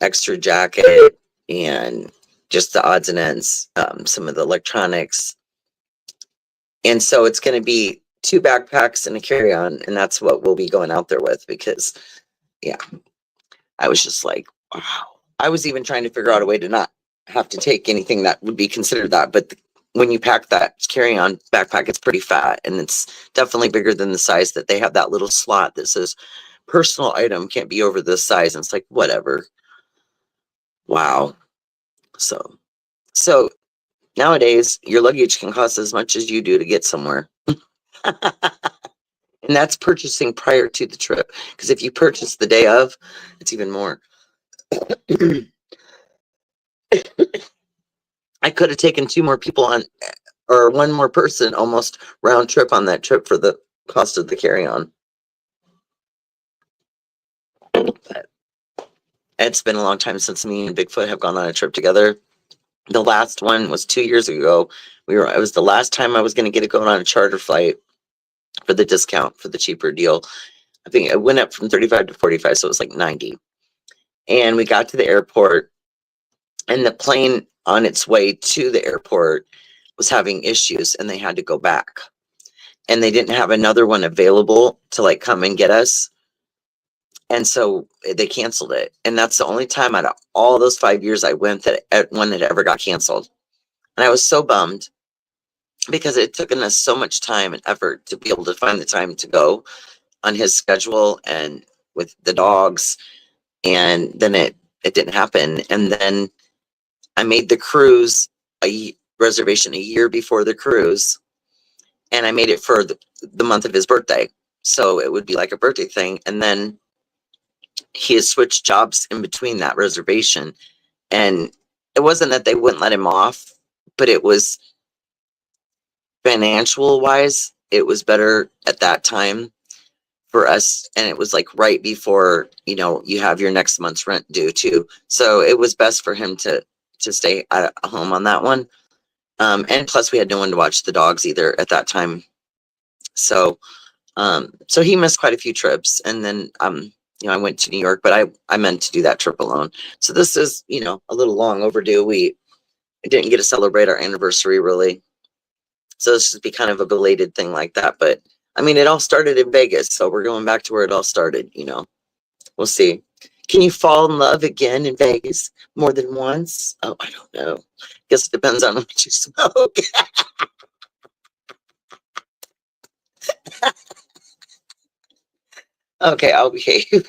extra jacket, and just the odds and ends, some of the electronics. And so it's going to be 2 backpacks and a carry-on, and that's what we'll be going out there with, because yeah, I was just like, wow. I was even trying to figure out a way to not have to take anything that would be considered that, but when you pack that carry-on backpack, it's pretty fat, and it's definitely bigger than the size that they have. That little slot that says personal item can't be over this size, and it's like, whatever. Wow. So nowadays your luggage can cost as much as you do to get somewhere. And that's purchasing prior to the trip, because if you purchase the day of, it's even more. I could have taken 2 more people on, or 1 more person almost round trip on that trip for the cost of the carry-on. But it's been a long time since me and Bigfoot have gone on a trip together. The last one was 2 years ago. It was the last time I was going to get it going on a charter flight for the discount, for the cheaper deal. I think it went up from 35 to 45, so it was like 90. And we got to the airport, and the plane on its way to the airport was having issues, and they had to go back. And they didn't have another one available to, like, come and get us. And so they canceled it. And that's the only time out of all those 5 years I went that one had ever got canceled. And I was so bummed, because it took us so much time and effort to be able to find the time to go on his schedule and with the dogs. And then it didn't happen. And then I made the cruise reservation a year before the cruise, and I made it for the month of his birthday. So it would be like a birthday thing. And then he has switched jobs in between that reservation. And it wasn't that they wouldn't let him off, but it was financial wise, it was better at that time for us. And it was like right before, you have your next month's rent due too. So it was best for him to stay at home on that one. And plus we had no one to watch the dogs either at that time. So he missed quite a few trips. And then, I went to New York, but I meant to do that trip alone. So this is, a little long overdue. We didn't get to celebrate our anniversary really. So this would be kind of a belated thing like that. But I mean, it all started in Vegas. So we're going back to where it all started, We'll see. Can you fall in love again in Vegas more than once? Oh, I don't know. Guess it depends on how much you smoke. Okay, I'll behave.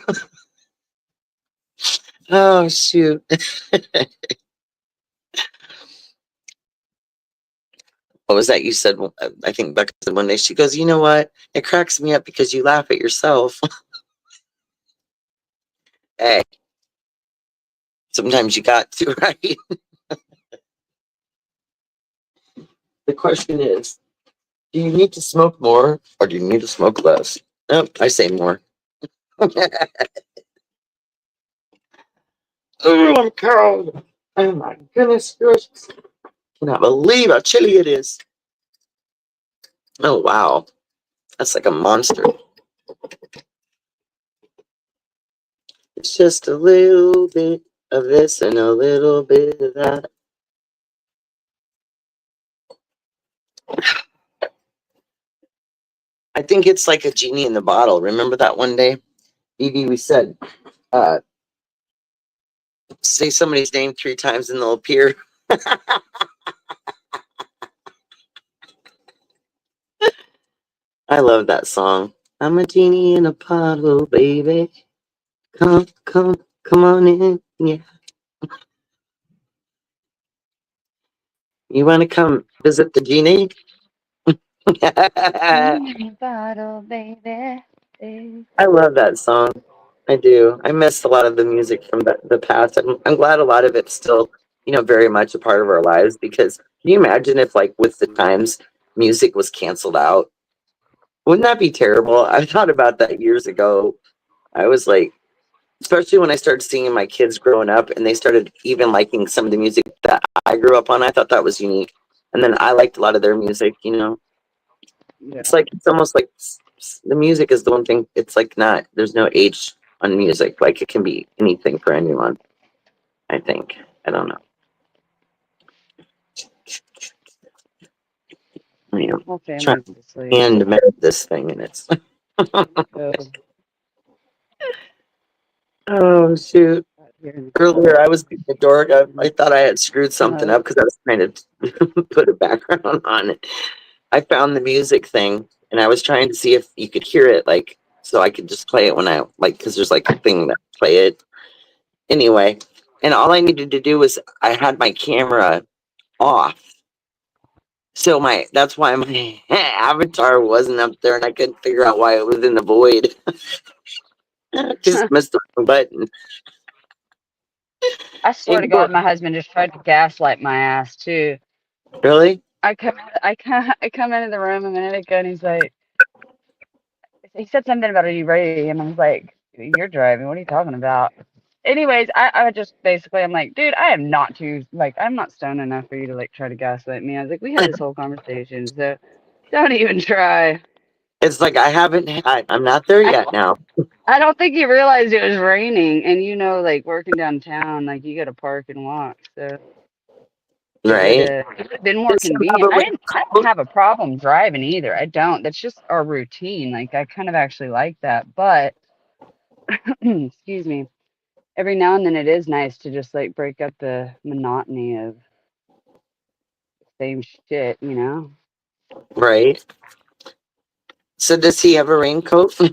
Oh, shoot. What was that you said? I think Becca said one day, she goes, you know what? It cracks me up because you laugh at yourself. Hey, sometimes you got to, right? The question is, Do you need to smoke more or do you need to smoke less? Nope, I say more. Oh, I'm cold. Oh my goodness gracious. Cannot believe how chilly it is. Oh wow. That's like a monster. It's just a little bit of this and a little bit of that. I think it's like a genie in the bottle. Remember that one day? Evie, we said, uh, say somebody's name 3 times and they'll appear. I love that song. I'm a genie in a bottle, baby. Come, come, come on in. Yeah. You want to come visit the genie? I Bottle, baby. love that song. I do. I miss a lot of the music from the past. I'm glad a lot of it's still, very much a part of our lives because can you imagine if, like, with the times, music was canceled out? Wouldn't that be terrible? I thought about that years ago. I was like, especially when I started seeing my kids growing up and they started even liking some of the music that I grew up on. I thought that was unique. And then I liked a lot of their music. Yeah. It's almost like the music is the one thing. It's like not, there's no age on music. Like it can be anything for anyone, I think. I don't know. I am Whole trying family's asleep. to hand mend this thing and it's, So, oh, shoot. here in the Earlier, I was being a dork. I thought I had screwed something corner. up because I was trying to put a background on it. I found the music thing and I was trying to see if you could hear it, like, so I could just play it when I, like, because there's like a thing that play it. Anyway, and all I needed to do was I had my camera off. So that's why my avatar wasn't up there and I couldn't figure out why it was in the void. Just missed the wrong button. I swear to God, Ignore. my husband just tried to gaslight my ass too. Really? I come into the room a minute ago and he's like, he said something about, are you ready? And I was like, you're driving. What are you talking about? Anyways, I just basically, I'm like, dude, I am not too, like, I'm not stoned enough for you to like try to gaslight me. I was like, we had this whole conversation, so don't even try. It's like I'm not there I yet now. I don't think he realized it was raining, and like working downtown, like you got to park and walk. So Right? it would have been more Does he have convenient. a I don't raincoat? have a problem driving either. I don't. That's just our routine. Like I kind of actually like that. But excuse me, every now and then it is nice to just like break up the monotony of same shit, you know? Right. So does he have a raincoat? So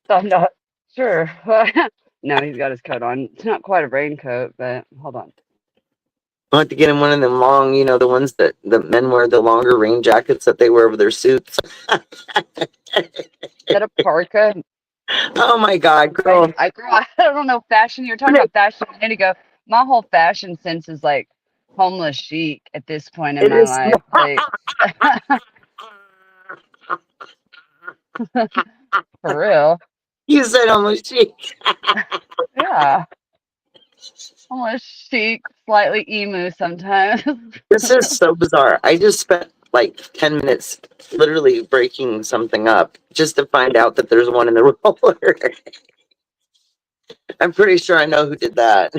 I'm not sure. No, he's got his coat on. It's not quite a raincoat, but hold on. I'll have to get him one of them long, the ones that the men wear, the longer rain jackets that they wear over their suits. Is that a parka? Oh my God, girl. Girl, I don't know fashion. You were talking about fashion a minute ago. My whole fashion sense is like homeless chic at this point in It my is life. Like for real. you said almost chic. Yeah. Homeless chic, slightly emu sometimes. This is so bizarre. I just spent like 10 minutes literally breaking something up just to find out that there's one in the roller. I'm pretty sure I know who did that.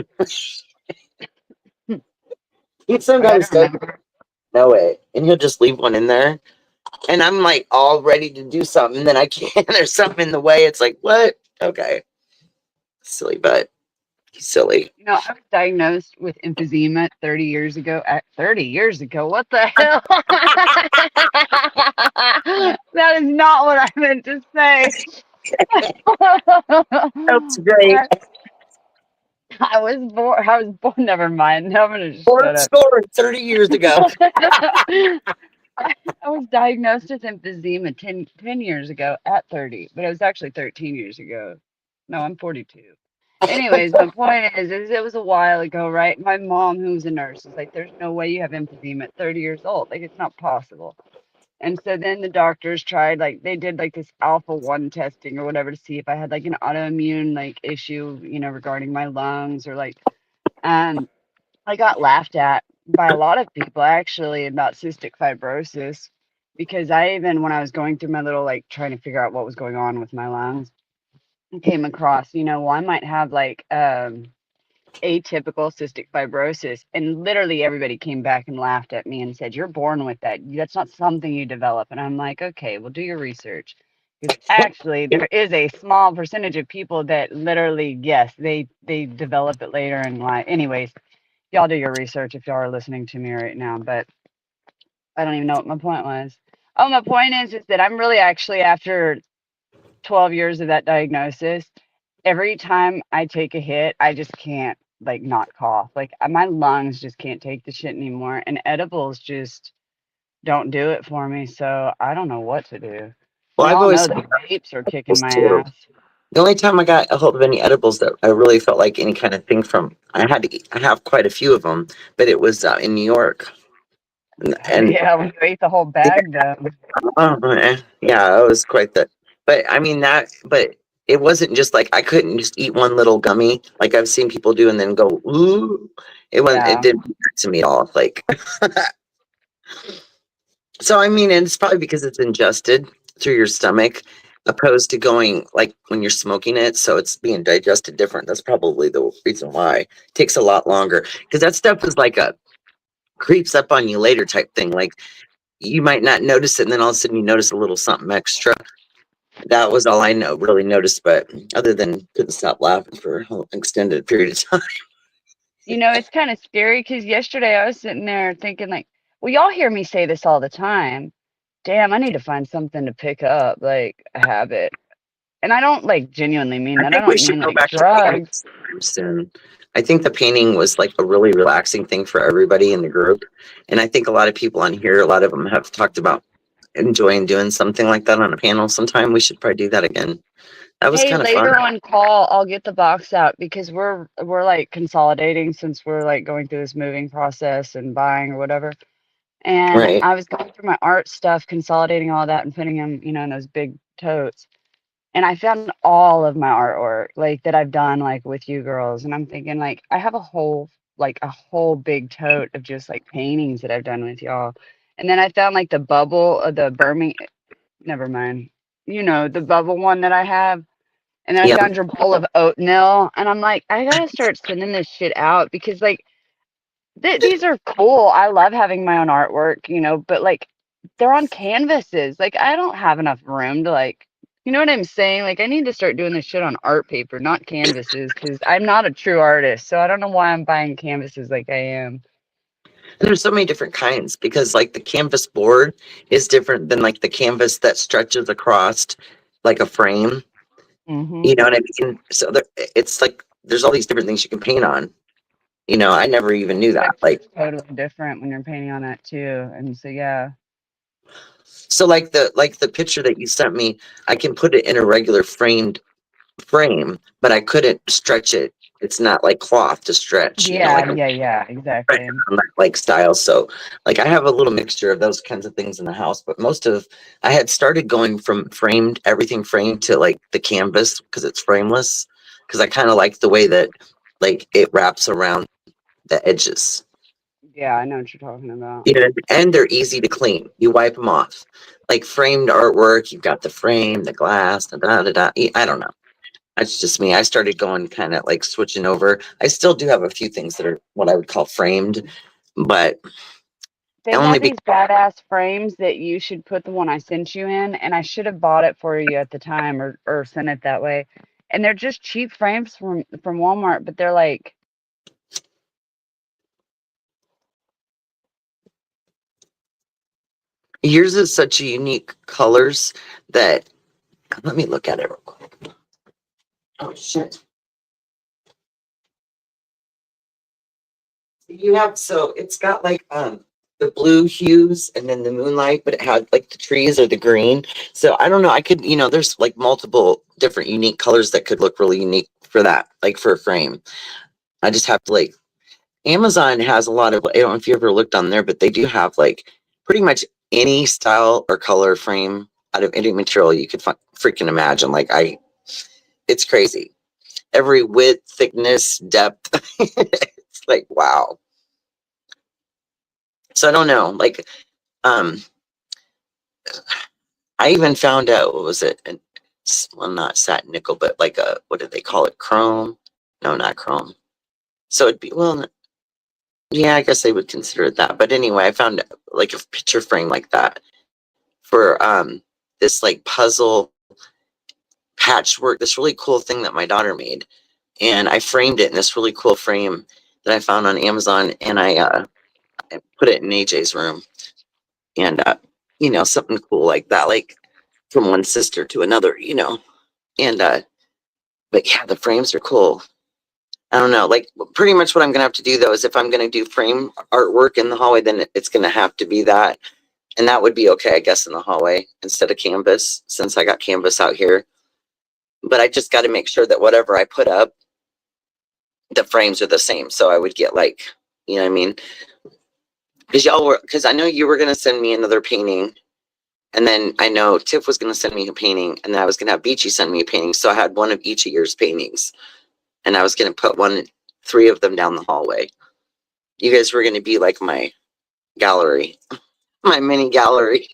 He I gotta sometimes does remember. know it, and he'll just leave one in there. And I'm like all ready to do something, then I can't. There's something in the way. It's like, what? Okay. Silly, but he's silly. I was diagnosed with emphysema 30 years ago. At 30 years ago, what the hell? That is not what I meant to say. That's great. I was born. I was born. Never mind. No, I'm gonna just Fourth shut up. score 30 years ago. I was diagnosed with emphysema 10 years ago at 30, but it was actually 13 years ago. No, I'm 42. Anyways, my point is it was a while ago, right? My mom, who's a nurse, is like, "There's no way you have emphysema at 30 years old. Like, it's not possible." And so then the doctors tried, like, they did like this alpha 1 testing or whatever to see if I had like an autoimmune like issue, regarding my lungs or like, um, I got laughed at by a lot of people actually about cystic fibrosis because I even, when I was going through my little like trying to figure out what was going on with my lungs, came across, well, I might have like atypical cystic fibrosis. And literally everybody came back and laughed at me and said, "You're born with that. That's not something you develop." And I'm like, okay, well, do your research. Because actually, there is a small percentage of people that literally, yes, they develop it later in life. Anyways, y'all do your research if y'all are listening to me right now. But I don't even know what my point was. Oh, my point is that I'm really actually after 12 years of that diagnosis, every time I take a hit, I just can't like not cough. Like my lungs just can't take the shit anymore. And edibles just don't do it for me. So I don't know what to do. Well, We I've all know always that had vapes are kicking edibles my too. ass. The only time I got a hold of any edibles that I really felt like any kind of thing from, I have quite a few of them, but it was in New York. And Yeah, when you ate the whole bag though. yeah, it was quite the. But I mean but it wasn't just like I couldn't just eat one little gummy like I've seen people do and then go ooh. It Yeah. didn't do that to me at all. Like so, I mean, and it's probably because it's ingested through your stomach, opposed to going like when you're smoking it, so it's being digested different. That's probably the reason why it takes a lot longer because that stuff is like a creeps up on you later type thing. Like you might not notice it, and then all of a sudden you notice a little something extra. That was all I really noticed, but other than couldn't stop laughing for an extended period of time. It's kind of scary because yesterday I was sitting there thinking like, well, y'all hear me say this all the time. Damn, I need to find something to pick up, like a habit. And I don't like genuinely mean I that. I think we don't should mean go like back to painting drugs. sometime soon. I think the painting was like a really relaxing thing for everybody in the group. And I think a lot of people on here, a lot of them have talked about enjoying doing something like that on a panel sometime. We should probably do that again. That was Hey, kind of fun. later on call, I'll get the box out because we're like consolidating since we're like going through this moving process and buying or whatever. And Right. I was going through my art stuff, consolidating all that and putting them, in those big totes. And I found all of my artwork like that I've done like with you girls. And I'm thinking like I have a whole big tote of just like paintings that I've done with y'all. And then I found like the bubble of the Birmingham, never mind. The bubble one that I have. And then I Yep. found your bowl of oatmeal. And I'm like, I gotta start sending this shit out because like these are cool. I love having my own artwork, but like they're on canvases. Like I don't have enough room to like, you know what I'm saying? Like I need to start doing this shit on art paper, not canvases, because I'm not a true artist. So I don't know why I'm buying canvases like I am. There's so many different kinds because like the canvas board is different than like the canvas that stretches across like a frame. Mm-hmm. You know what I mean? So it's like there's all these different things you can paint on. I never even knew that. Like, Perspective's totally different when you're painting on that too. And so yeah. so like the picture that you sent me, I can put it in a regular framed frame, but I couldn't stretch it. It's not like cloth to stretch, like Yeah, a yeah, yeah, right exactly. on that like style. So like I have a little mixture of those kinds of things in the house, but I had started going from framed everything framed to like the canvas because it's frameless. Because I kind of like the way that like it wraps around the edges. Yeah, I know what you're talking about. And they're easy to clean. You wipe them off. Like framed artwork, you've got the frame, the glass, da da da da. I don't know. That's just me. I started going kind of like switching over. I still do have a few things that are what I would call framed, but They only have because these badass frames that you should put the one I sent you in, and I should have bought it for you at the time or sent it that way. And they're just cheap frames from Walmart, but they're like yours is such a unique colors that let me look at it real quick. Oh shit. You have so it's got like the blue hues and then the moonlight, but it had like the trees or the green. So I don't know. I could, there's like multiple different unique colors that could look really unique for that, like for a frame. I just have to like, Amazon has a lot of, I don't know if you ever looked on there, but they do have like pretty much any style or color frame out of any material you could freaking imagine. It's crazy. Every width, thickness, depth. It's like, wow. So I don't know. Like, um, I even found out, what was it? Well, not satin nickel, but like what did they call it? Chrome? No, not chrome. So it'd be, well, yeah, I guess they would consider it that. But anyway, I found like a picture frame like that for this like puzzle patchwork, this really cool thing that my daughter made. And I framed it in this really cool frame that I found on Amazon, and I put it in AJ's room. And something cool like that, like from one sister to another, And but yeah, the frames are cool. I don't know, like pretty much what I'm gonna have to do though is if I'm gonna do frame artwork in the hallway, then it's gonna have to be that. And that would be okay, I guess, in the hallway instead of canvas, since I got canvas out here. But I just got to make sure that whatever I put up, the frames are the same. So I would get like, you know what I mean? Because I know you were going to send me another painting. And then I know Tiff was going to send me a painting. And then I was going to have Beachy send me a painting. So I had one of each of yours paintings. And I was going to put three of them down the hallway. You guys were going to be like my gallery, my mini gallery.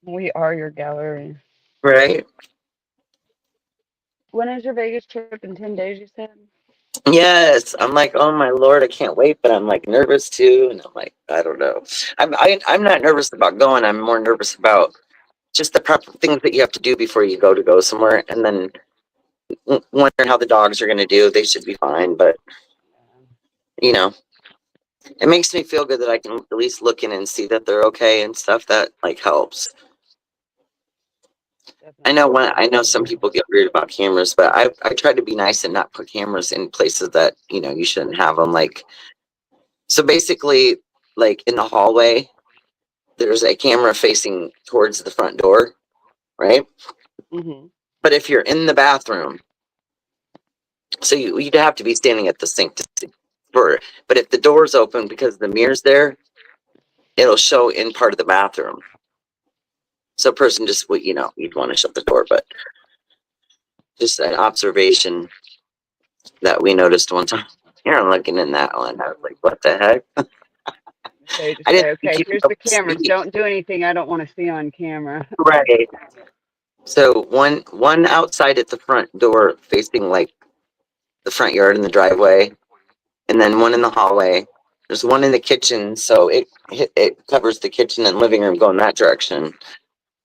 We are your gallery. Right? When is your Vegas trip? In 10 days, you said? Yes, I'm like, oh my Lord, I can't wait, but I'm like nervous too, and I'm like, I don't know. I'm not nervous about going. I'm more nervous about just the proper things that you have to do before you go somewhere, and then wondering how the dogs are going to do. They should be fine, but you know, it makes me feel good that I can at least look in and see that they're okay and stuff. That like helps. I know some people get weird about cameras, but I try to be nice and not put cameras in places that you shouldn't have them. Like. So basically, like in the hallway, there's a camera facing towards the front door, right? Mm-hmm. But if you're in the bathroom, so you'd have to be standing at the sink to see but if the door's open because the mirror's there, it'll show in part of the bathroom. So a person just would, you'd want to shut the door, but just an observation that we noticed one time. Here I'm looking in that one. I was like, what the heck? They just I say, didn't think okay, you'd here's be the able to cameras. see. Don't do anything I don't want to see on camera. Right. So one outside at the front door facing like the front yard and the driveway, and then one in the hallway. There's one in the kitchen, so it covers the kitchen and living room going that direction.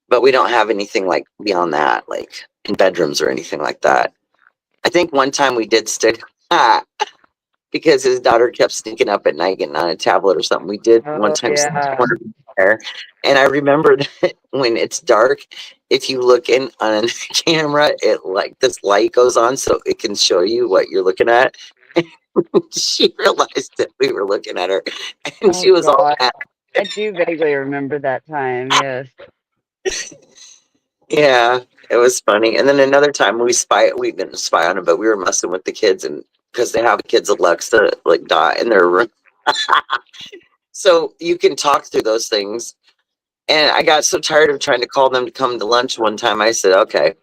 But we don't have anything like beyond that, like in bedrooms or anything like that. I think one time we did stick because his daughter kept sneaking up at night getting on a tablet or something. We did one Oh, time stick yeah. one there, and I remember that when it's dark, if you look in on a camera, it like this light goes on so it can show you what you're looking at. She realized that we were looking at her, and Oh, she was all God. mad. I do vaguely remember that time, yes. Yeah, it was funny. And then another time we didn't spy on him, but we were messing with the kids, and because they have kids Alexa like dot in their room, so you can talk through those things. And I got so tired of trying to call them to come to lunch one time. I said, okay,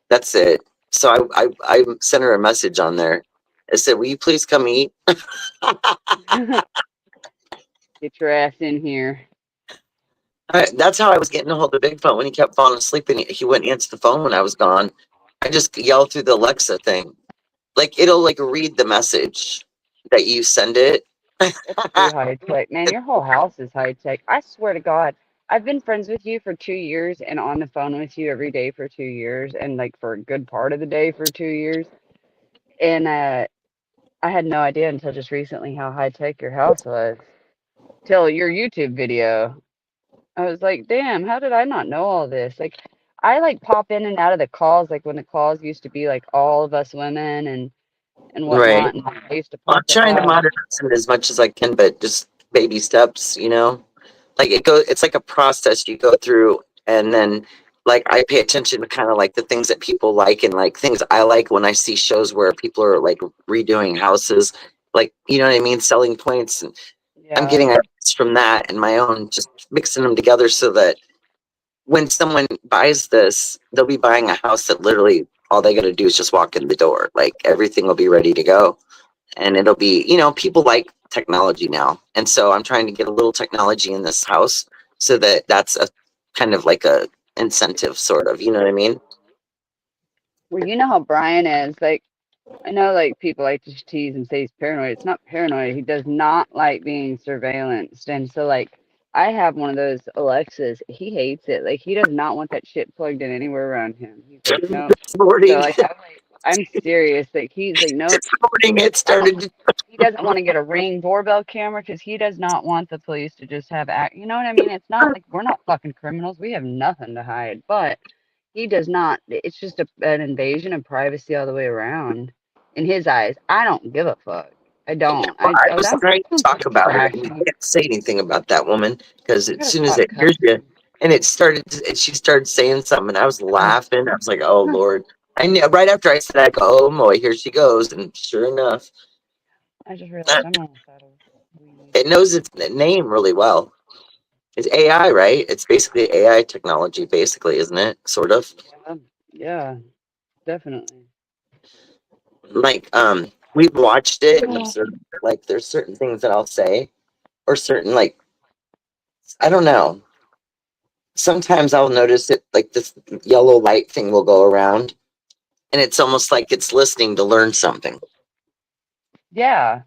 that's it. So I sent her a message on there. I said, will you please come eat? Get your ass in here. That's how I was getting a hold of Bigfoot when he kept falling asleep and he wouldn't answer the phone when I was gone. I just yelled through the Alexa thing. Like it'll like read the message that you send it. That's too high tech. Man, your whole house is high tech. I swear to God. I've been friends with you for 2 years and on the phone with you every day for 2 years and like for a good part of the day for 2 years. And I had no idea until just recently how high tech your house was. Till your YouTube video. I was like, damn, how did I not know all this? Like, I like pop in and out of the calls, like when the calls used to be like all of us women and Right. whatnot. And I used to I'm pop it trying to out. modernize it as much as I can, but just baby steps, you know? Like it's like a process you go through, and then like I pay attention to kind of like the things that people like and like things I like when I see shows where people are like redoing houses, like you know what I mean, selling points. And I'm Yeah. getting ideas from that and my own, just mixing them together so that when someone buys this, they'll be buying a house that literally all they got to do is just walk in the door. Like everything will be ready to go, and it'll be, you know, people like technology now, and so I'm trying to get a little technology in this house so that that's a kind of like a incentive, sort of, you know what I mean? Well, you know how Brian is. Like, I know, like, people like to tease and say he's paranoid. It's not paranoid. He does not like being surveillanced. And so, like, I have one of those Alexas. He hates it. Like, he does not want that shit plugged in anywhere around him. He's like, no. It's So, recording. I'm serious. Like, he's like, no. It's recording. It started to. He doesn't want to get a Ring doorbell camera because he does not want the police to just have act. You know what I mean? It's not like we're not fucking criminals. We have nothing to hide. But he does not. It's just an invasion of privacy all the way around. In his eyes, I don't give a fuck. I don't. Well, I was That trying to sounds talk like about her, and you trashy. can't say anything about that woman because I as gotta soon as stop it hears you, cussing. and it started, and she started saying something, and I was laughing. I was like, "Oh Lord!" I knew right after I said, "I go, oh boy, here she goes," and sure enough, I just realized I'm on the side of weed. it knows its name really well. It's AI, right? It's basically AI technology, basically, isn't it? Sort of. Yeah, yeah, definitely. Like, we've watched it and observed. Like, there's certain things that I'll say, or certain like, I don't know. Sometimes I'll notice it, like this yellow light thing will go around, and it's almost like it's listening to learn something. Yeah.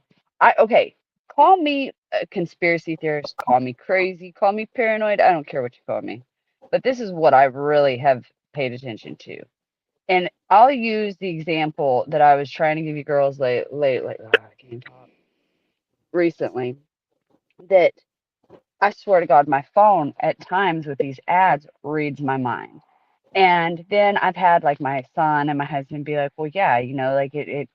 Okay. Call me a conspiracy theorist, call me crazy, call me paranoid. I don't care what you call me. But this is what I really have paid attention to. And I'll use the example that I was trying to give you girls I can't talk recently. That I swear to God, my phone at times with these ads reads my mind. And then I've had like my son and my husband be like, well, yeah, you know, like it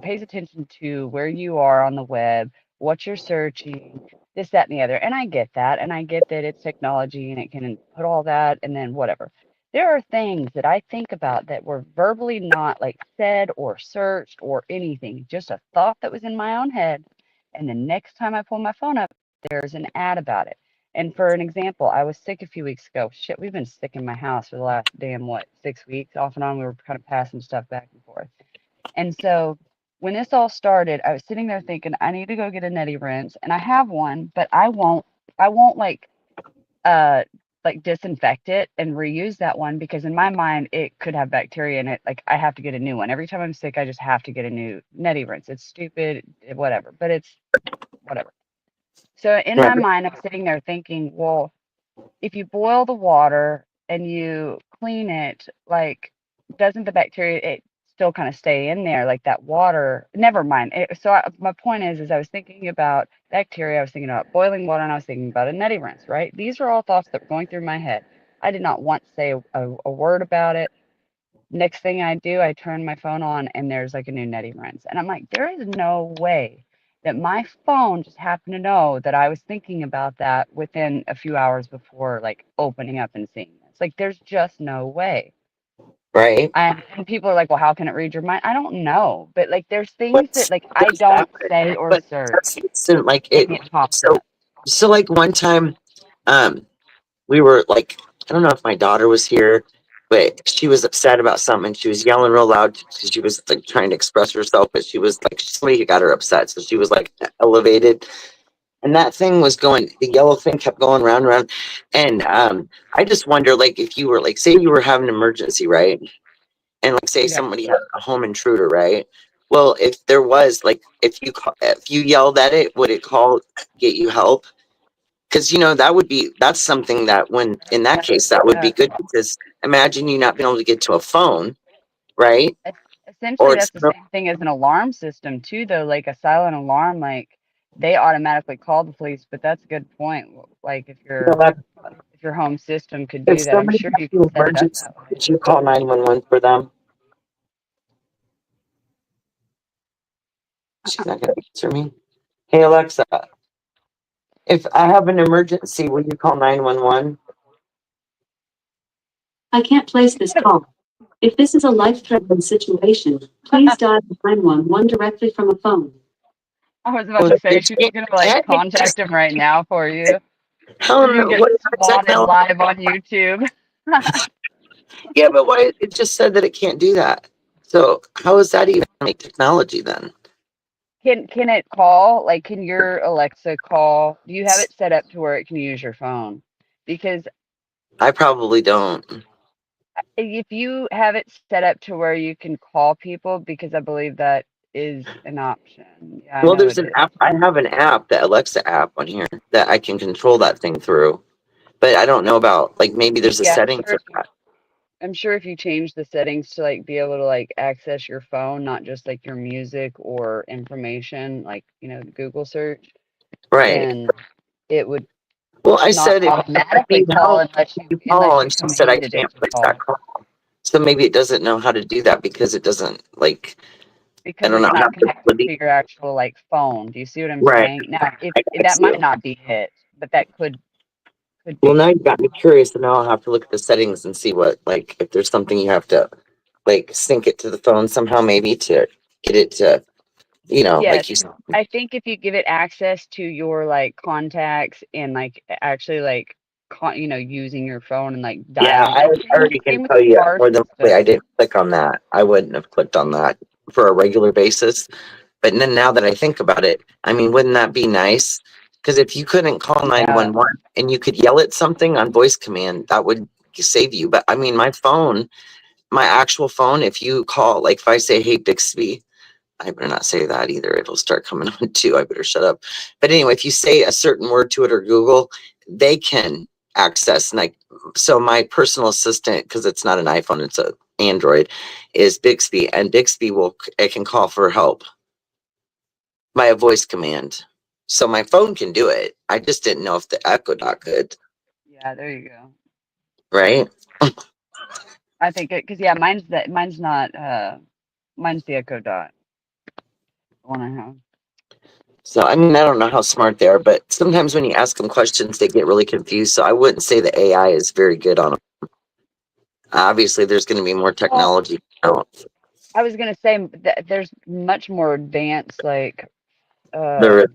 pays attention to where you are on the web, what you're searching, this, that, and the other. And I get that. And I get that it's technology and it can put all that and then whatever. There are things that I think about that were verbally not like said or searched or anything, just a thought that was in my own head. And the next time I pull my phone up, there's an ad about it. And for an example, I was sick a few weeks ago. Shit, we've been sick in my house for the last damn, what, 6 weeks off and on. We were kind of passing stuff back and forth. And so when this all started, I was sitting there thinking, I need to go get a neti rinse. And I have one, but I won't uh, like disinfect it and reuse that one because in my mind, it could have bacteria in it. Like I have to get a new one. Every time I'm sick, I just have to get a new neti rinse. It's stupid, whatever, but it's whatever. So in Right. my mind, I'm sitting there thinking, well, if you boil the water and you clean it, like, doesn't the bacteria it still kind of stay in there like that water? Never mind. My point is I was thinking about bacteria, I was thinking about boiling water, and I was thinking about a neti rinse. Right? These are all thoughts that were going through my head. I did not once say a word about it. Next thing I do, I turn my phone on and there's like a new neti rinse, and I'm like, there is no way that my phone just happened to know that I was thinking about that within a few hours before like opening up and seeing this. Like there's just no way. Right. And people are like, well, how can it read your mind? I don't know. But like there's things that But like I does that, don't say or but search so like and it. it pops So up. so like one time, um, we were like, I don't know if my daughter was here, but she was upset about something. She was yelling real loud because she was like trying to express herself, but she was like somebody who got her upset, so she was like elevated. And that thing was going, the yellow thing kept going round and round. And I just wonder, like, if you were like, say you were having an emergency, right? And like, say Yeah. somebody had a home intruder, right? Well, if there was like, if you yelled at it, would it call, get you help? Because you know that would be, that's something that when in that case that would be Yeah. good, because imagine you not being able to get to a phone, right? Es- Essentially, Or it's that's the same thing as an alarm system too, though. Like a silent alarm, like they automatically call the police. But that's a good point. Like you know, that if your home system could if do that, I'm somebody sure has you could an set it up emergency, that way. would you call 911 for them? She's not gonna answer me. Hey Alexa, If I have an emergency, will you call 911? I can't place this call. If this is a life-threatening situation, please dial 911 directly from a phone. I was about to say she's gonna like Can't it contact him right now for you. How You're gonna get what swatted technology? live on YouTube. Yeah, but why it just said that it can't do that. So how is that even like technology then? Can it call? Like, can your Alexa call? Do you have it set up to where it can use your phone? Because I probably don't. if you have it set up to where you can call people, because I believe that is an option. Yeah, I Well, know there's it an is. app. I have an app, the Alexa app on here that I can control that thing through. But I don't know about like maybe there's a Yeah, setting for that. I'm sure if you change the settings to like be able to like access your phone, not just like your music or information, like Google search, Right. then it would Well, I not said if I automatically need call help, you unless call, you and she said I commanded it can't to place that call, call. So maybe it doesn't know how to do that because it doesn't like I because don't it's know how not to connected really to your actual like phone. Do you see what I'm right. saying? Now, if I that see. might not be it, but that could Well, now be. you've got me curious, and now I'll have to look at the settings and see what like if there's something you have to like sync it to the phone somehow, maybe to get it to Yes, like you said. I think if you give it access to your like contacts and like actually like using your phone and like Yeah, dialing, I already same can with tell your you car more than likely I system. didn't click on that. I wouldn't have clicked on that for a regular basis. But then now that I think about it, I mean, wouldn't that be nice? Because if you couldn't call Yeah, 911 and you could yell at something on voice command, that would save you. But I mean, my phone, my actual phone, if you call, like if I say, hey, Bixby, I better not say that either. It'll start coming on too. I better shut up. But anyway, if you say a certain word to it or Google, they can access. And like, so my personal assistant, because it's not an iPhone, it's a Android, is Bixby, and Bixby it can call for help by a voice command. So my phone can do it. I just didn't know if the Echo Dot could, yeah, there you go. right? I think it because yeah, mine's not mine's the Echo Dot, the one I have. So I mean, I don't know how smart they are, but sometimes when you ask them questions, they get really confused. So I wouldn't say the AI is very good on them. Obviously, there's going to be more Well, technology out I was gonna say that there's much more advanced like there.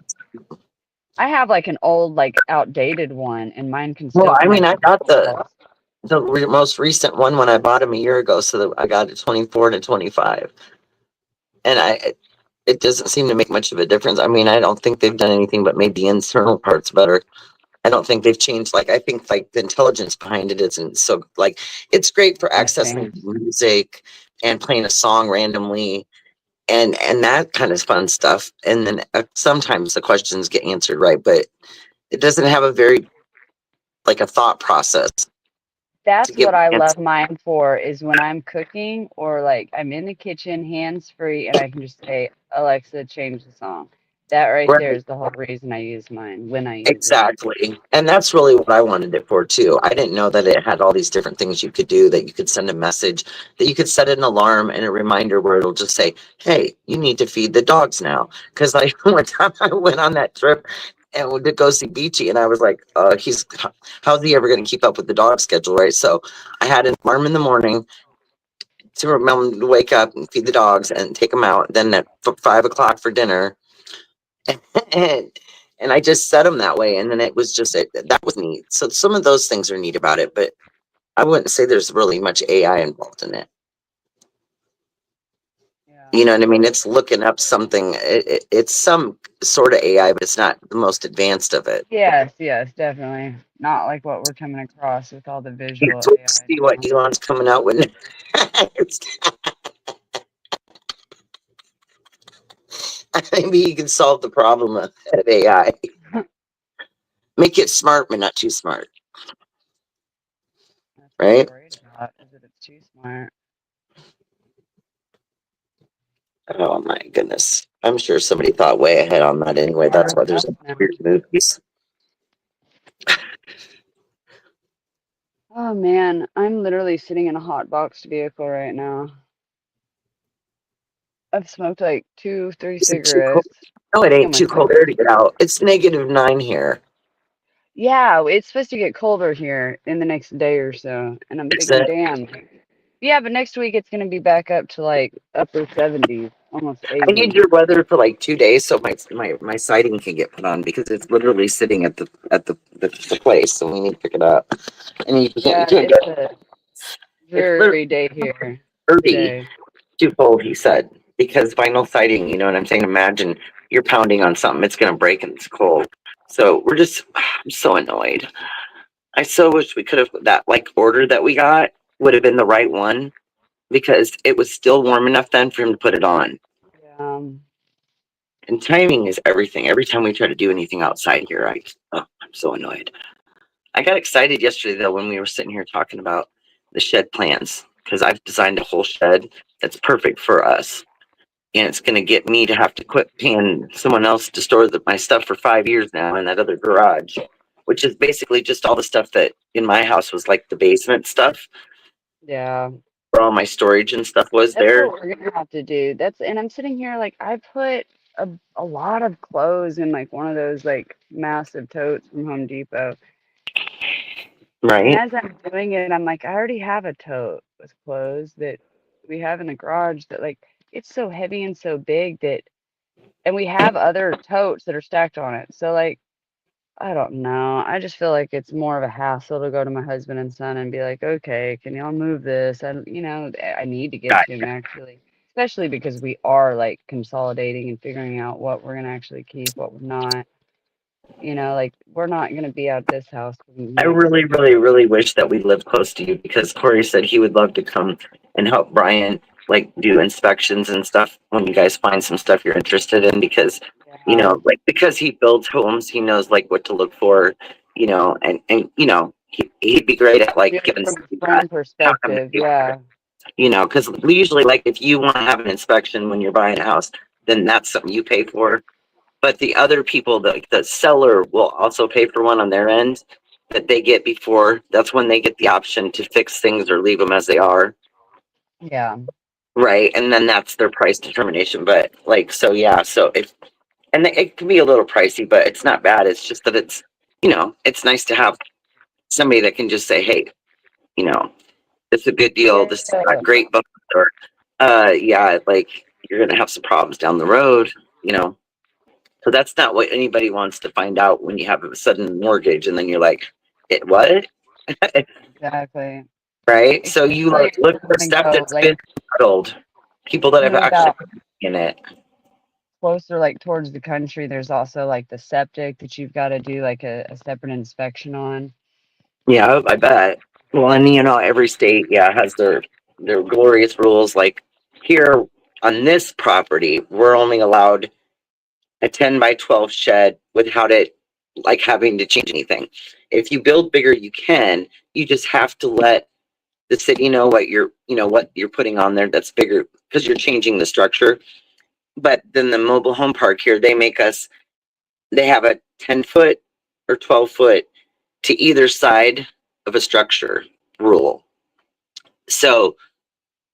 I have like an old like outdated one and mine can Well, still I mean, connect I to the got the walls. most recent one when I bought them a year ago, so that I got a 24 and a 25, and it doesn't seem to make much of a difference. I mean, I don't think they've done anything but made the internal parts better. I don't think they've changed. Like, I think like the intelligence behind it isn't so like it's great for Not accessing changed. music and playing a song randomly and that kind of fun stuff. And then sometimes the questions get answered right, but it doesn't have a very like a thought process to That's give what I an answer. love mine for is when I'm cooking or like I'm in the kitchen hands free and I can just say, Alexa, change the song. That right there Right. is the whole reason I use mine when I use it. Exactly. And that's really what I wanted it for too. I didn't know that it had all these different things you could do, that you could send a message, that you could set an alarm and a reminder where it'll just say, hey, you need to feed the dogs now. Because like one time I went on that trip and we did go see Beachy and I was like, how's he ever going to keep up with the dog schedule, right? So I had an alarm in the morning to remember to wake up and feed the dogs and take them out. Then at 5 o'clock for dinner, and I just set them that way, and then it was just that was neat. So some of those things are neat about it, but I wouldn't say there's really much AI involved in it. Yeah. You know what I mean? It's looking up something. It's some sort of AI, but it's not the most advanced of it. Yes, yes, definitely. Not like what we're coming across with all the visual We'll AI see what now. Elon's coming out with. Maybe he can solve the problem of AI. Make it smart, but not too smart, That's what I'm right? worried about, is that it's too smart. Oh my goodness. I'm sure somebody thought way ahead on that anyway. Yeah, That's why there's weird definitely. movies. Oh man, I'm literally sitting in a hot boxed vehicle right now. I've smoked like two, three Is it too cold? cigarettes. No, it I think I'm ain't gonna too take cold there to get out. It's -9 here. Yeah, it's supposed to get colder here in the next day or so, and I'm It's thinking, damn. Yeah, but next week it's gonna be back up to like upper 70s, almost I need 80. your weather for like 2 days so my siding can get put on because it's literally sitting at the place, so we need to pick it up. And you Yeah, can't get it's a it's literally dreary day here 30 today. too cold, he said, because vinyl siding, you know what I'm saying? Imagine you're pounding on something, it's gonna break and it's cold. So we're just I'm so annoyed. I so wish we could have that like order that we got would have been the right one because it was still warm enough then for him to put it on. Um, And timing is everything. Every time we try to do anything outside here, I'm so annoyed. I got excited yesterday though when we were sitting here talking about the shed plans because I've designed a whole shed that's perfect for us, and it's going to get me to have to quit paying someone else to store my stuff for 5 years now in that other garage, which is basically just all the stuff that in my house was like the basement stuff yeah, where all my storage and stuff was that's there. what we're gonna have to do. And I'm sitting here like I put a lot of clothes in like one of those like massive totes from Home Depot. And Right. as I'm doing it, I'm like, I already have a tote with clothes that we have in the garage that like it's so heavy and so big that, and we have other totes that are stacked on it. So like, I don't know. I just feel like it's more of a hassle to go to my husband and son and be like, okay, can y'all move this? And I need to get Got to him actually, especially because we are like consolidating and figuring out what we're gonna actually keep, what we're not. Like we're not gonna be at this house for the I next. really, really, really wish that we lived close to you because Corey said he would love to come and help Brian like do inspections and stuff when you guys find some stuff you're interested in because Yeah. like because he builds homes, he knows like what to look for, and he'd be great at like Do it giving from a feedback friend how to perspective, make yeah. because we usually like if you want to have an inspection when you're buying a house, then that's something you pay for, but the other people, the seller will also pay for one on their end that they get before. That's when they get the option to fix things or leave them as they are. Yeah. Right. And then that's their price determination. But like, so yeah. So it can be a little pricey, but it's not bad. It's just that it's nice to have somebody that can just say, hey, you know, this is a good deal. This is a Yeah. great book. Or, yeah, like you're going to have some problems down the road, you know. So that's not what anybody wants to find out when you have a sudden mortgage and then you're like, it what? Exactly. Right? So you Especially if look we're for gonna stuff go that's like been modeled, people that have move actually out been in it. closer like towards the country, there's also like the septic that you've got to do like a separate inspection on. Yeah, I bet. Well, and every state, yeah, has their glorious rules. Like here on this property, we're only allowed a 10 by 12 shed without it like having to change anything. If you build bigger, you can. You just have to let the city know what you're putting on there that's bigger because you're changing the structure. But then the mobile home park here, they have a 10-foot or 12-foot to either side of a structure rule. So,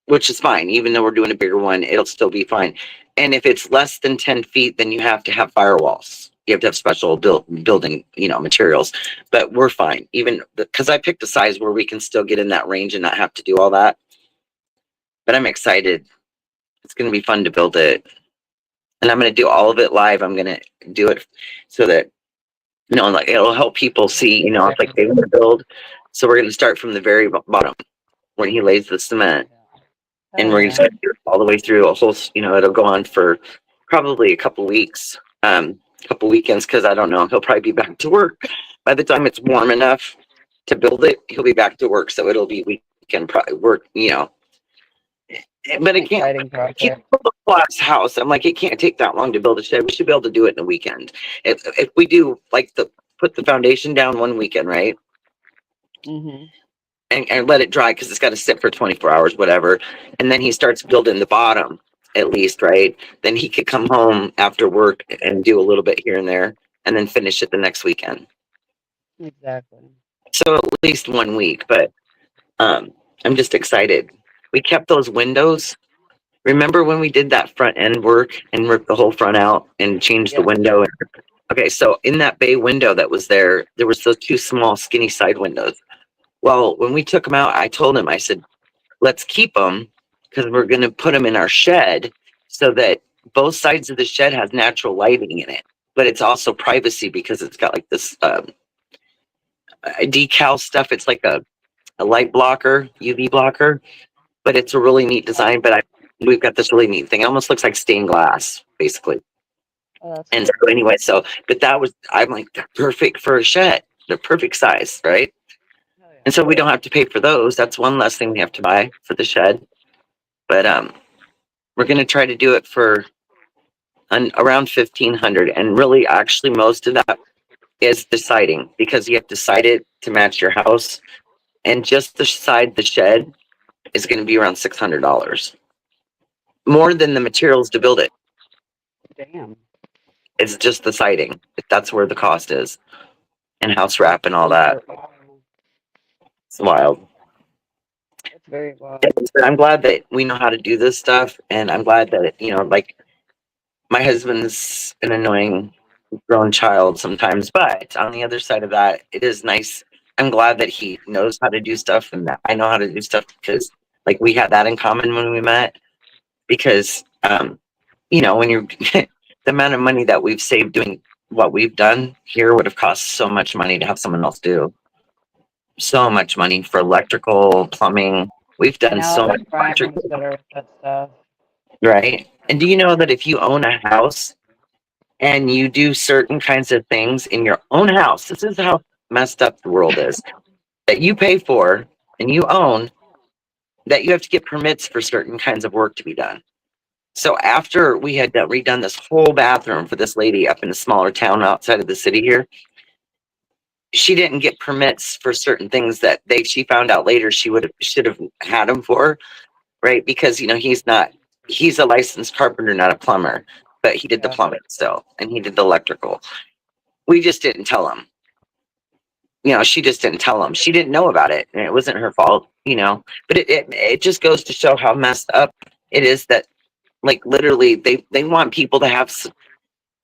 which is fine, even though we're doing a bigger one, it'll still be fine. And if it's less than 10 feet, then you have to have firewalls. You have to have special building, materials. But we're fine, even because I picked a size where we can still get in that range and not have to do all that. But I'm excited. It's going to be fun to build it. And I'm going to do all of it live. I'm going to do it so that, like it'll help people see, if like they want to build. So we're going to start from the very bottom when he lays the cement. And Oh we're going to yeah. start all the way through a whole, it'll go on for probably a couple weeks, couple weekends, because I don't know, he'll probably be back to work. By the time it's warm enough to build it, he'll be back to work. So it'll be weekend probably work. That's But an it can't, exciting can't project. build a glass house. I'm like, it can't take that long to build a shed. We should be able to do it in a weekend. If we do like put the foundation down one weekend, right? Hmm. And let it dry because it's got to sit for 24 hours, whatever. And then he starts building the bottom at least, right? Then he could come home after work and do a little bit here and there and then finish it the next weekend. Exactly. So at least 1 week, but um, I'm just excited. We kept those windows. Remember when we did that front end work and ripped the whole front out and changed the Yeah. window? Okay, so in that bay window that was there, there was those two small skinny side windows. Well, when we took them out, I told him, I said, let's keep them because we're going to put them in our shed so that both sides of the shed has natural lighting in it, but it's also privacy because it's got like this decal stuff. It's like a light blocker, UV blocker, but it's a really neat design. But we've got this really neat thing. It almost looks like stained glass, basically. Oh, that's And cool. so anyway, but I'm like, they're perfect for a shed. They're perfect size, right? Hell yeah. And so we don't have to pay for those. That's one less thing we have to buy for the shed. But we're gonna try to do it for around 1,500, and really, actually, most of that is the siding because you have to side it to match your house, and just the side the shed is going to be around $600, more than the materials to build it. Damn. It's just the siding. That's where the cost is, and house wrap and all that. It's wild. That's very wild. But I'm glad that we know how to do this stuff, and I'm glad that like my husband's an annoying grown child sometimes, but on the other side of that, it is nice. I'm glad that he knows how to do stuff and that I know how to do stuff because like we had that in common when we met. Because when you're the amount of money that we've saved doing what we've done here would have cost so much money to have someone else do. So much money for electrical, plumbing. We've I done so know much Brian was better with that stuff. right? And do you know that if you own a house and you do certain kinds of things in your own house, this is how messed up the world is, that you pay for and you own, that you have to get permits for certain kinds of work to be done. So after we had redone this whole bathroom for this lady up in a smaller town outside of the city here, she didn't get permits for certain things that she found out later should have had them for, right? Because he's a licensed carpenter, not a plumber, but he did the Yeah. plumbing still, and he did the electrical. We just didn't tell him. She just didn't tell him. She didn't know about it, and it wasn't her fault. But it just goes to show how messed up it is that, like, literally they want people to have.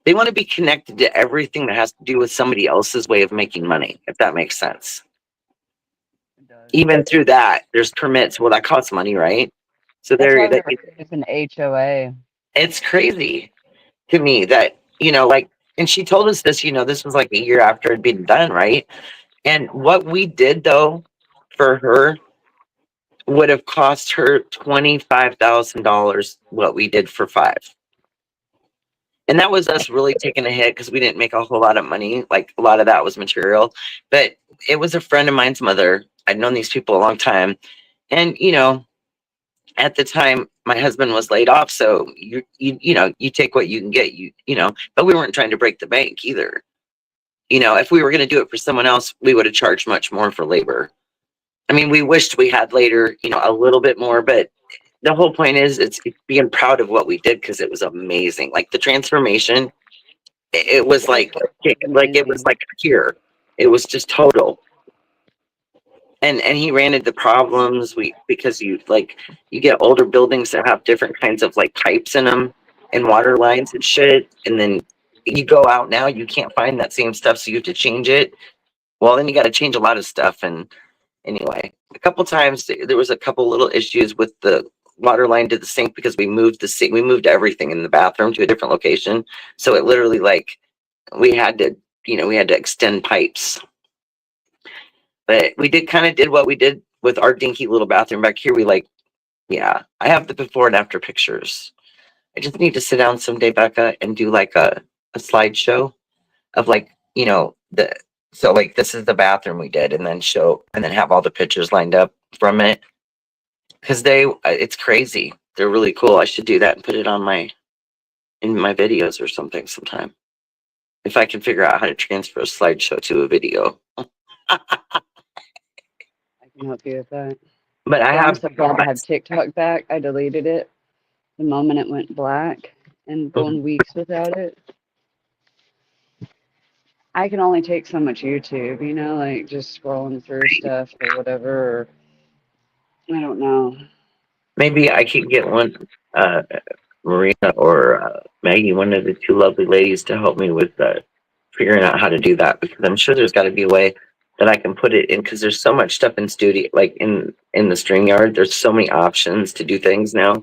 They want to be connected to everything that has to do with somebody else's way of making money, if that makes sense. It does. Even through that, there's permits. Well, that costs money, right? So That's why there, it's an HOA. it's crazy to me that like, and she told us this. This was like a year after it'd been done, right? And what we did though for her would have cost her $25,000. What we did for 5. And that was us really taking a hit because we didn't make a whole lot of money. Like, a lot of that was material, but it was a friend of mine's mother. I'd known these people a long time. And, at the time my husband was laid off. So you take what you can get, but we weren't trying to break the bank either. If we were going to do it for someone else, we would have charged much more for labor. I mean, we wished we had later, a little bit more, but the whole point is it's being proud of what we did because it was amazing. Like the transformation, it was like it was like here. It was just total. And he ran into problems because you get older buildings that have different kinds of like pipes in them and water lines and shit. And then you go out now, you can't find that same stuff, so you have to change it. Well, then you got to change a lot of stuff. And anyway, a couple times there was a couple little issues with the water line to the sink because we moved the sink, we moved everything in the bathroom to a different location. So it literally we had to extend pipes. But we did what we did with our dinky little bathroom back here. I have the before and after pictures. I just need to sit down someday, Becca, and do like a slideshow of so like this is the bathroom we did, and then have all the pictures lined up from it. Because it's crazy. They're really cool. I should do that and put it on in my videos or something sometime. If I can figure out how to transfer a slideshow to a video. I can help you with that. But I'm so glad to have TikTok back. I deleted it the moment it went black and going weeks without it. I can only take so much YouTube, like just scrolling through stuff or whatever. Or, I don't know. maybe I could get one, Marina or Maggie, one of the two lovely ladies, to help me with that. figuring out how to do that, because I'm sure there's got to be a way that I can put it in, because there's so much stuff in studio, like in the StreamYard. There's so many options to do things now.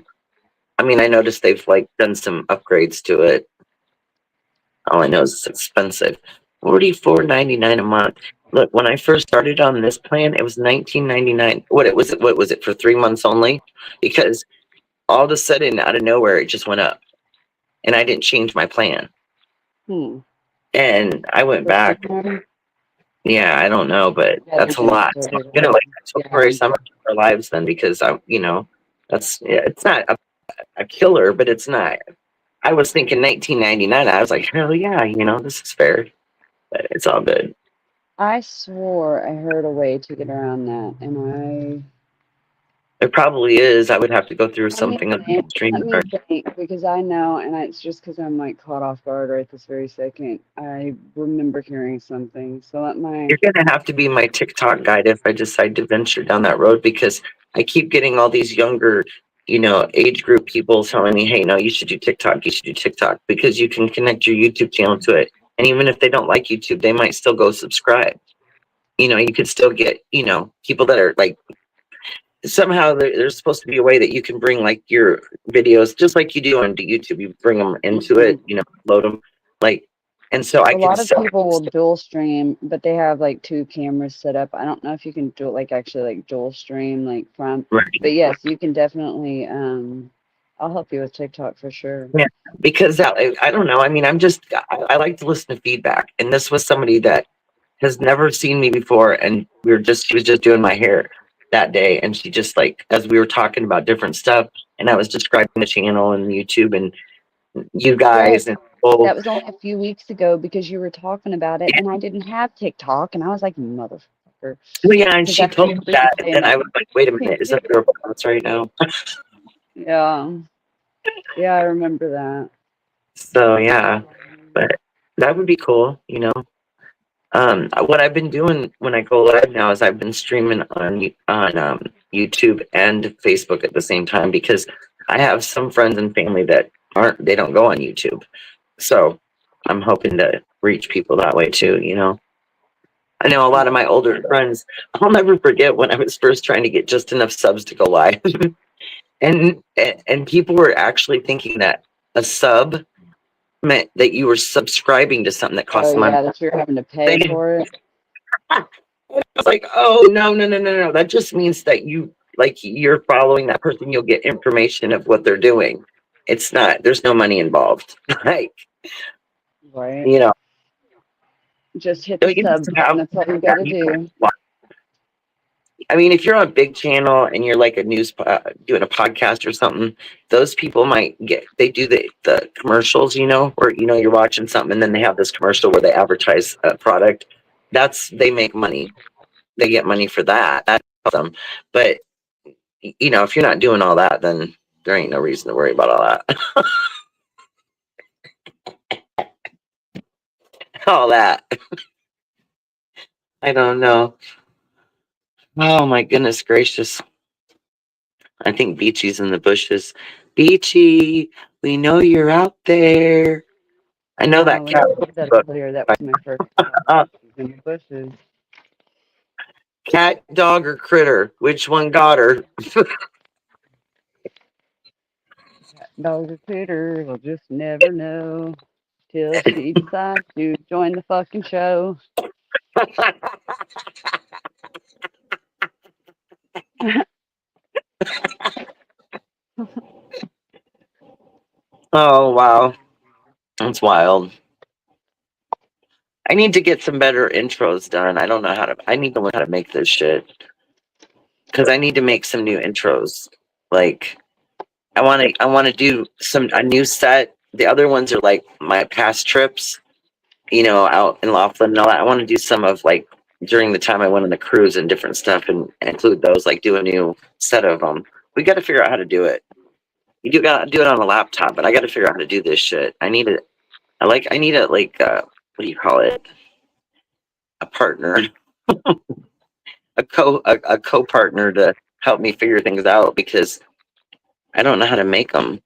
I mean, I noticed they've like done some upgrades to it. All I know is it's expensive. $44.99 a month. Look, when I first started on this plan, it was $19.99. What was it for 3 months only? Because all of a sudden, out of nowhere, it just went up, and I didn't change my plan. Hmm. And I went back. Yeah, I don't know, but Yeah, that's a they lot. just So I'm started, gonna like I told yeah. Grace, I'm gonna keep our lives then, because that's, yeah, it's not a killer, but it's not. I was thinking 19.99. I was like, hell yeah, this is fair, but it's all good. I swore I heard a way to get around that, and It probably is. I would have to go through let me something on the think. stream. Let me think, because I know, and it's just because I'm like caught off guard right this very second. I remember hearing something. So let my You're gonna have to be my TikTok guide if I decide to venture down that road, because I keep getting all these younger, age group people telling me, "Hey, no, you should do TikTok. You should do TikTok, because you can connect your YouTube channel to it, and even if they don't like YouTube, they might still go subscribe. You could still get, people that are like, somehow there's supposed to be a way that you can bring like your videos, just like you do on YouTube. You bring them into it, load them, like, and so I a can lot of sell. people will dual stream, but they have like two cameras set up. I don't know if you can do it like actually like dual stream like from, Right. but yes, you can definitely. I'll help you with TikTok for sure. Yeah, because I don't know. I mean, I like to listen to feedback, and this was somebody that has never seen me before, and she was just doing my hair that day, and she just, like, as we were talking about different stuff, and I was describing the channel and YouTube and you Yes, guys, and oh that was only a few weeks ago because you were talking about it, and I didn't have TikTok, and I was like, motherfucker, yeah, and because she I told me remember you that, and saying then I that. was like, wait a minute, is that your response right now? Yeah, yeah, I remember that. So yeah, but that would be cool. What I've been doing when I go live now is I've been streaming on YouTube and Facebook at the same time, because I have some friends and family that they don't go on YouTube. So I'm hoping to reach people that way too. I know a lot of my older friends, I'll never forget when I was first trying to get just enough subs to go live. and people were actually thinking that a sub meant that you were subscribing to something that cost Oh money. yeah, that you're having to pay for it. I was like, oh, no, no, no, no, no. That just means that you're following that person. You'll get information of what they're doing. It's not, there's no money involved. Like, Right. you know, Just hit the you just sub button. have, That's all you got to do. I mean, if you're on a big channel and you're like doing a podcast or something, those people might they do the commercials, where, you're watching something and then they have this commercial where they advertise a product. They make money. They get money for that. That's awesome. But, if you're not doing all that, then there ain't no reason to worry about all that. All that. I don't know. Oh my goodness gracious. I think Beachy's in the bushes. Beachy, we know you're out there. I know that When cat. you said that earlier, that was my first thought. In the bushes. Cat, dog, or critter? Which one got her? Dog or critter, we'll just never know till she decides to join the fucking show. Oh wow, that's wild. I need to get some better intros done. I don't know how to. I need to learn how to make this shit, because I need to make some new intros. Like, I want to do a new set. The other ones are like my past trips, out in Laughlin and all that. I want to do some of, like, during the time I went on the cruise and different stuff, and include those. Like, do a new set of them. We got to figure out how to do it. You do got to do it on a laptop, but I got to figure out how to do this shit. I need it. I need a, like, what do you call it? A partner, a co-partner to help me figure things out, because I don't know how to make them.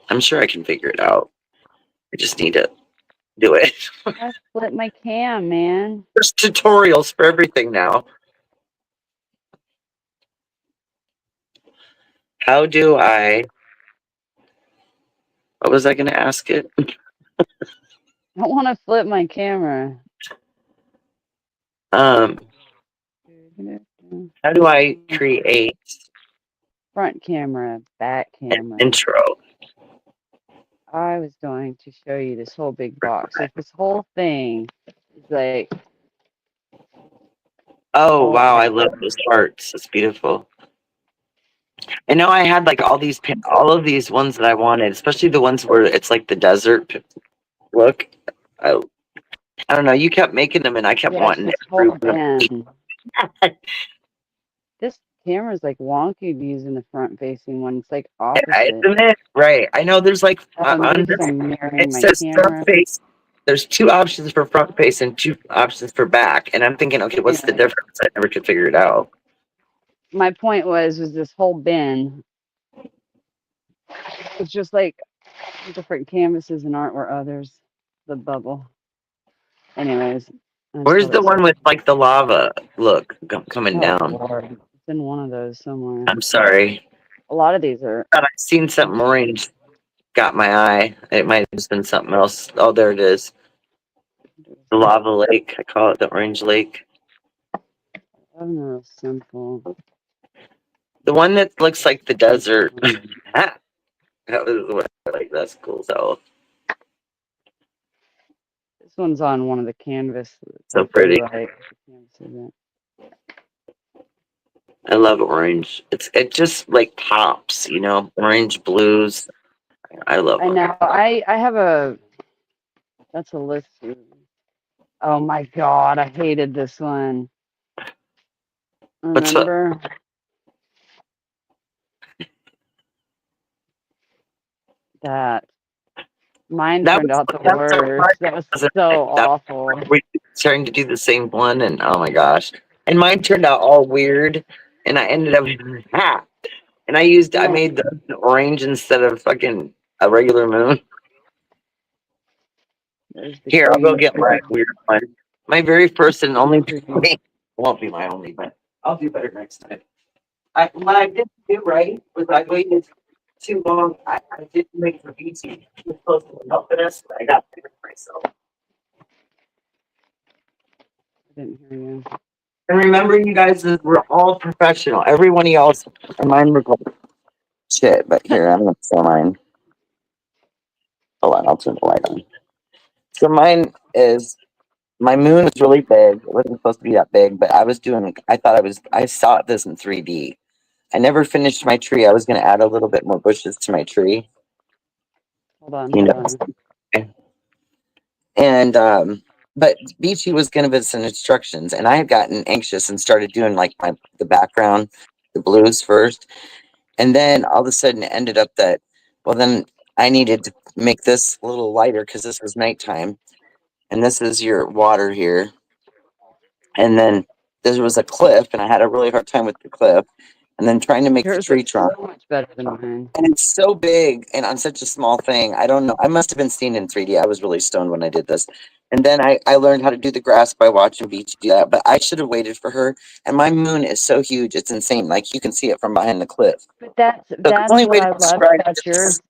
I'm sure I can figure it out. I just need it. do it. I split my cam, man. There's tutorials for everything now. How do I? What was I going to ask it? I want to flip my camera. How do I create Front camera, back an camera. intro? I was going to show you this whole big box. Like this whole thing is like. Oh, wow. I Oh, love those parts. It's beautiful. I know I had like all of these ones that I wanted, especially the ones where it's like the desert look. I, I don't know. You kept making them, and I kept yes, wanting to this whole improve them. bin. This camera's like wonky using the front facing one. It's like opposite. Isn't it? Right. I know there's like Oh, on notice this, I'm mirroring it my says front camera. face. There's 2 options for front face and 2 options for back. And I'm thinking, okay, what's the Anyway, difference? I never could figure it out. my point was this whole bin. It's just like different canvases and art where others. The bubble. Anyways, I just Where's thought the it was one with like the lava look coming oh down? Lord. It's in one of those somewhere. I'm sorry. A lot of these are Thought I'd seen something orange got my eye. It might have just been something else. Oh, there it is. The lava lake. I call it the orange lake. real simple. The one that looks like the desert. that was what like that's cool. So This one's on one of the canvas. so pretty. Right. Canvases I love orange. It just like pops, orange blues. I love I them. know. I have a. That's a list. Oh my God, I hated this one. What's what? Remember? That. Mine That turned was out the that was our worst. That was project, wasn't it? so That awful. we were trying to do the same one, and oh my gosh, and mine turned out all weird, and I ended up and I Yeah, made the orange instead of fucking a regular moon. there's the Here, I'll go green get my tree. weird one. My very first and only. Tree. Won't be my only, but I'll do better next time. What I didn't do right was I waited too long. I didn't make the BT. It was supposed to be helping us, but I got there myself. I didn't hear you. And remember, you guys, we're all professional. Every one of y'all's, and mine was like shit, but here, I'm going to show mine. Hold on, I'll turn the light on. So mine is, my moon was really big. It wasn't supposed to be that big, but I saw this in 3D. I never finished my tree. I was going to add a little bit more bushes to my tree, Hold on, you hold know. on. And but Beachy was giving us some instructions, and I had gotten anxious and started doing like the background, the blues first, and then all of a sudden it ended up that then I needed to make this a little lighter because this was nighttime, and this is your water here, and then there was a cliff, and I had a really hard time with the cliff, and then trying to make the Yours tree looks trunk. so much better than mine. And it's so big and on such a small thing. I don't know. I must have been seeing in 3D. I was really stoned when I did this. And then I learned how to do the grass by watching Beach do that. But I should have waited for her. And my moon is so huge. It's insane. Like you can see it from behind the cliff. But that's So the that's only what way to I love describe about this, yours.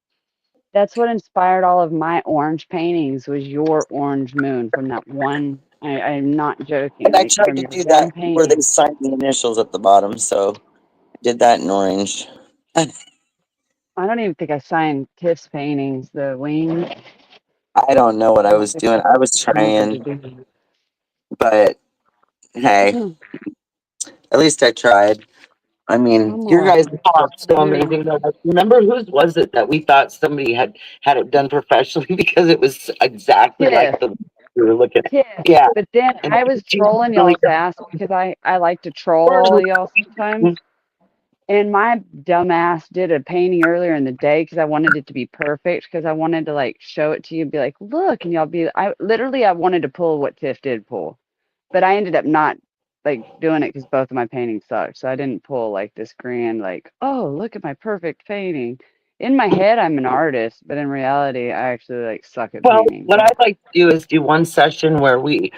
That's what inspired all of my orange paintings was your orange moon from that one. I'm not joking. and I Like tried from to your do one that where they painting. signed the initials at the bottom. So I did that in orange. I don't even think I signed Tiff's paintings. The wings. I don't know what I I don't was think doing. I was I remember to trying, do but hey, that. at least I tried. I mean, I'm your all guys' are so you. amazing. Though. Like, remember whose was it that we thought somebody had it done professionally because it was exactly like Tiff. the we were looking at? Tiff. Yeah, But then and I was she was trolling really y'all's ass because I like to troll all y'all sometimes. And my dumbass did a painting earlier in the day because I wanted it to be perfect because I wanted to like show it to you and be like, look, and y'all be I wanted to pull what Tiff did pull, but I ended up not like doing it because both of my paintings sucked. So I didn't pull like this grand like, oh, look at my perfect painting. in my head I'm an artist, but in reality I actually like suck at Well, painting. what I'd like to do is do one session where we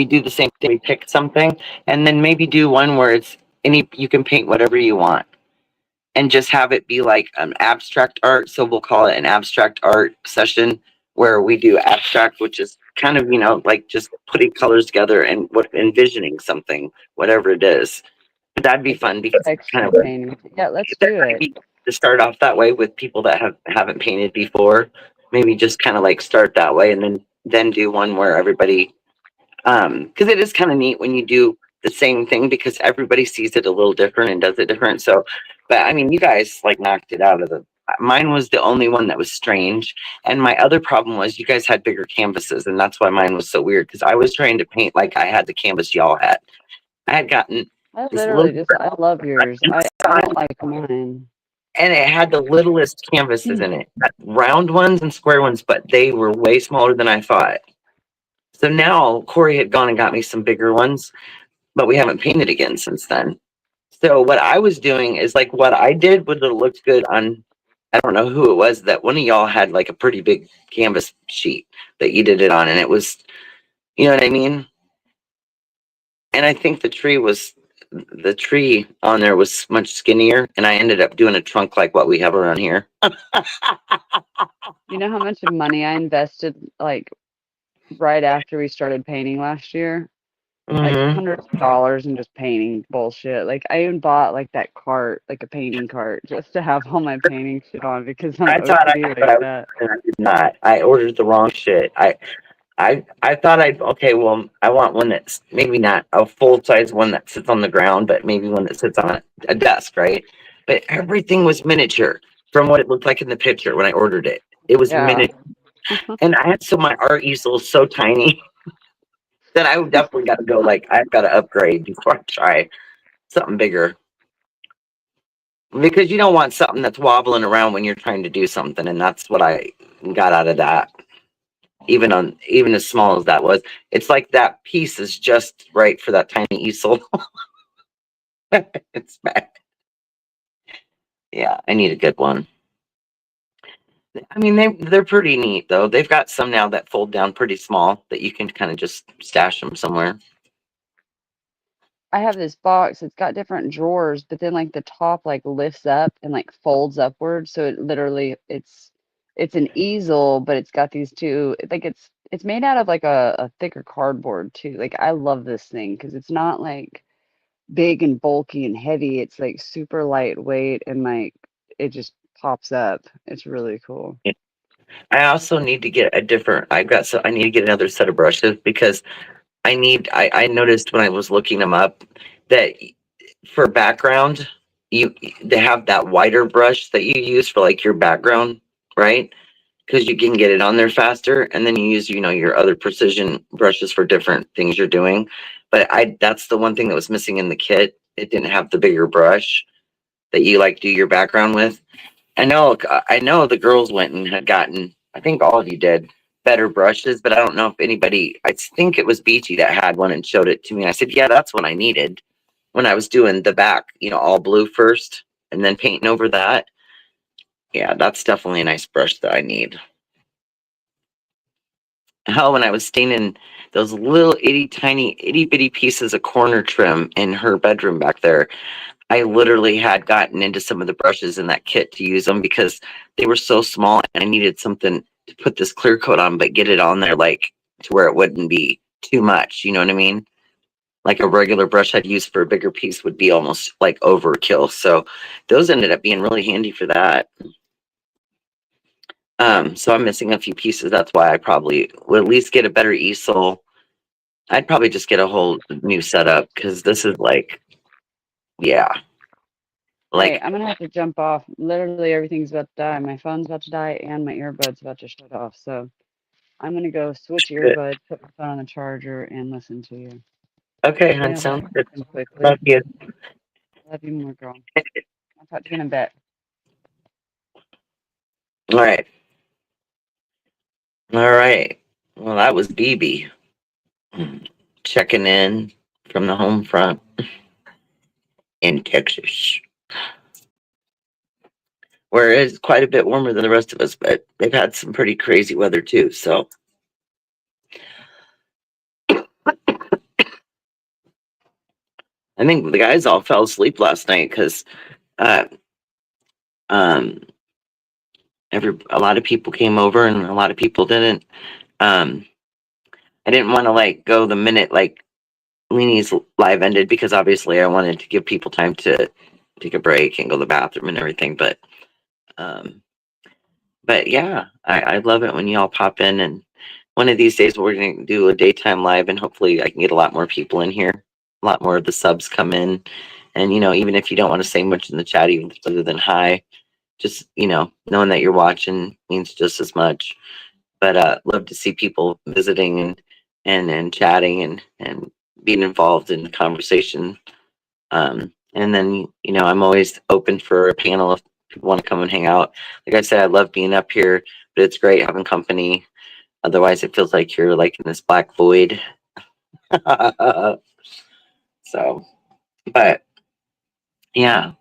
do the same thing. We pick something, and then maybe do one where it's any you can paint whatever you want, and just have it be like an abstract art. So we'll call it an abstract art session where we do abstract, which is kind of like just putting colors together and what envisioning something, whatever it is. But that'd be Like a fun because it's kind texture of painting. Yeah, let's that do might it. be to start off that way with people that haven't painted before. Maybe just kind of like start that way, and then do one where everybody, because it is kind of neat when you do the same thing because everybody sees it a little different and does it different. So, but I mean, you guys like knocked it out of the. Mine was the only one that was strange, and my other problem was you guys had bigger canvases, and that's why mine was so weird because I was trying to paint like I had the canvas y'all had. I had gotten I this little literally just I love yours. I don't like mine. and it had the littlest canvases in it, round ones and square ones, but they were way smaller than I thought. So now Corey had gone and got me some bigger ones, but we haven't painted again since then. So what I was doing is like what I did would have looked good on. I don't know who it was that one of y'all had like a pretty big canvas sheet that you did it on, and it was, you know what I mean? And I think the tree on there was much skinnier, and I ended up doing a trunk like what we have around here. You know how much money I invested like right after we started painting last year? Like Hmm. hundreds of dollars in just painting bullshit. Like I even bought like that cart, like a painting cart, just to have all my painting shit on because I'm I thought I OCD but like I, that. and I did not. I ordered the wrong shit. I thought I'd okay. Well, I want one that's maybe not a full size one that sits on the ground, but maybe one that sits on a desk, right? But everything was miniature from what it looked like in the picture when I ordered it. It was Yeah. miniature, and I had my art easel is so tiny that I definitely got to go. Like I've got to upgrade before I try something bigger because you don't want something that's wobbling around when you're trying to do something, and that's what I got out of that. Even as small as that was, it's like that piece is just right for that tiny easel. It's bad. Yeah, I need a good one. I mean, they're pretty neat though. They've got some now that fold down pretty small that you can kind of just stash them somewhere. I have this box, it's got different drawers, but then like the top like lifts up and like folds upward. So it literally it's an easel, but it's got these two like it's made out of like a thicker cardboard too. Like I love this thing because it's not like big and bulky and heavy. It's like super lightweight and like it just pops up. It's really cool. Yeah. I also need to get a different. I need to get another set of brushes because I noticed when I was looking them up that for background, you they have that wider brush that you use for like your background, right? Because you can get it on there faster, and then you use your other precision brushes for different things you're doing. But I that's the one thing that was missing in the kit. It didn't have the bigger brush that you like do your background with. I know the girls went and had gotten, I think all of you did, better brushes, but I don't know if anybody, I think it was Beachy that had one and showed it to me. I said, yeah, that's what I needed when I was doing the back, all blue first and then painting over that. Yeah, that's definitely a nice brush that I need. Hell, when I was staining those little tiny itty bitty pieces of corner trim in her bedroom back there, I literally had gotten into some of the brushes in that kit to use them because they were so small and I needed something to put this clear coat on, but get it on there like to where it wouldn't be too much. You know what I mean? Like a regular brush I'd use for a bigger piece would be almost like overkill. So those ended up being really handy for that. So I'm missing a few pieces. That's why I probably would at least get a better easel. I'd probably just get a whole new setup because this is like, yeah, Hey, like I'm gonna have to jump off. Literally everything's about to die. My phone's about to die and my earbud's about to shut off. So I'm gonna go switch earbuds, put my phone on the charger, and listen to you. okay, Stay hun, on that sounds good. Love quickly. you. Love you more, girl. I'll talk to you in a bit. All right. All right. Well, that was BB checking in from the home front in Texas. where it's quite a bit warmer than the rest of us, but they've had some pretty crazy weather too. So I think the guys all fell asleep last night because uh, um, a lot of people came over and a lot of people didn't. Um, I didn't want to like go the minute like Leanie's live ended because obviously I wanted to give people time to take a break and go to the bathroom and everything. Um, but yeah, I love it when y'all pop in, and one of these days we're going to do a daytime live, and hopefully I can get a lot more people in here, a lot more of the subs come in. And, you know, even if you don't want to say much in the chat, even other than hi, just, you know, knowing that you're watching means just as much. But love to see people visiting and chatting and being involved in the conversation. And then, you know, I'm always open for a panel if people want to come and hang out. Like I said, I love being up here, but it's great having company. Otherwise, it feels like you're like in this black void. So, but yeah.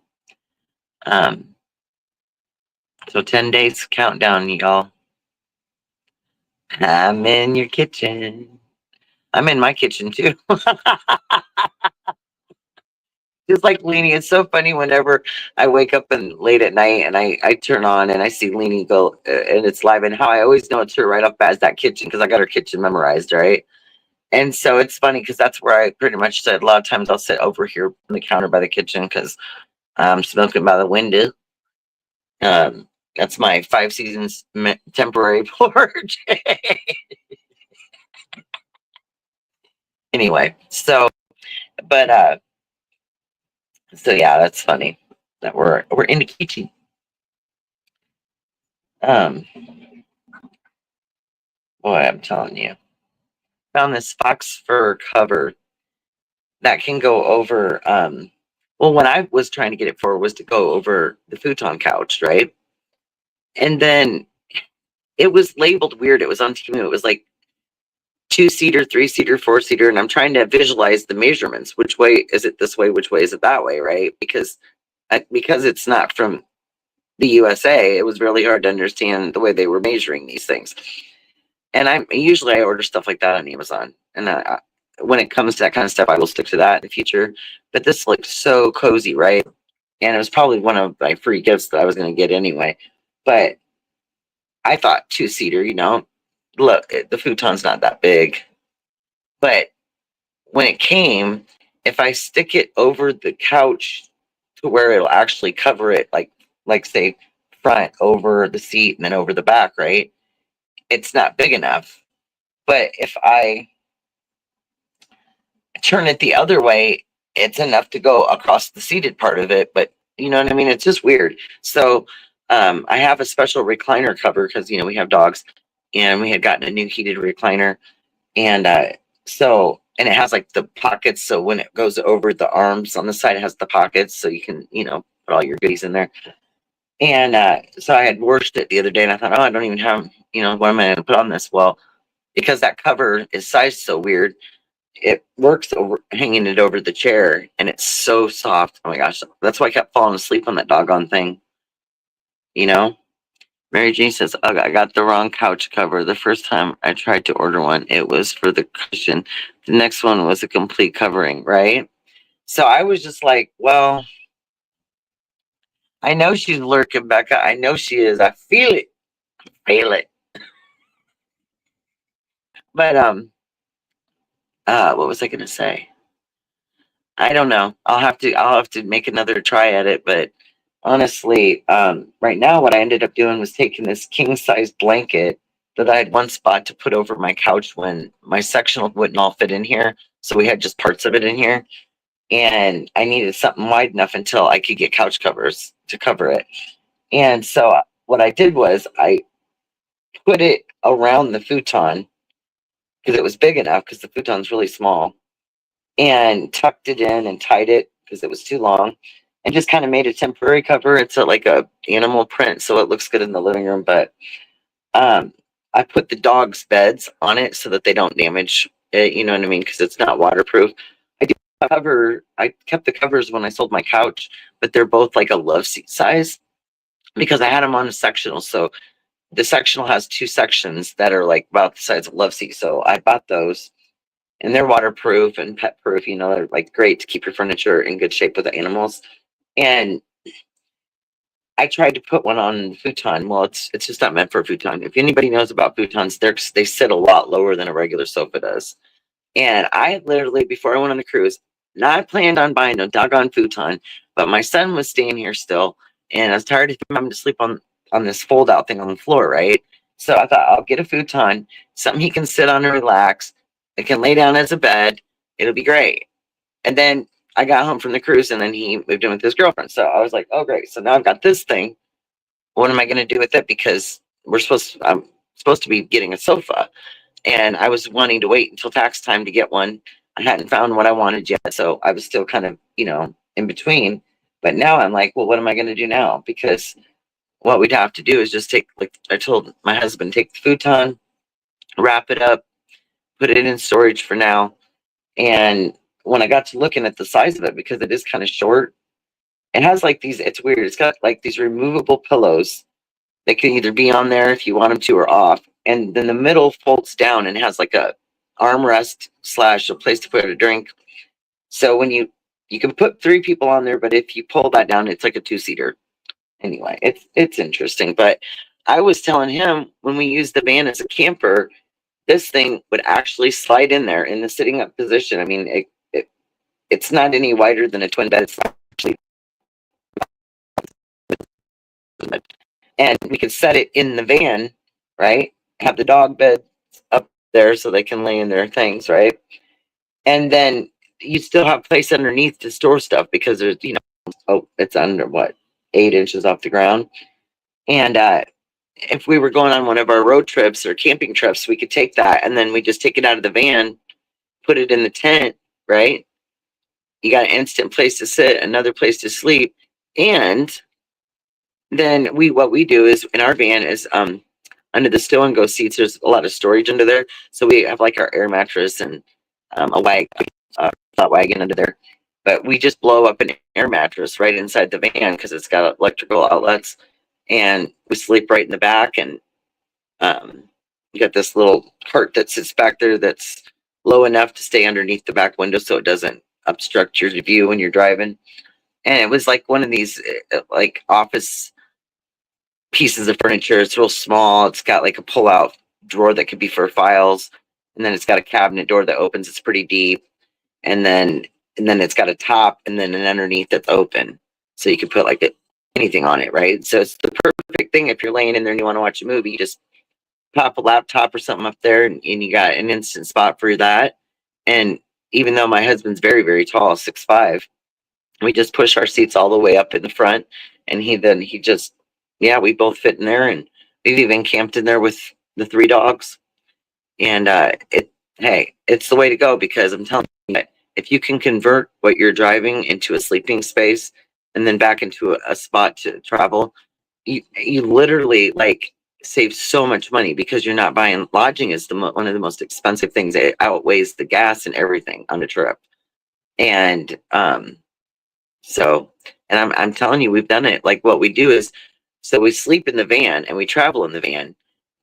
So 10 days countdown, y'all. I'm in your kitchen. I'm in my kitchen too. Just like Leanie, it's so funny whenever I wake up and late at night and I turn on and I see Leanie go and it's live, and how I always know it's her right off bat is that kitchen because I got her kitchen memorized, right? And so it's funny because that's where I pretty much said a lot of times I'll sit over here on the counter by the kitchen because I'm smoking by the window. That's my 5 seasons temporary porch. Anyway, so but so yeah, that's funny that we're in the kitchen. Um, boy, I'm telling you, found this fox fur cover that can go over. Well, when I was trying to get it for was to go over the futon couch, right? And then it was labeled weird. It was on Temu. It was like 2-seater, 3-seater, 4-seater, and I'm trying to visualize the measurements. Which way is it this way? Which way is it that way? Right? Because it's not from the USA, it was really hard to understand the way they were measuring these things. And I order stuff like that on Amazon, and when it comes to that kind of stuff, I will stick to that in the future. But this looks so cozy, right? And it was probably one of my free gifts that I was going to get anyway. But I thought 2-seater, you know, look, the futon's not that big. But when it came, if I stick it over the couch to where it'll actually cover it, like say front over the seat and then over the back, right? It's not big enough. But if I turn it the other way, it's enough to go across the seated part of it. But you know what I mean? It's just weird. So I have a special recliner cover because, you know, we have dogs, and we had gotten a new heated recliner. And and it has like the pockets. So when it goes over the arms on the side, it has the pockets. So you can, you know, put all your goodies in there. And so I had washed it the other day, and I thought, oh, I don't even have, you know, what am I going to put on this? Well, because that cover is sized so weird, it works over hanging it over the chair, and it's so soft. Oh my gosh, that's why I kept falling asleep on that doggone thing. You know, Mary Jane says, oh, I got the wrong couch cover. The first time I tried to order one, it was for the cushion. The next one was a complete covering, right? So I was just like, well, I know she's lurking, Becca. I know she is. I feel it. Feel it. But what was I gonna say? I don't know. I'll have to make another try at it. But honestly, right now what I ended up doing was taking this king size blanket that I had once bought to put over my couch when my sectional wouldn't all fit in here. So we had just parts of it in here. And I needed something wide enough until I could get couch covers to cover it. And so what I did was I put it around the futon because it was big enough because the futon's really small, and tucked it in and tied it because it was too long, and just kind of made a temporary cover. It's like a animal print, so it looks good in the living room. But I put the dog's beds on it so that they don't damage it, you know what I mean? Because it's not waterproof. I do cover. I kept the covers when I sold my couch, but they're both like a love seat size. because I had them on a sectional. So the sectional has 2 sections that are like about the size of love seats. So I bought those, and they're waterproof and pet proof. You know, they're like great to keep your furniture in good shape with the animals. And I tried to put one on the futon. Well, it's just not meant for a futon. If anybody knows about futons, they sit a lot lower than a regular sofa does. And I literally, before I went on the cruise, not planned on buying no doggone futon, but my son was staying here still, and I was tired of him having to sleep on this fold out thing on the floor, right? So I thought I'll get a futon, something he can sit on and relax. It can lay down as a bed. It'll be great. And then I got home from the cruise, and then he moved in with his girlfriend. So I was like, oh great. So now I've got this thing. What am I going to do with it? Because I'm supposed to be getting a sofa, and I was wanting to wait until tax time to get one. I hadn't found what I wanted yet, so I was still kind of, in between. But now I'm like, well, what am I going to do now? Because what we'd have to do is just take, like I told my husband, take the futon, wrap it up, put it in storage for now. And when I got to looking at the size of it, because it is kind of short, it has like these, it's weird. It's got like these removable pillows. They can either be on there if you want them to or off. And then the middle folds down and has like a armrest / a place to put a drink. So when you can put 3 people on there, but if you pull that down, it's like a 2-seater. Anyway, it's interesting. But I was telling him when we use the van as a camper, this thing would actually slide in there in the sitting up position. I mean, it's not any wider than a twin bed. It's actually, and we could set it in the van, right? Have the dog bed up there so they can lay in their things, right? And then you still have place underneath to store stuff because there's, it's under what, 8 inches off the ground. And if we were going on one of our road trips or camping trips, we could take that and then we just take it out of the van, put it in the tent, right? You got an instant place to sit, another place to sleep. And then what we do is in our van is under the stow and go seats, there's a lot of storage under there. So we have like our air mattress and a flat wagon under there. But we just blow up an air mattress right inside the van because it's got electrical outlets, and we sleep right in the back. And you got this little cart that sits back there that's low enough to stay underneath the back window so it doesn't obstruct your view when you're driving. And it was like one of these like office pieces of furniture. It's real small. It's got like a pull-out drawer that could be for files, and then it's got a cabinet door that opens. It's pretty deep, and then it's got a top, and then an underneath that's open, so you can put like anything on it, right? So it's the perfect thing if you're laying in there and you want to watch a movie. You just pop a laptop or something up there, and you got an instant spot for that. And even though my husband's very, very tall, 6'5", we just push our seats all the way up in the front, and he just, yeah, we both fit in there. And we've even camped in there with the 3 dogs. And it's the way to go, because I'm telling you that if you can convert what you're driving into a sleeping space and then back into a spot to travel, you literally like save so much money, because you're not buying lodging is one of the most expensive things. It outweighs the gas and everything on the trip. And so, and I'm telling you, we've done it. Like what we do is, so we sleep in the van and we travel in the van.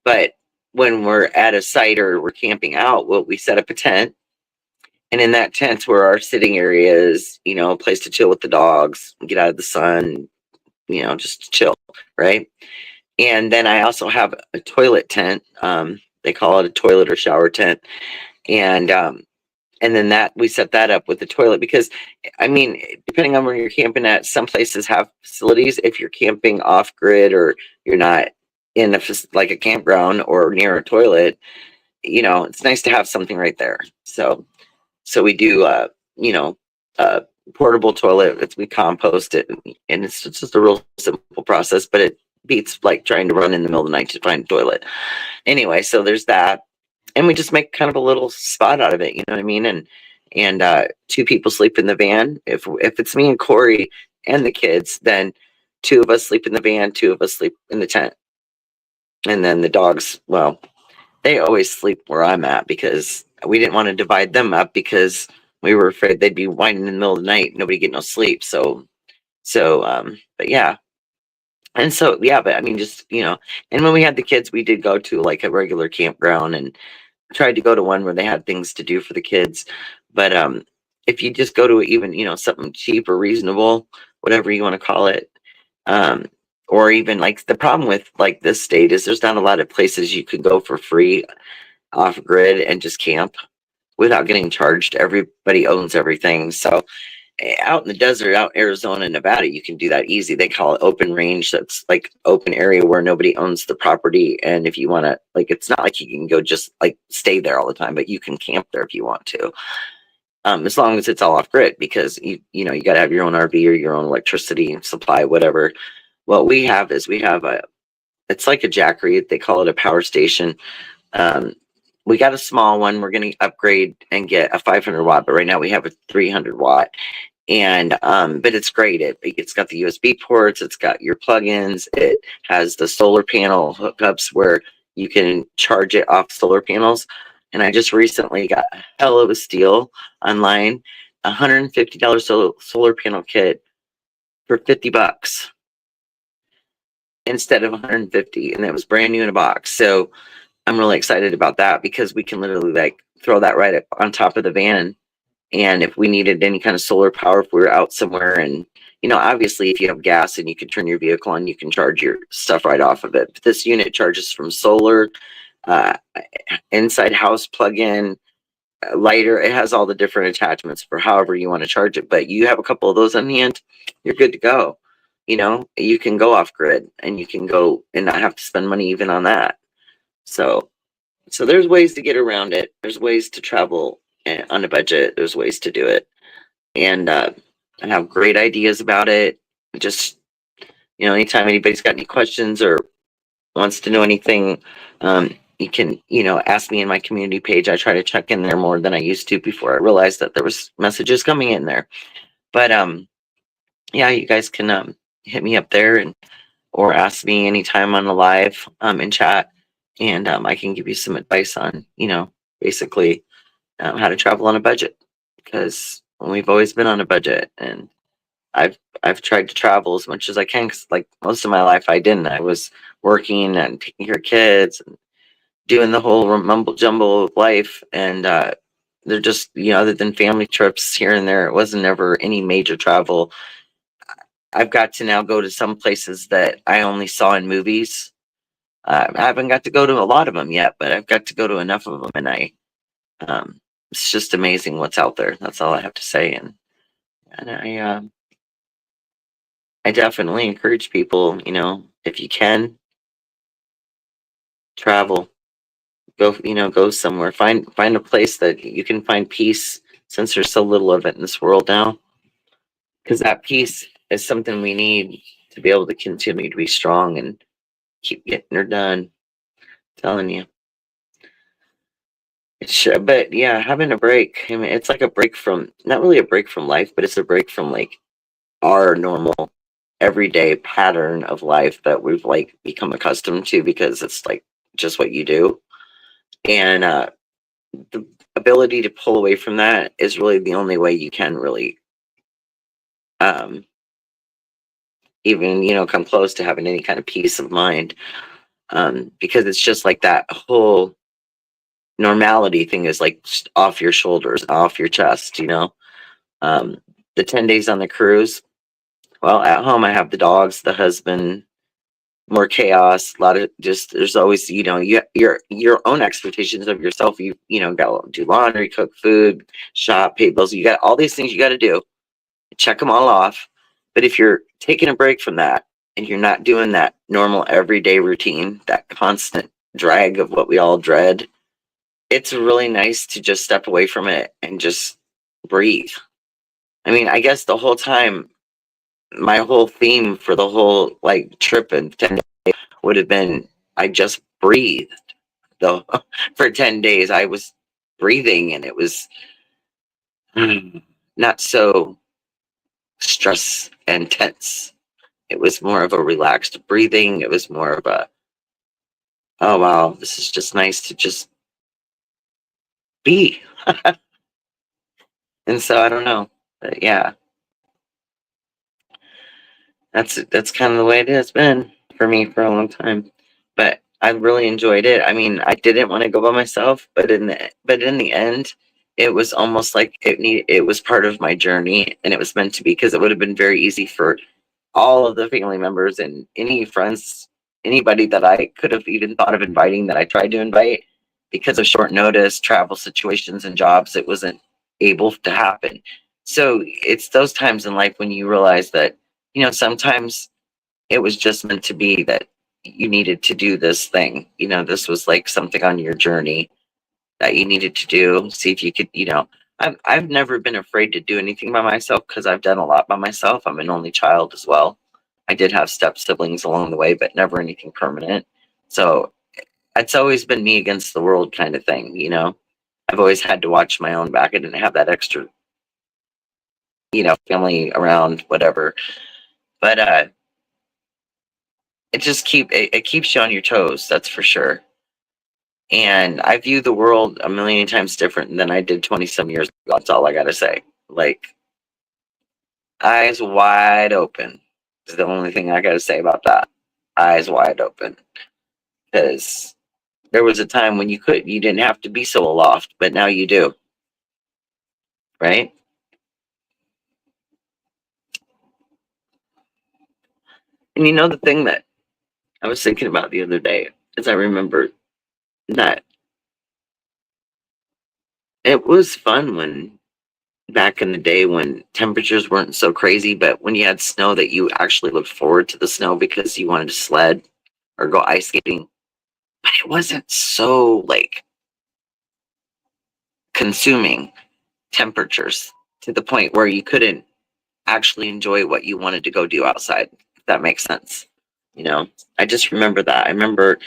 But when we're at a site or we're camping out, we set up a tent. And in that tent's where our sitting area is, a place to chill with the dogs, get out of the sun, just chill, right? And then I also have a toilet tent. They call it a toilet or shower tent. And then that we set that up with the toilet, because I mean, depending on where you're camping at, some places have facilities. If you're camping off grid or you're not in like a campground or near a toilet, it's nice to have something right there. So we do, portable toilet. We compost it, and it's just a real simple process, but it beats like trying to run in the middle of the night to find a toilet. Anyway, so there's that. And we just make kind of a little spot out of it, you know what I mean? And 2 people sleep in the van. If it's me and Corey and the kids, then 2 of us sleep in the van, 2 of us sleep in the tent. And then the dogs, well, they always sleep where I'm at, because we didn't want to divide them up, because we were afraid they'd be whining in the middle of the night, nobody get no sleep. So but yeah, And so, yeah, but I mean, just, and when we had the kids, we did go to like a regular campground and tried to go to one where they had things to do for the kids. But if you just go to even, something cheap or reasonable, whatever you want to call it, um, or even like the problem with like this state is there's not a lot of places you could go for free off grid and just camp without getting charged. Everybody owns everything. So out in the desert, out in Arizona and Nevada, you can do that easy. They call it open range. That's like open area where nobody owns the property. And if you want to, like, it's not like you can go just like stay there all the time, but you can camp there if you want to. As long as it's all off grid, because you got to have your own RV or your own electricity supply, whatever. What we have is it's like a jackery. They call it a power station. Um, we got a small one. We're going to upgrade and get a 500 watt, but right now we have a 300 watt. And but it's great. It's got the USB ports, it's got your plugins, it has the solar panel hookups where you can charge it off solar panels. And I just recently got a hell of a steal online, $150 solar panel kit for $50 instead of 150, and it was brand new in a box. So I'm really excited about that because we can literally like throw that right up on top of the van. And if we needed any kind of solar power, if we were out somewhere, and obviously if you have gas and you can turn your vehicle on, you can charge your stuff right off of it. But this unit charges from solar, uh, inside house plug-in, lighter. It has all the different attachments for however you want to charge it. But you have a couple of those on hand, you're good to go. You can go off grid and you can go and not have to spend money even on that. So there's ways to get around it. There's ways to travel on a budget. There's ways to do it. And I have great ideas about it. Just, anytime anybody's got any questions or wants to know anything, you can, ask me in my community page. I try to check in there more than I used to before I realized that there was messages coming in there. But yeah, you guys can hit me up there or ask me anytime on the live in chat, and I can give you some advice on, basically how to travel on a budget, because we've always been on a budget, and I've tried to travel as much as I can, because like most of my life I didn't. I was working and taking care of kids and doing the whole mumble jumble of life, and they're just, other than family trips here and there, it wasn't ever any major travel. I've got to now go to some places that I only saw in movies. I haven't got to go to a lot of them yet, but I've got to go to enough of them, and it's just amazing what's out there. That's all I have to say. And I definitely encourage people, if you can travel, go somewhere, find a place that you can find peace, since there's so little of it in this world now, because that peace is something we need to be able to continue to be strong and keep getting her done. I'm telling you. But yeah, having a break. I mean, it's like a break from, not really a break from life, but it's a break from like our normal everyday pattern of life that we've like become accustomed to, because it's like just what you do. And the ability to pull away from that is really the only way you can really um even come close to having any kind of peace of mind, because it's just like that whole normality thing is like just off your shoulders, off your chest. um the 10 days on the cruise, well, at home I have the dogs, the husband, more chaos, a lot of just, there's always, your own expectations of yourself. Got to do laundry, cook food, shop, pay bills. You got all these things you got to do, check them all off. But if you're taking a break from that and you're not doing that normal everyday routine, that constant drag of what we all dread, it's really nice to just step away from it and just breathe. I mean, I guess the whole time, my whole theme for the whole like trip and 10 would have been, I just breathed. Though for 10 days I was breathing, and it was not so stress and tense. It was more of a relaxed breathing. It was more of a, oh wow, this is just nice to just be. And so I don't know, but yeah. that's kind of the way it has been for me for a long time. But I really enjoyed it. I mean, I didn't want to go by myself, but in the end, it was almost like it was part of my journey, and it was meant to be, because it would have been very easy for all of the family members and any friends, anybody that I could have even thought of inviting, that I tried to invite, because of short notice, travel situations, and jobs, it wasn't able to happen. So it's those times in life when you realize that, sometimes it was just meant to be, that you needed to do this thing. This was like something on your journey that you needed to do. See if you could, I've never been afraid to do anything by myself, because I've done a lot by myself. I'm an only child as well. I did have step siblings along the way, but never anything permanent. So it's always been me against the world kind of thing. I've always had to watch my own back. I didn't have that extra, family around, whatever. But it keeps you on your toes, that's for sure. And I view the world a million times different than I did 20 some years ago. That's all I gotta say. Like, eyes wide open is the only thing I gotta say about that. Eyes wide open. Because there was a time when you didn't have to be so aloft, but now you do, right? And the thing that I was thinking about the other day is, I remember that it was fun when back in the day, when temperatures weren't so crazy, but when you had snow, that you actually looked forward to the snow because you wanted to sled or go ice skating. But it wasn't so like consuming temperatures to the point where you couldn't actually enjoy what you wanted to go do outside, if that makes sense. I just remember that. I remember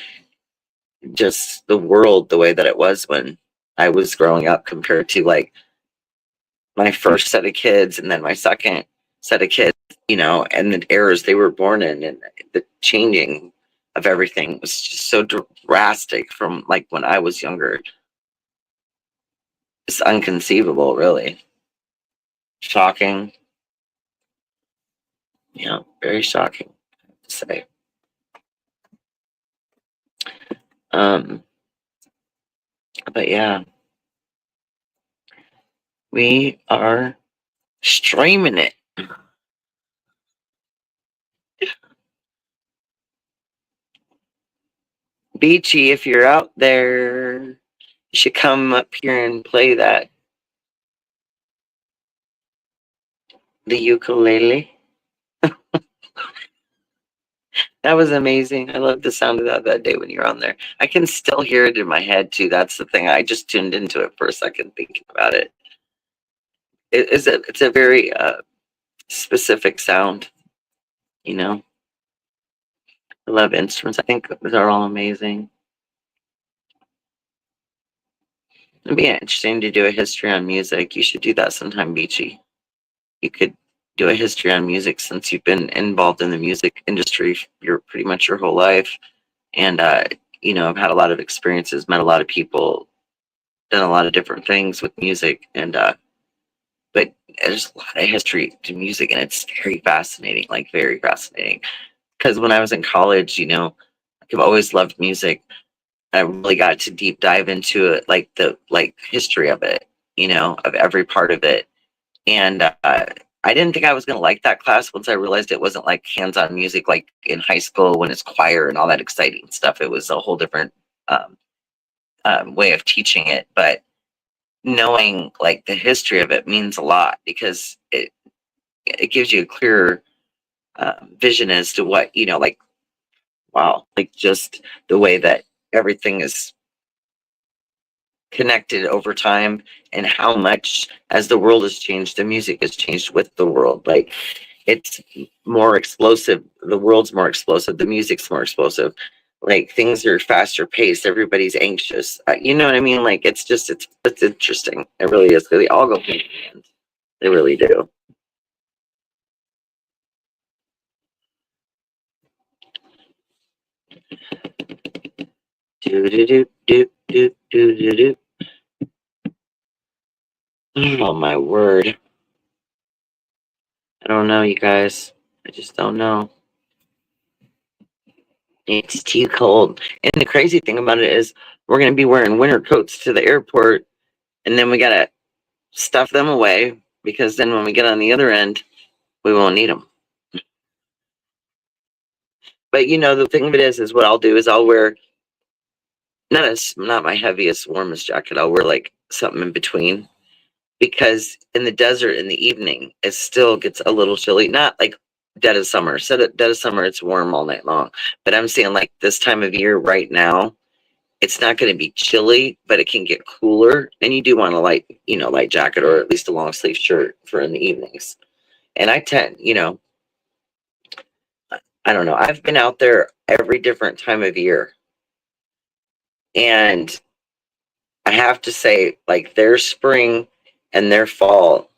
just the world the way that it was when I was growing up, compared to like my first set of kids and then my second set of kids, and the eras they were born in, and the changing of everything was just so drastic from like when I was younger. It's unconceivable, really. Shocking. Very shocking to say. Um, but yeah, we are streaming it. Beachy, if you're out there, you should come up here and play the ukulele. That was amazing. I love the sound of that day when you're on there. I can still hear it in my head too. That's the thing. I just tuned into it for a second thinking about it. It's a very specific sound. I love instruments. I think they're all amazing. It'd be interesting to do a history on music. You should do that sometime, Beachy. You could do a history on music, since you've been involved in the music industry pretty much your whole life. And I've had a lot of experiences, met a lot of people, done a lot of different things with music, and but there's a lot of history to music, and it's very fascinating, like very fascinating. Because when I was in college, I've always loved music. I really got to deep dive into it, like the history of it, of every part of it. And I didn't think I was going to like that class once I realized it wasn't like hands-on music like in high school when it's choir and all that exciting stuff. It was a whole different um, way of teaching it. But knowing like the history of it means a lot, because it gives you a clearer vision as to what, like, wow, like just the way that everything is connected over time, and how much, as the world has changed, the music has changed with the world. Like, it's more explosive, the world's more explosive, the music's more explosive, like things are faster paced, everybody's anxious, you know what I mean? Like, it's interesting. It really is. They all go hand in hand. They really do. Do do do do do do do do. Oh my word. I don't know, you guys. I just don't know. It's too cold. And the crazy thing about it is we're going to be wearing winter coats to the airport, and then we got to stuff them away because then when we get on the other end, we won't need them. But the thing of it is what I'll do is I'll wear not my heaviest, warmest jacket. I'll wear like something in between, because in the desert in the evening, it still gets a little chilly. Not like dead of summer. So dead of summer, it's warm all night long. But I'm saying like this time of year right now, it's not going to be chilly, but it can get cooler. And you do want a light jacket or at least a long sleeve shirt for in the evenings. And I tend, I don't know. I've been out there every different time of year. And I have to say, like their spring and their fall,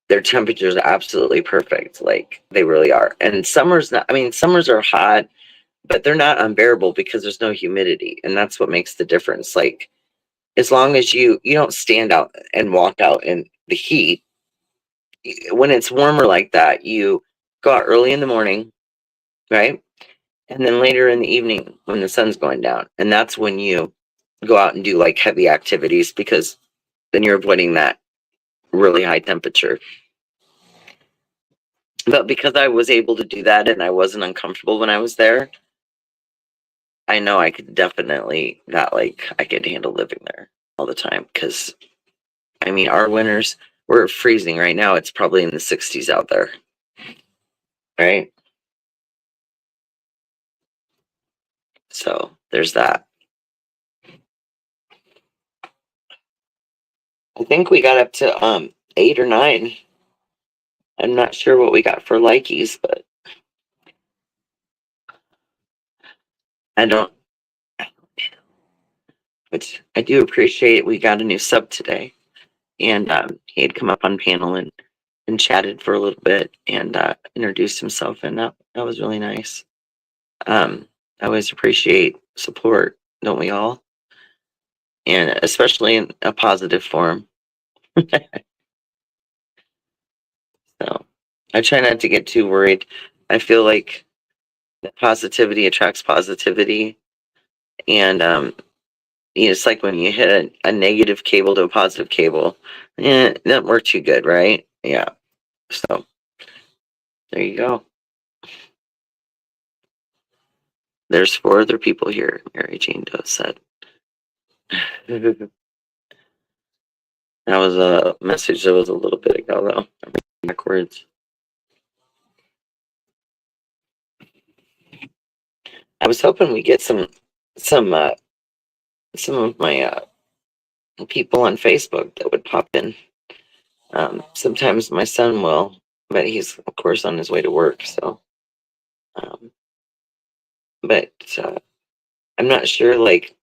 their temperatures are absolutely perfect. Like they really are. And summers summers are hot, but they're not unbearable because there's no humidity. And that's what makes the difference. Like as long as you don't stand out and walk out in the heat, when it's warmer like that, you go out early in the morning, right? And then later in the evening when the sun's going down. And that's when you go out and do like heavy activities, because then you're avoiding that really high temperature. But because I was able to do that and I wasn't uncomfortable when I was there, I know I could definitely I could handle living there all the time. Because our winters, we're freezing right now. It's probably in the 60s out there, right? So there's that. I think we got up to 8 or 9. I'm not sure what we got for likies, but I don't. But I do appreciate we got a new sub today, and he had come up on panel and chatted for a little bit and introduced himself, and that was really nice. I always appreciate support, don't we all? And especially in a positive form. So I try not to get too worried. I feel like positivity attracts positivity, and it's like when you hit a negative cable to a positive cable, it doesn't work too good, right? Yeah. So there you go. There's 4 other people here, Mary Jane Doe said. That was a message that was a little bit ago, though. Backwards. I was hoping we get some of my people on Facebook that would pop in. Sometimes my son will, but he's of course on his way to work. So, but I'm not sure. Like,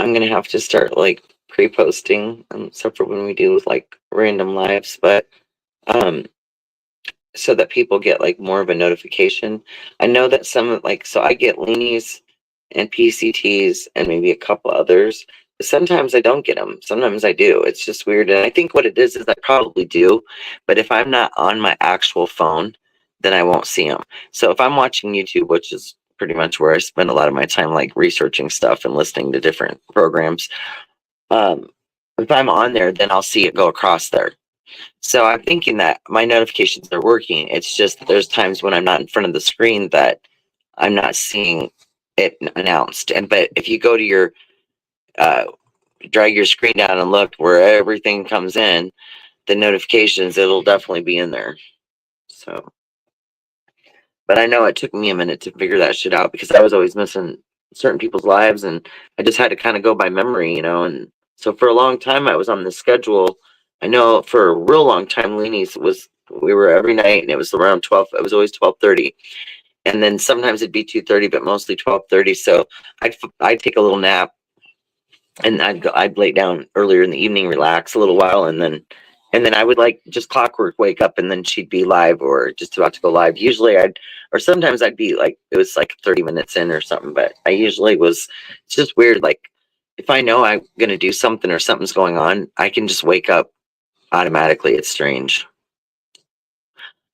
I'm gonna have to start like pre-posting, except for when we do like random lives, but so that people get like more of a notification. I know that so I get Leanies and PCTs and maybe a couple others. Sometimes I don't get them. Sometimes I do. It's just weird. And I think what it is I probably do, but if I'm not on my actual phone, then I won't see them. So if I'm watching YouTube, which is pretty much where I spend a lot of my time, like researching stuff and listening to different programs, if I'm on there, then I'll see it go across there. So I'm thinking that my notifications are working. It's just there's times when I'm not in front of the screen that I'm not seeing it announced. But if you go to your drag your screen down and look where everything comes in, the notifications, it'll definitely be in there. So, but I know it took me a minute to figure that shit out because I was always missing certain people's lives, and I just had to kind of go by memory, and so for a long time I was on the schedule. I know for a real long time, we were every night, and it was around 12. It was always 12:30, and then sometimes it'd be 2:30, but mostly 12:30. So I'd take a little nap, and I'd lay down earlier in the evening, relax a little while, and then I would like just clockwork wake up, and then she'd be live or just about to go live. Usually or sometimes I'd be like, it was like 30 minutes in or something, but I usually it's just weird. Like if I know I'm going to do something or something's going on, I can just wake up automatically. It's strange.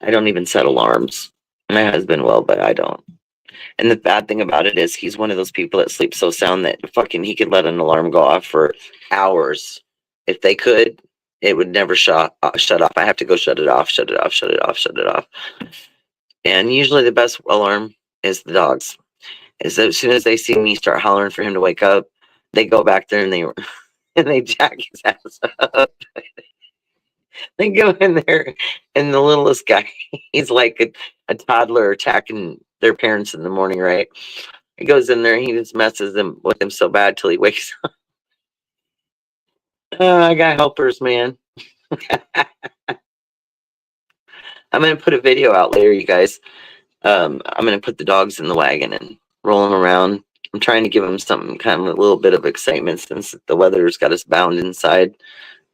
I don't even set alarms. My husband will, but I don't. And the bad thing about it is he's one of those people that sleeps so sound that fucking he could let an alarm go off for hours. If they could, it would never shut off. I have to go shut it off, shut it off, shut it off, shut it off. And usually the best alarm is the dogs. Is as soon as they see me start hollering for him to wake up, they go back there and they and they jack his ass up. They go in there, and the littlest guy, he's like a toddler attacking their parents in the morning, right? He goes in there, he just messes them with him so bad till he wakes up. I got helpers, man. I'm gonna put a video out later, you guys. I'm gonna put the dogs in the wagon and roll them around. I'm trying to give them something kind of a little bit of excitement since the weather's got us bound inside.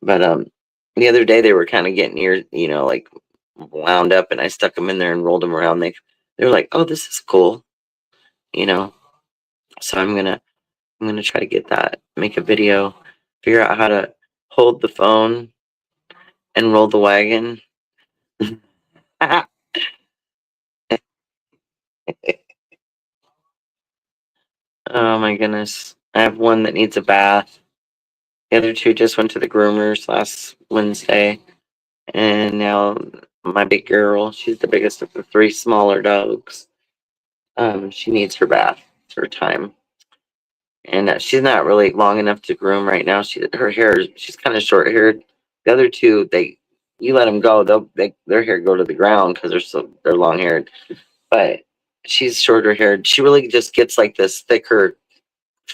But the other day they were kind of getting near, like wound up, and I stuck them in there and rolled them around. They were like, "Oh, this is cool," you know. So I'm gonna try to get that, make a video, figure out how to hold the phone and roll the wagon. Oh my goodness. I have one that needs a bath. The other two just went to the groomers last Wednesday. And now my big girl, she's the biggest of the three smaller dogs. She needs her bath. It's her time. And she's not really long enough to groom right now. Her hair, she's kind of short haired. The other two, you let them go, their hair go to the ground because they're long haired. But she's shorter haired. She really just gets like this thicker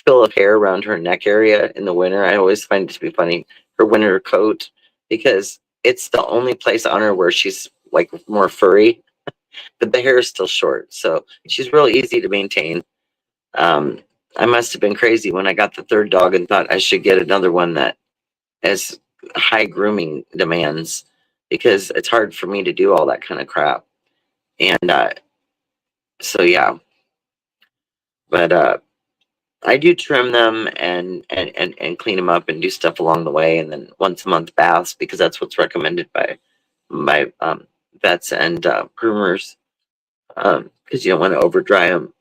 fill of hair around her neck area in the winter. I always find it to be funny, her winter coat, because it's the only place on her where she's like more furry, but the hair is still short. So she's real easy to maintain. I must have been crazy when I got the third dog and thought I should get another one that has high grooming demands, because it's hard for me to do all that kind of crap. And so yeah, but I do trim them and clean them up and do stuff along the way, and then once a month baths, because that's what's recommended by vets and groomers, because you don't want to over dry them.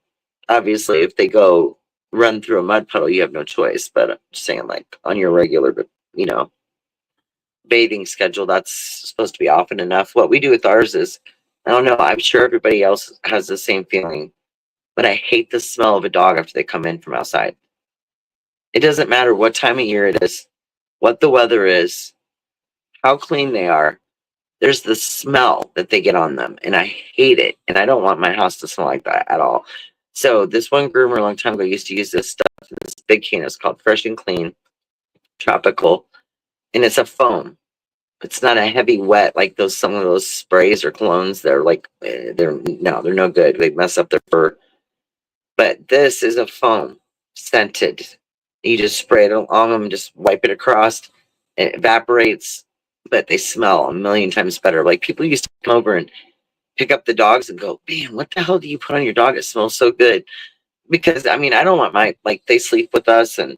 Obviously, if they go run through a mud puddle, you have no choice. But I'm just saying, like on your regular, you know, bathing schedule, that's supposed to be often enough. What we do with ours is, I don't know, I'm sure everybody else has the same feeling, but I hate the smell of a dog after they come in from outside. It doesn't matter what time of year it is, what the weather is, how clean they are. There's the smell that they get on them, and I hate it. And I don't want my house to smell like that at all. So this one groomer a long time ago used to use this stuff, this big can. It's called Fresh and Clean Tropical, and it's a foam. It's not a heavy wet like some of those sprays or colognes. They're like they're no good. They mess up their fur. But this is a foam, scented. You just spray it on them, just wipe it across. It evaporates, but they smell a million times better. Like people used to come over and pick up the dogs and go, "Man, what the hell do you put on your dog? It smells so good." Because I mean, I don't want they sleep with us and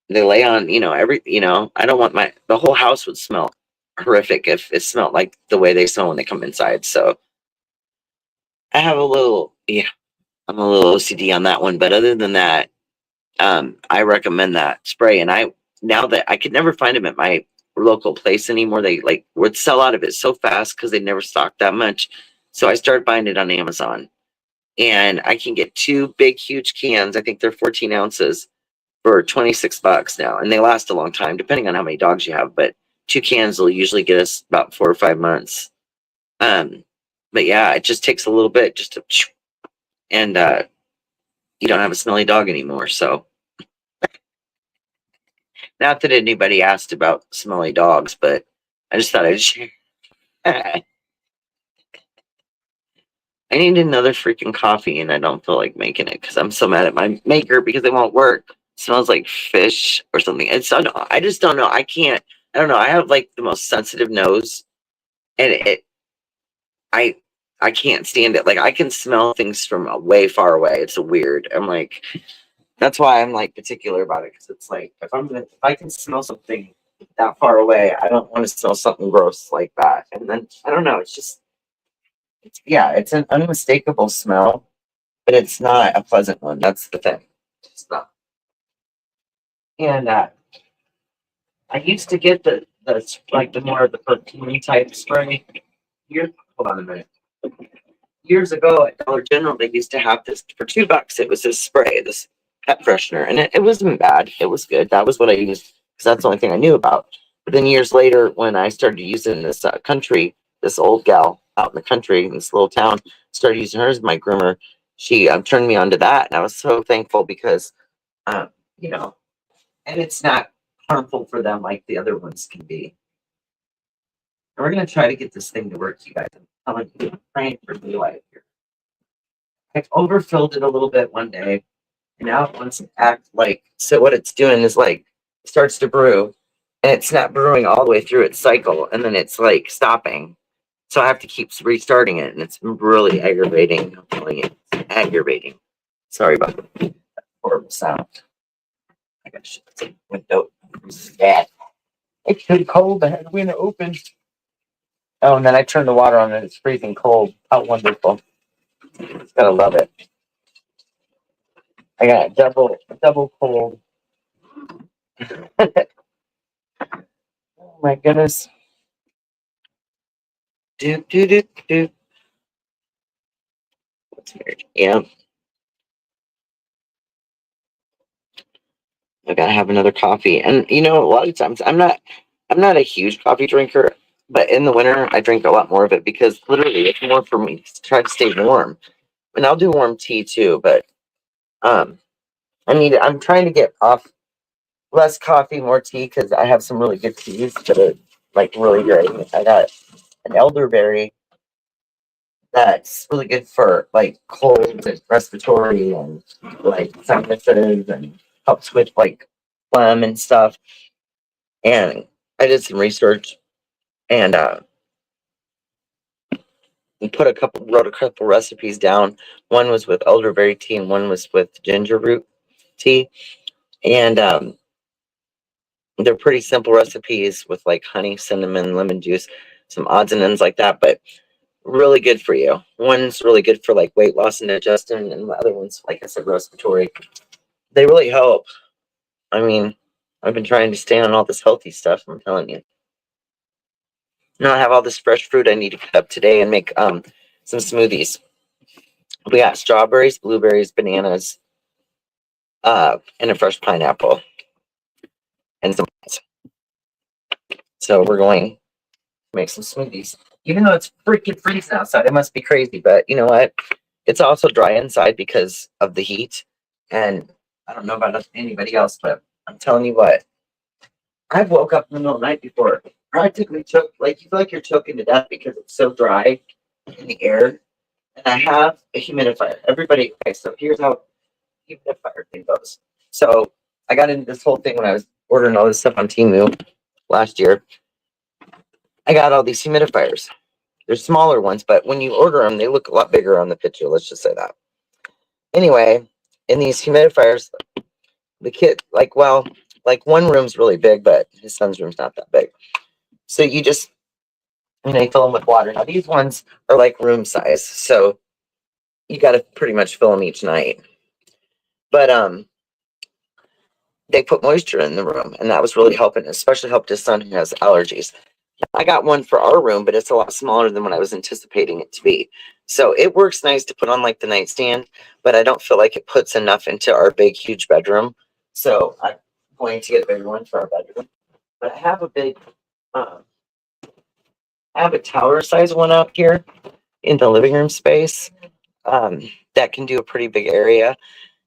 they lay on, I don't want the whole house would smell horrific if it smelled like the way they smell when they come inside. So I have I'm a little OCD on that one. But other than that, I recommend that spray. And now that I could never find them at my local place anymore, they would sell out of it so fast because they never stocked that much. So I started buying it on Amazon, and I can get two big, huge cans. I think they're 14 ounces for $26 now, and they last a long time depending on how many dogs you have. But two cans will usually get us about 4 or 5 months. But yeah, it just takes a little bit just to, and you don't have a smelly dog anymore. So not that anybody asked about smelly dogs, but I just thought I'd share. I need another freaking coffee, and I don't feel like making it because I'm so mad at my maker because it won't work. It smells like fish or something. I just don't know. I don't know. I have like the most sensitive nose, and I I can't stand it. Like I can smell things from way far away. It's weird. I'm like, that's why I'm like particular about it, because it's like if I can smell something that far away, I don't want to smell something gross like that. And then I don't know. It's just It's an unmistakable smell, but it's not a pleasant one. That's the thing. It's not. And I used to get the like the more of the perfume type spray. Here, hold on a minute. Years ago at Dollar General, they used to have this for $2. It was this spray, this pet freshener, and it wasn't bad. It was good. That was what I used because that's the only thing I knew about. But then years later, when I started using this country, this old gal out in the country in this little town started using hers as my groomer. She turned me on to that, and I was so thankful because um, you know, and it's not harmful for them like the other ones can be. And we're gonna try to get this thing to work, you guys. I'm telling you, I'm praying for new life here. I overfilled it a little bit one day, and now it wants to act like so. What it's doing is like it starts to brew, and it's not brewing all the way through its cycle, and then it's like stopping. So I have to keep restarting it, and it's really aggravating. I'm telling you, it's aggravating. Sorry about the horrible sound. I got to shut the window. Yeah, it's too cold. I had the window open. Oh, and then I turned the water on, and it's freezing cold. How wonderful! Just gotta love it. I got double cold. Oh my goodness. Do do do do. That's weird. Yeah, I gotta have another coffee. And a lot of times I'm not a huge coffee drinker, but in the winter I drink a lot more of it because literally it's more for me to try to stay warm. And I'll do warm tea too, but um I'm trying to get off less coffee, more tea because I have some really good teas that are like really great. I got an elderberry that's really good for like colds and respiratory and like sinuses and helps with like phlegm and stuff. And I did some research and wrote a couple recipes down. One was with elderberry tea and one was with ginger root tea. And they're pretty simple recipes with like honey, cinnamon, lemon juice, some odds and ends like that, but really good for you. One's really good for like weight loss and digestion, and the other one's, like I said, respiratory. They really help. I mean, I've been trying to stay on all this healthy stuff. I'm telling you. Now I have all this fresh fruit I need to cut up today and make some smoothies. We got strawberries, blueberries, bananas, and a fresh pineapple, and some. So we're going to make some smoothies. Even though it's freaking freezing outside, it must be crazy. But you know what? It's also dry inside because of the heat. And I don't know about anybody else, but I'm telling you what, I've woke up in the middle of the night before, practically choke, like you feel like you're choking to death because it's so dry in the air. And I have a humidifier. Everybody, okay, so here's how humidifier thing goes. So I got into this whole thing when I was ordering all this stuff on Temu last year. I got all these humidifiers. They're smaller ones, but when you order them, they look a lot bigger on the picture. Let's just say that. Anyway, in these humidifiers, the kid, like one room's really big, but his son's room's not that big. So you fill them with water. Now these ones are like room size, so you got to pretty much fill them each night. But they put moisture in the room, and that was really helping. Especially helped his son who has allergies. I got one for our room, but it's a lot smaller than what I was anticipating it to be. So it works nice to put on like the nightstand, but I don't feel like it puts enough into our big, huge bedroom. So I'm going to get a bigger one for our bedroom. But um, I have a tower size one out here in the living room space that can do a pretty big area.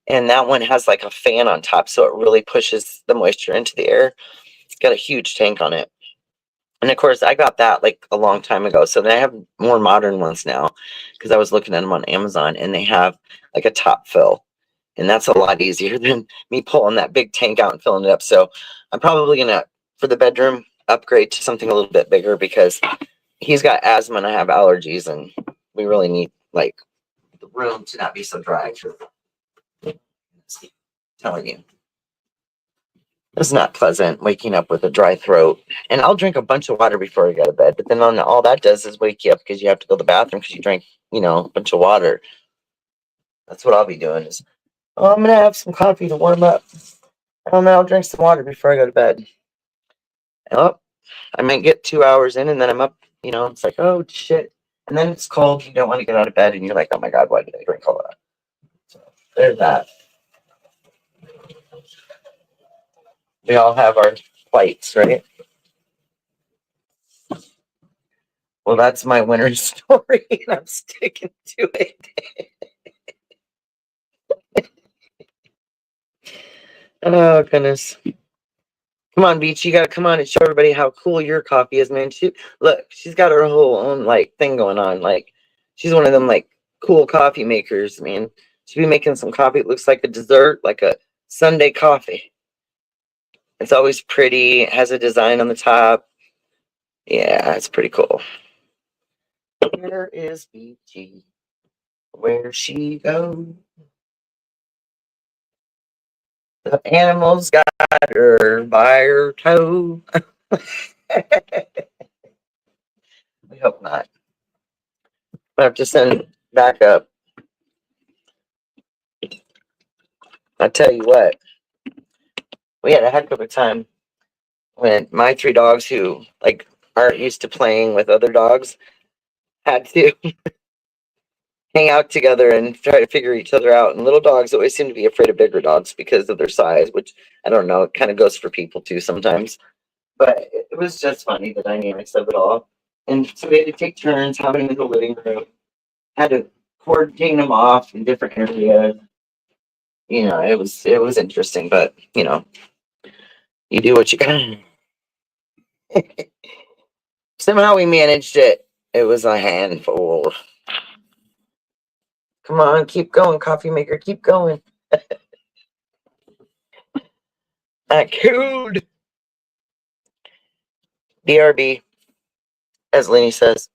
And that one has like a fan on top, so it really pushes the moisture into the air. It's got a huge tank on it. And of course, I got that like a long time ago. So then I have more modern ones now because I was looking at them on Amazon and they have like a top fill. And that's a lot easier than me pulling that big tank out and filling it up. So I'm probably going to, for the bedroom, upgrade to something a little bit bigger because he's got asthma and I have allergies and we really need like the room to not be so dry. Telling you. It's not pleasant waking up with a dry throat. And I'll drink a bunch of water before I go to bed. But then all that does is wake you up because you have to go to the bathroom because you drank, a bunch of water. That's what I'll be doing is, oh, I'm going to have some coffee to warm up. And then I'll drink some water before I go to bed. Oh, I might get 2 hours in and then I'm up, it's like, oh, shit. And then it's cold. You don't want to get out of bed and you're like, oh my God, why did I drink all that? So there's that. We all have our plights, right? Well, that's my winter story, and I'm sticking to it. Oh, goodness. Come on, Beach. You got to come on and show everybody how cool your coffee is, man. Look, she's got her whole own, thing going on. She's one of them, cool coffee makers, man. She'll be making some coffee. It looks like a dessert, like a Sunday coffee. It's always pretty. It has a design on the top. Yeah, it's pretty cool. Where is Beachy? Where she go? The animals got her by her toe. We hope not. I have to send back up. I tell you what, we had a heck of a time when my three dogs, who aren't used to playing with other dogs, had to hang out together and try to figure each other out. And little dogs always seem to be afraid of bigger dogs because of their size, which I don't know. It kind of goes for people too sometimes. But it was just funny, the dynamics of it all. And so we had to take turns having in the living room. Had to coordinate them off in different areas. It was interesting, but you do what you can. Somehow we managed it. It was a handful. Come on, keep going, coffee maker, keep going. I could. BRB, as Lenny says.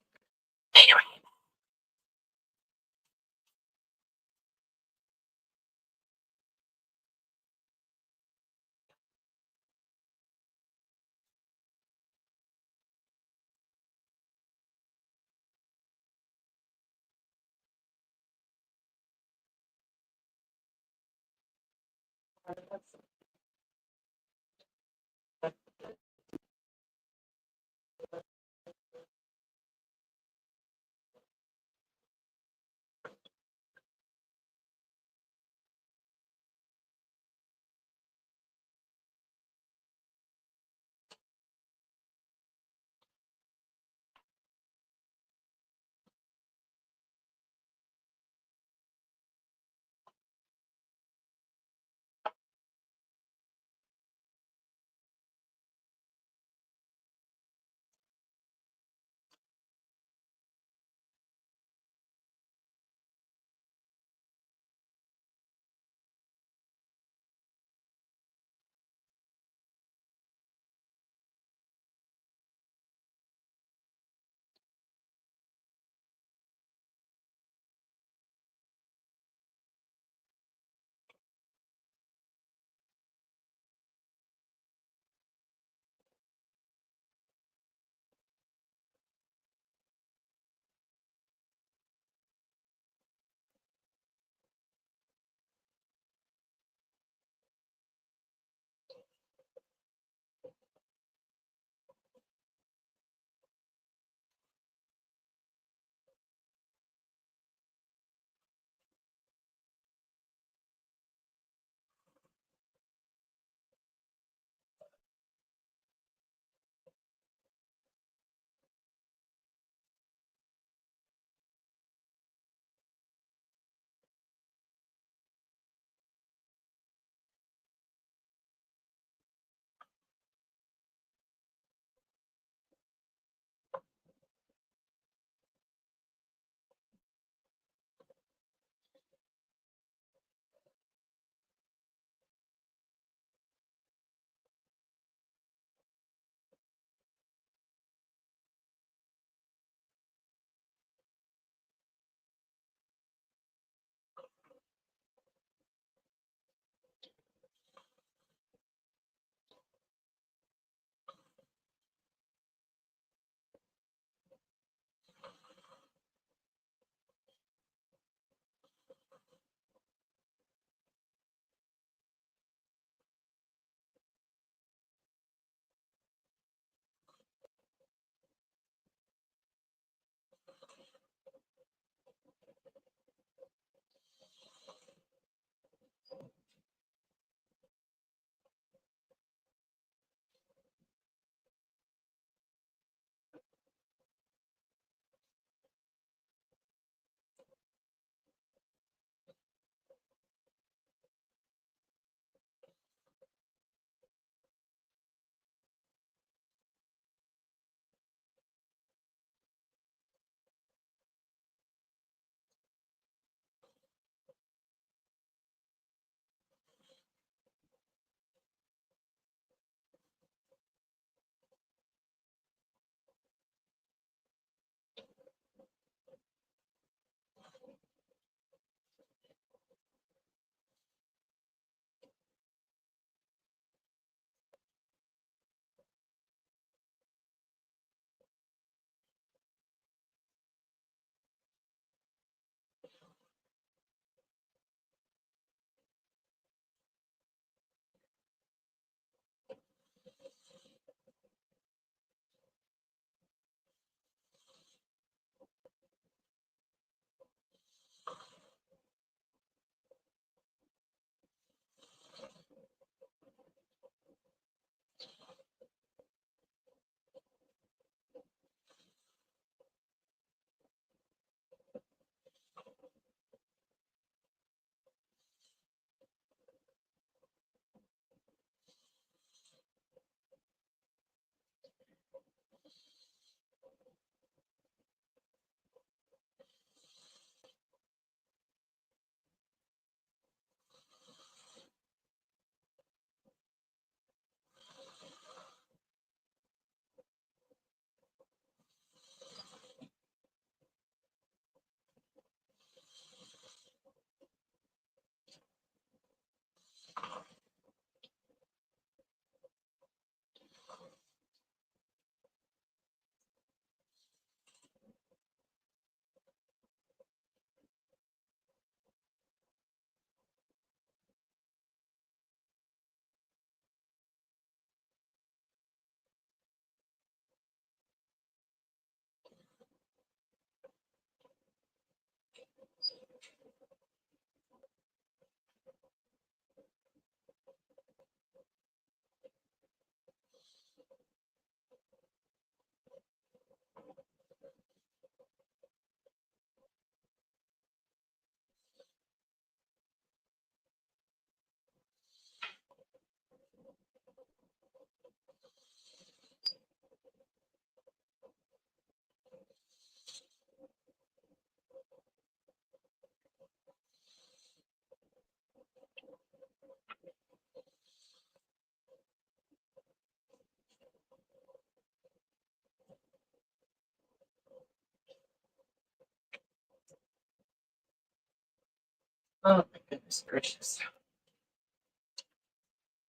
Oh my goodness gracious.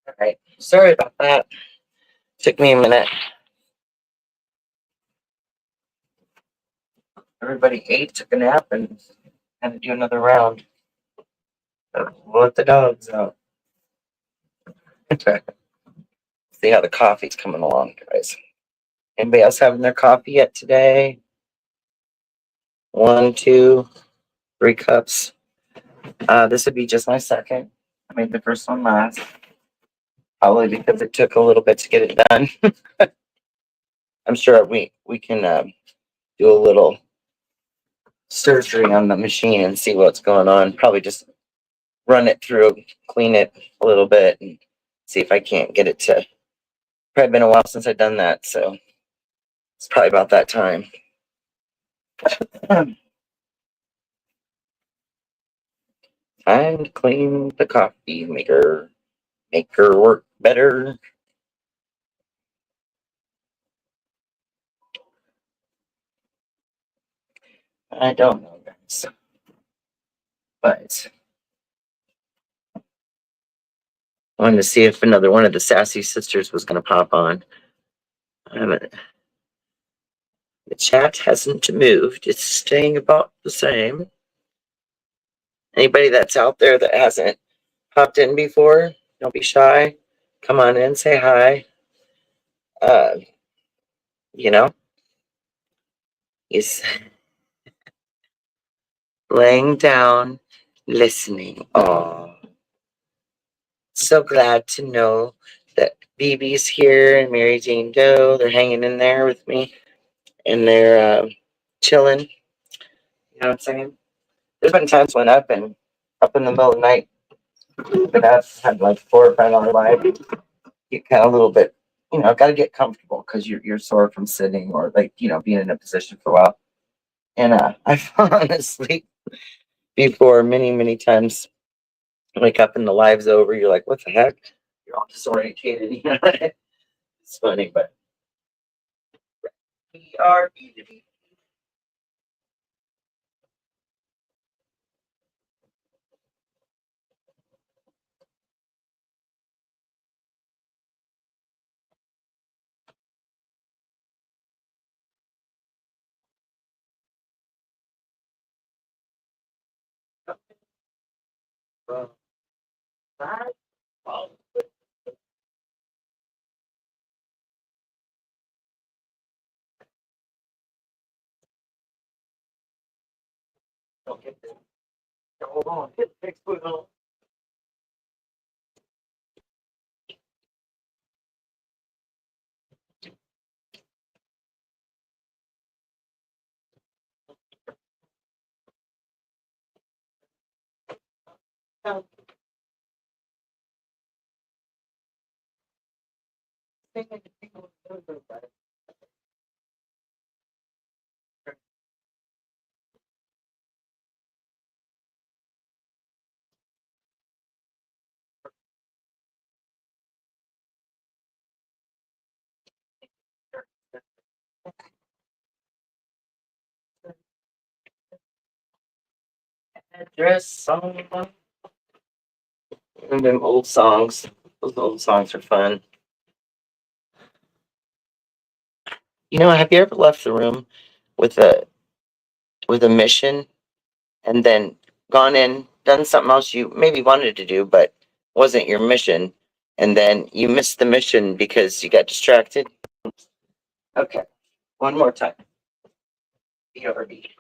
All right. Sorry about that. Took me a minute. Everybody ate, took a nap, and had to do another round. We'll let the dogs out. See how the coffee's coming along, guys. Anybody else having their coffee yet today? 1, 2, 3 cups. This would be just my second. I made the first one last. Probably because it took a little bit to get it done. I'm sure we can do a little surgery on the machine and see what's going on. Probably just run it through, clean it a little bit, and see if I can't get it to. Probably been a while since I've done that, so it's probably about that time. Time to clean the coffee maker, make her work better. I don't know, guys, but I wanted to see if another one of the sassy sisters was going to pop on. I haven't. The chat hasn't moved. It's staying about the same. Anybody that's out there that hasn't popped in before, don't be shy. Come on in, say hi. Uh, you know, he's laying down, listening. Oh, so glad to know that BB's here and Mary Jane Doe. They're hanging in there with me, and they're chilling. You know what I'm saying? There's been times when I've been up in the middle of the night, but I've had like 4 or 5 hour live. Get kind of a little bit, got to get comfortable because you're sore from sitting or like being in a position for a while. And I've fallen asleep before many times. Wake up and the live's over. You're like, what the heck? You're all disorientated. It's funny, but we are. Don't get this. Hold on. Next foot on. Address song. And them old songs. Those old songs are fun. Have you ever left the room with a mission and then gone in, done something else you maybe wanted to do, but wasn't your mission, and then you missed the mission because you got distracted? Okay, one more time. BRB.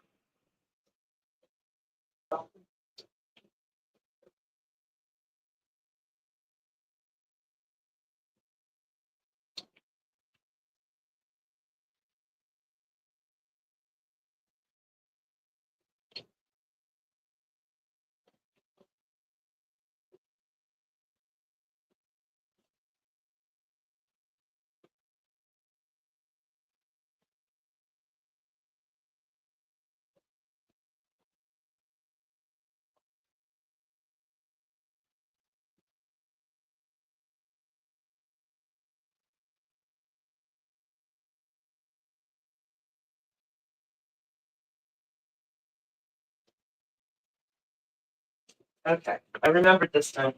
Okay, I remembered this time.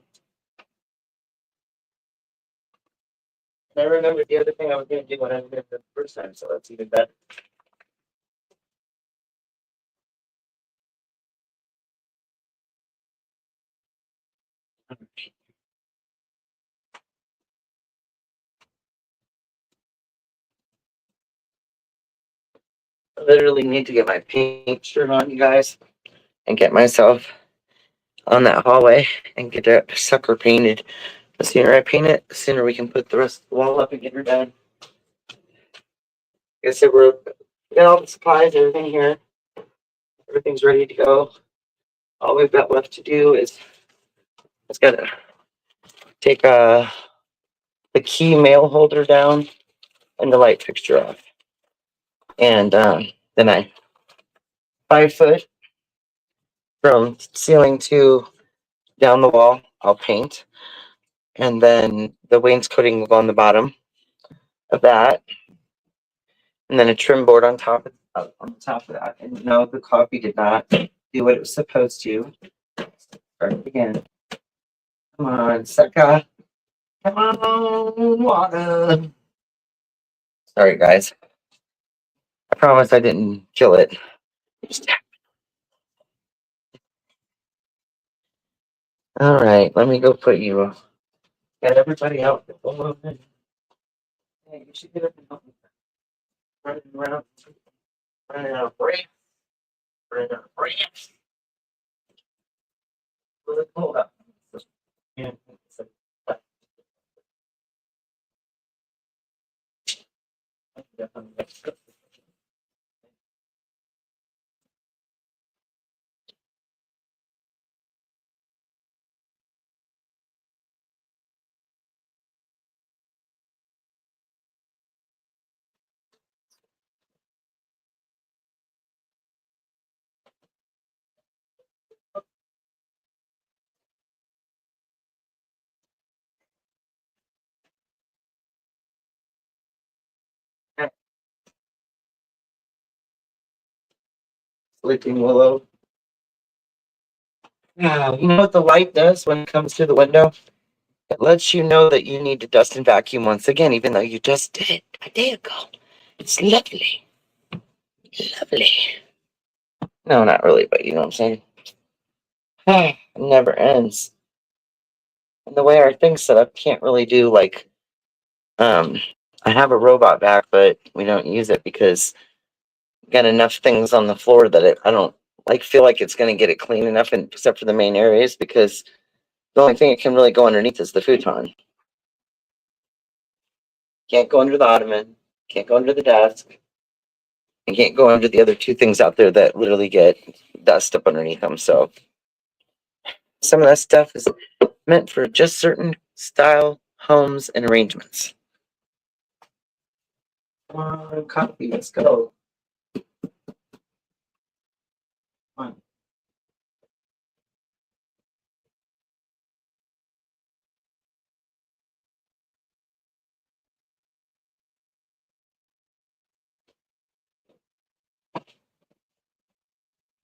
I remembered the other thing I was going to do when I did it the first time, so that's even better. I literally need to get my paint shirt on, you guys, and get myself on that hallway and get that sucker painted. The sooner I paint it, the sooner we can put the rest of the wall up and get her done. Like I said, we got all the supplies, everything here. Everything's ready to go. All we've got left to do is just gotta take the key mail holder down and the light fixture off. And then 5 foot from ceiling to down the wall, I'll paint. And then the wainscoting will go on the bottom of that. And then a trim board on top of that. And no, the coffee did not do what it was supposed to. Start it again. Come on, sucker. Come on, water. Sorry, guys. I promise I didn't kill it. All right, let me go put you. Got everybody out. Hey, you should get up and help me. Running around, running out of breath, running out of breath. Pull up. Yeah. Sleeping Willow. You know what the light does when it comes to the window? It lets you know that you need to dust and vacuum once again, even though you just did it a day ago. It's lovely. Lovely. No, not really, but you know what I'm saying? It never ends. And the way our thing's set up, can't really do like, I have a robot vac, but we don't use it because we got enough things on the floor that I don't like feel like it's going to get it clean enough, and except for the main areas, because the only thing it can really go underneath is the futon. Can't go under the ottoman, can't go under the desk, and can't go under the other two things out there that literally get dust up underneath them. So some of that stuff is meant for just certain style homes and arrangements. Come on, coffee, let's go. Come on.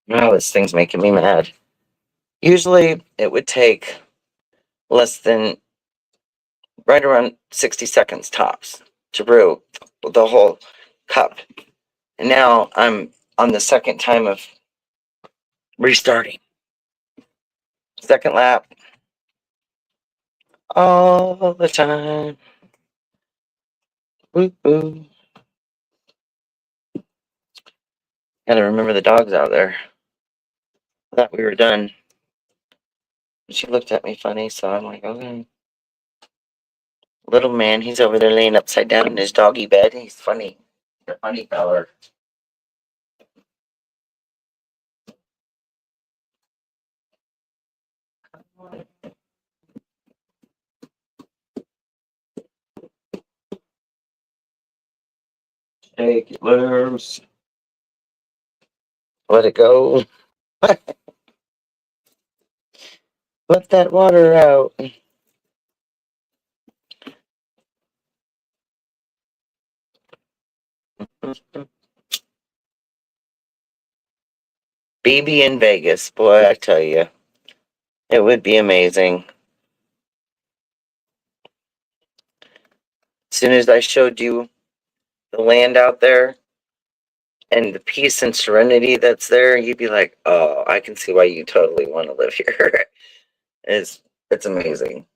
Now this thing's making me mad. Usually it would take less than right around 60 seconds tops to brew the whole cup. And now I'm on the second time of restarting. Second lap. All the time. Woo woo. Gotta remember the dog's out there. I thought we were done. She looked at me funny, so I'm like, okay. Little man, he's over there laying upside down in his doggy bed. He's funny. He's a funny feller. Take it loose. Let it go. Let that water out. Baby in Vegas, boy, I tell you. It would be amazing. As soon as I showed you the land out there and the peace and serenity that's there, you'd be like, "Oh, I can see why you totally want to live here." It's amazing,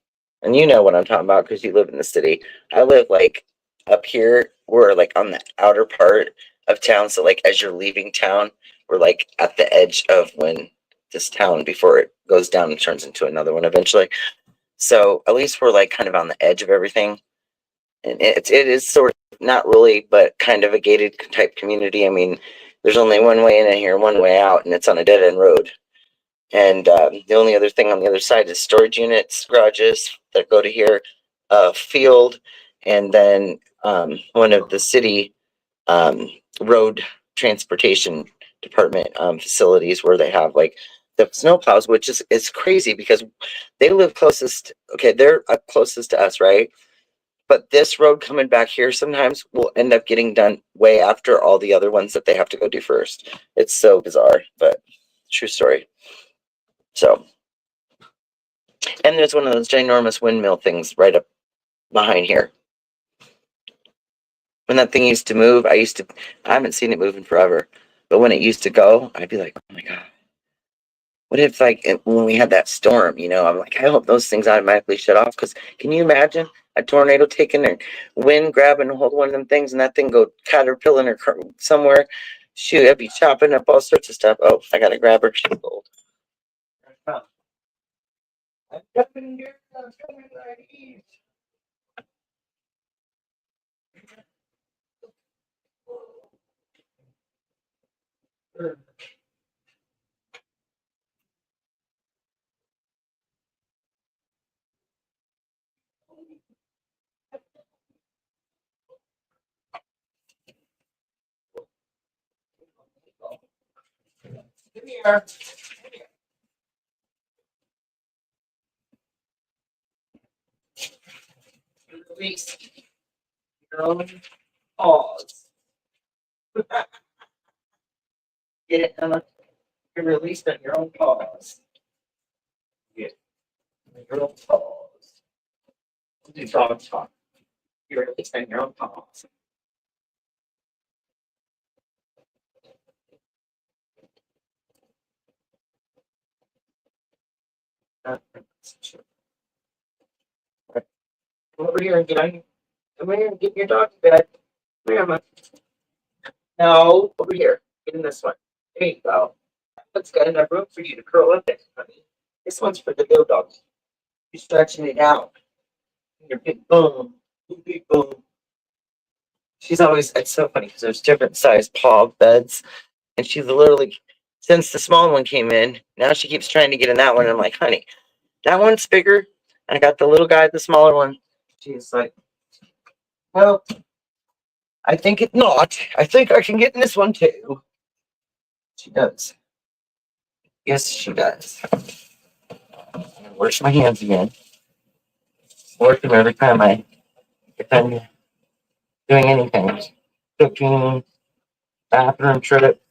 and you know what I'm talking about because you live in the city. I live like up here. We're like on the outer part of town, so like as you're leaving town, we're like at the edge of when this town before it goes down and turns into another one eventually. So at least we're like kind of on the edge of everything, and it is sort of not really, but kind of a gated type community. I mean, there's only one way in and here, one way out, and it's on a dead end road. And the only other thing on the other side is storage units, garages that go to here, field, and then one of the city um, road transportation department facilities where they have like the snowplows, which is crazy because they live closest. Okay, they're up closest to us, right? But this road coming back here sometimes will end up getting done way after all the other ones that they have to go do first. It's so bizarre, but true story. So, and there's one of those ginormous windmill things right up behind here. When that thing used to move, I haven't seen it move in forever, but when it used to go, I'd be like, oh my God, what if like when we had that storm, I'm like, I hope those things automatically shut off. Because can you imagine a tornado taking a wind, grabbing a hold of one of them things and that thing go caterpillar or somewhere? Shoot, I'd be chopping up all sorts of stuff. Oh, I got to grab her. She's old. I'm coming here. I'm coming right east. Come here. Release your own paws. Get it, Emma? You're released on your own paws. Yeah. Your own paws. Do dog talk. You're released on your own paws. Come over here and get on. Come here and get in your dog's bed. Come here, Emma. No, over here. Get in this one. There you go. That's got enough room for you to curl up in, honey. This one's for the little dog. You're stretching it out. Your big boom. Big boom. It's so funny because there's different size paw beds. And she's literally, since the small one came in, now she keeps trying to get in that one. And I'm like, honey, that one's bigger. I got the little guy, the smaller one. She's like, well, I think it's not. I think I can get in this one too. She does. Yes, she does. Wash my hands again. Wash them every time if I'm doing anything. Cooking, bathroom trip,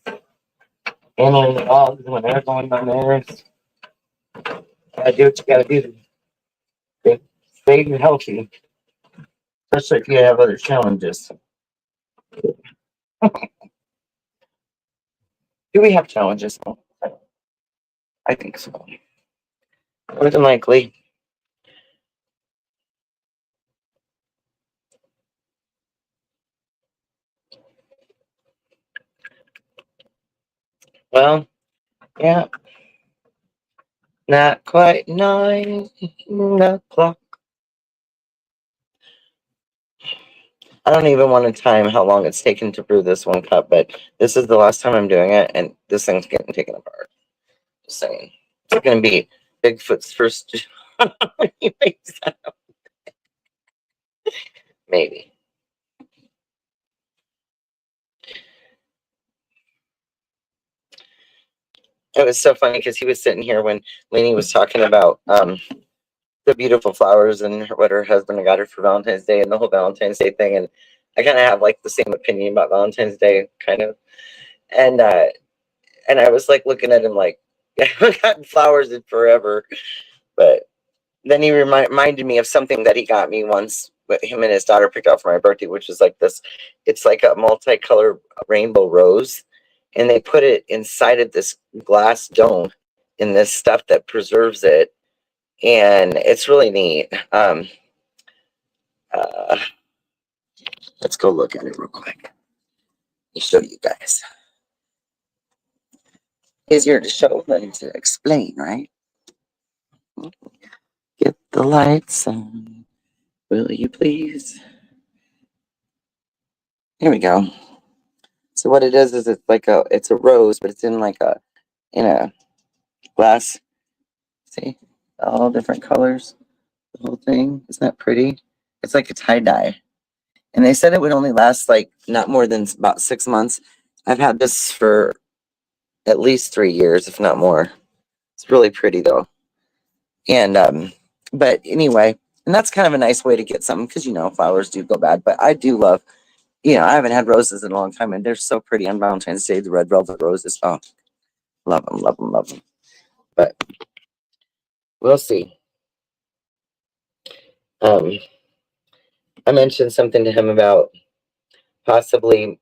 handling the dogs when they're going on theirs. Gotta do what you gotta do to stay healthy, especially if you have other challenges. Do we have challenges? I think so. More than likely. Well, yeah, not quite 9 o'clock. I don't even want to time how long it's taken to brew this one cup, but this is the last time I'm doing it, and this thing's getting taken apart. Just saying. It's going to be Bigfoot's first. Maybe. It was so funny because he was sitting here when Lainey was talking about the beautiful flowers and what her husband got her for Valentine's Day and the whole Valentine's Day thing. And I kind of have like the same opinion about Valentine's Day, kind of. And I was like looking at him like, I haven't gotten flowers in forever. But then he reminded me of something that he got me once. But him and his daughter picked out for my birthday, which was like this. It's like a multicolored rainbow rose, and they put it inside of this glass dome in this stuff that preserves it, and it's really neat. Uh, let's go look at it real quick. Let me show you guys. Easier to show than to explain, right? Get the lights on, will you please? Here we go. So what it is it's like it's a rose, but it's in in a glass. See, all different colors. The whole thing, isn't that pretty? It's like a tie dye, and they said it would only last like not more than about 6 months. I've had this for at least 3 years, if not more. It's really pretty though, and but anyway, and that's kind of a nice way to get something because flowers do go bad, but I do love. I haven't had roses in a long time, and they're so pretty on Valentine's Day. The red velvet roses. Oh, love them, love them, love them. But we'll see. Um, I mentioned something to him about possibly,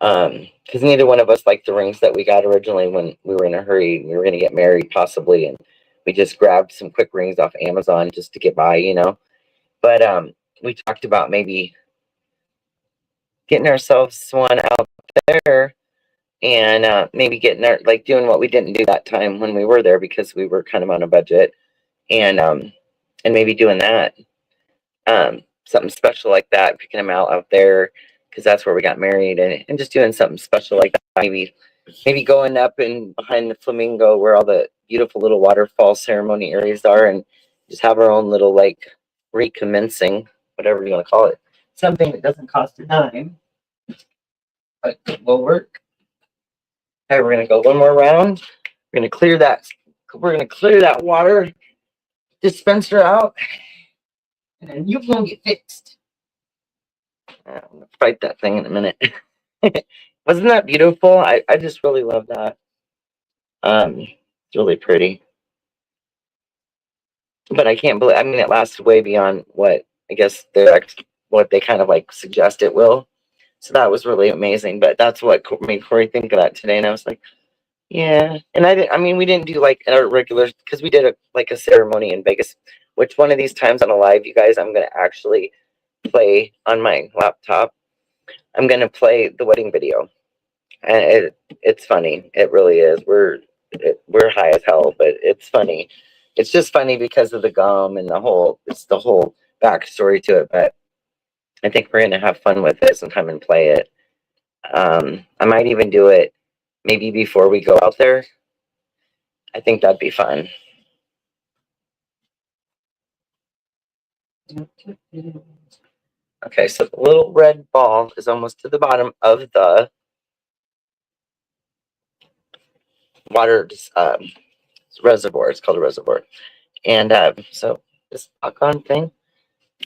because neither one of us liked the rings that we got originally when we were in a hurry. We were going to get married, possibly, and we just grabbed some quick rings off Amazon just to get by. But we talked about maybe getting ourselves one out there and maybe getting our doing what we didn't do that time when we were there because we were kind of on a budget and maybe doing that. Something special like that, picking them out there because that's where we got married, and just doing something special like that. Maybe going up and behind the flamingo where all the beautiful little waterfall ceremony areas are, and just have our own little recommencing, whatever you want to call it. Something that doesn't cost a dime, but will work. Okay, we're gonna go one more round. We're gonna clear that. We're gonna clear that water dispenser out, and then you can get fixed. I'm gonna fight that thing in a minute. Wasn't that beautiful? I just really love that. It's really pretty. But I can't believe. I mean, it lasts way beyond what I guess what they kind of suggest it will. So that was really amazing. But that's what made Corey think of that today, and I was like, yeah. And I didn't. I mean, we didn't do our regular because we did a ceremony in Vegas. Which one of these times on a live, you guys, I'm gonna actually play on my laptop. I'm gonna play the wedding video, and it's funny. It really is. We're high as hell, but it's funny. It's just funny because of the gum and it's the whole backstory to it. But I think we're gonna have fun with it sometime and play it. I might even do it maybe before we go out there. I think that'd be fun. Okay, so the little red ball is almost to the bottom of the water reservoir. It's called a reservoir. And so this lock-on thing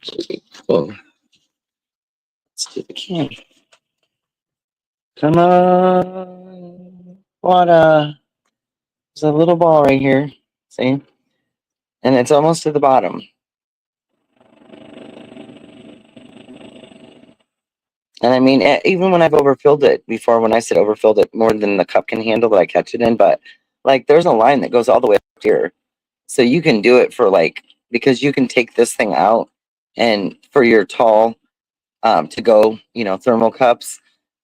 should be clean. Let's do the can. Come on, water. There's a little ball right here. See? And it's almost to the bottom. And I mean, even when I've overfilled it before, when I said overfilled it more than the cup can handle that I catch it in, but there's a line that goes all the way up here. So you can do it for because you can take this thing out and for your tall to go, thermal cups,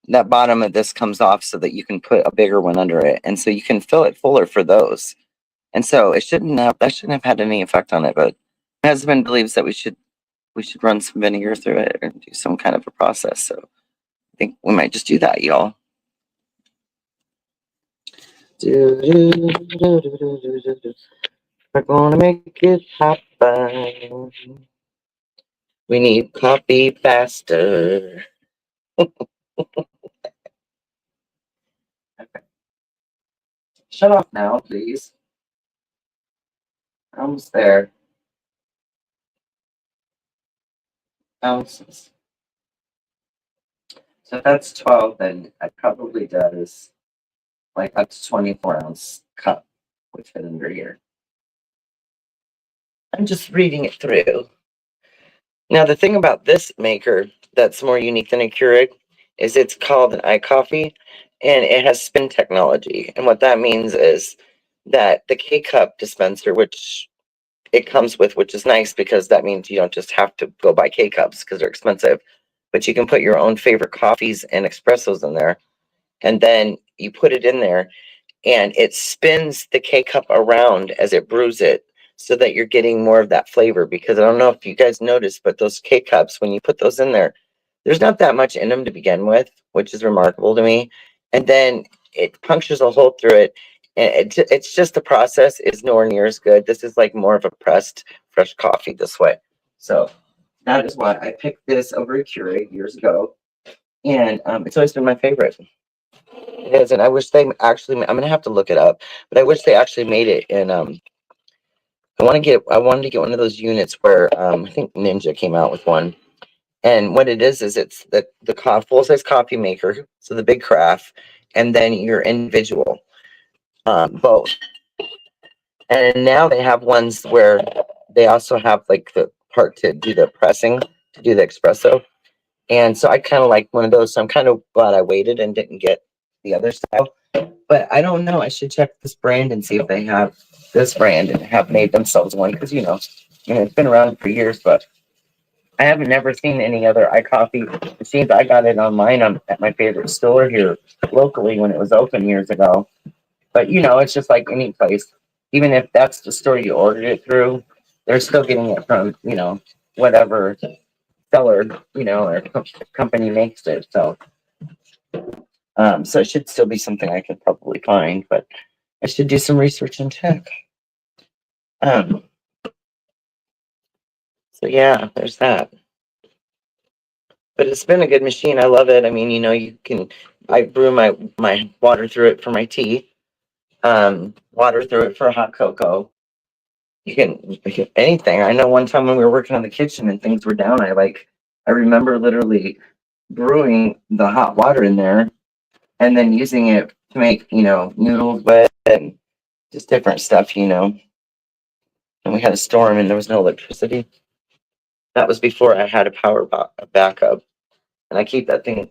that bottom of this comes off so that you can put a bigger one under it. And so you can fill it fuller for those. And so that shouldn't have had any effect on it, but my husband believes that we should run some vinegar through it or do some kind of a process. So I think we might just do that, y'all. We're gonna make it happen. We need coffee faster. Okay. Shut off now, please. Almost there. Ounces. So if that's 12, then I probably does up to 24 ounce cup. What's that under here? I'm just reading it through. Now, the thing about this maker that's more unique than a Keurig is it's called an iCoffee, and it has spin technology. And what that means is that the K-Cup dispenser, which it comes with, which is nice because that means you don't just have to go buy K-Cups because they're expensive, but you can put your own favorite coffees and espressos in there. And then you put it in there and it spins the K-Cup around as it brews it so that you're getting more of that flavor. Because I don't know if you guys noticed, but those K-Cups, when you put those in there, there's not that much in them to begin with, which is remarkable to me. And then it punctures a hole through it. And it's just the process is nowhere near as good. This is like more of a pressed fresh coffee this way. So that is why I picked this over a Keurig years ago. And it's always been my favorite. It is, and I wish they actually. I'm gonna have to look it up, but I wish they actually made it. And I wanted to get one of those units where I think Ninja came out with one. And what it is it's the full size coffee maker, so the big carafe, and then your individual, both. And now they have ones where they also have like the part to do the pressing, to do the espresso. And so I kind of like one of those. So I'm kind of glad I waited and didn't get the other style. But I don't know. I should check this brand and see if they have this brand and have made themselves one. Because, it's been around for years, but I haven't never seen any other iCoffee machines. I got it online at my favorite store here locally when it was open years ago. But, it's just like any place. Even if that's the store you ordered it through, they're still getting it from, whatever seller, or company makes it. So it should still be something I could probably find, but I should do some research and check. So yeah, there's that. But it's been a good machine. I love it. I mean, I brew my water through it for my tea. Water through it for hot cocoa. You can anything. I know one time when we were working on the kitchen and things were down, I remember literally brewing the hot water in there and then using it to make, noodles with and just different stuff, And we had a storm and there was no electricity. That was before I had a power backup. And I keep that thing,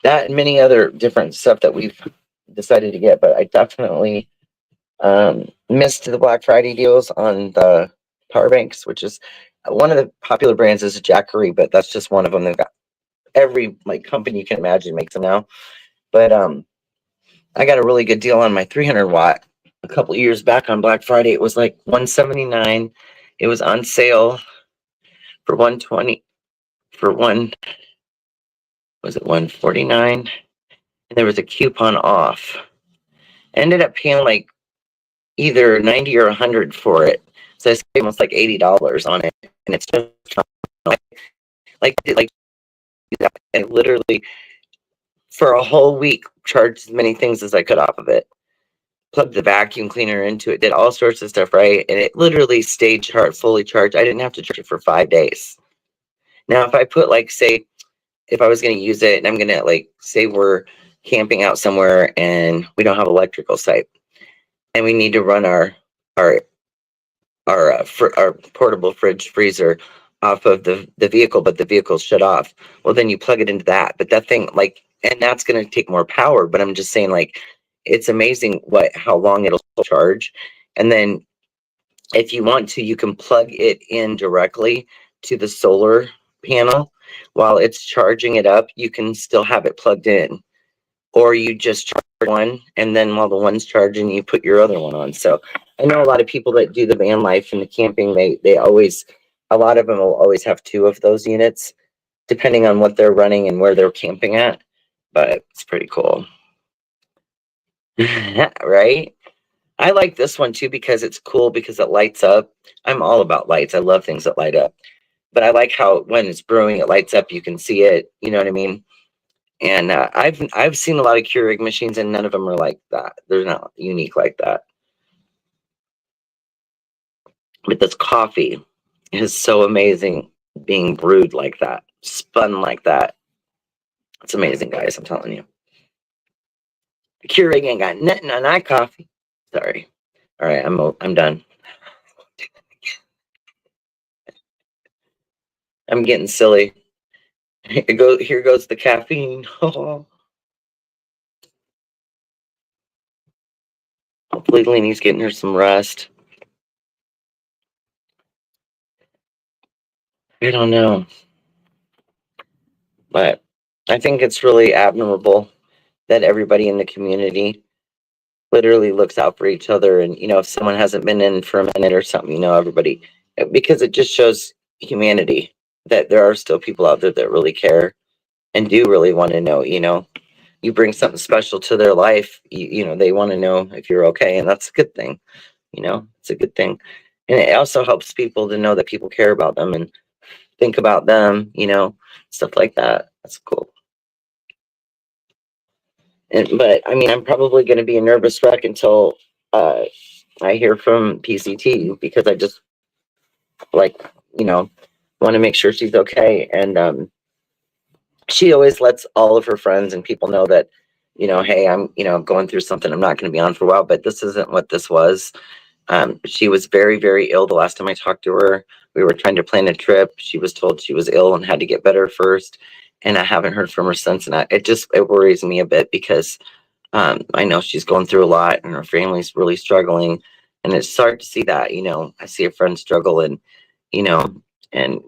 that and many other different stuff that we've decided to get. But I definitely missed the Black Friday deals on the power banks, which is one of the popular brands is Jackery, but that's just one of them. They've got every company you can imagine makes them now. But I got a really good deal on my 300 watt a couple of years back on Black Friday. It was like $179. It was on sale for $120 for was it $149? And there was a coupon off. I ended up paying like either 90 or 100 for it. So I spent almost like $80 on it. And it's just like I literally for a whole week charged as many things as I could off of it. Plugged the vacuum cleaner into it, did all sorts of stuff, right? And it literally stayed fully charged. I didn't have to charge it for 5 days. Now, if I put say, if I was going to use it and I'm going to say we're camping out somewhere and we don't have electrical site and we need to run our portable freezer off of the vehicle, but the vehicle's shut off. Well, then you plug it into that. But that thing and that's going to take more power. But I'm just saying it's amazing how long it'll charge. And then if you want to, you can plug it in directly to the solar panel while it's charging it up. You can still have it plugged in, or you just charge one and then while the one's charging, you put your other one on. So I know a lot of people that do the van life and the camping, they always, a lot of them will always have two of those units depending on what they're running and where they're camping at. But it's pretty cool. Right? I like this one too because it's cool because it lights up. I'm all about lights. I love things that light up. But I like how when it's brewing, it lights up. You can see it. You know what I mean? And I've seen a lot of Keurig machines, and none of them are like that. They're not unique like that. But this coffee is so amazing being brewed like that, spun like that. It's amazing, guys. I'm telling you. Keurig ain't got nothing on iCoffee. Sorry. All right, I'm done. I'm getting silly. Here goes the caffeine. Hopefully Leanie's getting her some rest. I don't know. But I think it's really admirable that everybody in the community literally looks out for each other. And, if someone hasn't been in for a minute or something, everybody, because it just shows humanity that there are still people out there that really care and do really want to know, you bring something special to their life, they want to know if you're okay. And that's a good thing. It's a good thing. And it also helps people to know that people care about them and think about them, stuff like that. That's cool. But I mean, I'm probably going to be a nervous wreck until I hear from PCT, because I just like, want to make sure she's okay. And she always lets all of her friends and people know that, hey, I'm, going through something. I'm not going to be on for a while, but this isn't what this was. She was very, very ill the last time I talked to her. We were trying to plan a trip. She was told she was ill and had to get better first. And I haven't heard from her since. And it worries me a bit, because I know she's going through a lot and her family's really struggling. And it's hard to see that, I see a friend struggle, and, you know, and,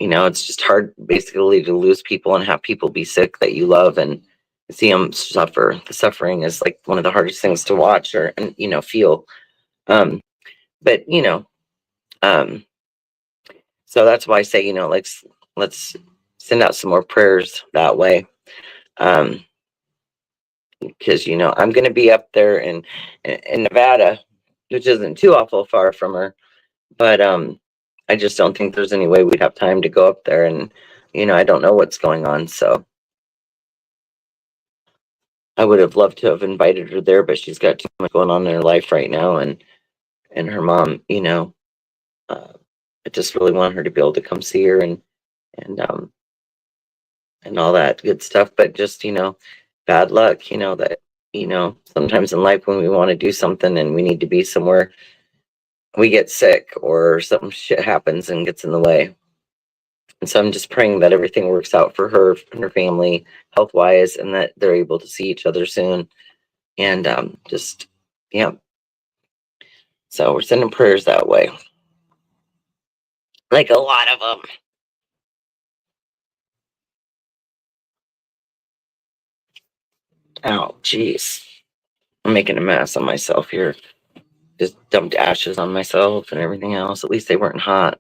it's just hard basically to lose people and have people be sick that you love and see them suffer. The suffering is like one of the hardest things to watch and feel. Um, but, um, so that's why I say, let's send out some more prayers that way. Because I'm going to be up there in Nevada, which isn't too awful far from her, but I just don't think there's any way we'd have time to go up there, and I don't know what's going on, so I would have loved to have invited her there, but she's got too much going on in her life right now, and her mom, uh, I just really want her to be able to come see her and and all that good stuff, but just bad luck, that sometimes in life when we want to do something and we need to be somewhere, we get sick or some shit happens and gets in the way. And so I'm just praying that everything works out for her and her family, health wise, and that they're able to see each other soon. And just, yeah. So we're sending prayers that way. Like a lot of them. Oh, jeez. I'm making a mess of myself here. Just dumped ashes on myself and everything else. At least they weren't hot.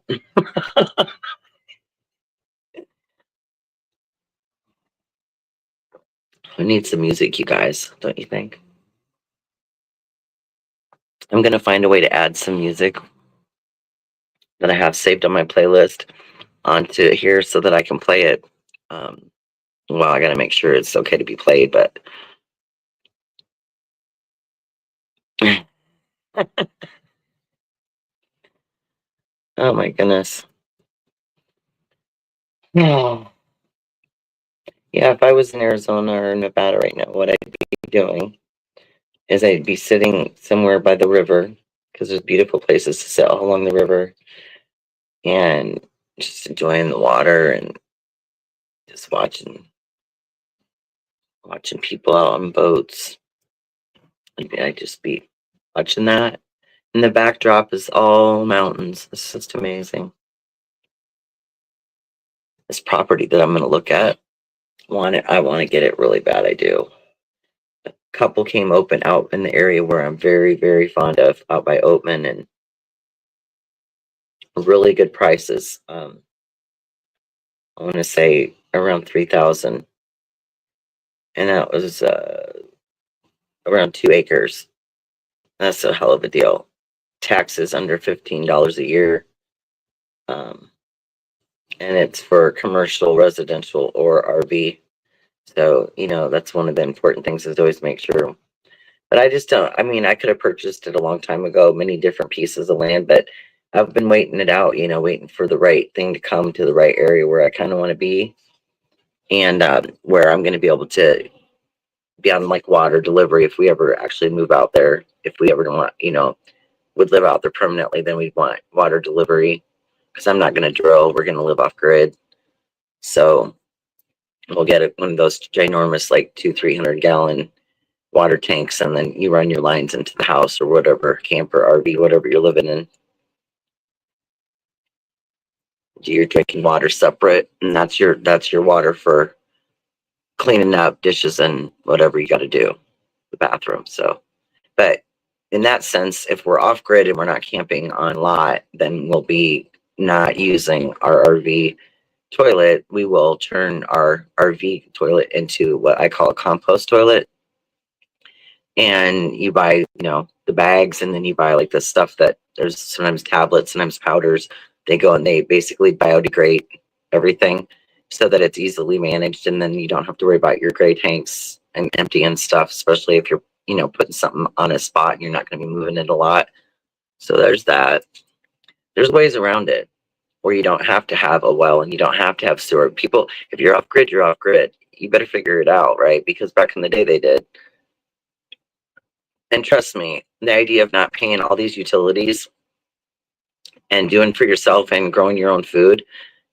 We need some music, you guys, don't you think? I'm going to find a way to add some music that I have saved on my playlist onto here so that I can play it. Well, I got to make sure it's okay to be played, but oh my goodness. Yeah, if I was in Arizona or Nevada right now, what I'd be doing is I'd be sitting somewhere by the river, because there's beautiful places to sit all along the river, and just enjoying the water and just watching people out on boats. I'd just be watching that. And the backdrop is all mountains. It's just amazing. This property that I'm going to look at, I want to get it really bad. I do. A couple came open out in the area where I'm very, very fond of, out by Oatman, and really good prices. I want to say around 3,000, and that was around 2 acres. That's a hell of a deal. Taxes under $15 a year, and it's for commercial, residential, or RV. So that's one of the important things, is always make sure. But I just don't. I mean, I could have purchased it a long time ago, many different pieces of land, but I've been waiting it out. Waiting for the right thing to come to the right area where I kind of want to be, and where I'm going to be able to be on like water delivery if we ever actually move out there. If we ever want, would live out there permanently, then we'd want water delivery, because I'm not going to drill. We're going to live off grid. So we'll get one of those ginormous, like 200-300 gallon water tanks, and then you run your lines into the house or whatever, camper, RV, whatever you're living in. You're drinking water separate, and that's your water for cleaning up dishes and whatever you got to do, the bathroom. So, but in that sense, if we're off grid and we're not camping on lot, then we'll be not using our RV toilet. We will turn our RV toilet into what I call a compost toilet. And you buy, the bags, and then you buy like the stuff that there's sometimes tablets, sometimes powders. They go and they basically biodegrade everything so that it's easily managed, and then you don't have to worry about your gray tanks and emptying stuff, especially if you're, putting something on a spot and you're not going to be moving it a lot. So there's that. There's ways around it where you don't have to have a well and you don't have to have sewer. People, if you're off grid, you're off grid. You better figure it out, right? Because back in the day they did. And trust me, the idea of not paying all these utilities and doing for yourself and growing your own food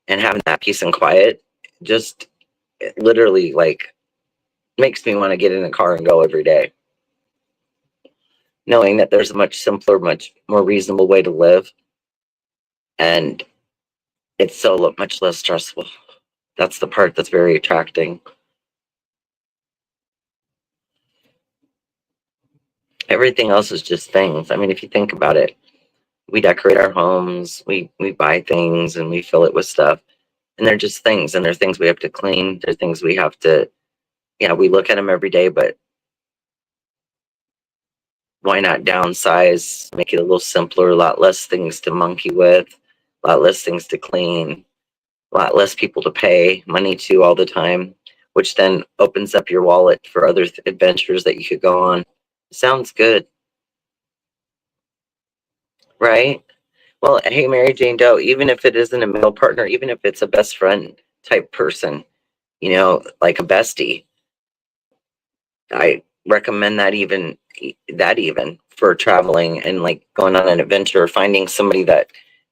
and having that peace and quiet, just literally like makes me want to get in a car and go every day. Knowing that there's a much simpler, much more reasonable way to live. And it's so much less stressful. That's the part that's very attracting. Everything else is just things. I mean, if you think about it, we decorate our homes, we buy things, and we fill it with stuff. And they're just things, and they're things we have to clean. They're things we have to, we look at them every day, but why not downsize, make it a little simpler, a lot less things to monkey with, a lot less things to clean, a lot less people to pay money to all the time, which then opens up your wallet for other adventures that you could go on. Sounds good, right? Well, hey, Mary Jane Doe, even if it isn't a male partner, even if it's a best friend type person, like a bestie, I recommend that even for traveling and like going on an adventure, finding somebody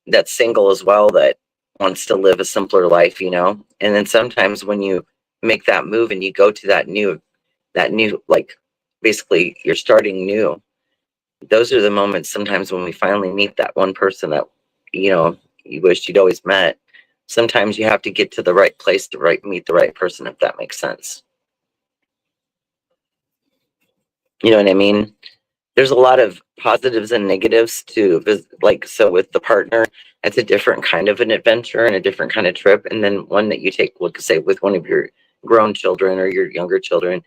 that's single as well, that wants to live a simpler life, And then sometimes when you make that move and you go to that new, like basically you're starting new, those are the moments sometimes when we finally meet that one person that, you wished you'd always met. Sometimes you have to get to the right place to meet the right person, if that makes sense. You know what I mean? There's a lot of positives and negatives to like, so with the partner, it's a different kind of an adventure and a different kind of trip. And then one that you take, like say, with one of your grown children or your younger children,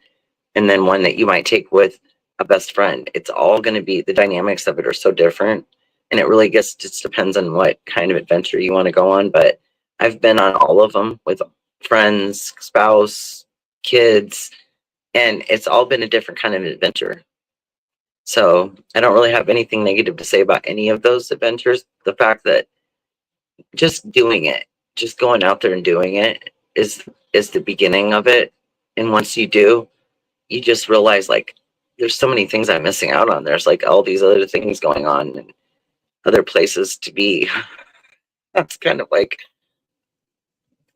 and then one that you might take with a best friend. It's all going to be, the dynamics of it are so different. And it really just depends on what kind of adventure you want to go on. But I've been on all of them with friends, spouse, kids, and it's all been a different kind of adventure. So I don't really have anything negative to say about any of those adventures. The fact that just doing it, just going out there and doing it is the beginning of it. And once you do, you just realize like there's so many things I'm missing out on. There's like all these other things going on and other places to be. That's kind of like,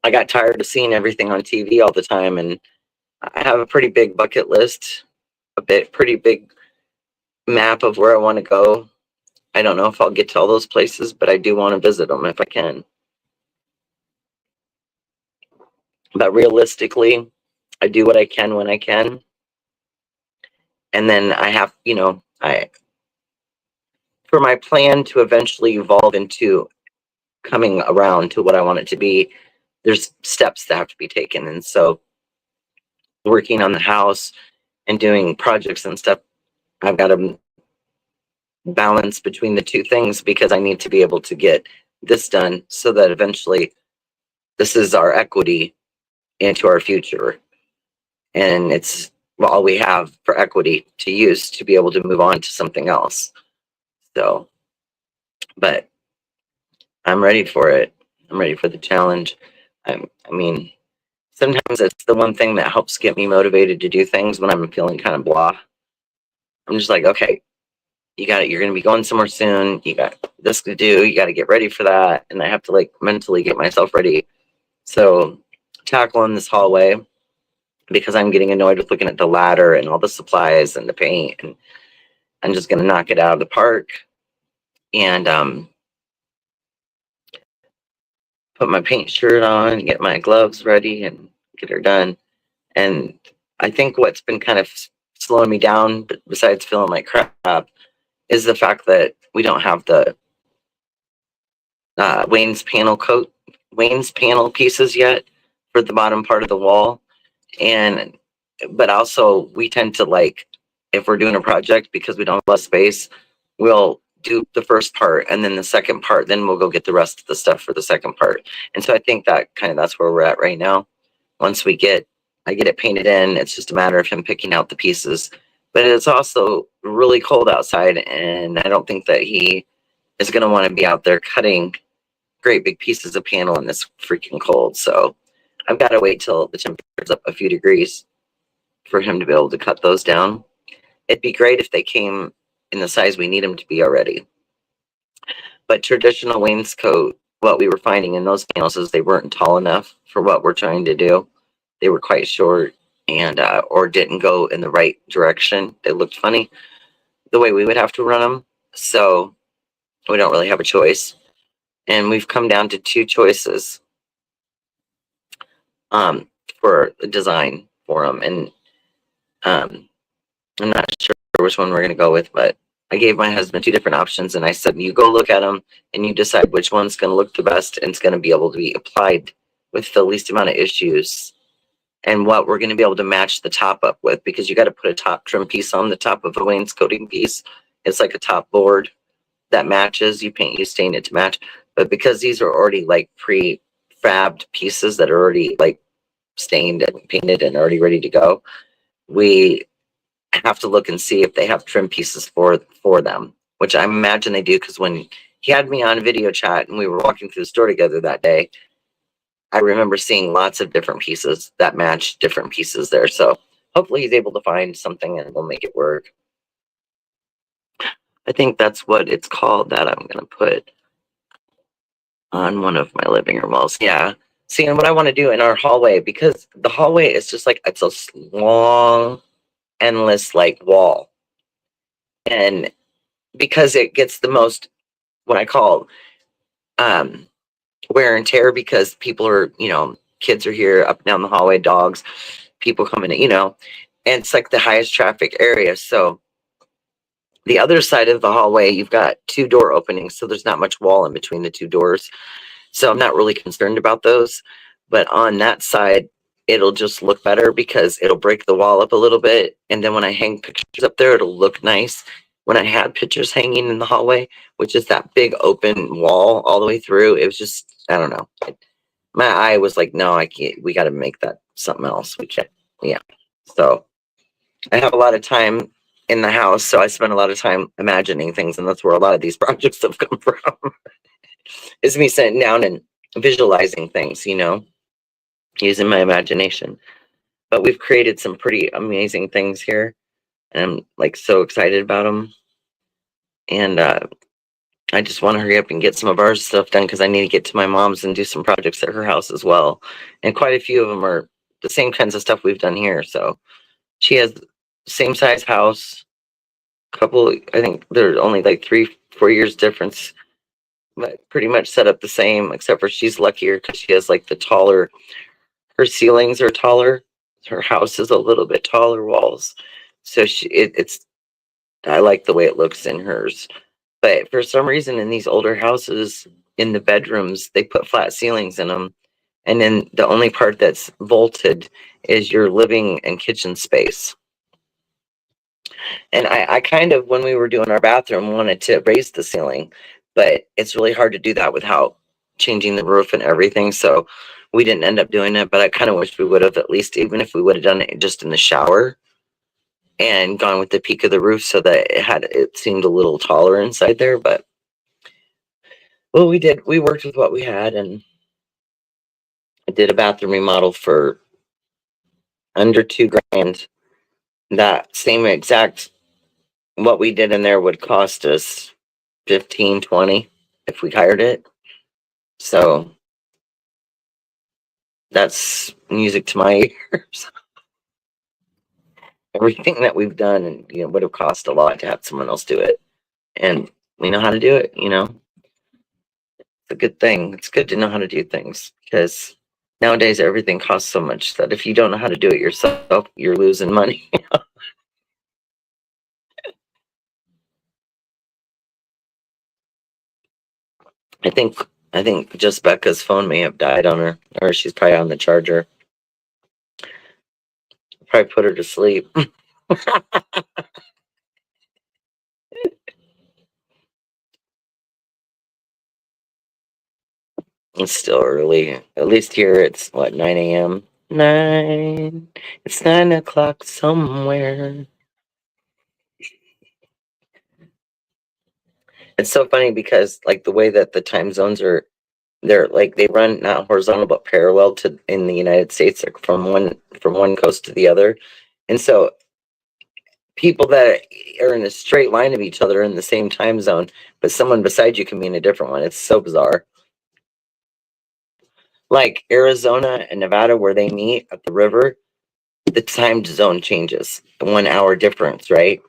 I got tired of seeing everything on TV all the time, and I have a pretty big bucket list, pretty big map of where I want to go. I don't know if I'll get to all those places, but I do want to visit them if I can. But realistically, I do what I can when I can. And then I have, for my plan to eventually evolve into coming around to what I want it to be, there's steps that have to be taken. And so working on the house and doing projects and stuff, I've got to balance between the two things, because I need to be able to get this done so that eventually this is our equity into our future. And it's all we have for equity to use to be able to move on to something else. So, but I'm ready for it. I'm ready for the challenge. I mean, sometimes it's the one thing that helps get me motivated to do things when I'm feeling kind of blah. I'm just like, okay, you got it. You're going to be going somewhere soon. You got this to do. You got to get ready for that. And I have to like mentally get myself ready. So tackling this hallway, because I'm getting annoyed with looking at the ladder and all the supplies and the paint, and I'm just going to knock it out of the park and put my paint shirt on, get my gloves ready, and get her done. And I think what's been kind of slowing me down, besides feeling like crap, is the fact that we don't have the Wayne's panel pieces yet for the bottom part of the wall. And but also we tend to, like, if we're doing a project, because we don't have less space, we'll do the first part and then the second part, then we'll go get the rest of the stuff for the second part. And so I think that's where we're at right now. Once I get it painted in, it's just a matter of him picking out the pieces. But it's also really cold outside, and I don't think that he is going to want to be out there cutting great big pieces of panel in this freaking cold. So I've got to wait till the temperature's up a few degrees for him to be able to cut those down. It'd be great if they came in the size we need them to be already. But traditional wainscot, what we were finding in those panels is they weren't tall enough for what we're trying to do. They were quite short, and or didn't go in the right direction. They looked funny the way we would have to run them. So we don't really have a choice. And we've come down to two choices for the design for them. And I'm not sure which one we're going to go with, but I gave my husband two different options, and I said, you go look at them and you decide which one's going to look the best and it's going to be able to be applied with the least amount of issues, and what we're going to be able to match the top up with, because you got to put a top trim piece on the top of a wainscoting piece. It's like a top board that matches. You stain it to match. But because these are already like pre-fabbed pieces that are already like stained and painted and already ready to go, we have to look and see if they have trim pieces for them, which I imagine they do, because when he had me on video chat and we were walking through the store together that day, I remember seeing lots of different pieces that match different pieces there. So hopefully he's able to find something and we'll make it work. I think that's what it's called that I'm going to put on one of my living room walls. Yeah. See, and what I want to do in our hallway, because the hallway is just like, it's a long, endless like wall. And because it gets the most, what I call wear and tear, because people are, kids are here up and down the hallway, dogs, people coming in, and it's like the highest traffic area. So the other side of the hallway, you've got two door openings, so there's not much wall in between the two doors. So I'm not really concerned about those. But on that side, it'll just look better because it'll break the wall up a little bit. And then when I hang pictures up there, it'll look nice. When I had pictures hanging in the hallway, which is that big open wall all the way through, it was just, I don't know. My eye was like, no, I can't. We got to make that something else. We can't. Yeah. So I have a lot of time in the house, so I spend a lot of time imagining things, and that's where a lot of these projects have come from. It's me sitting down and visualizing things, using my imagination. But we've created some pretty amazing things here, and I'm like so excited about them. And I just want to hurry up and get some of our stuff done, because I need to get to my mom's and do some projects at her house as well. And quite a few of them are the same kinds of stuff we've done here. So she has the same size house, couple, I think there's only like 3-4 years difference, but pretty much set up the same, except for she's luckier because she has like her ceilings are taller. Her house is a little bit taller walls. So I like the way it looks in hers. But for some reason in these older houses, in the bedrooms, they put flat ceilings in them. And then the only part that's vaulted is your living and kitchen space. And I kind of, when we were doing our bathroom, wanted to raise the ceiling, but it's really hard to do that without changing the roof and everything. So we didn't end up doing it, but I kind of wish we would have, at least, even if we would have done it just in the shower and gone with the peak of the roof so that it seemed a little taller inside there. But well, we worked with what we had, and I did a bathroom remodel for under $2,000. That same exact what we did in there would cost us 15, 20 if we hired it. So that's music to my ears. Everything that we've done, and would have cost a lot to have someone else do it, and we know how to do it. It's a good thing. It's good to know how to do things, because nowadays everything costs so much that if you don't know how to do it yourself, you're losing money. I think just Becca's phone may have died on her, or she's probably on the charger. Probably put her to sleep. It's still early. At least here it's what, 9 a.m. 9. It's 9 o'clock somewhere. It's so funny because like the way that the time zones are, they're like they run not horizontal but parallel to in the United States, like from one coast to the other. And so people that are in a straight line of each other are in the same time zone, but someone beside you can be in a different one. It's so bizarre. Like Arizona and Nevada, where they meet at the river, the time zone changes, 1 hour difference, right?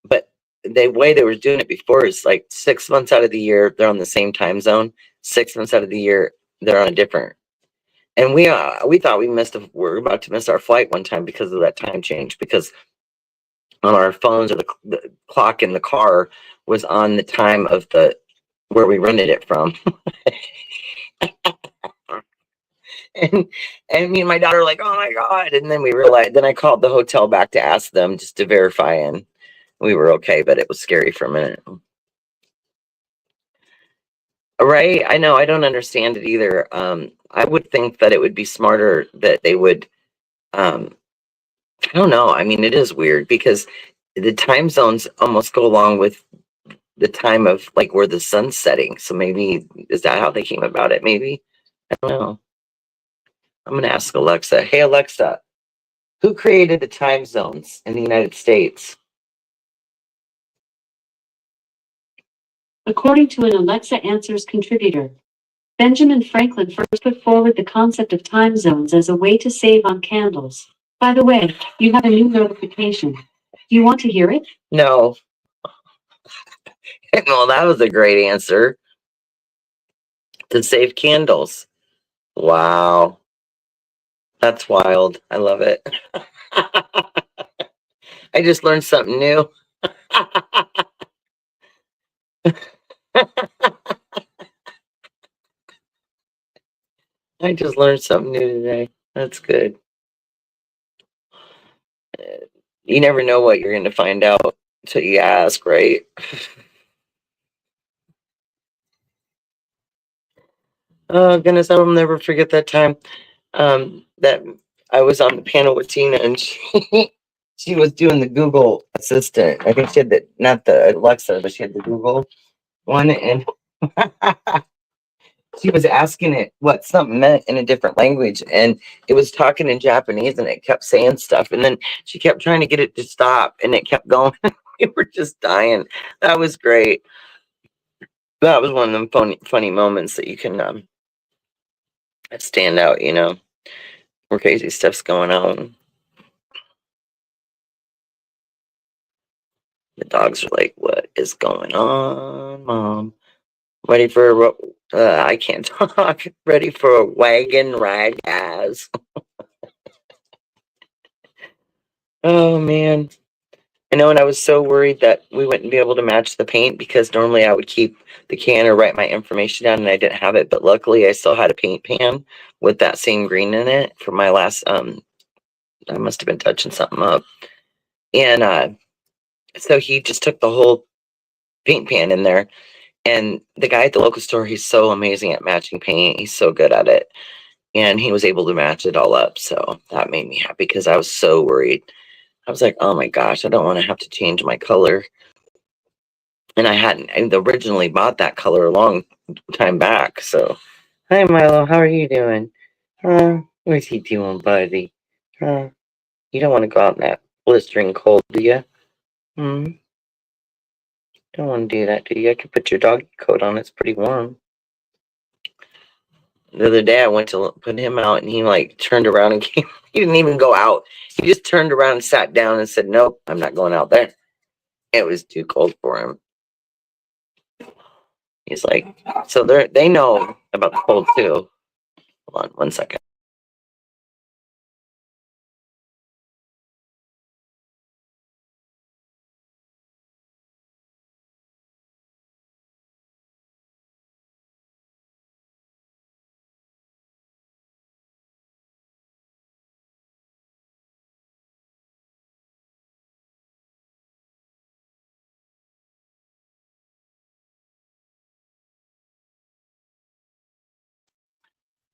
But the way they were doing it before is like 6 months out of the year they're on the same time zone. 6 months out of the year they're on a different. And we thought we're about to miss our flight one time because of that time change. Because on our phones, or the clock in the car was on the time of the where we rented it from. And me and my daughter were like, oh my God. And then we realized, then I called the hotel back to ask them just to verify, and we were okay, but it was scary for a minute. Right? I know, I don't understand it either. I would think that it would be smarter that they would, I don't know. I mean, it is weird because the time zones almost go along with the time of like where the sun's setting. So maybe, is that how they came about it? Maybe. I don't know. I'm going to ask Alexa. Hey, Alexa, who created the time zones in the United States? According to an Alexa Answers contributor, Benjamin Franklin first put forward the concept of time zones as a way to save on candles. By the way, you have a new notification. Do you want to hear it? No. Well, that was a great answer. To save candles. Wow. That's wild. I love it. I just learned something new. I just learned something new today. That's good. You never know what you're going to find out until you ask, right? Oh, goodness, I will never forget that time that I was on the panel with Tina, and she was doing the Google Assistant. I think she had not the Alexa, but she had the Google one, and she was asking it what something meant in a different language, and it was talking in Japanese, and it kept saying stuff, and then she kept trying to get it to stop, and it kept going. We were just dying. That was great. That was one of them funny moments that you can stand out, where crazy stuff's going on. The dogs are like, what is going on, Mom? Ready for I can't talk. Ready for a wagon ride, guys. Oh man. I know, and I was so worried that we wouldn't be able to match the paint, because normally I would keep the can or write my information down, and I didn't have it, but luckily I still had a paint pan with that same green in it for my last I must have been touching something up. And so he just took the whole paint pan in there. And the guy at the local store, he's so amazing at matching paint. He's so good at it. And he was able to match it all up. So that made me happy, because I was so worried. I was like, oh my gosh, I don't want to have to change my color. And I originally bought that color a long time back. So, hi Milo, how are you doing? What's he doing, buddy? You don't want to go out in that blistering cold, do you? Hmm. Don't want to do that, do you? I could put your dog coat on. It's pretty warm. The other day I went to put him out and he like turned around and came. He didn't even go out. He just turned around and sat down and said, "Nope, I'm not going out there." It was too cold for him. He's like, so they know about the cold too. Hold on 1 second.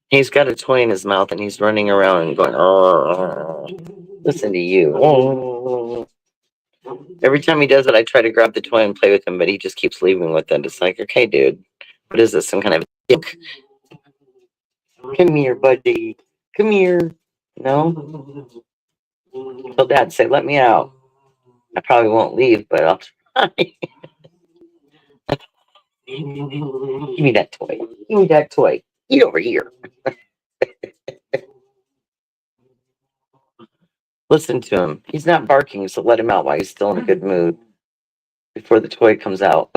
He's got a toy in his mouth and he's running around and going, "Oh, listen to you." Oh. Every time he does it, I try to grab the toy and play with him, but he just keeps leaving with it. It's like, okay, dude, what is this? Some kind of dick? Come here, buddy. Come here. No? Tell Dad, say, let me out. I probably won't leave, but I'll try. Give me that toy. Give me that toy. Get over here. Listen to him. He's not barking, so let him out while he's still in a good mood before the toy comes out.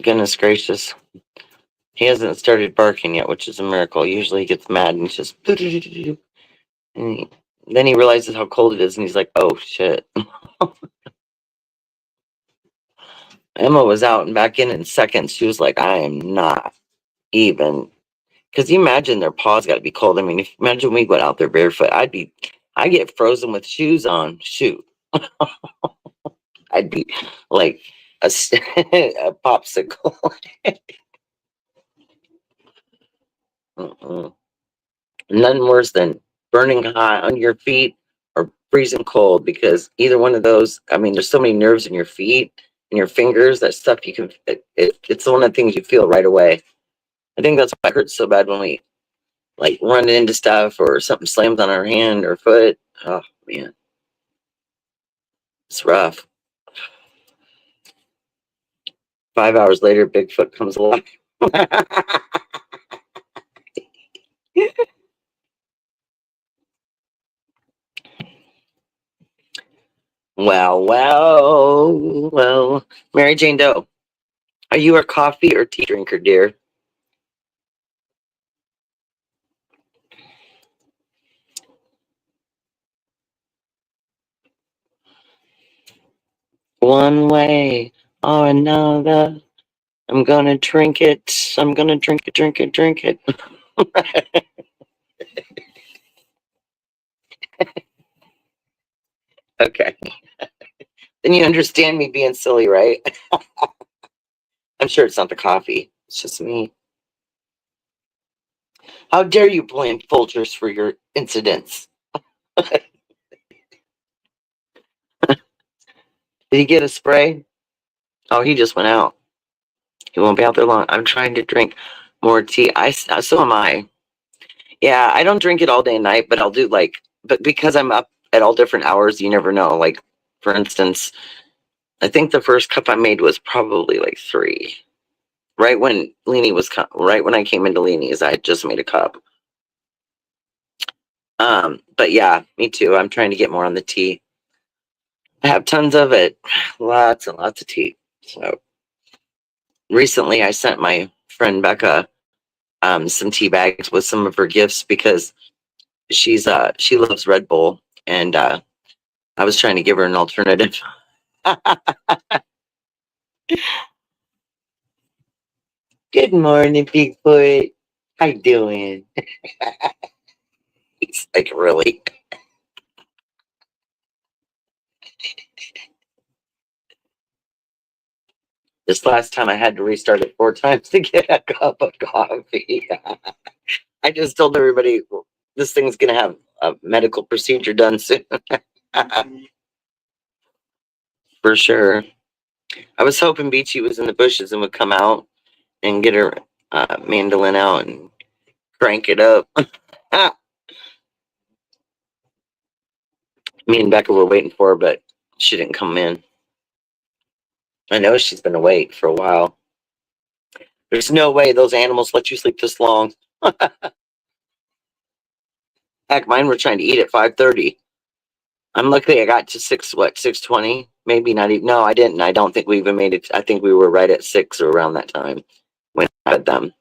Goodness gracious. He hasn't started barking yet, which is a miracle. Usually he gets mad and he's just. And then he realizes how cold it is and he's like, oh shit. Emma was out and back in seconds. She was like, I am not even. Because you imagine their paws got to be cold. I mean, imagine we went out there barefoot. I get frozen with shoes on. Shoot. I'd be like a popsicle. Mm-mm. Nothing worse than burning hot on your feet or freezing cold, because either one of those, I mean, there's so many nerves in your feet and your fingers, that stuff you can, it's one of the things you feel right away. I think that's why it hurts so bad when we like run into stuff or something slams on our hand or foot. Oh man, it's rough. 5 hours later, Bigfoot comes alive. Well. Mary Jane Doe, are you a coffee or tea drinker, dear? One way or another, I'm gonna drink it. I'm gonna drink it, drink it, drink it. Okay. Then you understand me being silly, right? I'm sure it's not the coffee. It's just me. How dare you blame Folgers for your incidents? Did he get a spray? Oh, he just went out. He won't be out there long. I'm trying to drink more tea. So am I. Yeah, I don't drink it all day and night, but I'll do but because I'm up at all different hours, you never know. Like, for instance, I think the first cup I made was probably like 3. Right when right when I came into Leanie's, I had just made a cup. But yeah, me too. I'm trying to get more on the tea. I have tons of it, lots and lots of tea. So recently, I sent my friend Becca some tea bags with some of her gifts, because she loves Red Bull, and I was trying to give her an alternative. Good morning, Bigfoot. How you doing? He's like, really? This last time I had to restart it 4 times to get a cup of coffee. I just told everybody this thing's gonna have a medical procedure done soon. For sure. I was hoping Beachy was in the bushes and would come out and get her mandolin out and crank it up. Me and Becca were waiting for her, but she didn't come in. I know she's been awake for a while. There's no way those animals let you sleep this long. Heck, mine were trying to eat at 5:30. I'm lucky I got to 6:20? Maybe not even. No, I didn't. I don't think we even made it. I think we were right at 6 or around that time when I had them.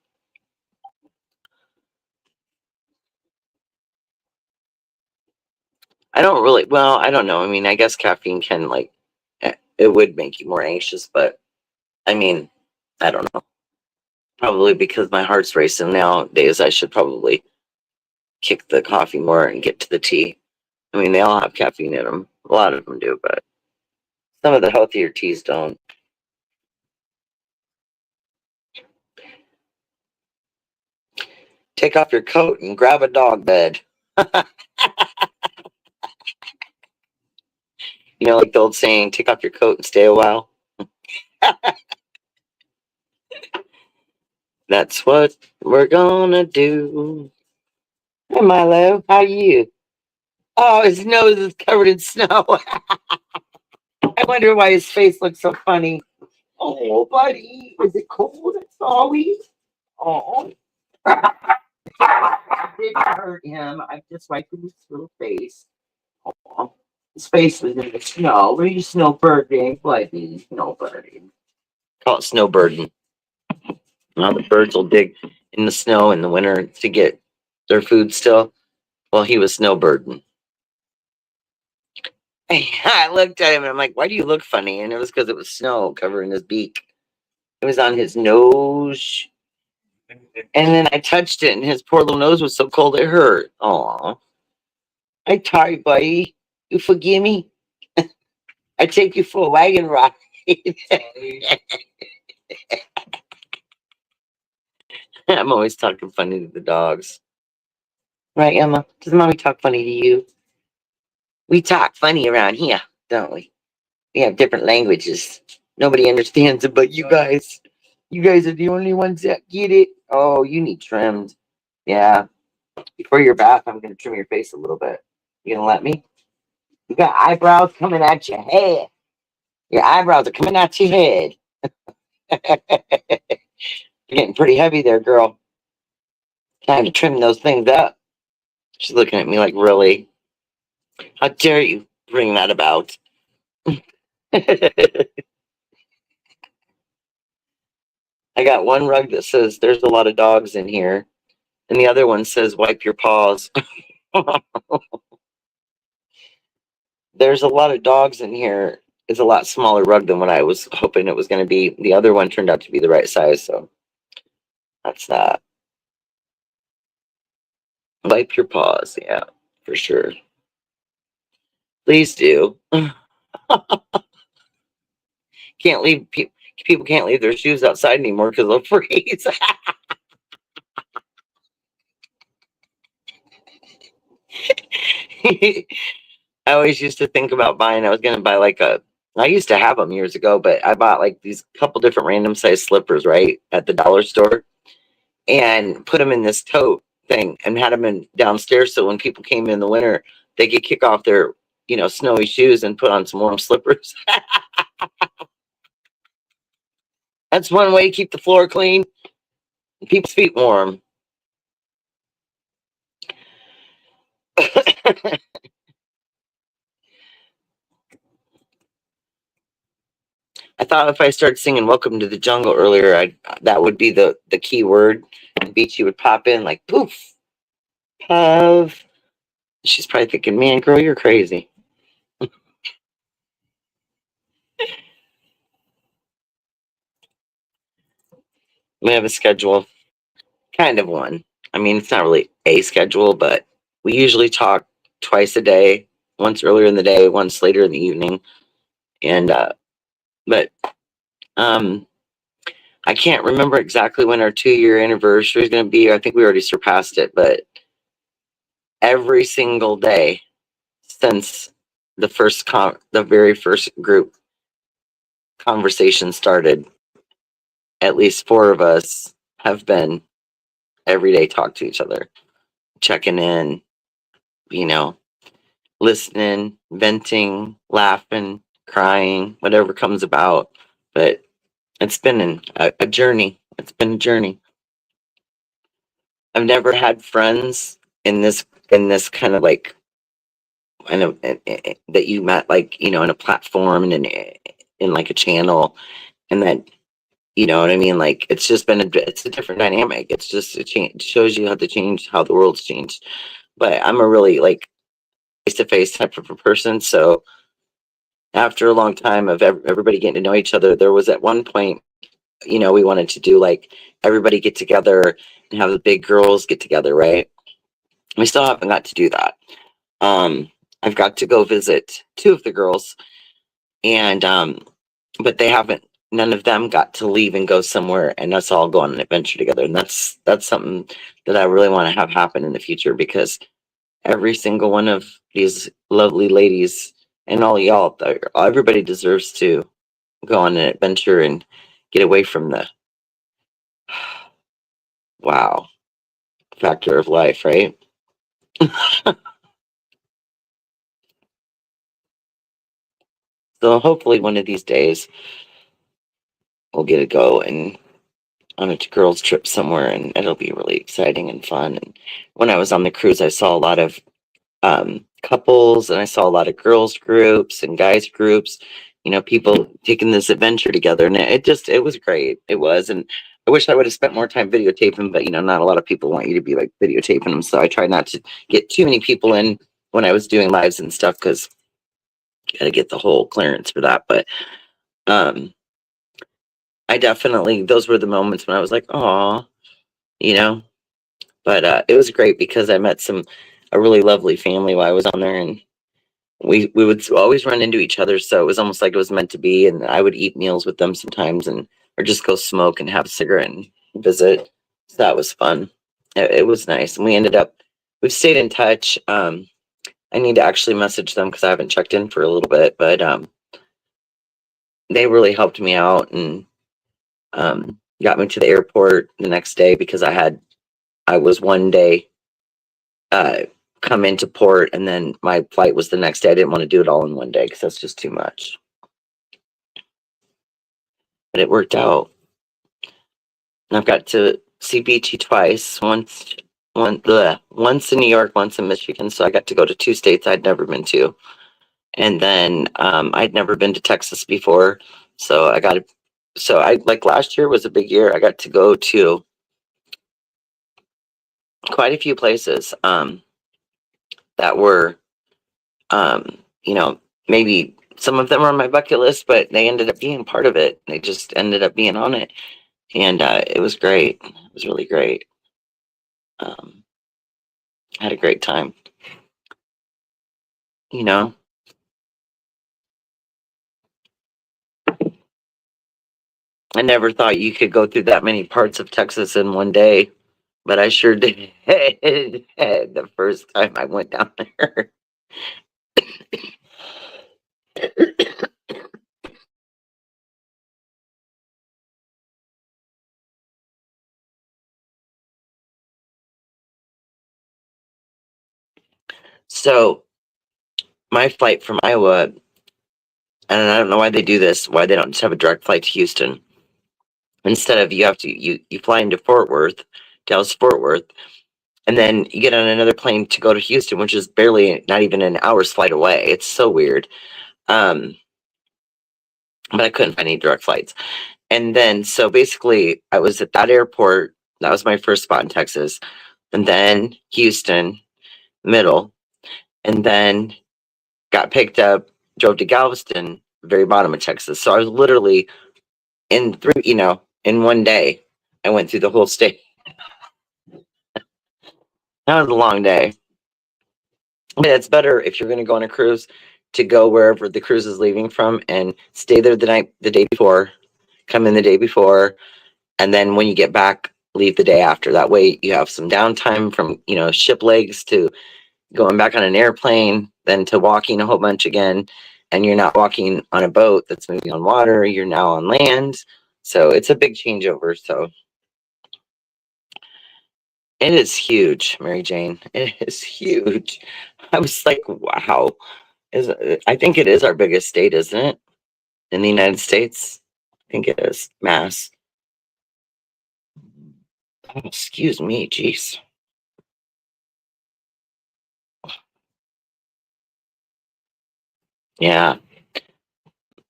I don't really, well, I don't know. I mean, I guess caffeine can, like, it would make you more anxious, but I mean, I don't know. Probably because my heart's racing nowadays, I should probably kick the coffee more and get to the tea. I mean, they all have caffeine in them. A lot of them do, but some of the healthier teas don't. Take off your coat and grab a dog bed. You know, like the old saying, take off your coat and stay a while. That's what we're gonna do. Hey, Milo, how are you? Oh, his nose is covered in snow. I wonder why his face looks so funny. Oh, buddy, is it cold and snowy? Oh, I didn't hurt him. I just wiped his little face. Oh, his face was in the snow. What are you snowbirding, buddy? Snowbirding. Call it snowbirding. Now the birds will dig in the snow in the winter to get their food still. Well, he was snowbirding. I looked at him and I'm like, why do you look funny? And it was because it was snow covering his beak. It was on his nose. And then I touched it and his poor little nose was so cold it hurt. Aw. I'm sorry, buddy. You forgive me? I take you for a wagon ride. I'm always talking funny to the dogs. Right, Emma? Does mommy talk funny to you? We talk funny around here, don't we? We have different languages. Nobody understands it but you guys. You guys are the only ones that get it. Oh, you need trimmed. Yeah. Before your bath, I'm going to trim your face a little bit. You going to let me? You got eyebrows coming at your head. Your eyebrows are coming out your head. You're getting pretty heavy there, girl. Time to trim those things up. She's looking at me like, really? How dare you bring that about? I got one rug that says there's a lot of dogs in here, and the other one says wipe your paws. There's a lot of dogs in here. It's a lot smaller rug than what I was hoping it was going to be. The other one turned out to be the right size, so that's that. Wipe your paws, yeah, for sure. Please do. Can't leave people can't leave their shoes outside anymore because they'll freeze. I always used to think about buying. I was going to buy like a. I used to have them years ago, but I bought like these couple different random size slippers, right, at the dollar store, and put them in this tote thing and had them in downstairs. So when people came in the winter, they could kick off their, snowy shoes and put on some warm slippers. That's one way to keep the floor clean, and people's feet warm. I thought if I started singing "Welcome to the Jungle" earlier, that would be the key word, and Beachy would pop in like poof, puff. She's probably thinking, "Man, girl, you're crazy." We have a schedule. kind of one. I mean, it's not really a schedule, but we usually talk twice a day, once earlier in the day, once later in the evening. And but um I can't remember exactly when our 2-year anniversary is going to be. I think we already surpassed it, but every single day since the very first group conversation started, at least 4 of us have been every day talk to each other, checking in, you know, listening, venting, laughing, crying, whatever comes about. But it's been a journey. It's been a journey. I've never had friends in this kind of like that you met, like, in a platform and in like a channel, and that, you know what I mean, like it's just been it's a different dynamic. It's just a change, shows you how the world's changed. But I'm a really like face to face type of a person, so after a long time of everybody getting to know each other, there was at one point, we wanted to do like everybody get together and have the big girls get together, right? We still haven't got to do that. I've got to go visit 2 of the girls, and but they haven't. None of them got to leave and go somewhere, and us all go on an adventure together. And that's something that I really want to have happen in the future, because every single one of these lovely ladies and all y'all, everybody deserves to go on an adventure and get away from the wow factor of life, right? So hopefully one of these days we'll get to go and on a girls trip somewhere, and it'll be really exciting and fun. And when I was on the cruise, I saw a lot of couples, and I saw a lot of girls groups and guys groups, people taking this adventure together, and it was great. It was. And I wish I would have spent more time videotaping, but not a lot of people want you to be like videotaping them, so I tried not to get too many people in when I was doing lives and stuff, because you got to get the whole clearance for that. But um I definitely, those were the moments when I was like, oh, you know but it was great because I met a really lovely family while I was on there, and we would always run into each other, so it was almost like it was meant to be. And I would eat meals with them sometimes, and or just go smoke and have a cigarette and visit. So that was fun. It was nice, and we've stayed in touch. I need to actually message them because I haven't checked in for a little bit, but they really helped me out, and got me to the airport the next day, because I was one day uh, come into port, and then my flight was the next day. I didn't want to do it all in one day because that's just too much. But it worked out. And I've got to see Beachy twice. Once in New York, once in Michigan. So I got to go to 2 states I'd never been to. And then I'd never been to Texas before. So I like last year was a big year. I got to go to quite a few places that were maybe some of them were on my bucket list, but they ended up being part of it. They just ended up being on it. And it was great. It was really great. I had a great time. I never thought you could go through that many parts of Texas in one day, but I sure did the first time I went down there. So my flight from Iowa, and I don't know why they do this, why they don't just have a direct flight to Houston. Instead of, you fly into Dallas Fort Worth, and then you get on another plane to go to Houston, which is barely, not even an hour's flight away. It's so weird. But I couldn't find any direct flights. And then, so basically, I was at that airport. That was my first spot in Texas. And then Houston, middle. And then got picked up, drove to Galveston, very bottom of Texas. So I was literally in one day, I went through the whole state. That was a long day. But it's better if you're going to go on a cruise to go wherever the cruise is leaving from and stay there the day before, come in the day before, and then when you get back, leave the day after. That way you have some downtime from, ship legs to going back on an airplane, then to walking a whole bunch again. And you're not walking on a boat that's moving on water, you're now on land. So it's a big changeover. So it is huge, Mary Jane. It is huge. I was like, wow. I think it is our biggest state, isn't it? In the United States? I think it is. Mass. Oh, excuse me, jeez. Yeah.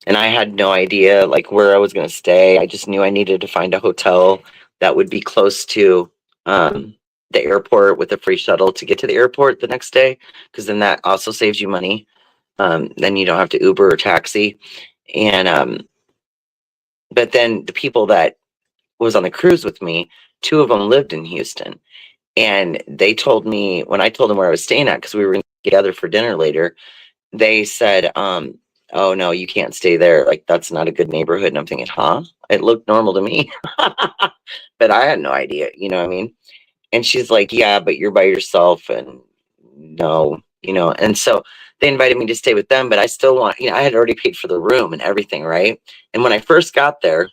And I had no idea like where I was going to stay. I just knew I needed to find a hotel that would be close to the airport with a free shuttle to get to the airport the next day, because then that also saves you money. Then you don't have to Uber or taxi. And but then the people that was on the cruise with me, two of them lived in Houston. And they told me, when I told them where I was staying at, because we were together for dinner later, they said, oh no, you can't stay there. Like, that's not a good neighborhood. And I'm thinking, huh? It looked normal to me. But I had no idea, you know what I mean? And she's like, yeah, but you're by yourself. And no, and so they invited me to stay with them, but I still want, I had already paid for the room and everything, right? And when I first got there,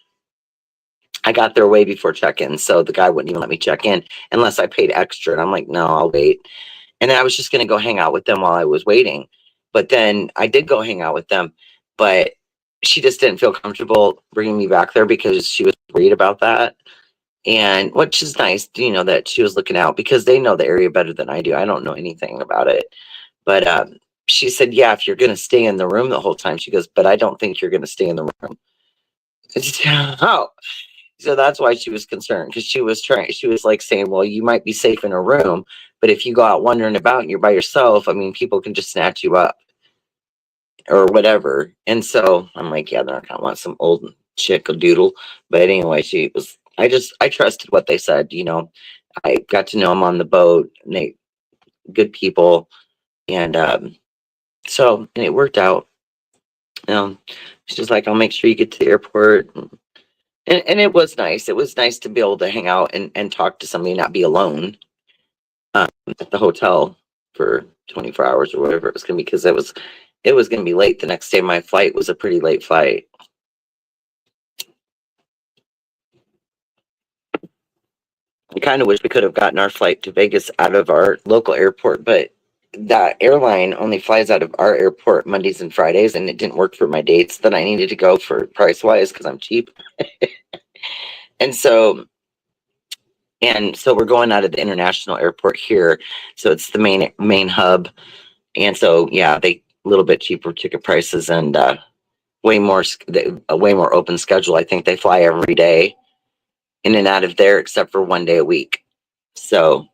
I got there way before check-in. So the guy wouldn't even let me check in unless I paid extra. And I'm like, no, I'll wait. And then I was just going to go hang out with them while I was waiting. But then I did go hang out with them, but she just didn't feel comfortable bringing me back there because she was worried about that. And which is nice, that she was looking out, because they know the area better than I do. I don't know anything about it. But she said, yeah, if you're going to stay in the room the whole time, she goes, but I don't think you're going to stay in the room. Oh, so that's why she was concerned, because she was like saying, well, you might be safe in a room, but if you go out wandering about and you're by yourself, I mean, people can just snatch you up or whatever. And so I'm like, yeah, they're not gonna want some old chick or doodle. But anyway, I trusted what they said. I got to know them on the boat, and they good people. And and it worked out. She's like, I'll make sure you get to the airport. And it was nice. It was nice to be able to hang out and talk to somebody, not be alone at the hotel for 24 hours or whatever it was going to be, because it was going to be late the next day. My flight was a pretty late flight. I kind of wish we could have gotten our flight to Vegas out of our local airport, but that airline only flies out of our airport Mondays and Fridays, and it didn't work for my dates that I needed to go for price wise, because I'm cheap. and so so we're going out of the international airport here, so it's the main hub. And so yeah, they a little bit cheaper ticket prices, and a way more open schedule. I think they fly every day in and out of there except for one day a week, so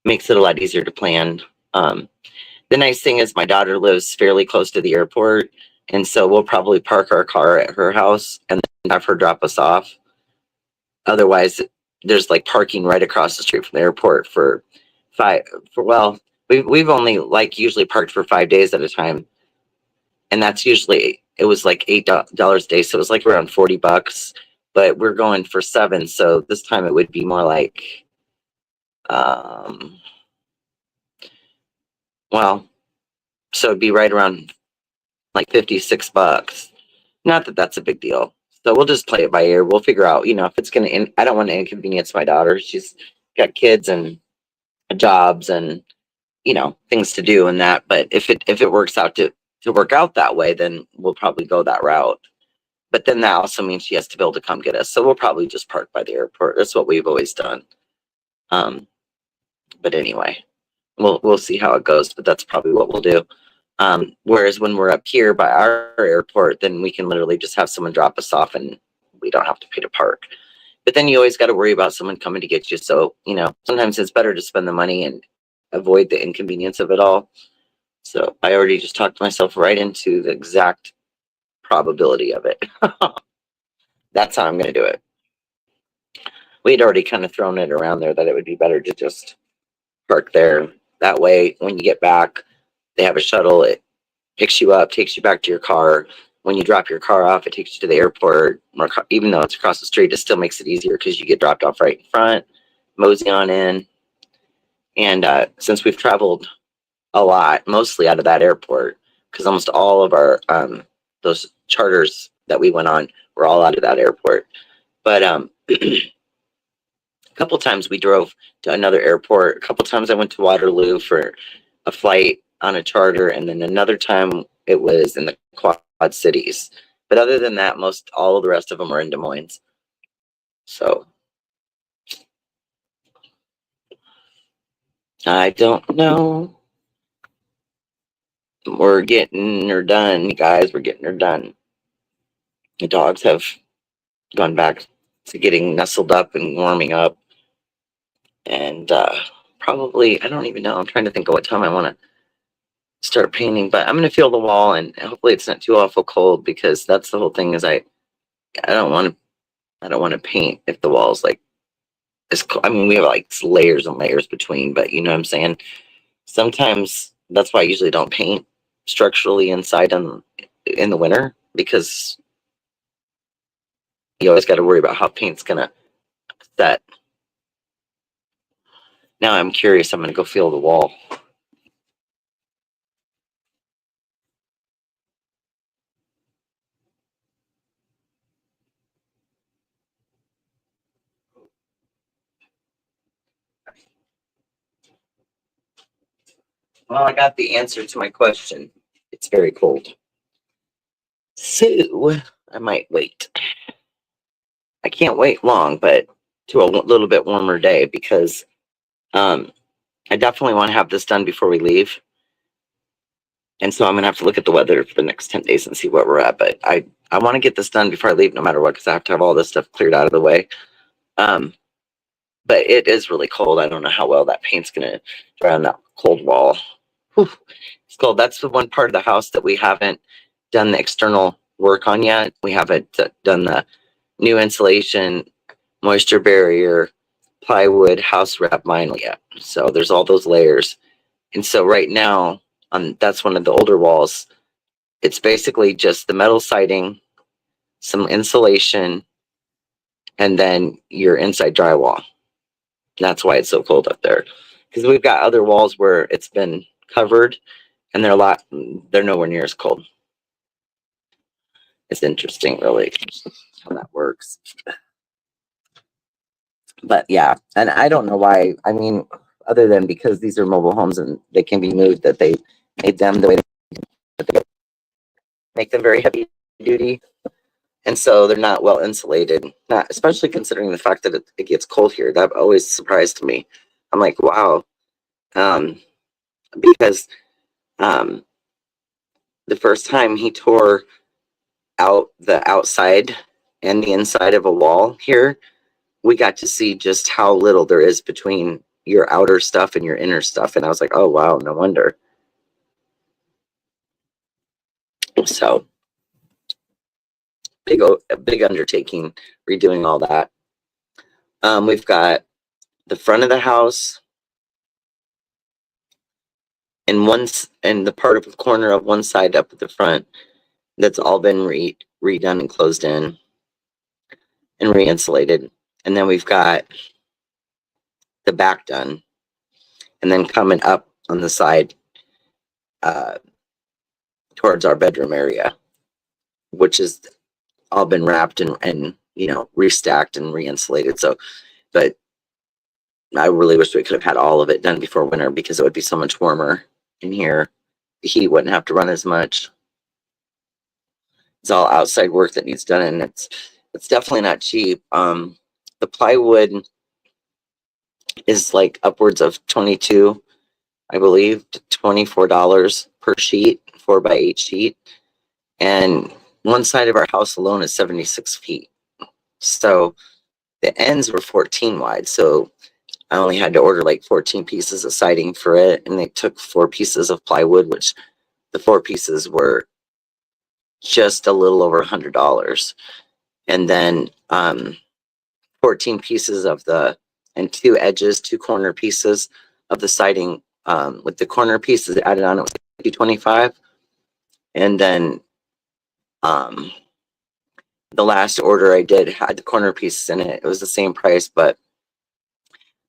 makes it a lot easier to plan. The nice thing is my daughter lives fairly close to the airport, and so we'll probably park our car at her house and then have her drop us off. Otherwise, there's like parking right across the street from the airport for five for well we've only like usually parked for 5 days at a time, and that's usually, it was like $8 a day, so it was like around $40. But we're going for 7, so this time it would be more like um well, so it'd be right around like $56. Not that that's a big deal. So we'll just play it by ear. We'll figure out, if it's gonna I don't want to inconvenience my daughter. She's got kids and jobs and things to do and that. But if it works out to work out that way, then we'll probably go that route. But then that also means she has to be able to come get us. So we'll probably just park by the airport. That's what we've always done. Um, but anyway, we'll see how it goes. But that's probably what we'll do. Whereas when we're up here by our airport, then we can literally just have someone drop us off, and we don't have to pay to park. But then you always got to worry about someone coming to get you. So sometimes it's better to spend the money and avoid the inconvenience of it all. So I already just talked myself right into the exact probability of it. That's how I'm going to do it. We'd already kind of thrown it around there that it would be better to just park there. That way, when you get back, they have a shuttle. It picks you up, takes you back to your car. When you drop your car off, it takes you to the airport. Even though it's across the street, it still makes it easier because you get dropped off right in front, mosey on in. And since we've traveled a lot, mostly out of that airport, because almost all of our those charters that we went on were all out of that airport. But a couple times we drove to another airport. A couple times I went to Waterloo for a flight on a charter, and then another time it was in the Quad Cities. But other than that, most all of the rest of them are in Des Moines. So I don't know. We're getting her done, guys. We're getting her done. The dogs have gone back to getting nestled up and warming up. And probably, I don't even know. I'm trying to think of what time I want to start painting, but I'm going to feel the wall, and hopefully it's not too awful cold, because that's the whole thing is I don't want to paint if the wall's like, I mean, we have like layers and layers between, but you know what I'm saying? Sometimes that's why I usually don't paint structurally inside in the winter, because you always got to worry about how paint's going to set. Now I'm curious. I'm going to go feel the wall. Well, I got the answer to my question. It's very cold. So I might wait. I can't wait long, but to a little bit warmer day, because I definitely want to have this done before we leave. And so I'm going to have to look at the weather for the next 10 days and see what we're at. But I want to get this done before I leave, no matter what, because I have to have all this stuff cleared out of the way. But it is really cold. I don't know how well that paint's going to dry on that cold wall. Whew. It's cold. That's the one part of the house that we haven't done the external work on yet. We haven't done the new insulation, moisture barrier, plywood, house wrap vinyl yet. So there's all those layers. And so right now, that's one of the older walls. It's basically just the metal siding, some insulation, and then your inside drywall. That's why it's so cold up there. Because we've got other walls where it's been covered, and they're nowhere near as cold. It's interesting, really, how that works. But yeah, and I don't know why. I mean, other than because these are mobile homes and they can be moved, that they made them the way they make them very heavy duty, and so they're not well insulated. Not especially considering the fact that it gets cold here. That always surprised me. I'm like, wow, because the first time he tore out the outside and the inside of a wall here, we got to see just how little there is between your outer stuff and your inner stuff. And I was like, oh, wow, no wonder. So a big undertaking, redoing all that. We've got the front of the house and the part of the corner of one side up at the front that's all been redone and closed in and re-insulated. And then we've got the back done. And then coming up on the side towards our bedroom area, which is all been wrapped and restacked and re-insulated. So, but I really wish we could have had all of it done before winter, because it would be so much warmer in here. The heat wouldn't have to run as much. It's all outside work that needs done, and it's definitely not cheap. The plywood is like upwards of 22, I believe, to $24 per sheet, 4x8 sheet. And one side of our house alone is 76 feet. So the ends were 14 wide. So I only had to order like 14 pieces of siding for it. And they took 4 pieces of plywood, which the 4 pieces were just a little over $100. And then 14 pieces and 2 edges, 2 corner pieces of the siding with the corner pieces added on. It was $225, and then the last order I did had the corner pieces in it. It was the same price, but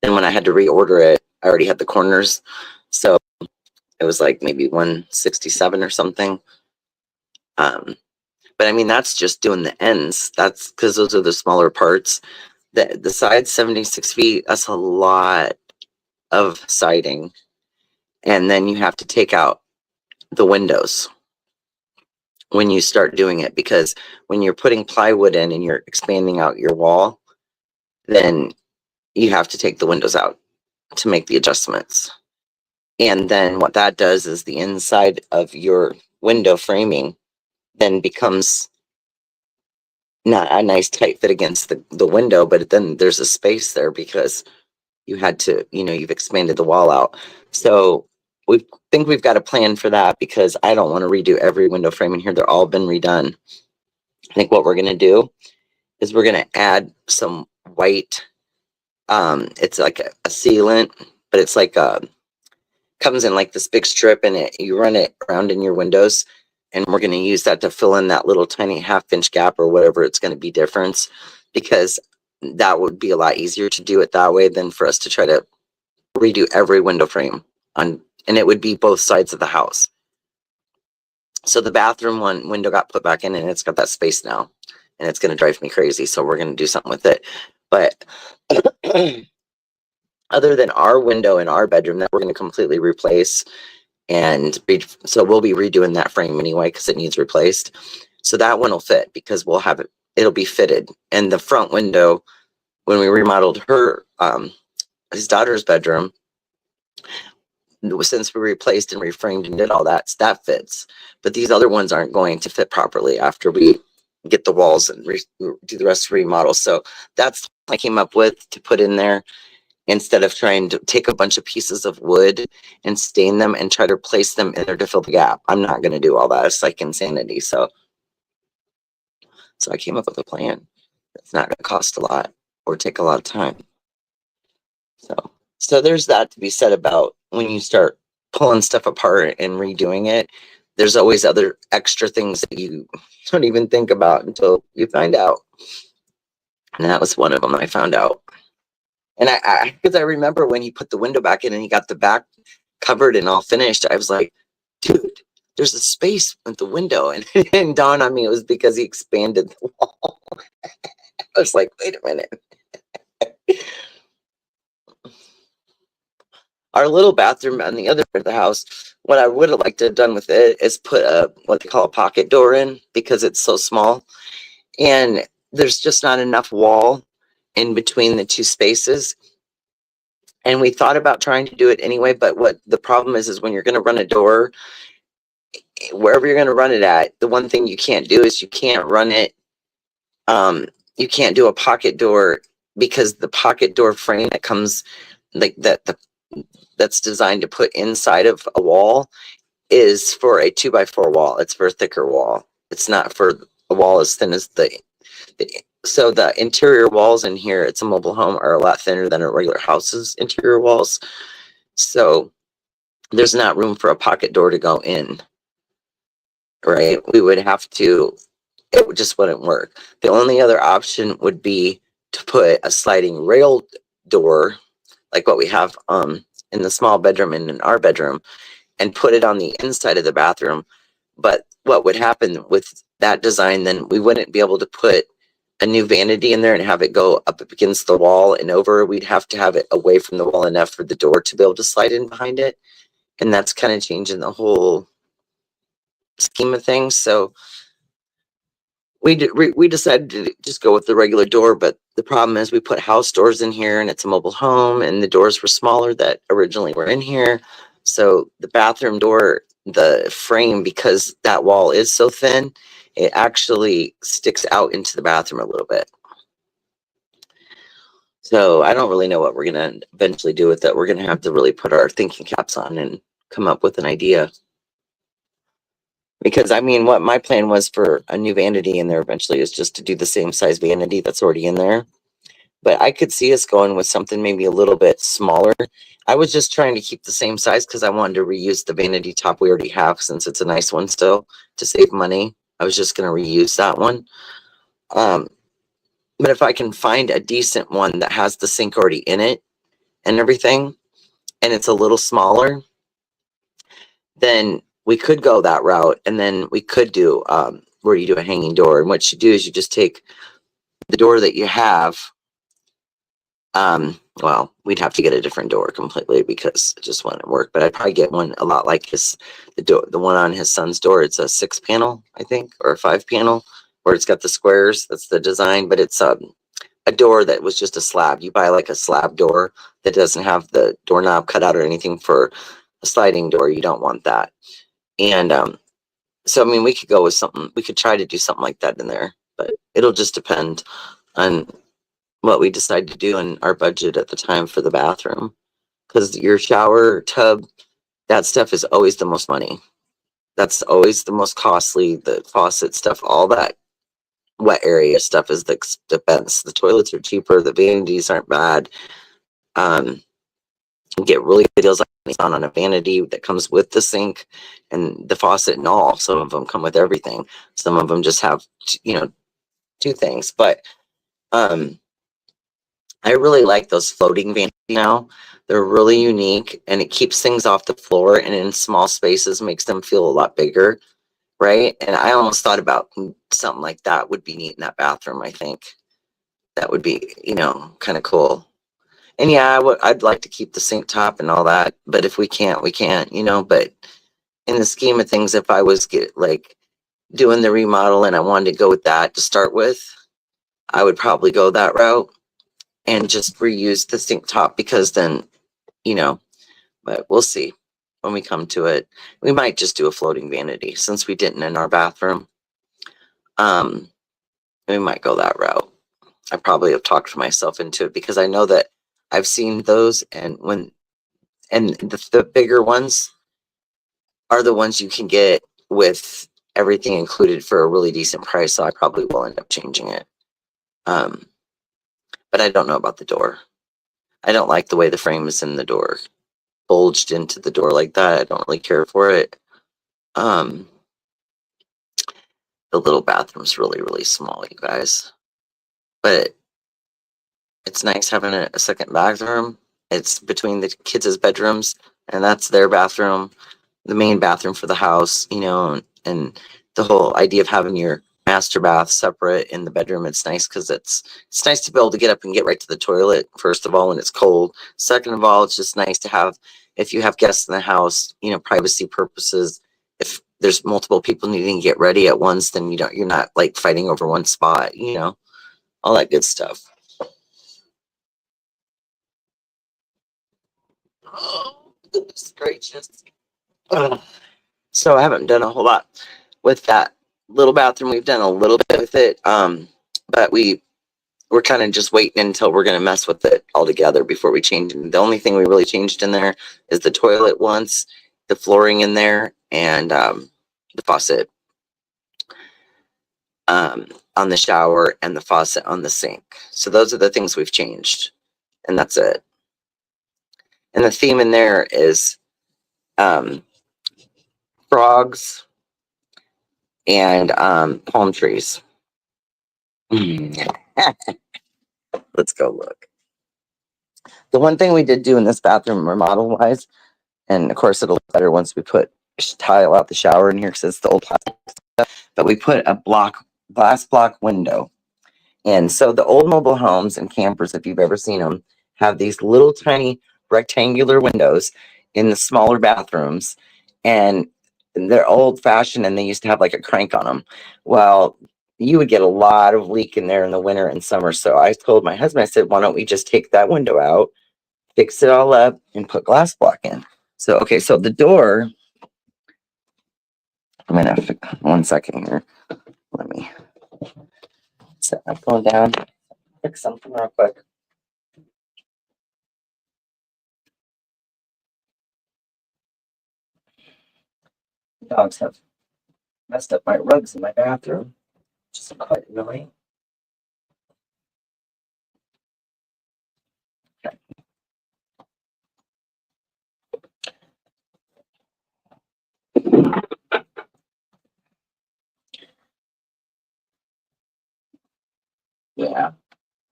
then when I had to reorder it, I already had the corners, so it was like maybe 167 or something. But I mean, that's just doing the ends. That's because those are the smaller parts. The side 76 feet, that's a lot of siding. And then you have to take out the windows when you start doing it, because when you're putting plywood in and you're expanding out your wall, then you have to take the windows out to make the adjustments. And then what that does is the inside of your window framing then becomes not a nice tight fit against the window, but then there's a space there because you had to, you've expanded the wall out. So we think we've got a plan for that, because I don't want to redo every window frame in here. They're all been redone. I think what we're going to do is we're going to add some white, it's like a sealant, but it's like comes in like this big strip, and you run it around in your windows, and we're going to use that to fill in that little tiny 1/2 inch gap or whatever it's going to be difference, because that would be a lot easier to do it that way than for us to try to redo every window frame and it would be both sides of the house. So the bathroom one window got put back in, and it's got that space now, and it's going to drive me crazy. So we're going to do something with it. But other than our window in our bedroom that we're going to completely replace, and so we'll be redoing that frame anyway because it needs replaced. So that one will fit because we'll have it, it'll be fitted. And the front window, when we remodeled his daughter's bedroom, since we replaced and reframed and did all that, that fits. But these other ones aren't going to fit properly after we get the walls and do the rest of the remodel. So that's what I came up with to put in there, instead of trying to take a bunch of pieces of wood and stain them and try to place them in there to fill the gap. I'm not going to do all that. It's like insanity. So I came up with a plan that's not going to cost a lot or take a lot of time. So there's that to be said about when you start pulling stuff apart and redoing it. There's always other extra things that you don't even think about until you find out. And that was one of them I found out. And because I remember when he put the window back in and he got the back covered and all finished, I was like, dude, there's a space with the window. And it didn't dawn on me it was because he expanded the wall. I was like, wait a minute. Our little bathroom on the other end of the house, what I would have liked to have done with it is put what they call a pocket door in, because it's so small. And there's just not enough wall in between the two spaces. And we thought about trying to do it anyway, but what the problem is when you're going to run a door, wherever you're going to run it at, the one thing you can't do is you can't run it, you can't do a pocket door, because the pocket door frame that comes like that's designed to put inside of a wall is for a 2x4 wall. It's for a thicker wall. It's not for a wall as thin as so the interior walls in here, it's a mobile home, are a lot thinner than a regular house's interior walls. So there's not room for a pocket door to go in, right? We would have to, it just wouldn't work. The only other option would be to put a sliding rail door, like what we have in the small bedroom and in our bedroom, and put it on the inside of the bathroom. But what would happen with that design, then we wouldn't be able to put a new vanity in there and have it go up against the wall and over. We'd have to have it away from the wall enough for the door to be able to slide in behind it. And that's kind of changing the whole scheme of things. So we decided to just go with the regular door, but the problem is we put house doors in here and it's a mobile home, and the doors were smaller that originally were in here. So the bathroom door, the frame, because that wall is so thin, it actually sticks out into the bathroom a little bit. So I don't really know what we're going to eventually do with it. We're going to have to really put our thinking caps on and come up with an idea. Because I mean, what my plan was for a new vanity in there eventually is just to do the same size vanity that's already in there, but I could see us going with something maybe a little bit smaller. I was just trying to keep the same size because I wanted to reuse the vanity top we already have since it's a nice one still to save money. I was just going to reuse that one. But if I can find a decent one that has the sink already in it and everything, and it's a little smaller, then we could go that route. And then we could do where you do a hanging door. And what you do is you just take the door that you have. Well, we'd have to get a different door completely because it just wouldn't work. But I'd probably get one a lot like the one on his son's door. It's a 6-panel, I think, or a 5-panel, where it's got the squares. That's the design, but it's a door that was just a slab. You buy like a slab door that doesn't have the doorknob cut out or anything for a sliding door. You don't want that. And so, I mean, we could go with something. We could try to do something like that in there, but it'll just depend on what we decide to do in our budget at the time for the bathroom. Because your shower tub, that stuff is always the most money. That's always the most costly. The faucet stuff, all that wet area stuff is the expense. The toilets are cheaper. The vanities aren't bad. You get really good deals on a vanity that comes with the sink and the faucet and all. Some of them come with everything. Some of them just have, 2 things. But I really like those floating vanities now. They're really unique and it keeps things off the floor and in small spaces makes them feel a lot bigger. Right. And I almost thought about something like that would be neat in that bathroom. I think that would be, kind of cool. And yeah, I'd like to keep the sink top and all that. But if we can't, we can't, but in the scheme of things, if I was doing the remodel and I wanted to go with that to start with, I would probably go that route and just reuse the sink top because then, but we'll see when we come to it. We might just do a floating vanity since we didn't in our bathroom. We might go that route. I probably have talked myself into it because I know that I've seen those and the bigger ones are the ones you can get with everything included for a really decent price. So I probably will end up changing it. But I don't know about the door. I don't like the way the frame is in the door, bulged into the door like that. I don't really care for it. The little bathroom's really, really small, you guys. But it's nice having a second bathroom. It's between the kids' bedrooms, and that's their bathroom, the main bathroom for the house, and the whole idea of having your master bath separate in the bedroom. It's nice because it's nice to be able to get up and get right to the toilet, first of all, when it's cold. Second of all, it's just nice to have, if you have guests in the house, privacy purposes. If there's multiple people needing to get ready at once, then you're not like fighting over one spot, all that good stuff. Oh, goodness gracious. Ugh. So I haven't done a whole lot with that little bathroom. We've done a little bit with it, but we're kind of just waiting until we're going to mess with it altogether before we change it. The only thing we really changed in there is the toilet once, the flooring in there, and the faucet on the shower and the faucet on the sink. So those are the things we've changed, and that's it. And the theme in there is frogs and palm trees. Let's go look. The one thing we did do in this bathroom remodel wise, and of course it'll look better once we put tile out the shower in here because it's the old plastic stuff, but we put a glass block window. And so the old mobile homes and campers, if you've ever seen them, have these little tiny rectangular windows in the smaller bathrooms, and they're old fashioned and they used to have like a crank on them. Well, you would get a lot of leak in there in the winter and summer. So I told my husband, I said, why don't we just take that window out, fix it all up, and put glass block in? So, okay, so the door, I'm going to, 1 second here. Let me set my phone down, fix something real quick. Dogs have messed up my rugs in my bathroom, which is quite annoying.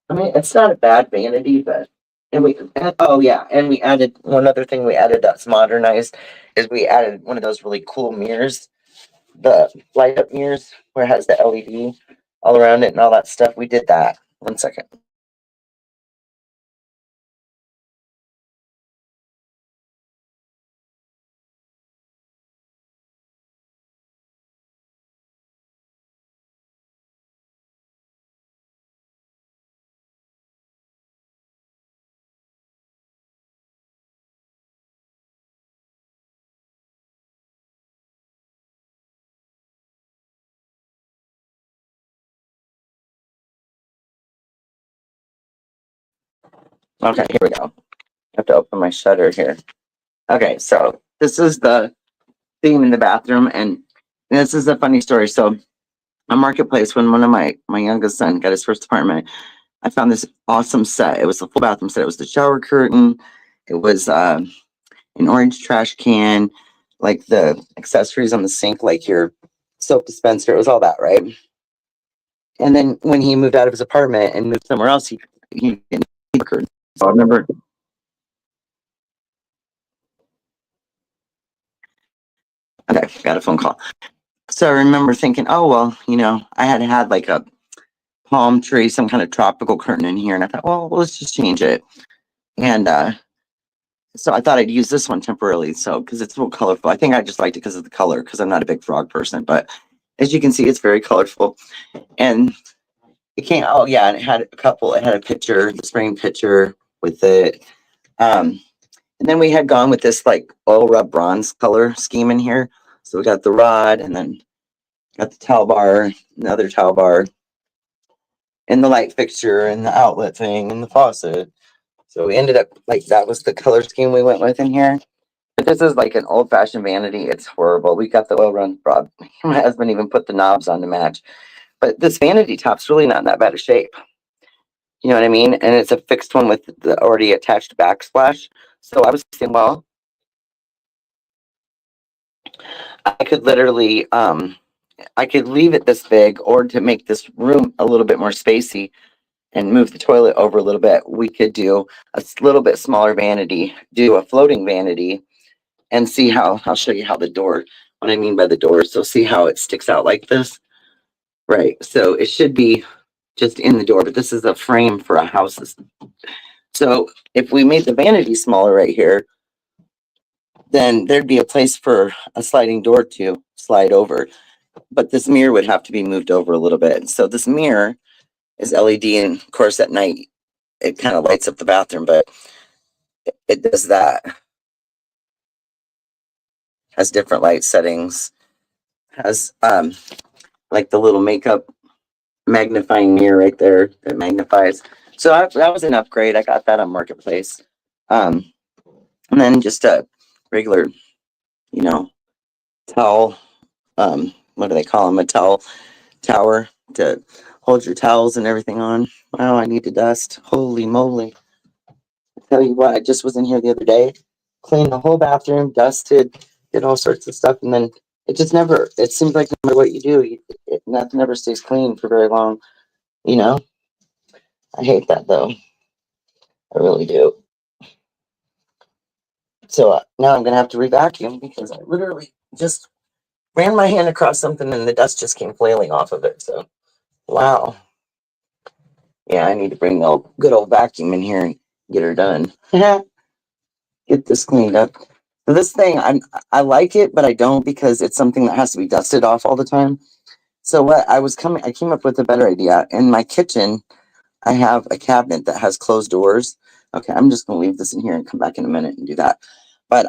I mean, it's not a bad vanity, but and we oh yeah, and we added one other thing we added that's modernized is we added one of those really cool mirrors, the light up mirrors where it has the LED all around it and all that stuff. We did that. One second. Okay, here we go. I have to open my shutter here. Okay, so this is the theme in the bathroom, and this is a funny story. So, on Marketplace, when one of my youngest son got his first apartment, I found this awesome set. It was a full bathroom set. It was the shower curtain. It was an orange trash can, like the accessories on the sink, like your soap dispenser. It was all that, right? And then when he moved out of his apartment and moved somewhere else, he didn't need a curtain. So I remember. Okay, got a phone call. So I remember thinking, oh well, I had like a palm tree, some kind of tropical curtain in here, and I thought, well, let's just change it. And so I thought I'd use this one temporarily, so because it's so colorful. I think I just liked it because of the color, because I'm not a big frog person, but as you can see, it's very colorful. And it came, oh yeah, and it had a couple. It had a picture, the spring picture with it. And then we had gone with this like oil rub bronze color scheme in here. So we got the rod, and then got the towel bar, another towel bar, and the light fixture, and the outlet thing, and the faucet. So we ended up like that was the color scheme we went with in here. But this is like an old fashioned vanity. It's horrible. We got the oil run rod. My husband even put the knobs on to match. But this vanity top's really not in that bad a shape. You know what I mean? And it's a fixed one with the already attached backsplash. So I was thinking, well, I could literally I could leave it this big, or to make this room a little bit more spacey and move the toilet over a little bit, we could do a little bit smaller vanity, do a floating vanity, and see how I'll show you how the door, what I mean by the door. So see how it sticks out like this? Right. So it should be just in the door, but this is a frame for a house. So if we made the vanity smaller right here, then there'd be a place for a sliding door to slide over. But this mirror would have to be moved over a little bit. So this mirror is LED, and of course at night it kind of lights up the bathroom, but it does that. Has different light settings. Has like the little makeup magnifying mirror right there that magnifies. So that was an upgrade. I got that on Marketplace. And then just a regular, you know, towel. What do they call them? A towel tower to hold your towels and everything on. Wow, I need to dust. Holy moly. I tell you what, I just was in here the other day, cleaned the whole bathroom, dusted, did all sorts of stuff, and then it just never, it seems like no matter what you do, nothing ever stays clean for very long, you know? I hate that though. I really do. So now I'm going to have to re-vacuum because I literally just ran my hand across something and the dust just came flailing off of it. So, wow. Yeah, I need to bring the good old vacuum in here and get her done. Get this cleaned up. So this thing, I like it, but I don't, because it's something that has to be dusted off all the time. So what I came up with a better idea. In my kitchen, I have a cabinet that has closed doors. Okay, I'm just gonna leave this in here and come back in a minute and do that. But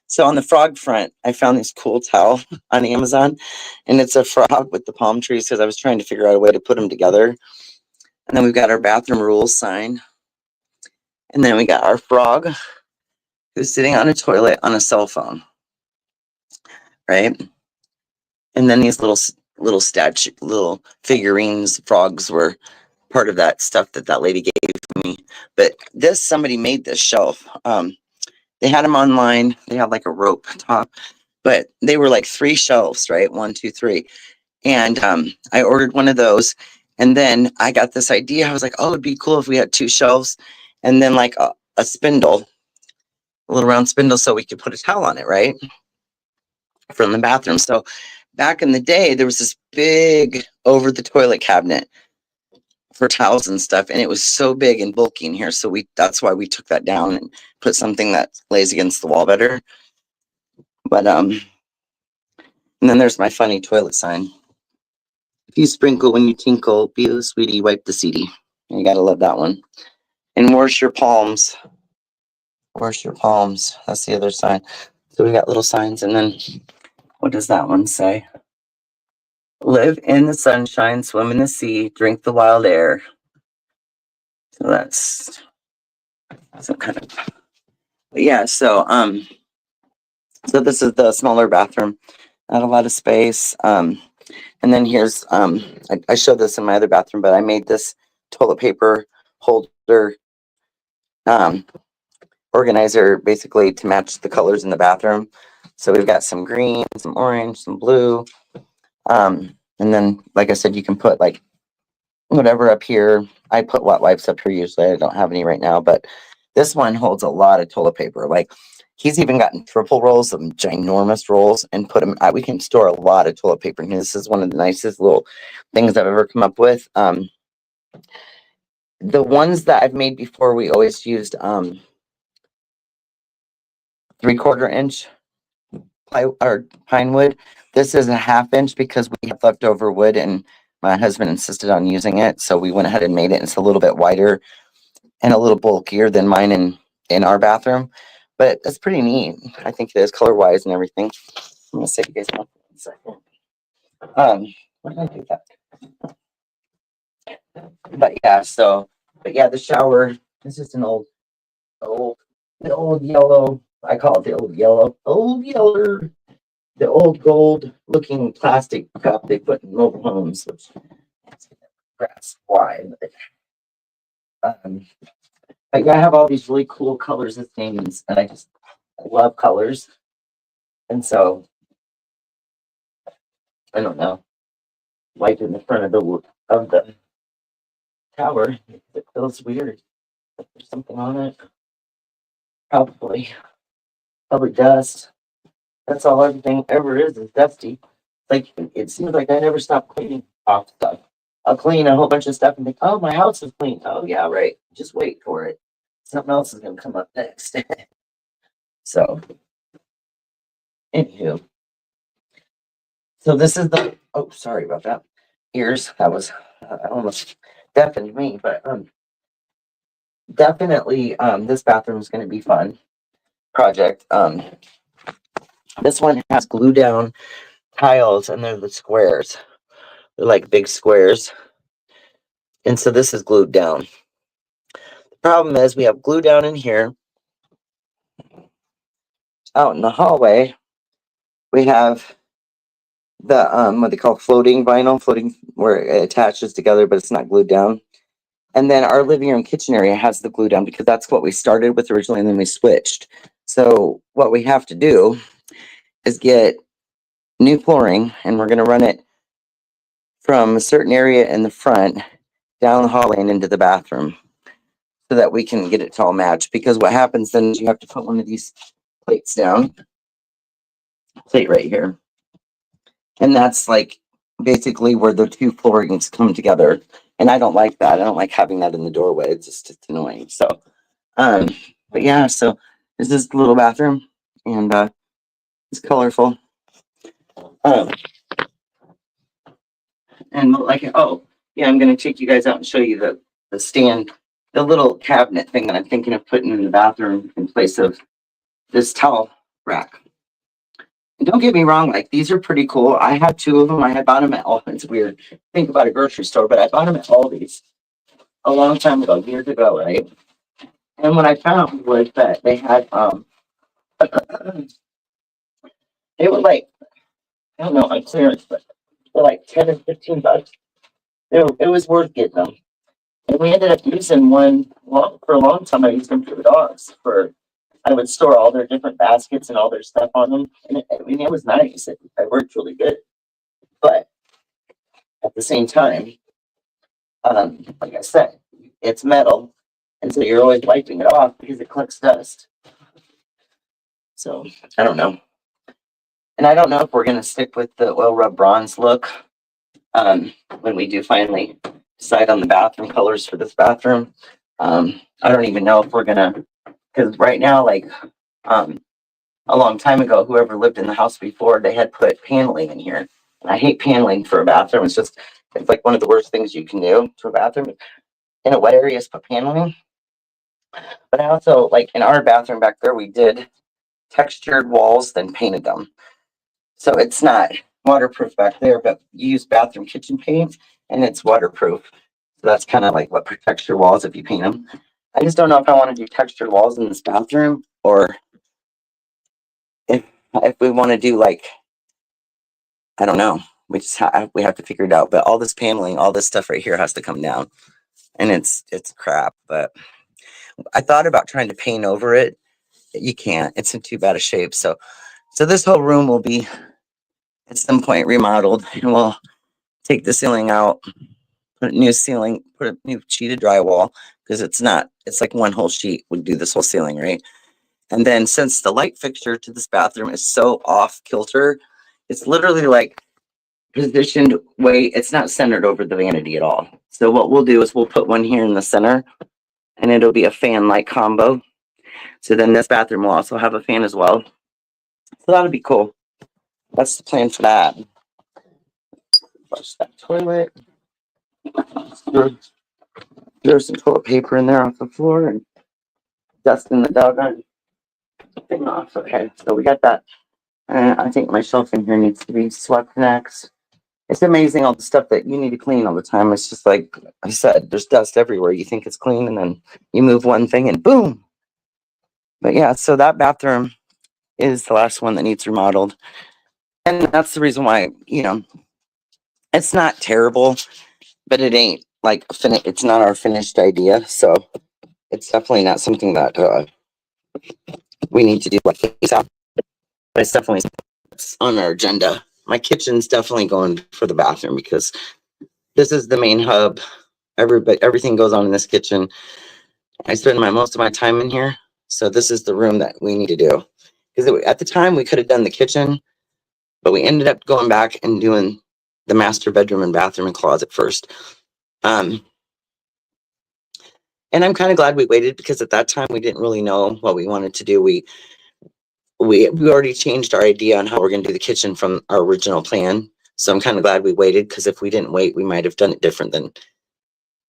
so on the frog front, I found this cool towel on Amazon, and it's a frog with the palm trees, because I was trying to figure out a way to put them together. And then we've got our bathroom rules sign, and then we got our frog who's sitting on a toilet on a cell phone, right? And then these little figurines, frogs, were part of that stuff that lady gave me. But somebody made this shelf. They had them online. They had like a rope top, but they were like 3 shelves, right? 1, 2, 3. And I ordered one of those, And then I got this idea. I was like, oh, it'd be cool if we had 2 shelves and then like a spindle, a little round spindle, so we could put a towel on it, right? From the bathroom. So back in the day, there was this big over the toilet cabinet for towels and stuff, and it was so big and bulky in here. So that's why we took that down and put something that lays against the wall better. But and then there's my funny toilet sign. If you sprinkle when you tinkle, be the sweetie, wipe the seedy. You gotta love that one. And wash your palms. Wash your palms. That's the other sign. So we got little signs, and then what does that one say? Live in the sunshine, swim in the sea, drink the wild air. So that's some kind of, but yeah. So this is the smaller bathroom, not a lot of space. And then here's I showed this in my other bathroom, but I made this toilet paper holder organizer basically to match the colors in the bathroom. So we've got some green, some orange, some blue. And then, like I said, you can put like whatever up here. I put wet wipes up here usually. I don't have any right now, but this one holds a lot of toilet paper. Like he's even gotten triple rolls, some ginormous rolls, and put them out. We can store a lot of toilet paper. And this is one of the nicest little things I've ever come up with. The ones that I've made before, we always used 3/4 inch pine wood. This is a 1/2 inch because we have leftover wood and my husband insisted on using it. So we went ahead and made it. It's a little bit wider and a little bulkier than mine in our bathroom, but it's pretty neat. I think it is color wise and everything. I'm gonna set you guys up for a second. Where did I do that? But yeah, the shower is just an the old yellow. I call it the old yeller, the old gold looking plastic cup they put in mobile homes, which grass why. But yeah, I have all these really cool colors and things, and I love colors. And so I don't know, light in the front of the tower. It feels weird. There's something on it. Probably dust. That's all everything ever is dusty. Like it seems like I never stop cleaning off stuff. I'll clean a whole bunch of stuff and think, oh, my house is clean. Oh yeah, right. Just wait for it. Something else is gonna come up next. So anywho. So this is oh, sorry about that. Ears. That was almost deafened me, but definitely this bathroom is gonna be fun project. This one has glue down tiles and they're the squares. They're like big squares. And so this is glued down. The problem is we have glue down in here. Out in the hallway, we have the what they call floating where it attaches together, but it's not glued down. And then our living room kitchen area has the glue down because that's what we started with originally, and then we switched. So what we have to do is get new flooring, and we're going to run it from a certain area in the front down the hallway and into the bathroom so that we can get it to all match. Because what happens then is you have to put one of these plates down, plate right here. And that's like basically where the 2 floorings come together. And I don't like that. I don't like having that in the doorway. It's annoying. So, but yeah, so this is the little bathroom and it's colorful. And like, oh, yeah, I'm going to take you guys out and show you the stand, the little cabinet thing that I'm thinking of putting in the bathroom in place of this towel rack. And don't get me wrong, like these are pretty cool. I had 2 of them. I had bought them at it's weird. Think about a grocery store, but I bought them at Aldi's a long time ago, years ago, right? And what I found was that they had they were like, I don't know, on clearance, but they're like 10 and 15 bucks. It was worth getting them. And we ended up using one for a long time. I used them for the dogs. I would store all their different baskets and all their stuff on them. And it was nice. It worked really good. But at the same time, Like I said, it's metal, and so you're always wiping it off because it collects dust. So I don't know, and I don't know if we're gonna stick with the oil rub bronze look when we do finally decide on the bathroom colors for this bathroom. I don't even know if we're gonna, because right now, like a long time ago, whoever lived in the house before, they had put paneling in here. And I hate paneling for a bathroom. It's like one of the worst things you can do to a bathroom. In a wet area is put paneling. But I also, like in our bathroom back there, we did textured walls, then painted them. So it's not waterproof back there, but you use bathroom kitchen paint and it's waterproof. So that's kind of like what protects your walls if you paint them. I just don't know if I want to do textured walls in this bathroom or if we want to do like, I don't know. We have to figure it out. But all this paneling, all this stuff right here has to come down, and it's crap. But I thought about trying to paint over it. You can't. It's in too bad a shape. So this whole room will be at some point remodeled, and we'll take the ceiling out, put a new ceiling, put a new sheet of drywall because it's not. It's like one whole sheet would do this whole ceiling, right? And then since the light fixture to this bathroom is so off kilter, it's literally like positioned way, it's not centered over the vanity at all. So what we'll do is we'll put one here in the center and it'll be a fan light combo. So then this bathroom will also have a fan as well. So that'll be cool. That's the plan for that. Flush that toilet. Throw some toilet paper in there off the floor and dusting the doggone thing off. Okay, so we got that. I think my shelf in here needs to be swept next. It's amazing all the stuff that you need to clean all the time. It's just like I said, there's dust everywhere. You think it's clean and then you move one thing and boom. But yeah, so that bathroom is the last one that needs remodeled. And that's the reason why, it's not terrible, but it ain't like it's not our finished idea. So it's definitely not something that we need to do like ASAP. But it's definitely on our agenda. My kitchen's definitely going for the bathroom because this is the main hub. Everything goes on in this kitchen. I spend most of my time in here, so this is the room that we need to do. Because at the time we could have done the kitchen, but we ended up going back and doing the master bedroom and bathroom and closet first. And I'm kind of glad we waited because at that time we didn't really know what we wanted to do. We already changed our idea on how we're going to do the kitchen from our original plan. So I'm kind of glad we waited because if we didn't wait, we might have done it different than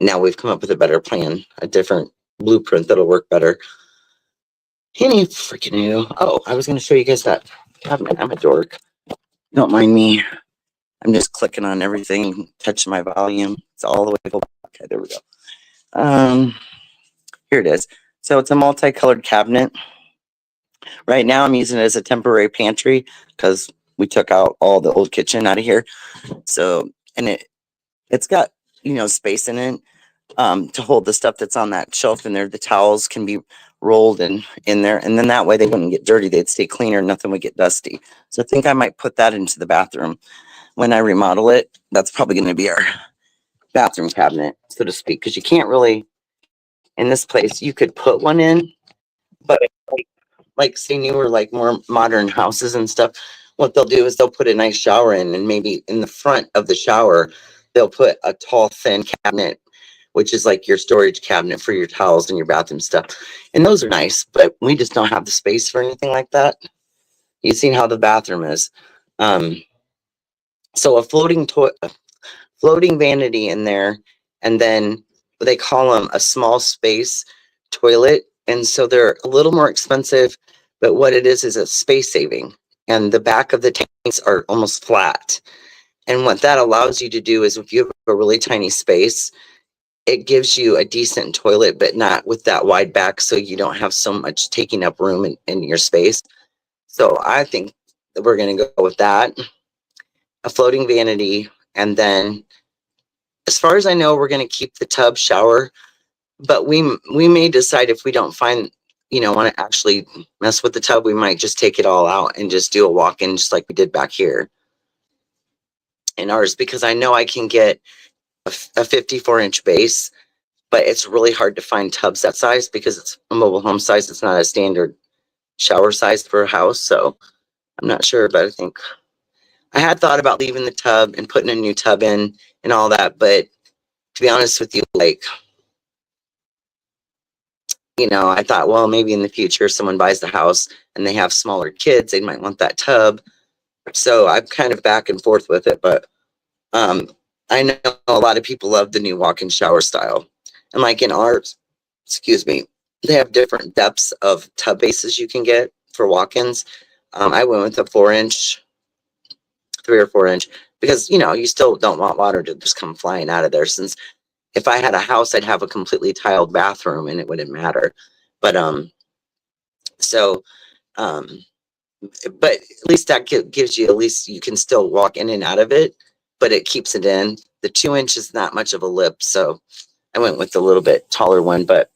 now. We've come up with a better plan, a different blueprint that'll work better. Any freaking knew. Oh, I was going to show you guys that cabinet. I'm a dork. Don't mind me. I'm just clicking on everything, touching my volume. It's all the way. Okay, there we go. Here it is. So it's a multicolored cabinet. Right now I'm using it as a temporary pantry because we took out all the old kitchen out of here. So, and it's got, space in it to hold the stuff that's on that shelf in there. The towels can be rolled in there, and then that way they wouldn't get dirty. They'd stay cleaner. Nothing would get dusty. So I think I might put that into the bathroom when I remodel it. That's probably going to be our bathroom cabinet, so to speak, because you can't really, in this place, you could put one in, but like say newer, like more modern houses and stuff, what they'll do is they'll put a nice shower in, and maybe in the front of the shower, they'll put a tall, thin cabinet, which is like your storage cabinet for your towels and your bathroom stuff. And those are nice, but we just don't have the space for anything like that. You've seen how the bathroom is. So a floating vanity in there, and then they call them a small space toilet. And so they're a little more expensive, but what it is a space saving. And the back of the tanks are almost flat. And what that allows you to do is if you have a really tiny space, it gives you a decent toilet, but not with that wide back, so you don't have so much taking up room in your space. So I think that we're going to go with that, a floating vanity. And then as far as I know, we're going to keep the tub shower, but we may decide if we don't find, want to actually mess with the tub, we might just take it all out and just do a walk-in just like we did back here in ours, because I know I can get a 54-inch base, but it's really hard to find tubs that size because it's a mobile home size. It's not a standard shower size for a house. So I'm not sure, but I think I had thought about leaving the tub and putting a new tub in and all that. But to be honest with you, like, you know, I thought, well, maybe in the future someone buys the house and they have smaller kids, they might want that tub. So I'm kind of back and forth with it, but um, I know a lot of people love the new walk-in shower style. And like in ours, excuse me, they have different depths of tub bases you can get for walk-ins. I went with a 4-inch, 3 or 4 inch, because you know you still don't want water to just come flying out of there. Since if I had a house, I'd have a completely tiled bathroom and it wouldn't matter. But so um, but at least that gives you, at least you can still walk in and out of it, but it keeps it in. The 2 inch is not much of a lip, so I went with a little bit taller one, but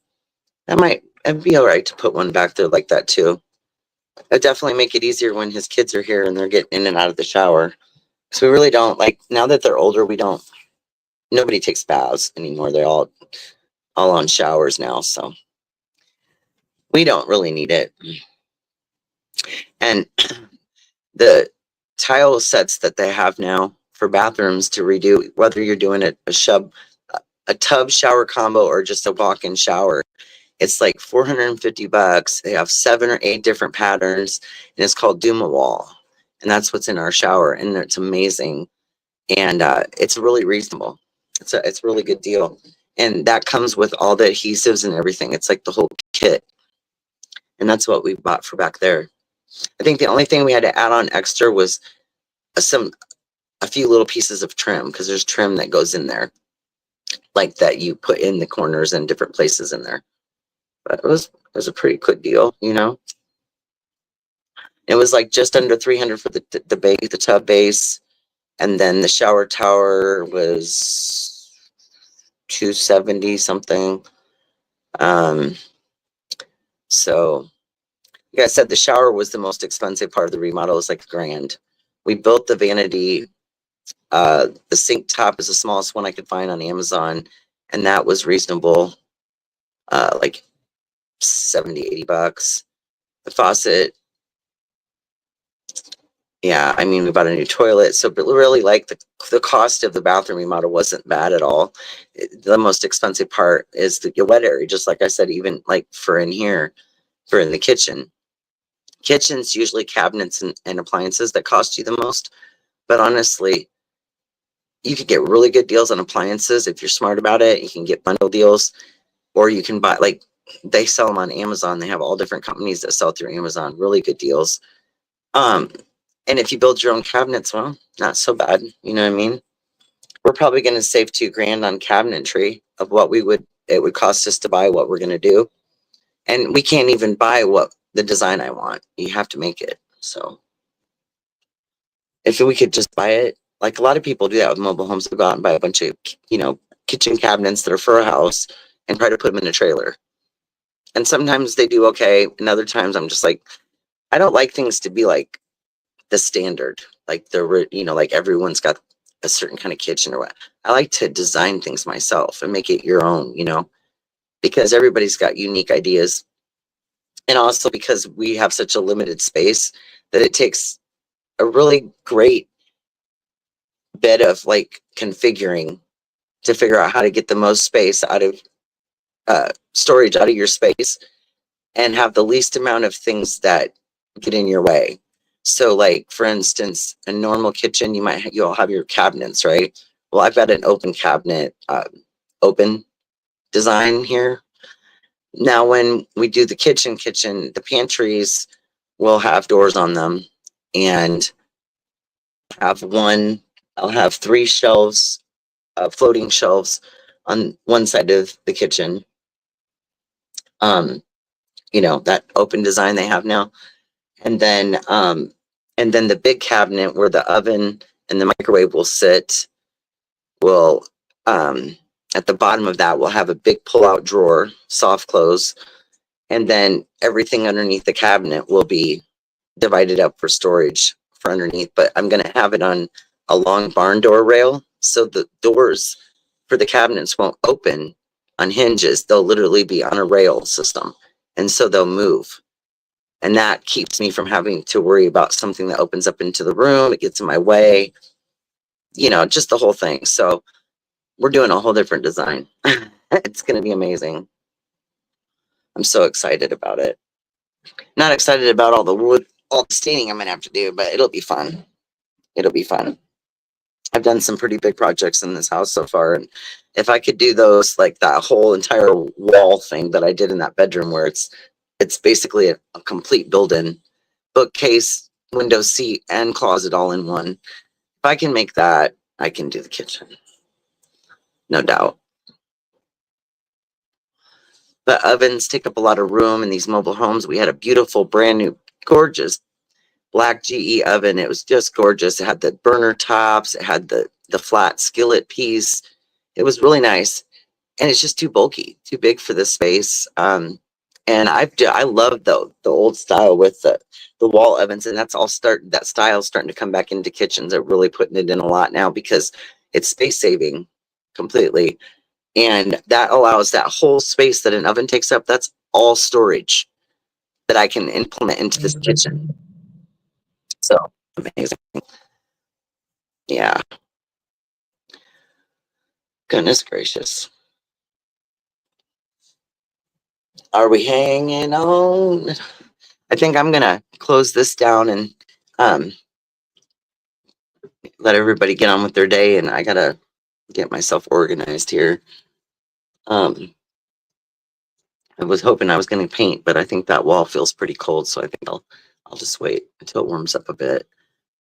it'd be all right to put one back there like that too. It'd definitely make it easier when his kids are here and they're getting in and out of the shower. So we really don't, like, now that they're older, nobody takes baths anymore. They're all on showers now, so we don't really need it. And the tile sets that they have now for bathrooms to redo, whether you're doing a tub shower combo or just a walk-in shower, it's like $450. They have 7 or 8 different patterns, and it's called Duma Wall, and that's what's in our shower, and it's amazing, and it's really reasonable. It's a really good deal, and that comes with all the adhesives and everything. It's like the whole kit, and that's what we bought for back there. I think the only thing we had to add on extra was a few little pieces of trim, because there's trim that goes in there, like that you put in the corners and different places in there. But it was a pretty good deal, you know. It was like just under 300 for the tub base, and then the shower tower was 270 something. So like I said, the shower was the most expensive part of the remodel. It was like $1,000. We built the vanity. The sink top is the smallest one I could find on Amazon, and that was reasonable, like 70, $80. The faucet, yeah, I mean, we bought a new toilet. So, but really, like, the cost of the bathroom remodel wasn't bad at all. The most expensive part is the wet area, just like I said, even like for in here, for in the kitchen. Kitchen's usually cabinets and appliances that cost you the most. But honestly, you could get really good deals on appliances if you're smart about it. You can get bundle deals, or you can buy, like, they sell them on Amazon. They have all different companies that sell through Amazon, really good deals. And if you build your own cabinets, well, not so bad. You know what I mean? We're probably going to save $2,000 on cabinetry of what it would cost us to buy what we're going to do. And we can't even buy what the design I want. You have to make it. So if we could just buy it, like a lot of people do that with mobile homes, they go out and buy a bunch of, you know, kitchen cabinets that are for a house and try to put them in a trailer. And sometimes they do okay. And other times I'm just like, I don't like things to be like the standard, like you know, like everyone's got a certain kind of kitchen or what. I like to design things myself and make it your own, you know, because everybody's got unique ideas. And also because we have such a limited space that it takes a really great bit of like configuring to figure out how to get the most space out of storage out of your space and have the least amount of things that get in your way. So like, for instance, a normal kitchen, you'll have your cabinets, right? Well, I've got an open cabinet, open design here. Now, when we do the kitchen, the pantries will have doors on them, and I'll have 3 shelves, floating shelves on one side of the kitchen. You know, that open design they have now. And then the big cabinet where the oven and the microwave will sit will, at the bottom of that, will have a big pull-out drawer, soft close, and then everything underneath the cabinet will be divided up for storage for underneath. But I'm going to have it on a long barn door rail, so the doors for the cabinets won't open on hinges. They'll literally be on a rail system. And so they'll move. And that keeps me from having to worry about something that opens up into the room. It gets in my way, you know, just the whole thing. So we're doing a whole different design. It's going to be amazing. I'm so excited about it. Not excited about all the wood, all the staining I'm going to have to do, but it'll be fun. It'll be fun. I've done some pretty big projects in this house so far. And if I could do those, like that whole entire wall thing that I did in that bedroom where it's basically a complete built-in bookcase, window seat, and closet all in one. If I can make that, I can do the kitchen. No doubt. But ovens take up a lot of room in these mobile homes. We had a beautiful, brand new, gorgeous black GE oven. It was just gorgeous. It had the burner tops. It had the flat skillet piece. It was really nice. And it's just too bulky, too big for this space. And I love the old style with the wall ovens, and that's all that style starting to come back into kitchens. They're really putting it in a lot now because it's space saving completely. And that allows that whole space that an oven takes up, that's all storage that I can implement into this kitchen. So amazing. Yeah. Goodness gracious. Are we hanging on? I think I'm gonna close this down and let everybody get on with their day, and I gotta get myself organized here. I was hoping I was gonna paint, but I think that wall feels pretty cold, so I think I'll just wait until it warms up a bit.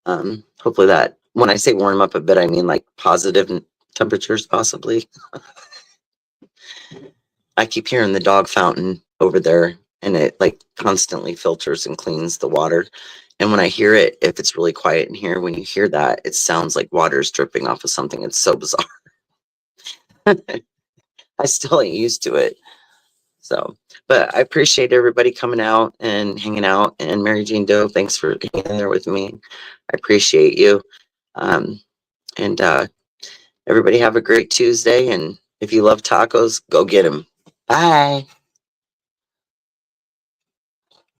Hopefully that, when I say warm up a bit, I mean like positive temperatures possibly. I keep hearing the dog fountain over there, and it like constantly filters and cleans the water. And when I hear it, if it's really quiet in here, when you hear that, it sounds like water is dripping off of something. It's so bizarre. I still ain't used to it. So, but I appreciate everybody coming out and hanging out. And Mary Jane Doe, thanks for hanging in there with me. I appreciate you. And everybody have a great Tuesday. And if you love tacos, go get them. Bye.